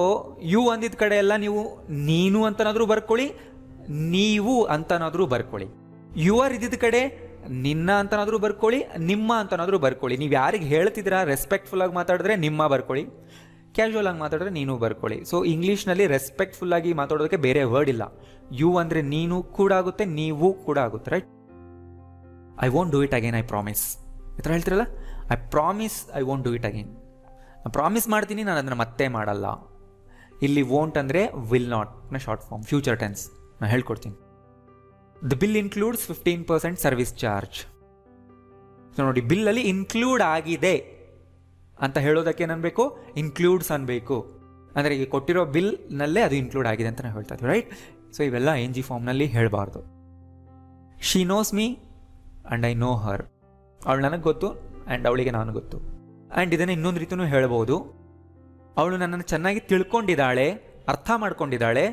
Speaker 1: ಯು ಅಂದಿದ್ದ ಕಡೆ ಎಲ್ಲ ನೀವು ನೀನು ಅಂತನಾದರೂ ಬರ್ಕೊಳ್ಳಿ, ನೀವು ಅಂತನಾದರೂ ಬರ್ಕೊಳ್ಳಿ. ಯುವರ್ ಇದ್ದಿದ್ದ ಕಡೆ ನಿನ್ನ ಅಂತನಾದರೂ ಬರ್ಕೊಳ್ಳಿ, ನಿಮ್ಮ ಅಂತನಾದರೂ ಬರ್ಕೊಳ್ಳಿ. ನೀವು ಯಾರಿಗೆ ಹೇಳ್ತಿದ್ದೀರಾ ರೆಸ್ಪೆಕ್ಟ್ಫುಲ್ ಆಗಿ ಮಾತಾಡಿದ್ರೆ ನಿಮ್ಮ ಬರ್ಕೊಳ್ಳಿ, ಕ್ಯಾಶುವಲ್ ಆಗಿ ಮಾತಾಡಿದ್ರೆ ನೀನು ಬರ್ಕೊಳ್ಳಿ. ಸೊ ಇಂಗ್ಲೀಷ್ನಲ್ಲಿ ರೆಸ್ಪೆಕ್ಟ್ಫುಲ್ ಆಗಿ ಮಾತಾಡೋದಕ್ಕೆ ಬೇರೆ ವರ್ಡ್ ಇಲ್ಲ. ಯು ಅಂದರೆ ನೀನು ಕೂಡ ಆಗುತ್ತೆ, ನೀವು ಕೂಡ ಆಗುತ್ತೆ. Right, I won't do it again, I promise. ಈ ಥರ ಹೇಳ್ತಿರಲ್ಲ, I promise I won't do it again. ನಾನು ಪ್ರಾಮಿಸ್ ಮಾಡ್ತೀನಿ, ನಾನು ಅದನ್ನು ಮತ್ತೆ ಮಾಡಲ್ಲ. ಇಲ್ಲಿ ವೋಂಟ್ ಅಂದರೆ ವಿಲ್ ನಾಟ್ ನ ಶಾರ್ಟ್ ಫಾರ್ಮ್, ಫ್ಯೂಚರ್ ಟೆನ್ಸ್. ನಾನು ಹೇಳ್ಕೊಡ್ತೀನಿ. The bill includes 15% service charge. So ನೋಡಿ, ಬಿಲ್ಲಲ್ಲಿ ಇನ್ಕ್ಲೂಡ್ ಆಗಿದೆ ಅಂತ ಹೇಳೋದಕ್ಕೆ ಏನನ್ಬೇಕು, ಇನ್ಕ್ಲೂಡ್ಸ್ ಅನ್ಬೇಕು. ಅಂದರೆ ಈಗ ಕೊಟ್ಟಿರೋ ಬಿಲ್ನಲ್ಲೇ ಅದು ಇನ್ಕ್ಲೂಡ್ ಆಗಿದೆ ಅಂತ ನಾವು ಹೇಳ್ತಾ ಇದ್ವಿ. ರೈಟ್, ಸೊ ಇವೆಲ್ಲ NG ಫಾರ್ಮ್ನಲ್ಲಿ ಹೇಳಬಾರ್ದು. She knows me and I know ಹರ್. ಅವಳು ನನಗೆ ಗೊತ್ತು ಆ್ಯಂಡ್ ಅವಳಿಗೆ ನಾನು ಗೊತ್ತು. ಆ್ಯಂಡ್ ಇದನ್ನು ಇನ್ನೊಂದು ರೀತಿಯೂ ಹೇಳ್ಬೋದು, ಅವಳು ನನ್ನನ್ನು ಚೆನ್ನಾಗಿ ತಿಳ್ಕೊಂಡಿದ್ದಾಳೆ, ಅರ್ಥ ಮಾಡ್ಕೊಂಡಿದ್ದಾಳೆ,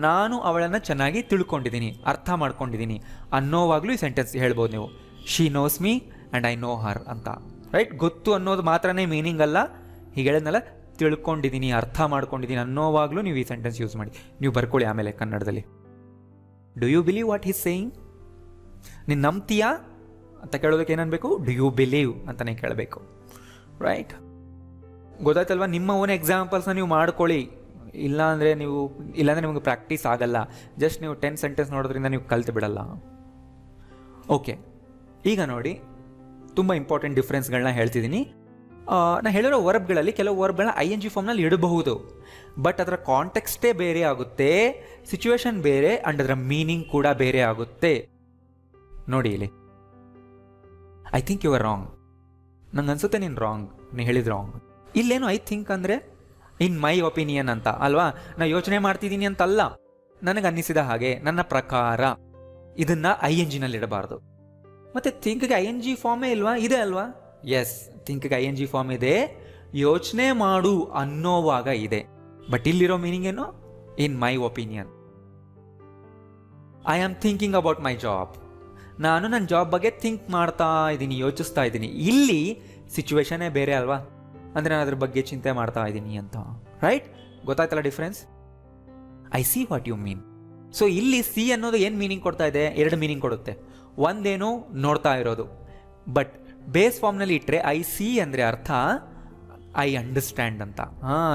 Speaker 1: ನಾನು ಅವಳನ್ನು ಚೆನ್ನಾಗಿ ತಿಳ್ಕೊಂಡಿದ್ದೀನಿ, ಅರ್ಥ ಮಾಡ್ಕೊಂಡಿದ್ದೀನಿ ಅನ್ನೋವಾಗಲೂ ಈ ಸೆಂಟೆನ್ಸ್ ಹೇಳ್ಬೋದು ನೀವು. She knows me and I know ಹರ್ ಅಂತ. ರೈಟ್, ಗೊತ್ತು ಅನ್ನೋದು ಮಾತ್ರನೇ ಮೀನಿಂಗ್ ಅಲ್ಲ, ಹೀಗೆ ಹೇಳಿದ್ನಲ್ಲ, ತಿಳ್ಕೊಂಡಿದ್ದೀನಿ, ಅರ್ಥ ಮಾಡ್ಕೊಂಡಿದ್ದೀನಿ ಅನ್ನೋವಾಗಲೂ ನೀವು ಈ ಸೆಂಟೆನ್ಸ್ ಯೂಸ್ ಮಾಡಿ. ನೀವು ಬರ್ಕೊಳ್ಳಿ ಆಮೇಲೆ ಕನ್ನಡದಲ್ಲಿ. Do you believe what he's saying? ನೀನು ನಂಬ್ತೀಯಾ ಅಂತ ಕೇಳೋದಕ್ಕೆ ಏನನ್ಬೇಕು, ಡು ಯು ಬಿಲೀವ್ ಅಂತಲೇ ಕೇಳಬೇಕು. ರೈಟ್, ಗೊತ್ತಾಯ್ತಲ್ವ? ನಿಮ್ಮ ಓನ್ ಎಕ್ಸಾಂಪಲ್ಸ್ನ ನೀವು ಮಾಡ್ಕೊಳ್ಳಿ. ಇಲ್ಲಾಂದರೆ ನಿಮಗೆ ಪ್ರಾಕ್ಟೀಸ್ ಆಗಲ್ಲ. ಜಸ್ಟ್ ನೀವು 10 ಸೆಂಟೆನ್ಸ್ ನೋಡೋದ್ರಿಂದ ನೀವು ಕಲ್ತು ಬಿಡಲ್ಲ. ಓಕೆ, ಈಗ ನೋಡಿ, ತುಂಬ ಇಂಪಾರ್ಟೆಂಟ್ ಡಿಫ್ರೆನ್ಸ್ಗಳನ್ನ ಹೇಳ್ತಿದ್ದೀನಿ. ನಾನು ಹೇಳಿರೋ ವರ್ಬ್ಗಳಲ್ಲಿ ಕೆಲವು ವರ್ಬ್ಗಳನ್ನ ING ಫಾರ್ಮ್ನಲ್ಲಿ ಇಡಬಹುದು, ಬಟ್ ಅದರ ಕಾಂಟೆಕ್ಸ್ಟೇ ಬೇರೆ ಆಗುತ್ತೆ, ಸಿಚುವೇಶನ್ ಬೇರೆ, ಆ್ಯಂಡ್ ಅದರ ಮೀನಿಂಗ್ ಕೂಡ ಬೇರೆ ಆಗುತ್ತೆ. ನೋಡಿ ಇಲ್ಲಿ, I think you are wrong. ನಂಗೆ ಅನ್ಸುತ್ತೆ ನೀನು ರಾಂಗ್, ನೀನು ಹೇಳಿದ ರಾಂಗ್. ಇಲ್ಲೇನು ಐ ಥಿಂಕ್ ಅಂದರೆ ಇನ್ ಮೈ ಒಪಿನಿಯನ್ ಅಂತ ಅಲ್ವಾ? ನಾನು ಯೋಚನೆ ಮಾಡ್ತಿದ್ದೀನಿ ಅಂತಲ್ಲ, ನನಗೆ ಅನ್ನಿಸಿದ ಹಾಗೆ, ನನ್ನ ಪ್ರಕಾರ. ಇದನ್ನು INGನಲ್ಲಿ ಇಡಬಾರ್ದು. ಮತ್ತು ಥಿಂಕ್ಗೆ ING ಫಾರ್ಮೇ ಇಲ್ವಾ? ಇದೆ ಅಲ್ವಾ? ಎಸ್, ಥಿಂಕ್ಗೆ ING ಫಾರ್ಮ್ ಇದೆ, ಯೋಚನೆ ಮಾಡು ಅನ್ನೋವಾಗ ಇದೆ. ಬಟ್ ಇಲ್ಲಿರೋ ಮೀನಿಂಗ್ ಏನು? In my opinion. I am thinking about my job. ನಾನು ನನ್ನ ಜಾಬ್ ಬಗ್ಗೆ ಥಿಂಕ್ ಮಾಡ್ತಾ ಇದ್ದೀನಿ, ಯೋಚಿಸ್ತಾ ಇದ್ದೀನಿ. ಇಲ್ಲಿ ಸಿಚುವೇಶನೇ ಬೇರೆ ಅಲ್ವಾ? ಅಂದರೆ ನಾನು ಅದ್ರ ಬಗ್ಗೆ ಚಿಂತೆ ಮಾಡ್ತಾ ಇದ್ದೀನಿ ಅಂತ. ರೈಟ್, ಗೊತ್ತಾಯ್ತಲ್ಲ difference? I see what you mean. So ಇಲ್ಲಿ ಸಿ ಅನ್ನೋದು ಏನು ಮೀನಿಂಗ್ ಕೊಡ್ತಾ ಇದೆ? 2 ಮೀನಿಂಗ್ ಕೊಡುತ್ತೆ. ಒಂದೇನು ನೋಡ್ತಾ ಇರೋದು, ಬಟ್ ಬೇಸ್ ಫಾರ್ಮ್ನಲ್ಲಿ ಇಟ್ಟರೆ ಐ ಸಿ ಅಂದರೆ ಅರ್ಥ ಐ ಅಂಡರ್ಸ್ಟ್ಯಾಂಡ್ ಅಂತ.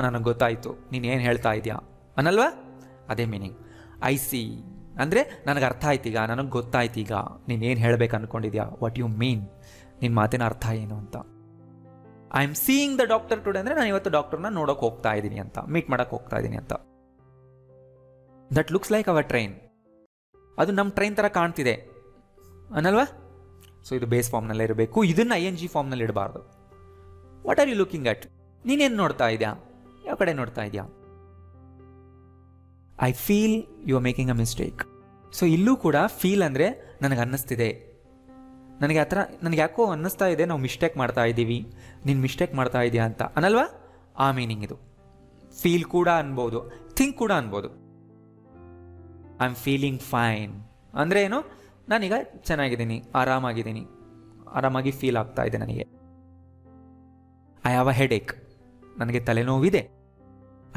Speaker 1: ನನಗೆ ಗೊತ್ತಾಯಿತು ನೀನು ಏನು ಹೇಳ್ತಾ ಇದೆಯಾ ಅನ್ನಲ್ವಾ? ಅದೇ ಮೀನಿಂಗ್. ಐ ಸಿ ಅಂದರೆ ನನಗೆ ಅರ್ಥ ಆಯ್ತೀಗ, ನನಗೆ ಗೊತ್ತಾಯ್ತೀಗ ನೀನೇನು ಹೇಳಬೇಕು ಅಂದ್ಕೊಂಡಿದ್ಯಾ, ವಾಟ್ ಯು ಮೀನ್, ನಿನ್ನ ಮಾತಿನ ಅರ್ಥ ಏನು ಅಂತ. I am seeing the doctor today ಅಂದರೆ ನಾನು ಇವತ್ತು ಡಾಕ್ಟರ್ನ ನೋಡೋಕೆ ಹೋಗ್ತಾ ಇದ್ದೀನಿ ಅಂತ, ಮೀಟ್ ಮಾಡೋಕ್ಕೆ ಹೋಗ್ತಾ ಇದ್ದೀನಿ ಅಂತ. That looks like our train, ಅದು ನಮ್ಮ ಟ್ರೈನ್ ಥರ ಕಾಣ್ತಿದೆ ಅನ್ನಲ್ವಾ. ಸೊ ಇದು ಬೇಸ್ ಫಾರ್ಮ್ನಲ್ಲೇ ಇರಬೇಕು, ಇದನ್ನು ING ಫಾರ್ಮ್ನಲ್ಲಿ ಇಡಬಾರ್ದು. What are you looking at? ನೀನೇನು ನೋಡ್ತಾ ಇದೆಯಾ, ಯಾವ ಕಡೆ ನೋಡ್ತಾ ಇದೆಯಾ? I feel you are making a mistake. So ಇಲ್ಲೂ ಕೂಡ ಫೀಲ್ ಅಂದರೆ ನನಗೆ ಅನ್ನಿಸ್ತಿದೆ, ನನಗೆ ಆ ಥರ ನನಗೆ ಯಾಕೋ ಅನ್ನಿಸ್ತಾ ಇದೆ ನಾವು ಮಿಸ್ಟೇಕ್ ಮಾಡ್ತಾ ಇದ್ದೀವಿ, ನೀನು ಮಿಸ್ಟೇಕ್ ಮಾಡ್ತಾ ಇದೆಯಾ ಅಂತ ಅನ್ನಲ್ವಾ, ಆ ಮೀನಿಂಗ್ ಇದು. ಫೀಲ್ ಕೂಡ ಅನ್ಬೋದು, ಥಿಂಕ್ ಕೂಡ ಅನ್ಬೋದು. ಐ ಆಮ್ ಫೀಲಿಂಗ್ ಫೈನ್ ಅಂದರೆ ಏನು, ನಾನೀಗ ಚೆನ್ನಾಗಿದ್ದೀನಿ, ಆರಾಮಾಗಿ ಫೀಲ್ ಆಗ್ತಾ ಇದೆ ನನಗೆ. ಐ ಹ್ಯಾವ್ ಅ ಹೆಡೇಕ್, ನನಗೆ ತಲೆನೋವಿದೆ.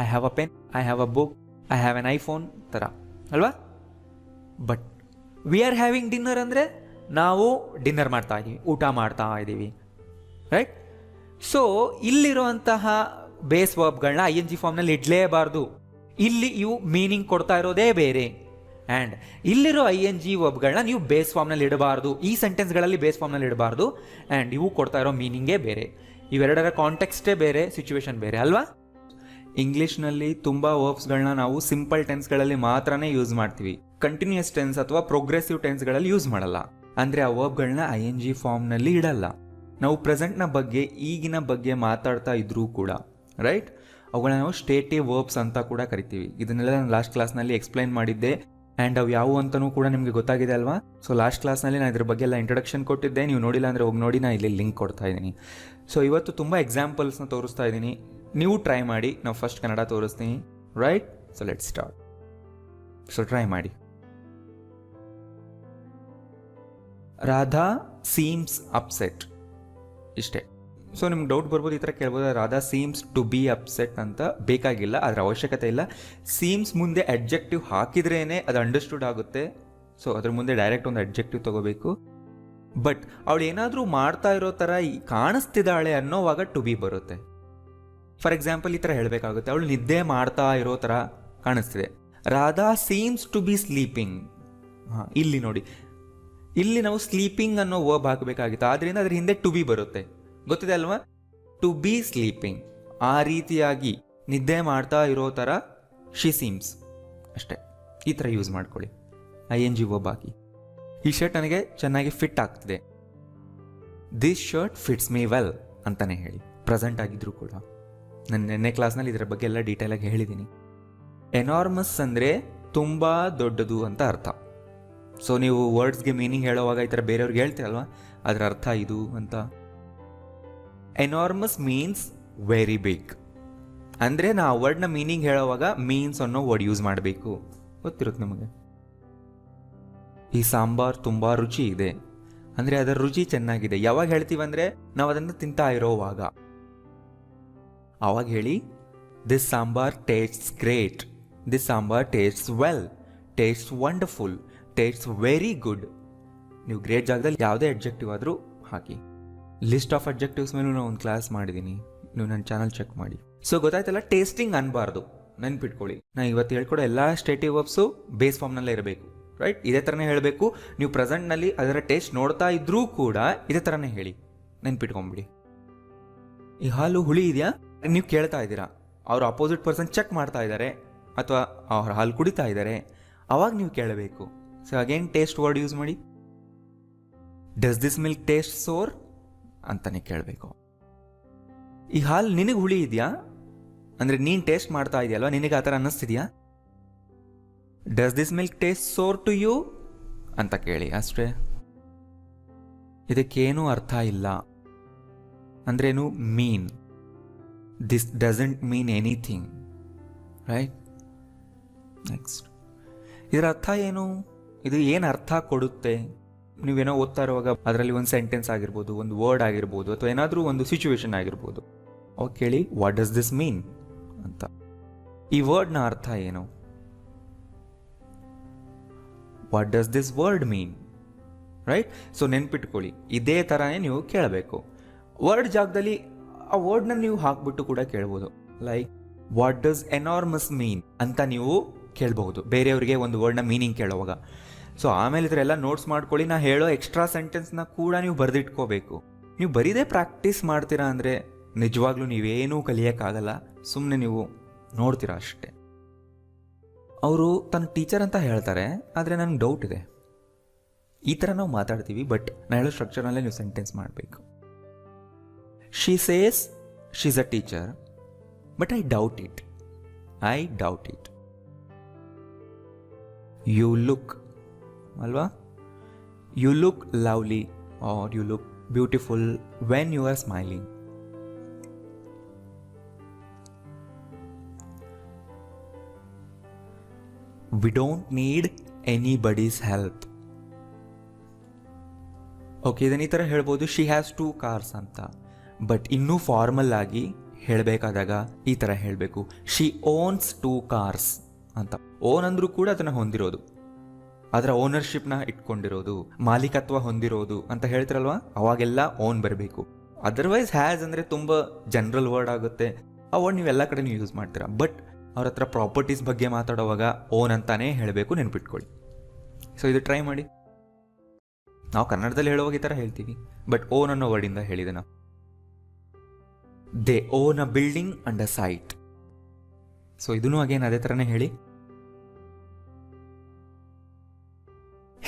Speaker 1: I have a pen, I have a book, I have an iPhone ಥರ ಅಲ್ವಾ. But we are having dinner ಅಂದರೆ ನಾವು ಡಿನ್ನರ್ ಮಾಡ್ತಾ ಇದ್ದೀವಿ, ಊಟ ಮಾಡ್ತಾ ಇದ್ದೀವಿ, ರೈಟ್. ಸೊ ಇಲ್ಲಿರುವಂತಹ ಬೇಸ್ ವರ್ಬ್ಗಳನ್ನ ING ಫಾರ್ಮ್ನಲ್ಲಿ ಇಡಲೇಬಾರ್ದು. ಇಲ್ಲಿ ಇವು ಮೀನಿಂಗ್ ಕೊಡ್ತಾ ಇರೋದೇ ಬೇರೆ. ಆ್ಯಂಡ್ ಇಲ್ಲಿರೋ ING ವರ್ಬ್ಗಳನ್ನ ನೀವು ಬೇಸ್ ಫಾರ್ಮ್ನಲ್ಲಿ ಇಡಬಾರ್ದು, ಈ ಸೆಂಟೆನ್ಸ್ಗಳಲ್ಲಿ ಬೇಸ್ ಫಾರ್ಮ್ನಲ್ಲಿ ಇಡಬಾರ್ದು. ಆ್ಯಂಡ್ ಇವು ಕೊಡ್ತಾ ಇರೋ ಮೀನಿಂಗೇ ಬೇರೆ, ಇವೆರಡರ ಕಾಂಟೆಕ್ಸ್ಟೇ ಬೇರೆ, ಸಿಚುವೇಶನ್ ಬೇರೆ ಅಲ್ವಾ. ಇಂಗ್ಲೀಷ್ನಲ್ಲಿ ತುಂಬ ವರ್ಬ್ಸ್ಗಳನ್ನ ನಾವು ಸಿಂಪಲ್ ಟೆನ್ಸ್ಗಳಲ್ಲಿ ಮಾತ್ರನೇ ಯೂಸ್ ಮಾಡ್ತೀವಿ, ಕಂಟಿನ್ಯೂಯಸ್ ಟೆನ್ಸ್ ಅಥವಾ ಪ್ರೋಗ್ರೆಸಿವ್ ಟೆನ್ಸ್ಗಳಲ್ಲಿ ಯೂಸ್ ಮಾಡಲ್ಲ. ಅಂದರೆ ಆ ವರ್ಬ್ಗಳನ್ನ ING ಫಾರ್ಮ್ನಲ್ಲಿ ಇಡಲ್ಲ. ನಾವು ಪ್ರೆಸೆಂಟ್ನ ಬಗ್ಗೆ, ಈಗಿನ ಬಗ್ಗೆ ಮಾತಾಡ್ತಾ ಇದ್ರೂ ಕೂಡ, ರೈಟ್, ಅವುಗಳನ್ನ ನಾವು ಸ್ಟೇಟಿವ್ ವರ್ಬ್ಸ್ ಅಂತ ಕೂಡ ಕರಿತೀವಿ. ಇದನ್ನೆಲ್ಲ ನಾನು ಲಾಸ್ಟ್ ಕ್ಲಾಸ್ನಲ್ಲಿ ಎಕ್ಸ್ಪ್ಲೈನ್ ಮಾಡಿದ್ದೆ. ಆ್ಯಂಡ್ ಅವು ಯಾವುವು ಅಂತಲೂ ಕೂಡ ನಿಮಗೆ ಗೊತ್ತಾಗಿದೆ ಅಲ್ವಾ. ಸೊ ಲಾಸ್ಟ್ ಕ್ಲಾಸ್ನಲ್ಲಿ ನಾನು ಇದ್ರ ಬಗ್ಗೆ ಎಲ್ಲ ಇಂಟ್ರಡಕ್ಷನ್ ಕೊಟ್ಟಿದ್ದೆ, ನೀವು ನೋಡಿಲ್ಲ ಅಂದರೆ ಹೋಗಿ ನೋಡಿ, ನಾನು ಇಲ್ಲಿ ಲಿಂಕ್ ಕೊಡ್ತಾ ಇದ್ದೀನಿ. ಸೊ ಇವತ್ತು ತುಂಬ ಎಕ್ಸಾಂಪಲ್ಸ್ನ ತೋರಿಸ್ತಾ ಇದ್ದೀನಿ, ನೀವು ಟ್ರೈ ಮಾಡಿ. ನಾವು ಫಸ್ಟ್ ಕನ್ನಡ ತೋರಿಸ್ತೀನಿ, right. So let's start. So try ಮಾಡಿ. ರಾಧಾ ಸೀಮ್ಸ್ ಅಪ್ಸೆಟ್, ಇಷ್ಟೇ. ಸೊ ನಿಮ್ಗೆ ಡೌಟ್ ಬರ್ಬೋದು, ಈ ಥರ ಕೇಳ್ಬೋದು, Radha seems to be upset ಅಂತ. ಬೇಕಾಗಿಲ್ಲ, ಅದರ ಅವಶ್ಯಕತೆ ಇಲ್ಲ. ಸೀಮ್ಸ್ ಮುಂದೆ ಅಡ್ಜೆಕ್ಟಿವ್ ಹಾಕಿದ್ರೇ ಅದು ಅಂಡರ್ಸ್ಟುಡ್ ಆಗುತ್ತೆ. ಸೊ ಅದ್ರ ಮುಂದೆ ಡೈರೆಕ್ಟ್ ಒಂದು ಅಡ್ಜೆಕ್ಟಿವ್ ತಗೋಬೇಕು. ಬಟ್ ಅವಳು ಏನಾದರೂ ಮಾಡ್ತಾ ಇರೋ ಥರ ಕಾಣಿಸ್ತಿದ್ದಾಳೆ ಅನ್ನೋವಾಗ ಟು ಬಿ ಬರುತ್ತೆ. ಫಾರ್ ಎಕ್ಸಾಂಪಲ್ ಈ ಥರ ಹೇಳಬೇಕಾಗುತ್ತೆ, ಅವಳು ನಿದ್ದೆ ಮಾಡ್ತಾ ಇರೋ ಥರ ಕಾಣಿಸ್ತಿದೆ. Radha seems to be sleeping. ಹಾಂ, ಇಲ್ಲಿ ನೋಡಿ, ಇಲ್ಲಿ ನಾವು ಸ್ಲೀಪಿಂಗ್ ಅನ್ನೋ ವರ್ಬ್ ಹಾಕಬೇಕಾಗಿತ್ತು, ಆದ್ದರಿಂದ ಅದ್ರ ಹಿಂದೆ ಟು ಬಿ ಬರುತ್ತೆ. ಗೊತ್ತಿದೆ ಅಲ್ವಾ, ಟು ಬಿ ಸ್ಲೀಪಿಂಗ್. ಆ ರೀತಿಯಾಗಿ ನಿದ್ದೆ ಮಾಡ್ತಾ ಇರೋ ಥರ ಶಿ ಸೀಮ್ಸ್, ಅಷ್ಟೇ. ಈ ಥರ ಯೂಸ್ ಮಾಡ್ಕೊಳ್ಳಿ ING ವರ್ಬ್ ಹಾಕಿ. ಈ ಶರ್ಟ್ ನನಗೆ ಚೆನ್ನಾಗಿ ಫಿಟ್ ಆಗ್ತಿದೆ. This shirt fits me well ಅಂತಲೇ ಹೇಳಿ, ಪ್ರೆಸೆಂಟ್ ಆಗಿದ್ರು ಕೂಡ. ನನ್ನ ನೆನ್ನೆ ಕ್ಲಾಸ್ನಲ್ಲಿ ಇದರ ಬಗ್ಗೆ ಎಲ್ಲ ಡೀಟೇಲಾಗಿ ಹೇಳಿದ್ದೀನಿ. ಎನಾರ್ಮಸ್ ಅಂದರೆ ತುಂಬ ದೊಡ್ಡದು ಅಂತ ಅರ್ಥ. ಸೊ ನೀವು ವರ್ಡ್ಸ್ಗೆ ಮೀನಿಂಗ್ ಹೇಳೋವಾಗ ಈ ಥರ ಬೇರೆಯವ್ರಿಗೆ ಹೇಳ್ತೀರಲ್ವ, ಅದರ ಅರ್ಥ ಇದು ಅಂತ. Enormous means very big. ಅಂದರೆ ನಾವು ಆ ವರ್ಡ್ನ ಮೀನಿಂಗ್ ಹೇಳೋವಾಗ ಮೀನ್ಸ್ ಅನ್ನೋ ವರ್ಡ್ ಯೂಸ್ ಮಾಡಬೇಕು, ಗೊತ್ತಿರುತ್ತೆ ನಮಗೆ. ಈ ಸಾಂಬಾರ್ ತುಂಬ ರುಚಿ ಇದೆ ಅಂದರೆ ಅದರ ರುಚಿ ಚೆನ್ನಾಗಿದೆ. ಯಾವಾಗ ಹೇಳ್ತೀವಂದರೆ ನಾವು ಅದನ್ನು ತಿಂತಾ ಇರೋವಾಗ, ಆವಾಗ ಹೇಳಿ this sambar tastes great, this sambar tastes well, tastes wonderful, tastes very good. ನೀವು ಗ್ರೇಟ್ ಜಾಗದಲ್ಲಿ ಯಾವುದೇ ಅಡ್ಜೆಕ್ಟಿವ್ ಆದರೂ ಹಾಕಿ. ಲಿಸ್ಟ್ ಆಫ್ ಅಡ್ಜೆಕ್ಟಿವ್ಸ್ ಮೇಲೂ ನಾನು ಒಂದು ಕ್ಲಾಸ್ ಮಾಡಿದ್ದೀನಿ, ನೀವು ನನ್ನ ಚಾನಲ್ ಚೆಕ್ ಮಾಡಿ. ಸೊ ಗೊತ್ತಾಯ್ತಲ್ಲ, ಟೇಸ್ಟಿಂಗ್ ಅನ್ಬಾರ್ದು, ನೆನ್ಪಿಟ್ಕೊಳ್ಳಿ. ನಾನು ಇವತ್ತು ಹೇಳ್ಕೊಡೋ ಎಲ್ಲ ಸ್ಟೇಟಿವ್ ವರ್ಬ್ಸು ಬೇಸ್ ಫಾರ್ಮ್ನಲ್ಲೇ ಇರಬೇಕು, ರೈಟ್. ಇದೇ ಥರನೇ ಹೇಳಬೇಕು. ನೀವು ಪ್ರೆಸೆಂಟ್ನಲ್ಲಿ ಅದರ ಟೇಸ್ಟ್ ನೋಡ್ತಾ ಇದ್ರೂ ಕೂಡ ಇದೇ ಥರನೇ ಹೇಳಿ, ನೆನ್ಪಿಟ್ಕೊಂಬಿಡಿ. ಈ ಹಾಲು ಹುಳಿ ಇದೆಯಾ ನೀವು ಕೇಳ್ತಾ ಇದ್ದೀರಾ, ಅವ್ರ ಅಪೋಸಿಟ್ ಪರ್ಸನ್ ಚೆಕ್ ಮಾಡ್ತಾ ಇದ್ದಾರೆ ಅಥವಾ ಅವ್ರ ಹಾಲು ಕುಡಿತಾ ಇದ್ದಾರೆ, ಅವಾಗ ನೀವು ಕೇಳಬೇಕು. So again taste word use ಮಾಡಿ. ಡಸ್ ದಿಸ್ ಮಿಲ್ಕ್ ಟೇಸ್ಟ್ ಸೋರ್ ಅಂತಲೇ ಕೇಳಬೇಕು. ಈ ಹಾಲು ನಿನಗೆ ಹುಳಿ ಇದೆಯಾ ಅಂದರೆ ನೀನು ಟೇಸ್ಟ್ ಮಾಡ್ತಾ ಇದೆಯಲ್ವ, ನಿನಗೆ ಆ ಥರ ಅನ್ನಿಸ್ತಿದೆಯಾ. Does this milk taste sour to you ಅಂತ ಕೇಳಿ, ಅಷ್ಟೇ. ಇದಕ್ಕೇನೂ ಅರ್ಥ ಇಲ್ಲ ಅಂದ್ರೇನು, mean this doesn't mean anything, right. Next, ಇದರ ಅರ್ಥ ಏನು, ಇದು ಏನು ಅರ್ಥ ಕೊಡುತ್ತೆ. ನೀವೇನೋ ಓದ್ತಾ ಇರುವಾಗ ಅದರಲ್ಲಿ ಒಂದು ಸೆಂಟೆನ್ಸ್ ಆಗಿರ್ಬೋದು, ಒಂದು ವರ್ಡ್ ಆಗಿರ್ಬೋದು, ಅಥವಾ ಏನಾದರೂ ಒಂದು ಸಿಚುವೇಶನ್ ಆಗಿರ್ಬೋದು, ಅವಾಗ ಕೇಳಿ ವಾಟ್ ಡಸ್ ದಿಸ್ ಮೀನ್ ಅಂತ. ಈ ವರ್ಡ್ನ ಅರ್ಥ ಏನು, what does this word mean, right. So ನೆನ್ಪಿಟ್ಕೊಳ್ಳಿ, ಇದೇ ಥರನೇ ನೀವು ಕೇಳಬೇಕು. ವರ್ಡ್ ಜಾಗದಲ್ಲಿ ಆ ವರ್ಡ್ನ ನೀವು ಹಾಕ್ಬಿಟ್ಟು ಕೂಡ ಕೇಳ್ಬೋದು. ಲೈಕ್ ವಾಟ್ ಡಸ್ ಎನಾರ್ಮಸ್ ಮೀನ್ ಅಂತ ನೀವು ಕೇಳಬಹುದು ಬೇರೆಯವರಿಗೆ ಒಂದು ವರ್ಡ್ನ ಮೀನಿಂಗ್ ಕೇಳೋವಾಗ. ಸೊ ಆಮೇಲೆ ಇದರೆಲ್ಲ ನೋಟ್ಸ್ ಮಾಡ್ಕೊಳ್ಳಿ. ನಾ ಹೇಳೋ ಎಕ್ಸ್ಟ್ರಾ ಸೆಂಟೆನ್ಸ್ನ ಕೂಡ ನೀವು ಬರೆದಿಟ್ಕೋಬೇಕು. ನೀವು ಬರೀದೇ ಪ್ರಾಕ್ಟೀಸ್ ಮಾಡ್ತೀರಾ ಅಂದರೆ ನಿಜವಾಗ್ಲೂ ನೀವೇನೂ ಕಲಿಯೋಕ್ಕಾಗಲ್ಲ, ಸುಮ್ಮನೆ ನೀವು ನೋಡ್ತೀರಾ ಅಷ್ಟೇ. ಅವರು ತನ್ನ ಟೀಚರ್ ಅಂತ ಹೇಳ್ತಾರೆ, ಆದರೆ ನನಗೆ ಡೌಟ್ ಇದೆ. ಈ ಥರ ನಾವು ಮಾತಾಡ್ತೀವಿ, ಬಟ್ ನಾನು ಹೇಳೋ ಸ್ಟ್ರಕ್ಚರ್ನಲ್ಲೇ ನೀವು ಸೆಂಟೆನ್ಸ್ ಮಾಡಬೇಕು. She says she's a teacher, but I doubt it. You look, ಅಲ್ವಾ? You look lovely are you look beautiful when you are smiling. We don't need anybody's help. Okay, ಇದನ್ನ ಈ ಥರ ಹೇಳ್ಬೋದು, ಶಿ ಹ್ಯಾಸ್ 2 cars ಅಂತ. But ಇನ್ನೂ formal ಆಗಿ ಹೇಳಬೇಕಾದಾಗ ಈ ಥರ ಹೇಳಬೇಕು, ಶಿ ಓನ್ಸ್ 2 cars ಅಂತ. ಓನ್ ಅಂದರೂ ಕೂಡ ಅದನ್ನು ಹೊಂದಿರೋದು, ಅದರ ಓನರ್ಶಿಪ್ನ ಇಟ್ಕೊಂಡಿರೋದು, ಮಾಲೀಕತ್ವ ಹೊಂದಿರೋದು ಅಂತ ಹೇಳ್ತಿರಲ್ವಾ, ಅವಾಗೆಲ್ಲ ಓನ್ ಬರಬೇಕು. ಅದರ್ವೈಸ್ ಹ್ಯಾಸ್ ಅಂದರೆ ತುಂಬ ಜನರಲ್ ವರ್ಡ್ ಆಗುತ್ತೆ, ಆ ವರ್ಡ್ ನೀವು ಎಲ್ಲ ಕಡೆ ಯೂಸ್ ಮಾಡ್ತೀರಾ. ಬಟ್ ಅವ್ರ ಹತ್ರ ಪ್ರಾಪರ್ಟೀಸ್ ಬಗ್ಗೆ ಮಾತಾಡುವಾಗ ಓನ್ ಅಂತಾನೇ ಹೇಳಬೇಕು, ನೆನ್ಪಿಟ್ಕೊಳ್ಳಿ. ಸೊ ಇದು ಟ್ರೈ ಮಾಡಿ. ನಾವು ಕನ್ನಡದಲ್ಲಿ ಹೇಳುವಾಗ ಈ ಥರ ಹೇಳ್ತೀವಿ, ಬಟ್ ಓನ್ ಅನ್ನೋ ವರ್ಡಿಂದ ಹೇಳಿದೆ ನಾವು. They own a building and a site. So ಇದನ್ನು ಅಗೇನ್ ಅದೇ ಥರನೇ ಹೇಳಿ.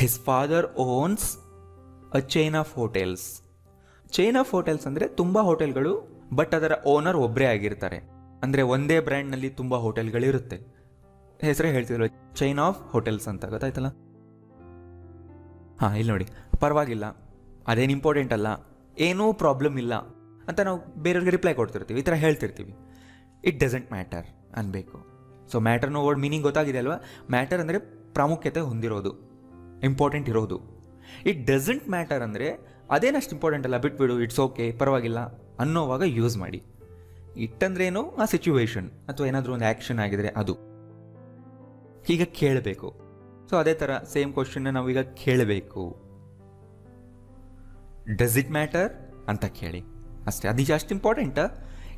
Speaker 1: His father owns a chain of hotels. Chain of hotels ಅಂದರೆ ತುಂಬ ಹೋಟೆಲ್ಗಳು, ಬಟ್ ಅದರ ಓನರ್ ಒಬ್ಬರೇ ಆಗಿರ್ತಾರೆ. ಅಂದರೆ ಒಂದೇ ಬ್ರ್ಯಾಂಡ್ನಲ್ಲಿ ತುಂಬ ಹೋಟೆಲ್ಗಳಿರುತ್ತೆ. ಹೆಸರೇ ಹೇಳ್ತಿದ್ರು, ಚೈನ್ ಆಫ್ ಹೋಟೆಲ್ಸ್ ಅಂತ. ಗೊತ್ತಾಯ್ತಲ್ಲ? ಹಾಂ, ಇಲ್ಲಿ ನೋಡಿ, ಪರವಾಗಿಲ್ಲ, ಅದೇನು ಇಂಪಾರ್ಟೆಂಟ್ ಅಲ್ಲ, ಏನೂ ಪ್ರಾಬ್ಲಮ್ ಇಲ್ಲ ಅಂತ ನಾವು ಬೇರೆಯವ್ರಿಗೆ ರಿಪ್ಲೈ ಕೊಡ್ತಿರ್ತೀವಿ, ಈ ಥರ ಹೇಳ್ತಿರ್ತೀವಿ. ಇಟ್ ಡಸಂಟ್ ಮ್ಯಾಟರ್ ಅನ್ಬೇಕು. ಸೊ ಮ್ಯಾಟರ್ನೋ ವರ್ಡ್ ಮೀನಿಂಗ್ ಗೊತ್ತಾಗಿದೆ ಅಲ್ವಾ? ಮ್ಯಾಟರ್ ಅಂದರೆ ಪ್ರಾಮುಖ್ಯತೆ ಹೊಂದಿರೋದು, ಇಂಪಾರ್ಟೆಂಟ್ ಇರೋದು. ಇಟ್ ಡಸಂಟ್ ಮ್ಯಾಟರ್ ಅಂದರೆ ಅದೇನಷ್ಟು ಇಂಪಾರ್ಟೆಂಟ್ ಅಲ್ಲ, ಬಿಟ್ಬಿಡು, ಇಟ್ಸ್ ಓಕೆ, ಪರವಾಗಿಲ್ಲ ಅನ್ನೋವಾಗ ಯೂಸ್ ಮಾಡಿ. ಇಟ್ಟಂದ್ರೆ ಏನು, ಆ ಸಿಚುವೇಶನ್ ಅಥವಾ ಏನಾದರೂ ಒಂದು ಆ್ಯಕ್ಷನ್ ಆಗಿದ್ರೆ ಅದು. ಈಗ ಕೇಳಬೇಕು. ಸೊ ಅದೇ ಥರ ಸೇಮ್ ಕ್ವಶನ್ನ ನಾವೀಗ ಕೇಳಬೇಕು. ಡಸ್ ಇಟ್ ಮ್ಯಾಟರ್ ಅಂತ ಕೇಳಿ ಅಷ್ಟೇ. ಅದು ಅಷ್ಟು ಇಂಪಾರ್ಟೆಂಟಾ?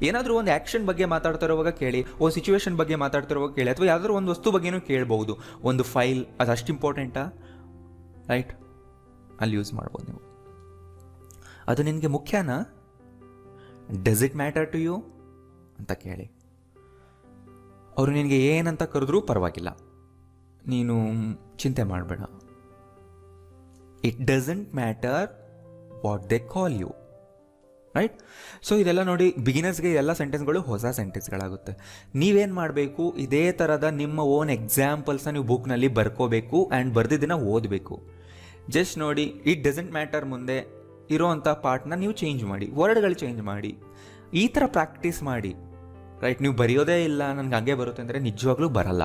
Speaker 1: ಏನಾದರೂ ಒಂದು ಆ್ಯಕ್ಷನ್ ಬಗ್ಗೆ ಮಾತಾಡ್ತಿರೋವಾಗ ಕೇಳಿ, ಒಂದು ಸಿಚುವೇಶನ್ ಬಗ್ಗೆ ಮಾತಾಡ್ತಿರೋವಾಗ ಕೇಳಿ, ಅಥವಾ ಯಾವುದಾದ್ರು ಒಂದು ವಸ್ತು ಬಗ್ಗೆನೂ ಕೇಳ್ಬೋದು. ಒಂದು ಫೈಲ್, ಅದು ಅಷ್ಟು ಇಂಪಾರ್ಟೆಂಟಾ? ರೈಟ್, ಅಲ್ಲಿ ಯೂಸ್ ಮಾಡ್ಬೋದು ನೀವು. ಅದು ನಿನಗೆ ಮುಖ್ಯನಾ? Does it matter to you ಅಂತ ಕೇಳಿ. ಅವರು ನಿನಗೆ ಏನಂತ ಕರೆದ್ರೂ ಪರವಾಗಿಲ್ಲ, ನೀನು ಚಿಂತೆ ಮಾಡಬೇಡ. It doesn't matter what they call you. Right? So ಇದೆಲ್ಲ ನೋಡಿ, ಬಿಗಿನರ್ಸ್ಗೆ ಎಲ್ಲ ಸೆಂಟೆನ್ಸ್ಗಳು ಹೊಸ ಸೆಂಟೆನ್ಸ್ಗಳಾಗುತ್ತೆ. ನೀವೇನು ಮಾಡಬೇಕು, ಇದೇ ಥರದ ನಿಮ್ಮ ಓನ್ ಎಕ್ಸಾಂಪಲ್ಸ್ನ ನೀವು ಬುಕ್ನಲ್ಲಿ ಬರ್ಕೋಬೇಕು ಆ್ಯಂಡ್ ಬರ್ದಿದ್ದನ್ನು ಓದಬೇಕು. ಜಸ್ಟ್ ನೋಡಿ, ಇಟ್ ಡಸಂಟ್ ಮ್ಯಾಟರ್ ಮುಂದೆ ಇರೋವಂಥ ಪಾರ್ಟ್ನ ನೀವು ಚೇಂಜ್ ಮಾಡಿ, ವರ್ಡ್ಗಳು ಚೇಂಜ್ ಮಾಡಿ, ಈ ಥರ ಪ್ರಾಕ್ಟೀಸ್ ಮಾಡಿ. ರೈಟ್? ನೀವು ಬರೆಯೋದೇ ಇಲ್ಲ, ನನಗೆ ಹಾಗೆ ಬರುತ್ತೆ ಅಂದರೆ ನಿಜವಾಗ್ಲೂ ಬರಲ್ಲ.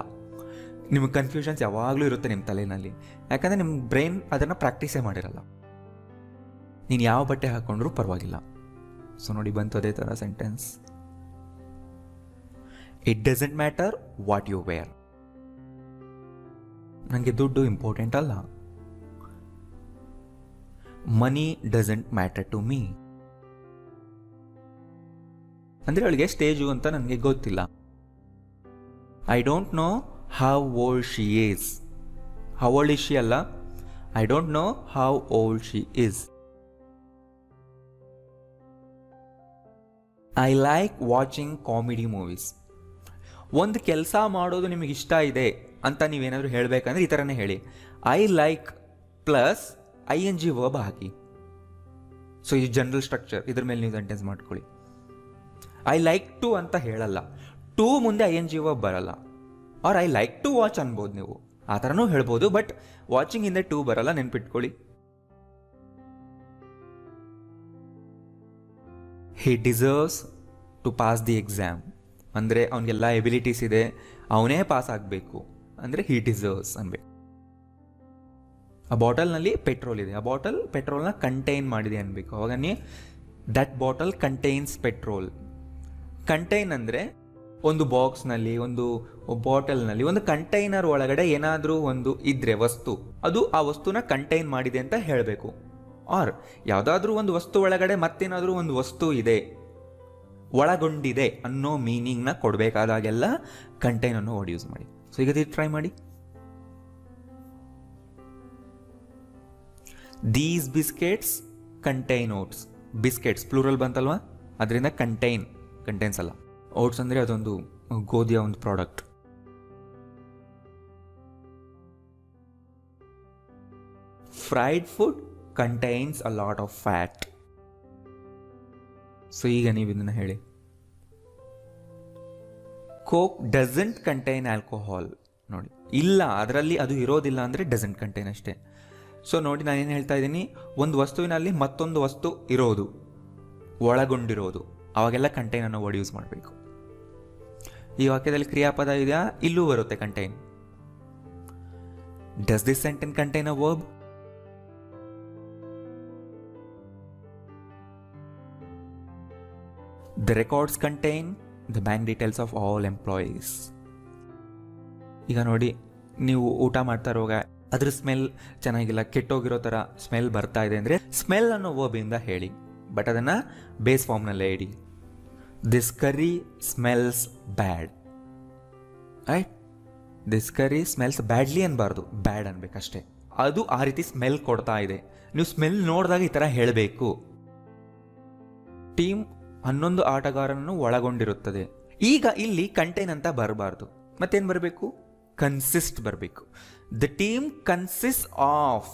Speaker 1: ನಿಮಗೆ ಕನ್ಫ್ಯೂಷನ್ಸ್ ಯಾವಾಗಲೂ ಇರುತ್ತೆ ನಿಮ್ಮ ತಲೆಯಲ್ಲಿ, ಯಾಕಂದರೆ ನಿಮ್ಮ ಬ್ರೈನ್ ಅದನ್ನು ಪ್ರಾಕ್ಟೀಸೇ ಮಾಡಿರಲ್ಲ. ನೀನು ಯಾವ ಬಟ್ಟೆ ಹಾಕ್ಕೊಂಡ್ರೂ ಪರವಾಗಿಲ್ಲ. ಸೊ ನೋಡಿ, ಬಂತು ಅದೇ ಥರ sentence. It doesn't matter what you wear. ನನಗೆ ದುಡ್ಡು ಇಂಪಾರ್ಟೆಂಟ್ ಅಲ್ಲ. Money doesn't matter to me. ಅಂದರೆ ಅವಳಿಗೆ ಸ್ಟೇಜು ಅಂತ ನನಗೆ ಗೊತ್ತಿಲ್ಲ. I don't know how old she is. How old is she ಅಲ್ಲ, I don't know how old she is. I like watching comedy movies. ಒಂದು ಕೆಲಸ ಮಾಡೋದು ನಿಮಗೆ ಇಷ್ಟ ಇದೆ ಅಂತ ನೀವೇನಾದರೂ ಹೇಳಬೇಕಂದ್ರೆ ಈ ಥರನೇ ಹೇಳಿ. I like plus ING verb hockey. So ಈ ಜನರಲ್ ಸ್ಟ್ರಕ್ಚರ್, ಇದ್ರ ಮೇಲೆ ನೀವು ಸೆಂಟೆನ್ಸ್ ಮಾಡ್ಕೊಳ್ಳಿ. ಐ ಲೈಕ್ ಟು ಅಂತ ಹೇಳಲ್ಲ, ಟು ಮುಂದೆ ING ವರ್ಬ್ ಬರಲ್ಲ. Or I like to watch ಅನ್ಬೋದು, ನೀವು ಆ ಥರನೂ ಹೇಳ್ಬೋದು. ಬಟ್ ವಾಚಿಂಗ್ ಹಿಂದೆ ಟು ಬರಲ್ಲ, ನೆನ್ಪಿಟ್ಕೊಳ್ಳಿ. He deserves to pass the exam ಅಂದರೆ ಅವನಿಗೆಲ್ಲ ಎಬಿಲಿಟೀಸ್ ಇದೆ, ಅವನೇ ಪಾಸ್ ಆಗಬೇಕು ಅಂದರೆ ಹಿ ಡಿಸರ್ವ್ಸ್ ಅನ್ಬೇಕು. ಆ ಬಾಟಲ್ನಲ್ಲಿ ಪೆಟ್ರೋಲ್ ಇದೆ, ಆ ಬಾಟಲ್ ಪೆಟ್ರೋಲ್ನ ಕಂಟೈನ್ ಮಾಡಿದೆ ಅನ್ಬೇಕು. ಅವಾಗ ನೀವು that bottle contains petrol. Contain ಅಂದರೆ ಒಂದು ಬಾಕ್ಸ್ನಲ್ಲಿ, ಒಂದು ಬಾಟಲ್ನಲ್ಲಿ, ಒಂದು ಕಂಟೈನರ್ ಒಳಗಡೆ ಏನಾದರೂ ಒಂದು ಇದ್ರೆ ವಸ್ತು, ಅದು ಆ ವಸ್ತುನ ಕಂಟೈನ್ ಮಾಡಿದೆ ಅಂತ ಹೇಳಬೇಕು. ಆರ್ ಯಾವುದಾದ್ರೂ ಒಂದು ವಸ್ತು ಒಳಗಡೆ ಮತ್ತೇನಾದರೂ ಒಂದು ವಸ್ತು ಇದೆ, ಒಳಗೊಂಡಿದೆ ಅನ್ನೋ ಮೀನಿಂಗ್ನ ಕೊಡಬೇಕಾದಾಗೆಲ್ಲ ಕಂಟೈನ್ ಅನ್ನೋ ವರ್ಡ್ ಯೂಸ್ ಮಾಡಿ. ಸೊ ಈಗ ಟ್ರೈ ಮಾಡಿ. These biscuits contain oats. Biscuits plural ಬಂತಲ್ವಾ, ಅದರಿಂದ ಕಂಟೈನ್ಸ್ ಅಲ್ಲ. ಓಟ್ಸ್ ಅಂದರೆ ಅದೊಂದು ಗೋಧಿಯ ಒಂದು product. Fried food contains a lot of fat. So ಈಗ ನೀವು ಇದನ್ನು ಹೇಳಿ. Coke doesn't contain alcohol. ನೋಡಿ, ಇಲ್ಲ, ಅದರಲ್ಲಿ ಅದು ಇರೋದಿಲ್ಲ ಅಂದರೆ ಡಸಂಟ್ ಕಂಟೈನ್ ಅಷ್ಟೇ. ಸೊ ನೋಡಿ, ನಾನೇನು ಹೇಳ್ತಾ ಇದ್ದೀನಿ, ಒಂದು ವಸ್ತುವಿನಲ್ಲಿ ಮತ್ತೊಂದು ವಸ್ತು ಇರೋದು, ಒಳಗೊಂಡಿರೋದು, ಅವಾಗೆಲ್ಲ ಕಂಟೈನ್ ಅನ್ನೋ ವರ್ಡ್ ಯೂಸ್ ಮಾಡಬೇಕು. ಈ ವಾಕ್ಯದಲ್ಲಿ ಕ್ರಿಯಾಪದ ಇದೆಯಾ? ಇಲ್ಲೂ ಬರುತ್ತೆ contain. Does this sentence contain a verb? The records contain the bank details of all employees. ಈಗ ನೋಡಿ, ನೀವು ಊಟ ಮಾಡ್ತಾ ಇರುವಾಗ ಅದ್ರ ಸ್ಮೆಲ್ ಚೆನ್ನಾಗಿಲ್ಲ, ಕೆಟ್ಟೋಗಿರೋ ಥರ ಸ್ಮೆಲ್ ಬರ್ತಾ ಇದೆ ಅಂದರೆ ಸ್ಮೆಲ್ ಅನ್ನೋ ವರ್ಬಿಂದ ಹೇಳಿ, ಬಟ್ ಅದನ್ನು ಬೇಸ್ ಫಾರ್ಮ್ನಲ್ಲೇ ಇಡಿ. This curry smells bad. Right? This curry smells badly ಅನ್ಬಾರ್ದು, ಬ್ಯಾಡ್ ಅನ್ಬೇಕಷ್ಟೇ. ಅದು ಆ ರೀತಿ ಸ್ಮೆಲ್ ಕೊಡ್ತಾ ಇದೆ. ನೀವು ಸ್ಮೆಲ್ ನೋಡಿದಾಗ ಈ ಥರ ಹೇಳಬೇಕು. ಟೀಮ್ 11 ಆಟಗಾರರನ್ನು ಒಳಗೊಂಡಿರುತ್ತದೆ. ಈಗ ಇಲ್ಲಿ ಕಂಟೈನ್ ಅಂತ ಬರಬಾರ್ದು, ಮತ್ತೇನು ಬರಬೇಕು? ಕನ್ಸಿಸ್ಟ್ ಬರಬೇಕು. The team consist of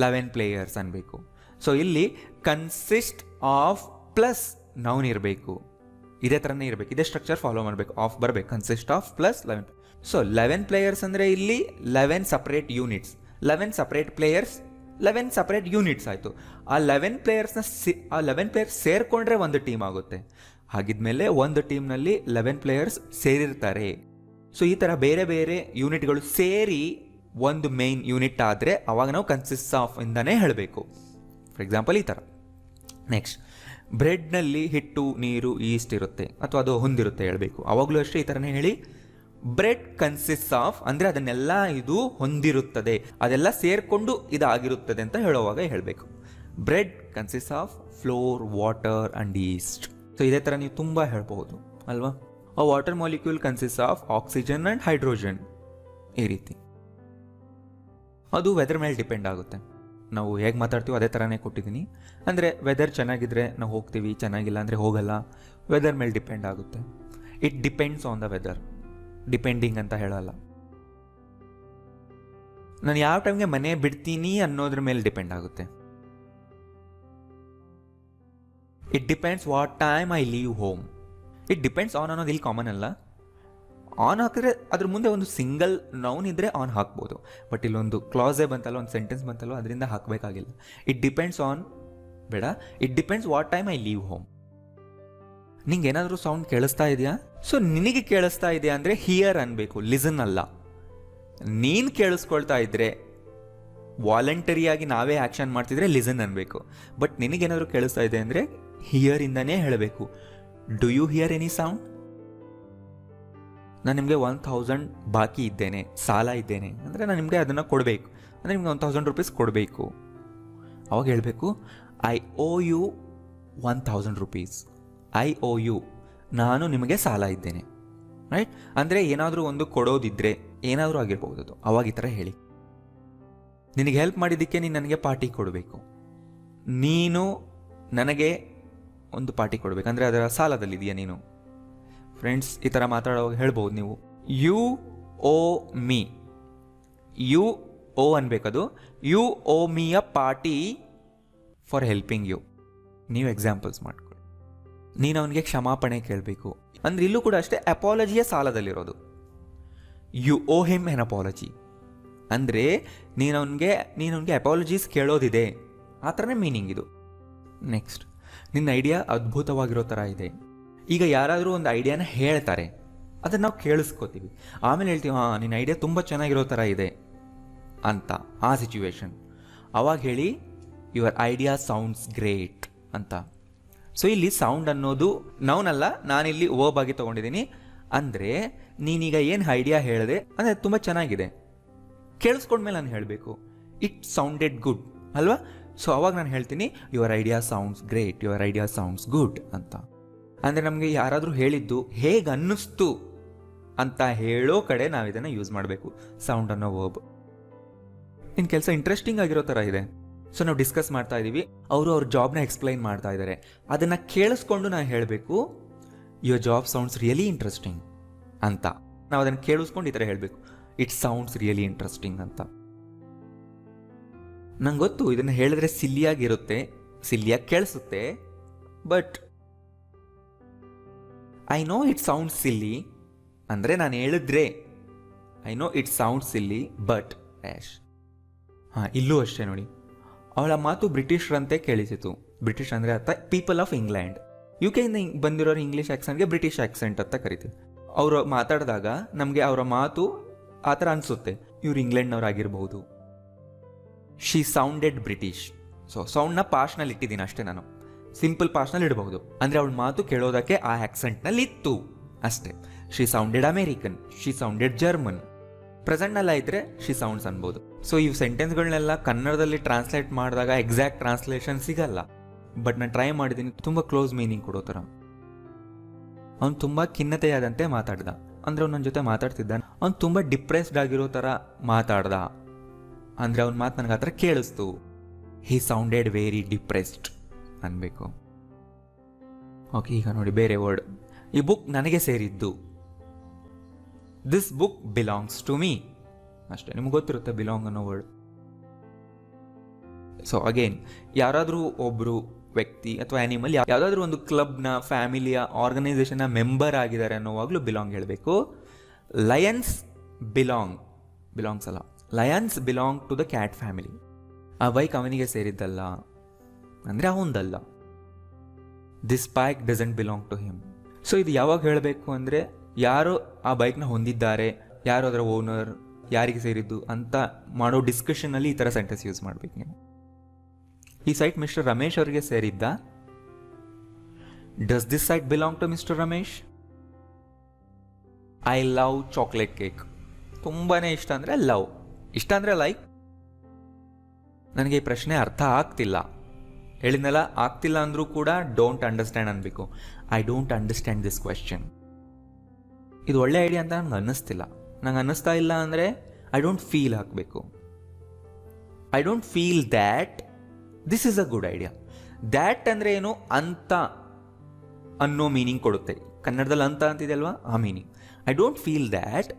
Speaker 1: 11 players ಅನ್ಬೇಕು. ಸೊ ಇಲ್ಲಿ ಕನ್ಸಿಸ್ಟ್ ಆಫ್ ಪ್ಲಸ್ ನೌನ್ ಇರಬೇಕು. ಇದೇ ಥರನೇ ಇರಬೇಕು, ಇದೇ ಸ್ಟ್ರಕ್ಚರ್ ಫಾಲೋ ಮಾಡಬೇಕು. ಆಫ್ ಬರಬೇಕು, consist of plus 11. So 11 players ಅಂದರೆ ಇಲ್ಲಿ 11 separate units, 11 separate players, 11 separate units ಆಯಿತು. ಆ 11 ಪ್ಲೇಯರ್ಸ್ ಸೇರಿಕೊಂಡ್ರೆ ಒಂದು ಟೀಮ್ ಆಗುತ್ತೆ. ಹಾಗಿದ್ಮೇಲೆ ಒಂದು ಟೀಮ್ನಲ್ಲಿ 11 ಪ್ಲೇಯರ್ಸ್ ಸೇರಿರ್ತಾರೆ. ಸೊ ಈ ಥರ ಬೇರೆ ಬೇರೆ ಯೂನಿಟ್ಗಳು ಸೇರಿ ಒಂದು ಮೇನ್ ಯೂನಿಟ್ ಆದರೆ ಅವಾಗ ನಾವು ಕನ್ಸಿಸ್ಟ್ ಆಫ್ ಇಂದನೇ ಹೇಳಬೇಕು. ಫಾರ್ ಎಕ್ಸಾಂಪಲ್ ಈ ಥರ. ನೆಕ್ಸ್ಟ್, ಬ್ರೆಡ್ನಲ್ಲಿ ಹಿಟ್ಟು, ನೀರು, ಈಸ್ಟ್ ಇರುತ್ತೆ ಅಥವಾ ಅದು ಹೊಂದಿರುತ್ತೆ ಹೇಳಬೇಕು. ಅವಾಗಲೂ ಅಷ್ಟೇ ಈ ಥರನೇ ಹೇಳಿ. ಬ್ರೆಡ್ ಕನ್ಸಿಸ್ಟ್ ಆಫ್ ಅಂದರೆ ಅದನ್ನೆಲ್ಲ ಇದು ಹೊಂದಿರುತ್ತದೆ, ಅದೆಲ್ಲ ಸೇರಿಕೊಂಡು ಇದಾಗಿರುತ್ತದೆ ಅಂತ ಹೇಳುವಾಗ ಹೇಳಬೇಕು. Bread consist of flour, water and yeast. So ಇದೇ ಥರ ನೀವು ತುಂಬ ಹೇಳ್ಬೋದು ಅಲ್ವಾ. ಆ water molecule consist of oxygen and hydrogen. ಈ ರೀತಿ ಅದು ವೆದರ್ ಮೇಲೆ ಡಿಪೆಂಡ್ ಆಗುತ್ತೆ. ನಾವು ಹೇಗೆ ಮಾತಾಡ್ತೀವೋ ಅದೇ ಥರನೇ ಕೊಟ್ಟಿದ್ದೀನಿ. ಅಂದರೆ ವೆದರ್ ಚೆನ್ನಾಗಿದ್ರೆ ನಾವು ಹೋಗ್ತೀವಿ, ಚೆನ್ನಾಗಿಲ್ಲ ಅಂದರೆ ಹೋಗಲ್ಲ. ವೆದರ್ ಮೇಲೆ ಡಿಪೆಂಡ್ ಆಗುತ್ತೆ. It depends on the weather, depending ಅಂತ ಹೇಳಲ್ಲ. ನಾನು ಯಾವ ಟೈಮ್ಗೆ ಮನೆ ಬಿಡ್ತೀನಿ ಅನ್ನೋದ್ರ ಮೇಲೆ ಡಿಪೆಂಡ್ ಆಗುತ್ತೆ. It depends what time I leave home. It depends on ಅನ್ನೋದು ಇಲ್ಲಿ ಕಾಮನ್ ಅಲ್ಲ. ಆನ್ ಹಾಕಿದ್ರೆ ಅದ್ರ ಮುಂದೆ ಒಂದು ಸಿಂಗಲ್ ನೌನ್ ಇದ್ದರೆ ಆನ್ ಹಾಕ್ಬೋದು, ಬಟ್ ಇಲ್ಲೊಂದು ಕ್ಲಾಸೇ ಬಂತಲ್ಲ, ಒಂದು ಸೆಂಟೆನ್ಸ್ ಬಂತಲ್ಲ, ಅದರಿಂದ ಹಾಕಬೇಕಾಗಿಲ್ಲ. ಇಟ್ ಡಿಪೆಂಡ್ಸ್ ಆನ್ ಬೇಡ, it depends what time I leave home. ನಿಂಗೆ ಏನಾದರೂ ಸೌಂಡ್ ಕೇಳಿಸ್ತಾ ಇದೆಯಾ? ಸೊ ನಿನಗೆ ಕೇಳಿಸ್ತಾ ಇದೆಯಾ ಅಂದರೆ ಹಿಯರ್ ಅನ್ಬೇಕು, ಲಿಸನ್ ಅಲ್ಲ. ನೀನು ಕೇಳಿಸ್ಕೊಳ್ತಾ ಇದ್ರೆ ವಾಲಂಟರಿಯಾಗಿ ನಾವೇ ಆ್ಯಕ್ಷನ್ ಮಾಡ್ತಿದ್ರೆ ಲಿಸನ್ ಅನ್ಬೇಕು. ಬಟ್ ನಿನಗೇನಾದರೂ ಕೇಳಿಸ್ತಾ ಇದೆ ಅಂದರೆ ಹಿಯರ್ ಇಂದನೇ ಹೇಳಬೇಕು. Do you hear any sound? ನಾನು ನಿಮಗೆ 1000 ಬಾಕಿ ಇದ್ದೇನೆ, ಸಾಲ ಇದ್ದೇನೆ ಅಂದರೆ ನಾನು ನಿಮಗೆ ಅದನ್ನು ಕೊಡಬೇಕು, ಅಂದರೆ ನಿಮಗೆ 1000 ರೂಪೀಸ್ ಕೊಡಬೇಕು. ಅವಾಗ ಹೇಳಬೇಕು, I owe you 1000 rupees. I owe you, ನಾನು ನಿಮಗೆ ಸಾಲ ಇದ್ದೇನೆ. ರೈಟ್? ಅಂದರೆ ಏನಾದರೂ ಒಂದು ಕೊಡೋದಿದ್ರೆ ಏನಾದರೂ ಆಗಿರ್ಬೋದು ಅದು. ಅವಾಗ ಈ ಥರ ಹೇಳಿ. ನಿನಗೆ ಹೆಲ್ಪ್ ಮಾಡಿದ್ದಕ್ಕೆ ನೀನು ನನಗೆ ಪಾರ್ಟಿ ಕೊಡಬೇಕು. ನೀನು ನನಗೆ ಒಂದು ಪಾರ್ಟಿ ಕೊಡಬೇಕು ಅಂದರೆ ಅದರ ಸಾಲದಲ್ಲಿದೆಯಾ ನೀನು. ಫ್ರೆಂಡ್ಸ್, ಈ ಥರ ಮಾತಾಡೋವಾಗ ಹೇಳ್ಬೋದು ನೀವು, you owe me. You owe ಅನ್ಬೇಕದು. You owe me a party for helping you. ನೀವು ಎಕ್ಸಾಂಪಲ್ಸ್ ಮಾಡ್ಕೊಳ್ಳಿ. ನೀನು ಅವನಿಗೆ ಕ್ಷಮಾಪಣೆ ಕೇಳಬೇಕು ಅಂದರೆ ಇಲ್ಲೂ ಕೂಡ ಅಷ್ಟೇ ಅಪಾಲಜಿಯ ಸಾಲದಲ್ಲಿರೋದು. You owe him an apology ಅಂದರೆ ನೀನು ಅವನಿಗೆ ಅಪಾಲಜೀಸ್ ಕೇಳೋದಿದೆ, ಆ ಥರನೇ ಮೀನಿಂಗ್ ಇದು. ನೆಕ್ಸ್ಟ್, ನಿನ್ನ ಐಡಿಯಾ ಅದ್ಭುತವಾಗಿರೋ ಥರ ಇದೆ. ಈಗ ಯಾರಾದರೂ ಒಂದು ಐಡಿಯಾನ ಹೇಳ್ತಾರೆ, ಅದನ್ನು ನಾವು ಕೇಳಿಸ್ಕೋತೀವಿ, ಆಮೇಲೆ ಹೇಳ್ತೀವಿ, ಹಾಂ ನಿನ್ನ ಐಡಿಯಾ ತುಂಬ ಚೆನ್ನಾಗಿರೋ ಥರ ಇದೆ ಅಂತ. ಆ ಸಿಚುವೇಶನ್ ಅವಾಗ ಹೇಳಿ, ಯುವರ್ ಐಡಿಯಾ ಸೌಂಡ್ಸ್ ಗ್ರೇಟ್ ಅಂತ. ಸೊ ಇಲ್ಲಿ ಸೌಂಡ್ ಅನ್ನೋದು ನೌನ್ ಅಲ್ಲ, ನಾನಿಲ್ಲಿ ವರ್ಬ್ ಆಗಿ ತೊಗೊಂಡಿದ್ದೀನಿ. ಅಂದರೆ ನೀನೀಗ ಏನು ಐಡಿಯಾ ಹೇಳಿದೆ ಅಂದರೆ ತುಂಬ ಚೆನ್ನಾಗಿದೆ, ಕೇಳಿಸ್ಕೊಂಡ್ಮೇಲೆ ನಾನು ಹೇಳಬೇಕು ಇಟ್ ಸೌಂಡೆಡ್ ಗುಡ್ ಅಲ್ವಾ. ಸೊ ಅವಾಗ ನಾನು ಹೇಳ್ತೀನಿ your idea sounds great, your idea sounds good ಅಂತ. ಅಂದರೆ ನಮಗೆ ಯಾರಾದರೂ ಹೇಳಿದ್ದು ಹೇಗೆ ಅನ್ನಿಸ್ತು ಅಂತ ಹೇಳೋ ಕಡೆ ನಾವು ಇದನ್ನು ಯೂಸ್ ಮಾಡಬೇಕು, ಸೌಂಡ್ ಅನ್ನೋ ವರ್ಬ್. ನಿನ್ನ ಕೆಲಸ ಇಂಟ್ರೆಸ್ಟಿಂಗ್ ಆಗಿರೋ ಥರ ಇದೆ. ಸೊ ನಾವು ಡಿಸ್ಕಸ್ ಮಾಡ್ತಾ ಇದ್ದೀವಿ, ಅವರು ಅವ್ರ ಜಾಬ್ನ ಎಕ್ಸ್ಪ್ಲೈನ್ ಮಾಡ್ತಾ ಇದ್ದಾರೆ, ಅದನ್ನು ಕೇಳಿಸ್ಕೊಂಡು ನಾನು ಹೇಳಬೇಕು your job sounds really interesting ಅಂತ. ನಾವು ಅದನ್ನು ಕೇಳಿಸ್ಕೊಂಡು ಈ ಥರ ಹೇಳಬೇಕು, ಇಟ್ ಸೌಂಡ್ಸ್ ರಿಯಲಿ ಇಂಟ್ರೆಸ್ಟಿಂಗ್ ಅಂತ. ನಂಗೆ ಗೊತ್ತು ಇದನ್ನು ಹೇಳಿದ್ರೆ ಸಿಲ್ಲಿಯಾಗಿರುತ್ತೆ, ಸಿಲ್ಲಿಯಾಗಿ ಕೇಳಿಸುತ್ತೆ, but I know it sound silly. ಅಂದರೆ ನಾನು ಹೇಳಿದ್ರೆ I know it sound silly but rash. ಹಾಂ, ಇಲ್ಲೂ ಅಷ್ಟೇ ನೋಡಿ, ಅವಳ ಮಾತು ಬ್ರಿಟಿಷರಂತೆ ಕೇಳಿಸಿತು. ಬ್ರಿಟಿಷ್ ಅಂದರೆ ಅರ್ಥ ಪೀಪಲ್ ಆಫ್ ಇಂಗ್ಲೆಂಡ್. ಯು ಕೆಯಿಂದ ಬಂದಿರೋರು ಇಂಗ್ಲೀಷ್ ಆಕ್ಸೆಂಟ್ಗೆ ಬ್ರಿಟಿಷ್ ಆಕ್ಸೆಂಟ್ ಅಂತ ಕರಿತೀವಿ. ಅವರು ಮಾತಾಡಿದಾಗ ನಮಗೆ ಅವರ ಮಾತು ಆ ಥರ ಅನಿಸುತ್ತೆ, ಇವ್ರು ಇಂಗ್ಲೆಂಡ್ನವ್ರಾಗಿರ್ಬೋದು. She sounded British. ಸೊ ಸೌಂಡ್ನ ಪಾಸ್ಟ್ನಲ್ಲಿ ಇಟ್ಟಿದ್ದೀನಿ ಅಷ್ಟೇ, ನಾನು ಸಿಂಪಲ್ ಪಾಸ್ಟ್ನಲ್ಲಿ ಇಡಬಹುದು. ಅಂದರೆ ಅವಳ ಮಾತು ಕೇಳೋದಕ್ಕೆ ಆ ಆಕ್ಸೆಂಟ್ನಲ್ಲಿ ಇತ್ತು ಅಷ್ಟೇ. She sounded American, she sounded German. ಪ್ರೆಸೆಂಟ್ನೆಲ್ಲ ಇದ್ದರೆ ಶಿ ಸೌಂಡ್ಸ್ ಅನ್ಬೋದು. ಸೊ ಈ ಸೆಂಟೆನ್ಸ್ಗಳನ್ನೆಲ್ಲ ಕನ್ನಡದಲ್ಲಿ ಟ್ರಾನ್ಸ್ಲೇಟ್ ಮಾಡಿದಾಗ ಎಕ್ಸಾಕ್ಟ್ ಟ್ರಾನ್ಸ್ಲೇಷನ್ ಸಿಗಲ್ಲ, ಬಟ್ ನಾನು ಟ್ರೈ ಮಾಡಿದ್ದೀನಿ ತುಂಬ ಕ್ಲೋಸ್ ಮೀನಿಂಗ್ ಕೊಡೋ ಥರ. ಅವ್ನು ತುಂಬ ಖಿನ್ನತೆಯಾದಂತೆ ಮಾತಾಡ್ದ, ಅಂದರೆ ಅವ್ನು ನನ್ನ ಜೊತೆ ಮಾತಾಡ್ತಿದ್ದಾನೆ, ಅವ್ನು ತುಂಬ ಡಿಪ್ರೆಸ್ಡ್ ಆಗಿರೋ ಥರ ಮಾತಾಡ್ದ, ಅಂದರೆ ಅವ್ನ ಮಾತು ನನಗೆ ಆ ಥರ ಕೇಳಿಸ್ತು. ಹಿ ಸೌಂಡೆಡ್ ವೆರಿ ಡಿಪ್ರೆಸ್ಡ್ ಅನ್ಬೇಕು. ಓಕೆ, ಈಗ ನೋಡಿ ಬೇರೆ ವರ್ಡ್. ಈ ಬುಕ್ ನನಗೆ ಸೇರಿದ್ದು. This book belongs to me. ಅಷ್ಟೇ, ನಿಮ್ಗೆ ಗೊತ್ತಿರುತ್ತೆ ಬಿಲಾಂಗ್ ಅನ್ನೋ ವರ್ಡ್. ಸೊ ಅಗೇನ್, ಯಾರಾದರೂ ಒಬ್ಬರು ವ್ಯಕ್ತಿ ಅಥವಾ ಆ್ಯನಿಮಲ್ ಯಾವುದಾದ್ರೂ ಒಂದು ಕ್ಲಬ್ನ, ಫ್ಯಾಮಿಲಿಯ, ಆರ್ಗನೈಸೇಷನ್ನ ಮೆಂಬರ್ ಆಗಿದ್ದಾರೆ ಅನ್ನೋವಾಗಲೂ ಬಿಲಾಂಗ್ ಹೇಳಬೇಕು. ಲಯನ್ಸ್ ಬಿಲಾಂಗ್ಸ್ ಅಲ್ಲ, lions belong to the cat family. ಆ ಬೈಕ್ ಅವನಿಗೆ ಸೇರಿದ್ದಲ್ಲ, ಅಂದರೆ ಅವನದಲ್ಲ. This bike doesn't belong to him. So ಇದು ಯಾವಾಗ ಹೇಳಬೇಕು ಅಂದರೆ, ಯಾರು ಆ ಬೈಕ್ನ ಹೊಂದಿದ್ದಾರೆ, ಯಾರು ಅದರ ಓನರ್, ಯಾರಿಗೆ ಸೇರಿದ್ದು ಅಂತ ಮಾಡೋ ಡಿಸ್ಕಷನಲ್ಲಿ ಈ ಥರ ಸೆಂಟೆನ್ಸ್ ಯೂಸ್ ಮಾಡಬೇಕು ನೀವು. ಈ ಸೈಟ್ ಮಿಸ್ಟರ್ ರಮೇಶ್ ಅವರಿಗೆ ಸೇರಿದ್ದ. Does this site belong to mister Ramesh? I love chocolate cake. ತುಂಬಾ ಇಷ್ಟ ಅಂದರೆ ಲವ್, ಇಷ್ಟ ಅಂದರೆ ಲೈಕ್. ನನಗೆ ಈ ಪ್ರಶ್ನೆ ಅರ್ಥ ಆಗ್ತಿಲ್ಲ, ಹೇಳಿದ್ನಲ್ಲ, ಆಗ್ತಿಲ್ಲ ಅಂದರೂ ಕೂಡ ಡೋಂಟ್ ಅಂಡರ್ಸ್ಟ್ಯಾಂಡ್ ಅನ್ಬೇಕು. I don't understand this question. ಇದು ಒಳ್ಳೆ ಐಡಿಯಾ ಅಂತ ನಂಗೆ ಅನ್ನಿಸ್ತಿಲ್ಲ. ನಂಗೆ ಅನ್ನಿಸ್ತಾ ಇಲ್ಲ ಅಂದರೆ ಐ ಡೋಂಟ್ ಫೀಲ್ ಹಾಕಬೇಕು. I don't feel that this is a good idea. That ಅಂದರೆ ಏನು, ಅಂತ ಅನ್ನೋ ಮೀನಿಂಗ್ ಕೊಡುತ್ತೆ. ಕನ್ನಡದಲ್ಲಿ ಅಂತ ಅಂತಿದೆ ಅಲ್ವಾ, ಆ meaning. I don't feel that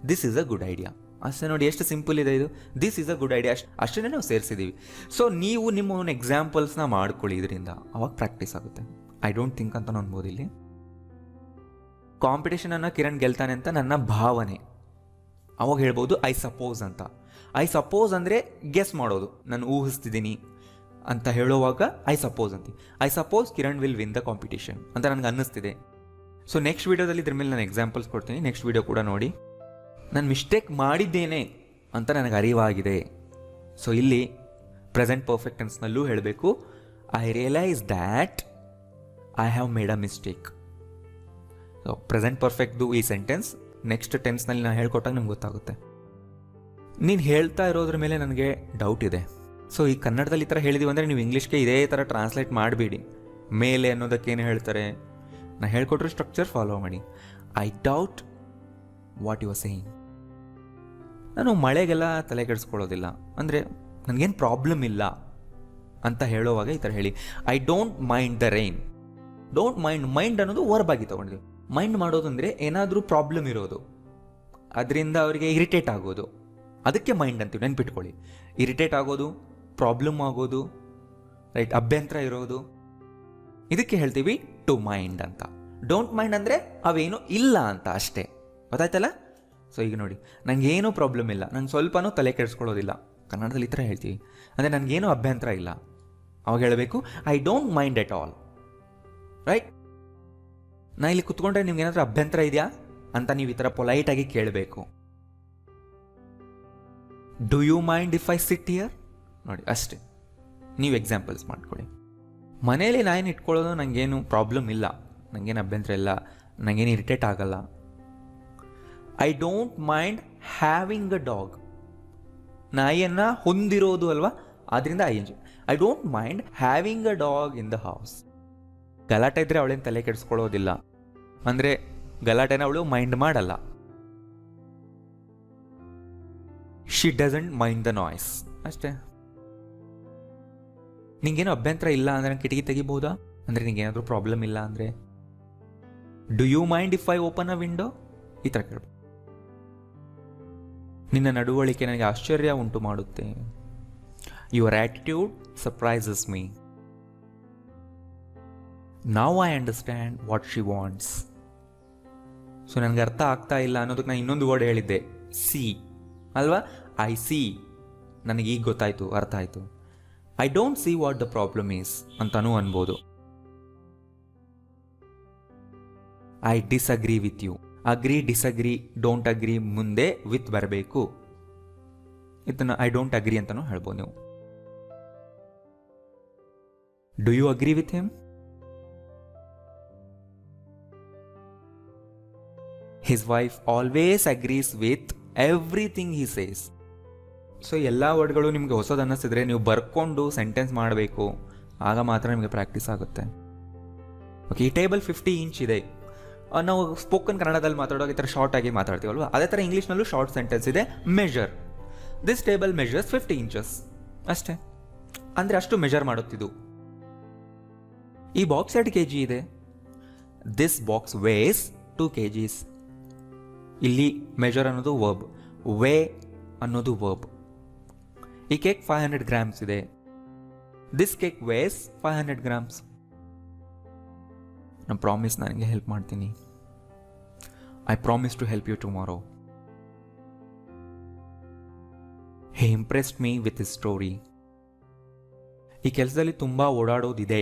Speaker 1: this is a good idea. ಅಷ್ಟೇ ನೋಡಿ, ಎಷ್ಟು ಸಿಂಪಲ್ ಇದೆ ಇದು. This is a good idea, ಅಷ್ಟೇ ನಾವು ಸೇರಿಸಿದ್ದೀವಿ. ಸೊ ನೀವು ನಿಮ್ಮ ಒಂದು ಎಕ್ಸಾಂಪಲ್ಸ್ನ ಮಾಡ್ಕೊಳ್ಳಿ, ಇದರಿಂದ ಅವಾಗ ಪ್ರಾಕ್ಟೀಸ್ ಆಗುತ್ತೆ. ಐ ಡೋಂಟ್ ಥಿಂಕ್ ಅಂತ ಅನ್ಬೋದು ಇಲ್ಲಿ. ಕಾಂಪಿಟೇಷನನ್ನು ಕಿರಣ್ ಗೆಲ್ತಾನೆ ಅಂತ ನನ್ನ ಭಾವನೆ, ಅವಾಗ ಹೇಳ್ಬೋದು ಐ ಸಪೋಸ್ ಅಂತ. ಐ ಸಪೋಸ್ ಅಂದರೆ ಗೆಸ್ ಮಾಡೋದು, ನಾನು ಊಹಿಸ್ತಿದ್ದೀನಿ ಅಂತ ಹೇಳುವಾಗ ಐ ಸಪೋಸ್ ಅಂತೀವಿ. I suppose Kiran will win the competition ಅಂತ ನನಗೆ ಅನ್ನಿಸ್ತಿದೆ. ಸೊ ನೆಕ್ಸ್ಟ್ ವೀಡಿಯೋದಲ್ಲಿ ಇದ್ರ ಮೇಲೆ ನಾನು ಎಕ್ಸಾಂಪಲ್ಸ್ ಕೊಡ್ತೀನಿ, ನೆಕ್ಸ್ಟ್ ವೀಡಿಯೋ ಕೂಡ ನೋಡಿ. ನಾನು ಮಿಸ್ಟೇಕ್ ಮಾಡಿದ್ದೇನೆ ಅಂತ ನನಗೆ ಅರಿವಾಗಿದೆ. ಸೊ ಇಲ್ಲಿ ಪ್ರೆಸೆಂಟ್ ಪರ್ಫೆಕ್ಟ್ ಟೆನ್ಸ್ನಲ್ಲೂ ಹೇಳಬೇಕು, I realise that I have made a mistake. So present ಪರ್ಫೆಕ್ಟ್ದು ಈ ಸೆಂಟೆನ್ಸ್ ನೆಕ್ಸ್ಟ್ ಟೆನ್ಸ್ನಲ್ಲಿ ನಾನು ಹೇಳ್ಕೊಟ್ಟಾಗ ನಿಮ್ಗೆ ಗೊತ್ತಾಗುತ್ತೆ. ನೀನು ಹೇಳ್ತಾ ಇರೋದ್ರ ಮೇಲೆ ನನಗೆ ಡೌಟ್ ಇದೆ. ಸೊ ಈ ಕನ್ನಡದಲ್ಲಿ ಈ ಥರ ಹೇಳಿದೀವಿ ಅಂದರೆ ನೀವು ಇಂಗ್ಲೀಷ್ಗೆ ಇದೇ ಥರ ಟ್ರಾನ್ಸ್ಲೇಟ್ ಮಾಡಬೇಡಿ. ಮೇಲೆ ಅನ್ನೋದಕ್ಕೇನು ಹೇಳ್ತಾರೆ, ನಾನು ಹೇಳ್ಕೊಟ್ರೆ ಸ್ಟ್ರಕ್ಚರ್ ಫಾಲೋ ಮಾಡಿ. I doubt what you are saying. ನಾನು ಮಳೆಗೆಲ್ಲ ತಲೆ ಕೆಡಿಸ್ಕೊಳ್ಳೋದಿಲ್ಲ, ಅಂದರೆ ನನಗೇನು ಪ್ರಾಬ್ಲಮ್ ಇಲ್ಲ ಅಂತ ಹೇಳೋವಾಗ ಈ ಥರ ಹೇಳಿ. I don't mind the rain. Don't mind ಅನ್ನೋದು ವರ್ಬ್ ಆಗಿ ತೊಗೊಂಡಿದ್ದೀವಿ. ಮೈಂಡ್ ಮಾಡೋದು ಅಂದರೆ ಏನಾದರೂ ಪ್ರಾಬ್ಲಮ್ ಇರೋದು, ಅದರಿಂದ ಅವರಿಗೆ ಇರಿಟೇಟ್ ಆಗೋದು, ಅದಕ್ಕೆ ಮೈಂಡ್ ಅಂತೀವಿ, ನೆನ್ಪಿಟ್ಕೊಳ್ಳಿ. ಇರಿಟೇಟ್ ಆಗೋದು, ಪ್ರಾಬ್ಲಮ್ ಆಗೋದು, ರೈಟ್, ಅಭ್ಯಂತರ ಇರೋದು, ಇದಕ್ಕೆ ಹೇಳ್ತೀವಿ ಟು ಮೈಂಡ್ ಅಂತ. ಡೋಂಟ್ ಮೈಂಡ್ ಅಂದರೆ ಅವೇನು ಇಲ್ಲ ಅಂತ ಅಷ್ಟೇ, ಗೊತ್ತಾಯ್ತಲ್ಲ? ಸೊ ಈಗ ನೋಡಿ, ನನಗೇನೂ ಪ್ರಾಬ್ಲಮ್ ಇಲ್ಲ, ನಂಗೆ ಸ್ವಲ್ಪನೂ ತಲೆ ಕೆಡಿಸ್ಕೊಳ್ಳೋದಿಲ್ಲ, ಕನ್ನಡದಲ್ಲಿ ಈ ಥರ ಹೇಳ್ತೀವಿ. ಅಂದರೆ ನನಗೇನು ಅಭ್ಯಂತರ ಇಲ್ಲ, ಅವಾಗ ಹೇಳಬೇಕು I don't mind at all, right? ನಾ ಇಲ್ಲಿ ಕುತ್ಕೊಂಡ್ರೆ ನಿಮ್ಗೆ ಏನಾದರೂ ಅಭ್ಯಂತರ ಇದೆಯಾ ಅಂತ ನೀವು ಈ ಥರ ಪೊಲೈಟಾಗಿ ಕೇಳಬೇಕು. Do you mind if I sit here? ನೋಡಿ ಅಷ್ಟೇ, ನೀವು ಎಕ್ಸಾಂಪಲ್ಸ್ ಮಾಡ್ಕೊಳ್ಳಿ. ಮನೇಲಿ ನಾಯಿನ ಇಟ್ಕೊಳ್ಳೋದು ನನಗೇನು ಪ್ರಾಬ್ಲಮ್ ಇಲ್ಲ, ನನಗೇನು ಅಭ್ಯಂತರ ಇಲ್ಲ, ನನಗೇನು ಇರಿಟೇಟ್ ಆಗಲ್ಲ. I don't mind having a dog. ನಾಯಿಯನ್ನು ಹೊಂದಿರೋದು ಅಲ್ವಾ, ಆದ್ದರಿಂದ I don't mind having a dog in the house. ಗಲಾಟೆ ಇದ್ದರೆ ಅವಳೇನು ತಲೆ ಕೆಡಿಸ್ಕೊಳ್ಳೋದಿಲ್ಲ, ಅಂದರೆ ಗಲಾಟೆನ ಅವಳು ಮೈಂಡ್ ಮಾಡಲ್ಲ. She doesn't mind the noise, ಅಷ್ಟೇ. ನಿಂಗೇನು ಅಭ್ಯಂತರ ಇಲ್ಲ ಅಂದರೆ ನಾನು ಕಿಟಕಿ ತೆಗಿಬೋದಾ, ಅಂದರೆ ನಿಂಗೇನಾದರೂ ಪ್ರಾಬ್ಲಮ್ ಇಲ್ಲ ಅಂದರೆ. Do you mind if I open a window? ಈ ಥರ ಕೇಳ್ಬೋದು. ನಿನ್ನ ನಡವಳಿಕೆ ನನಗೆ ಆಶ್ಚರ್ಯ ಉಂಟು ಮಾಡುತ್ತೆ. Your attitude surprises me. Now I understand what she wants. So ನನಗೆ ಅರ್ಥ ಆಗ್ತಾ ಇಲ್ಲ ಅನ್ನೋದಕ್ಕೆ ನಾನು ಇನ್ನೊಂದು ವರ್ಡ್ ಹೇಳಿದ್ದೆ, ಸಿ ಅಲ್ವಾ. ಐ ಸಿ, ನನಗೆ ಈಗ ಗೊತ್ತಾಯ್ತು, ಅರ್ಥ ಆಯಿತು. I don't see what the problem is ಅಂತಲೂ ಅನ್ಬೋದು. I disagree with you. Agree, disagree, don't agree ಮುಂದೆ ವಿತ್ ಬರಬೇಕು. ಇದನ್ನು ಐ ಡೋಂಟ್ ಅಗ್ರಿ ಅಂತಲೂ ಹೇಳ್ಬೋದು ನೀವು. Do you agree with him? His wife always agrees with everything he says. So ಎಲ್ಲ ವರ್ಡ್ಗಳು ನಿಮಗೆ ಹೊಸದು ಅನ್ನಿಸಿದ್ರೆ ನೀವು ಬರ್ಕೊಂಡು ಸೆಂಟೆನ್ಸ್ ಮಾಡಬೇಕು, ಆಗ ಮಾತ್ರ ನಿಮಗೆ ಪ್ರಾಕ್ಟೀಸ್ ಆಗುತ್ತೆ. ಓಕೆ, ಈ ಟೇಬಲ್ 50 ಇಂಚ್ ಇದೆ. ನಾವು ಸ್ಪೋಕನ್ ಕನ್ನಡದಲ್ಲಿ ಮಾತಾಡುವಾಗ ಈ ಥರ ಶಾರ್ಟ್ ಆಗಿ ಮಾತಾಡ್ತೀವಲ್ವ, ಅದೇ ಥರ ಇಂಗ್ಲೀಷ್ನಲ್ಲೂ ಶಾರ್ಟ್ ಸೆಂಟೆನ್ಸ್ ಇದೆ. Measure, this table measures 50 inches ಅಷ್ಟೇ. ಅಂದರೆ ಅಷ್ಟು ಮೆಷರ್ ಮಾಡುತ್ತಿದ್ದು. ಈ ಬಾಕ್ಸ್ 2 kg ಇದೆ. This box weighs 2 kgs. ಇಲ್ಲಿ ಮೆಜರ್ ಅನ್ನೋದು ವರ್ಬ್, ವೇ ಅನ್ನೋದು ವರ್ಬ್. ಈ ಕೇಕ್ 500 grams ಇದೆ. This cake weighs 500 grams. ನಾನು ಪ್ರಾಮಿಸ್, ನನಗೆ ಹೆಲ್ಪ್ ಮಾಡ್ತೀನಿ. I promise to help you tomorrow. He impressed me with his story. ಈ ಕೆಲಸದಲ್ಲಿ ತುಂಬ ಓಡಾಡೋದಿದೆ.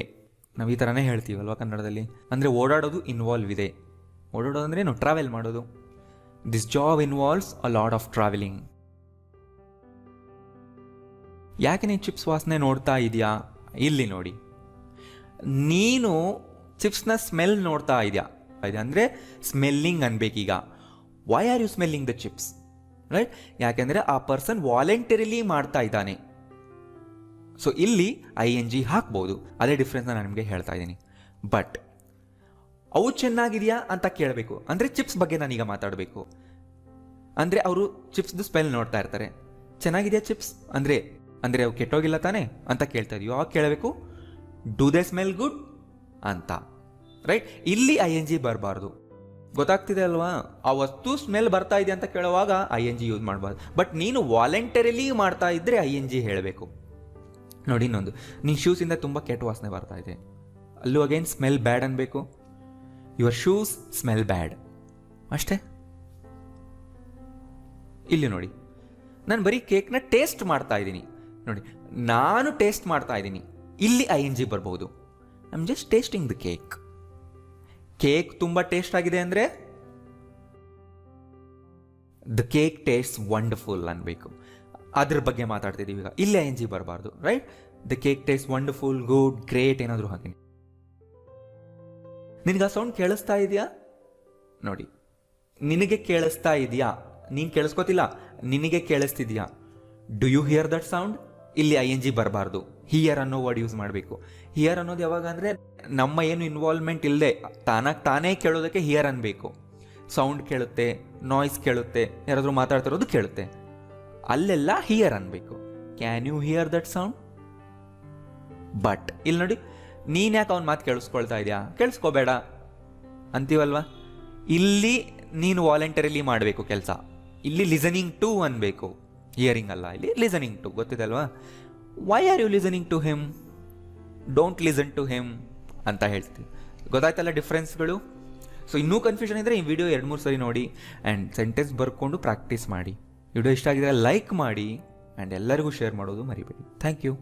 Speaker 1: ನಾವು ಈ ಥರನೇ ಹೇಳ್ತೀವಲ್ವ ಕನ್ನಡದಲ್ಲಿ. ಅಂದರೆ ಓಡಾಡೋದು ಇನ್ವಾಲ್ವ್ ಇದೆ. ಓಡಾಡೋದು ಅಂದರೆ ನಾವು ಟ್ರಾವೆಲ್ ಮಾಡೋದು. This job involves a lot of travelling. ಯಾಕೆ ನೀನು ಚಿಪ್ಸ್ ವಾಸನೆ ನೋಡ್ತಾ ಇದೆಯಾ? ಇಲ್ಲಿ ನೋಡಿ, ನೀನು ಚಿಪ್ಸ್ನ ಸ್ಮೆಲ್ ನೋಡ್ತಾ ಇದೆಯಾ? ಅಂದರೆ ಸ್ಮೆಲ್ಲಿಂಗ್ ಅನ್ಬೇಕೀಗ. Why are you smelling the chips? Right, ಯಾಕೆಂದರೆ ಆ ಪರ್ಸನ್ ವಾಲಂಟರಿಲಿ ಮಾಡ್ತಾ ಇದ್ದಾನೆ. ಸೊ ಇಲ್ಲಿ ING ಹಾಕ್ಬೋದು. ಅದೇ ಡಿಫ್ರೆನ್ಸ್ ನಾನು ನಿಮಗೆ ಹೇಳ್ತಾ ಇದ್ದೀನಿ. ಬಟ್ ಅವು ಚೆನ್ನಾಗಿದೆಯಾ ಅಂತ ಕೇಳಬೇಕು. ಅಂದರೆ ಚಿಪ್ಸ್ ಬಗ್ಗೆ ನಾನೀಗ ಮಾತಾಡಬೇಕು. ಅಂದರೆ ಅವರು ಚಿಪ್ಸ್ದು ಸ್ಮೆಲ್ ನೋಡ್ತಾ ಇರ್ತಾರೆ. ಚೆನ್ನಾಗಿದೆಯಾ ಚಿಪ್ಸ್ ಅಂದರೆ ಅವು ಕೆಟ್ಟೋಗಿಲ್ಲ ತಾನೇ ಅಂತ ಕೇಳ್ತಾ ಇದೀವಿ. ಆವಾಗ ಕೇಳಬೇಕು, ಡೂ ದೇ ಸ್ಮೆಲ್ ಗುಡ್ ಅಂತ. ರೈಟ್, ಇಲ್ಲಿ ING ಬರಬಾರ್ದು. ಗೊತ್ತಾಗ್ತಿದೆ ಅಲ್ವಾ? ಆ ವಸ್ತು ಸ್ಮೆಲ್ ಬರ್ತಾ ಇದೆ ಅಂತ ಕೇಳುವಾಗ ING ಯೂಸ್ ಮಾಡಬಾರ್ದು. ಬಟ್ ನೀನು ವಾಲಂಟರಿಲಿ ಮಾಡ್ತಾ ಇದ್ದರೆ ING ಹೇಳಬೇಕು. ನೋಡಿ, ಇನ್ನೊಂದು, ನಿನ್ನ ಶೂಸಿಂದ ತುಂಬ ಕೆಟ್ಟ ವಾಸನೆ ಬರ್ತಾ ಇದೆ. ಅಲ್ಲೂ ಅಗೇನ್ ಸ್ಮೆಲ್ ಬ್ಯಾಡ್ ಅನ್ಬೇಕು. ಯುವರ್ ಶೂಸ್ ಸ್ಮೆಲ್ ಬ್ಯಾಡ್ ಅಷ್ಟೇ. ಇಲ್ಲಿ ನೋಡಿ, ನಾನು ಬರೀ ಕೇಕ್ನ ಟೇಸ್ಟ್ ಮಾಡ್ತಾ ಇದ್ದೀನಿ. ನೋಡಿ, ನಾನು ಟೇಸ್ಟ್ ಮಾಡ್ತಾ ಇದ್ದೀನಿ. ಇಲ್ಲಿ ING ಬರ್ಬೋದು. I am just tasting the cake. Cake ತುಂಬ ಟೇಸ್ಟ್ ಆಗಿದೆ ಅಂದರೆ ದ ಕೇಕ್ ಟೇಸ್ಟ್ ವಂಡರ್ಫುಲ್ ಅನ್ಬೇಕು. ಅದ್ರ ಬಗ್ಗೆ ಮಾತಾಡ್ತಿದ್ದೀವಿ ಈಗ. ಇಲ್ಲಿ ING ಬರಬಾರ್ದು. Right, the cake taste wonderful, good, great ಏನಾದರೂ ಹಾಕಿ. ನಿನಗೆ ಆ ಸೌಂಡ್ ಕೇಳಿಸ್ತಾ ಇದೆಯಾ? ನೋಡಿ, ನಿನಗೆ ಕೇಳಿಸ್ತಾ ಇದೆಯಾ? ನೀನು ಕೇಳಿಸ್ಕೋತಿಲ್ಲ, ನಿನಗೆ ಕೇಳಿಸ್ತಿದ್ಯಾ? Do you hear that sound? ಇಲ್ಲಿ ING ಬರಬಾರ್ದು. ಹಿಯರ್ ಅನ್ನೋ ವರ್ಡ್ ಯೂಸ್ ಮಾಡಬೇಕು. ಹಿಯರ್ ಅನ್ನೋದು ಯಾವಾಗ ಅಂದರೆ ನಮ್ಮ ಏನು ಇನ್ವಾಲ್ವ್ಮೆಂಟ್ ಇಲ್ಲದೆ ತಾನೇ ಕೇಳೋದಕ್ಕೆ ಹಿಯರ್ ಅನ್ಬೇಕು. ಸೌಂಡ್ ಕೇಳುತ್ತೆ, ನಾಯ್ಸ್ ಕೇಳುತ್ತೆ, ಯಾರಾದರೂ ಮಾತಾಡ್ತಿರೋದು ಕೇಳುತ್ತೆ, ಅಲ್ಲೆಲ್ಲ ಹಿಯರ್ ಅನ್ಬೇಕು. Can you hear that sound? But ಇಲ್ಲಿ ನೋಡಿ, ನೀನು ಯಾಕೆ ಅವ್ನ ಮಾತು ಕೇಳಿಸ್ಕೊಳ್ತಾ ಇದೆಯಾ? ಕೇಳಿಸ್ಕೋಬೇಡ ಅಂತೀವಲ್ವಾ? ಇಲ್ಲಿ ನೀನು ವಾಲಂಟರಿಲಿ ಮಾಡಬೇಕು ಕೆಲಸ. ಇಲ್ಲಿ ಲಿಸನಿಂಗ್ ಟು ಅನ್ಬೇಕು, ಹಿಯರಿಂಗ್ ಅಲ್ಲ. ಇಲ್ಲಿ ಲಿಸನಿಂಗ್ ಟು. ಗೊತ್ತಿದೆ ಅಲ್ವಾ? Why are you listening to him? Don't listen to him ಅಂತ ಹೇಳ್ತೀವಿ. ಗೊತ್ತಾಯ್ತಲ್ಲ ಡಿಫ್ರೆನ್ಸ್ಗಳು? ಸೊ ಇನ್ನೂ ಕನ್ಫ್ಯೂಷನ್ ಇದ್ದರೆ ಈ ವಿಡಿಯೋ 2-3 ಸರಿ ನೋಡಿ ಆ್ಯಂಡ್ ಸೆಂಟೆನ್ಸ್ ಬರ್ಕೊಂಡು ಪ್ರಾಕ್ಟೀಸ್ ಮಾಡಿ. ವಿಡಿಯೋ ಇಷ್ಟ ಆಗಿದ್ರೆ ಲೈಕ್ ಮಾಡಿ ಆ್ಯಂಡ್ ಎಲ್ಲರಿಗೂ ಶೇರ್ ಮಾಡೋದು ಮರಿಬೇಡಿ. Thank you.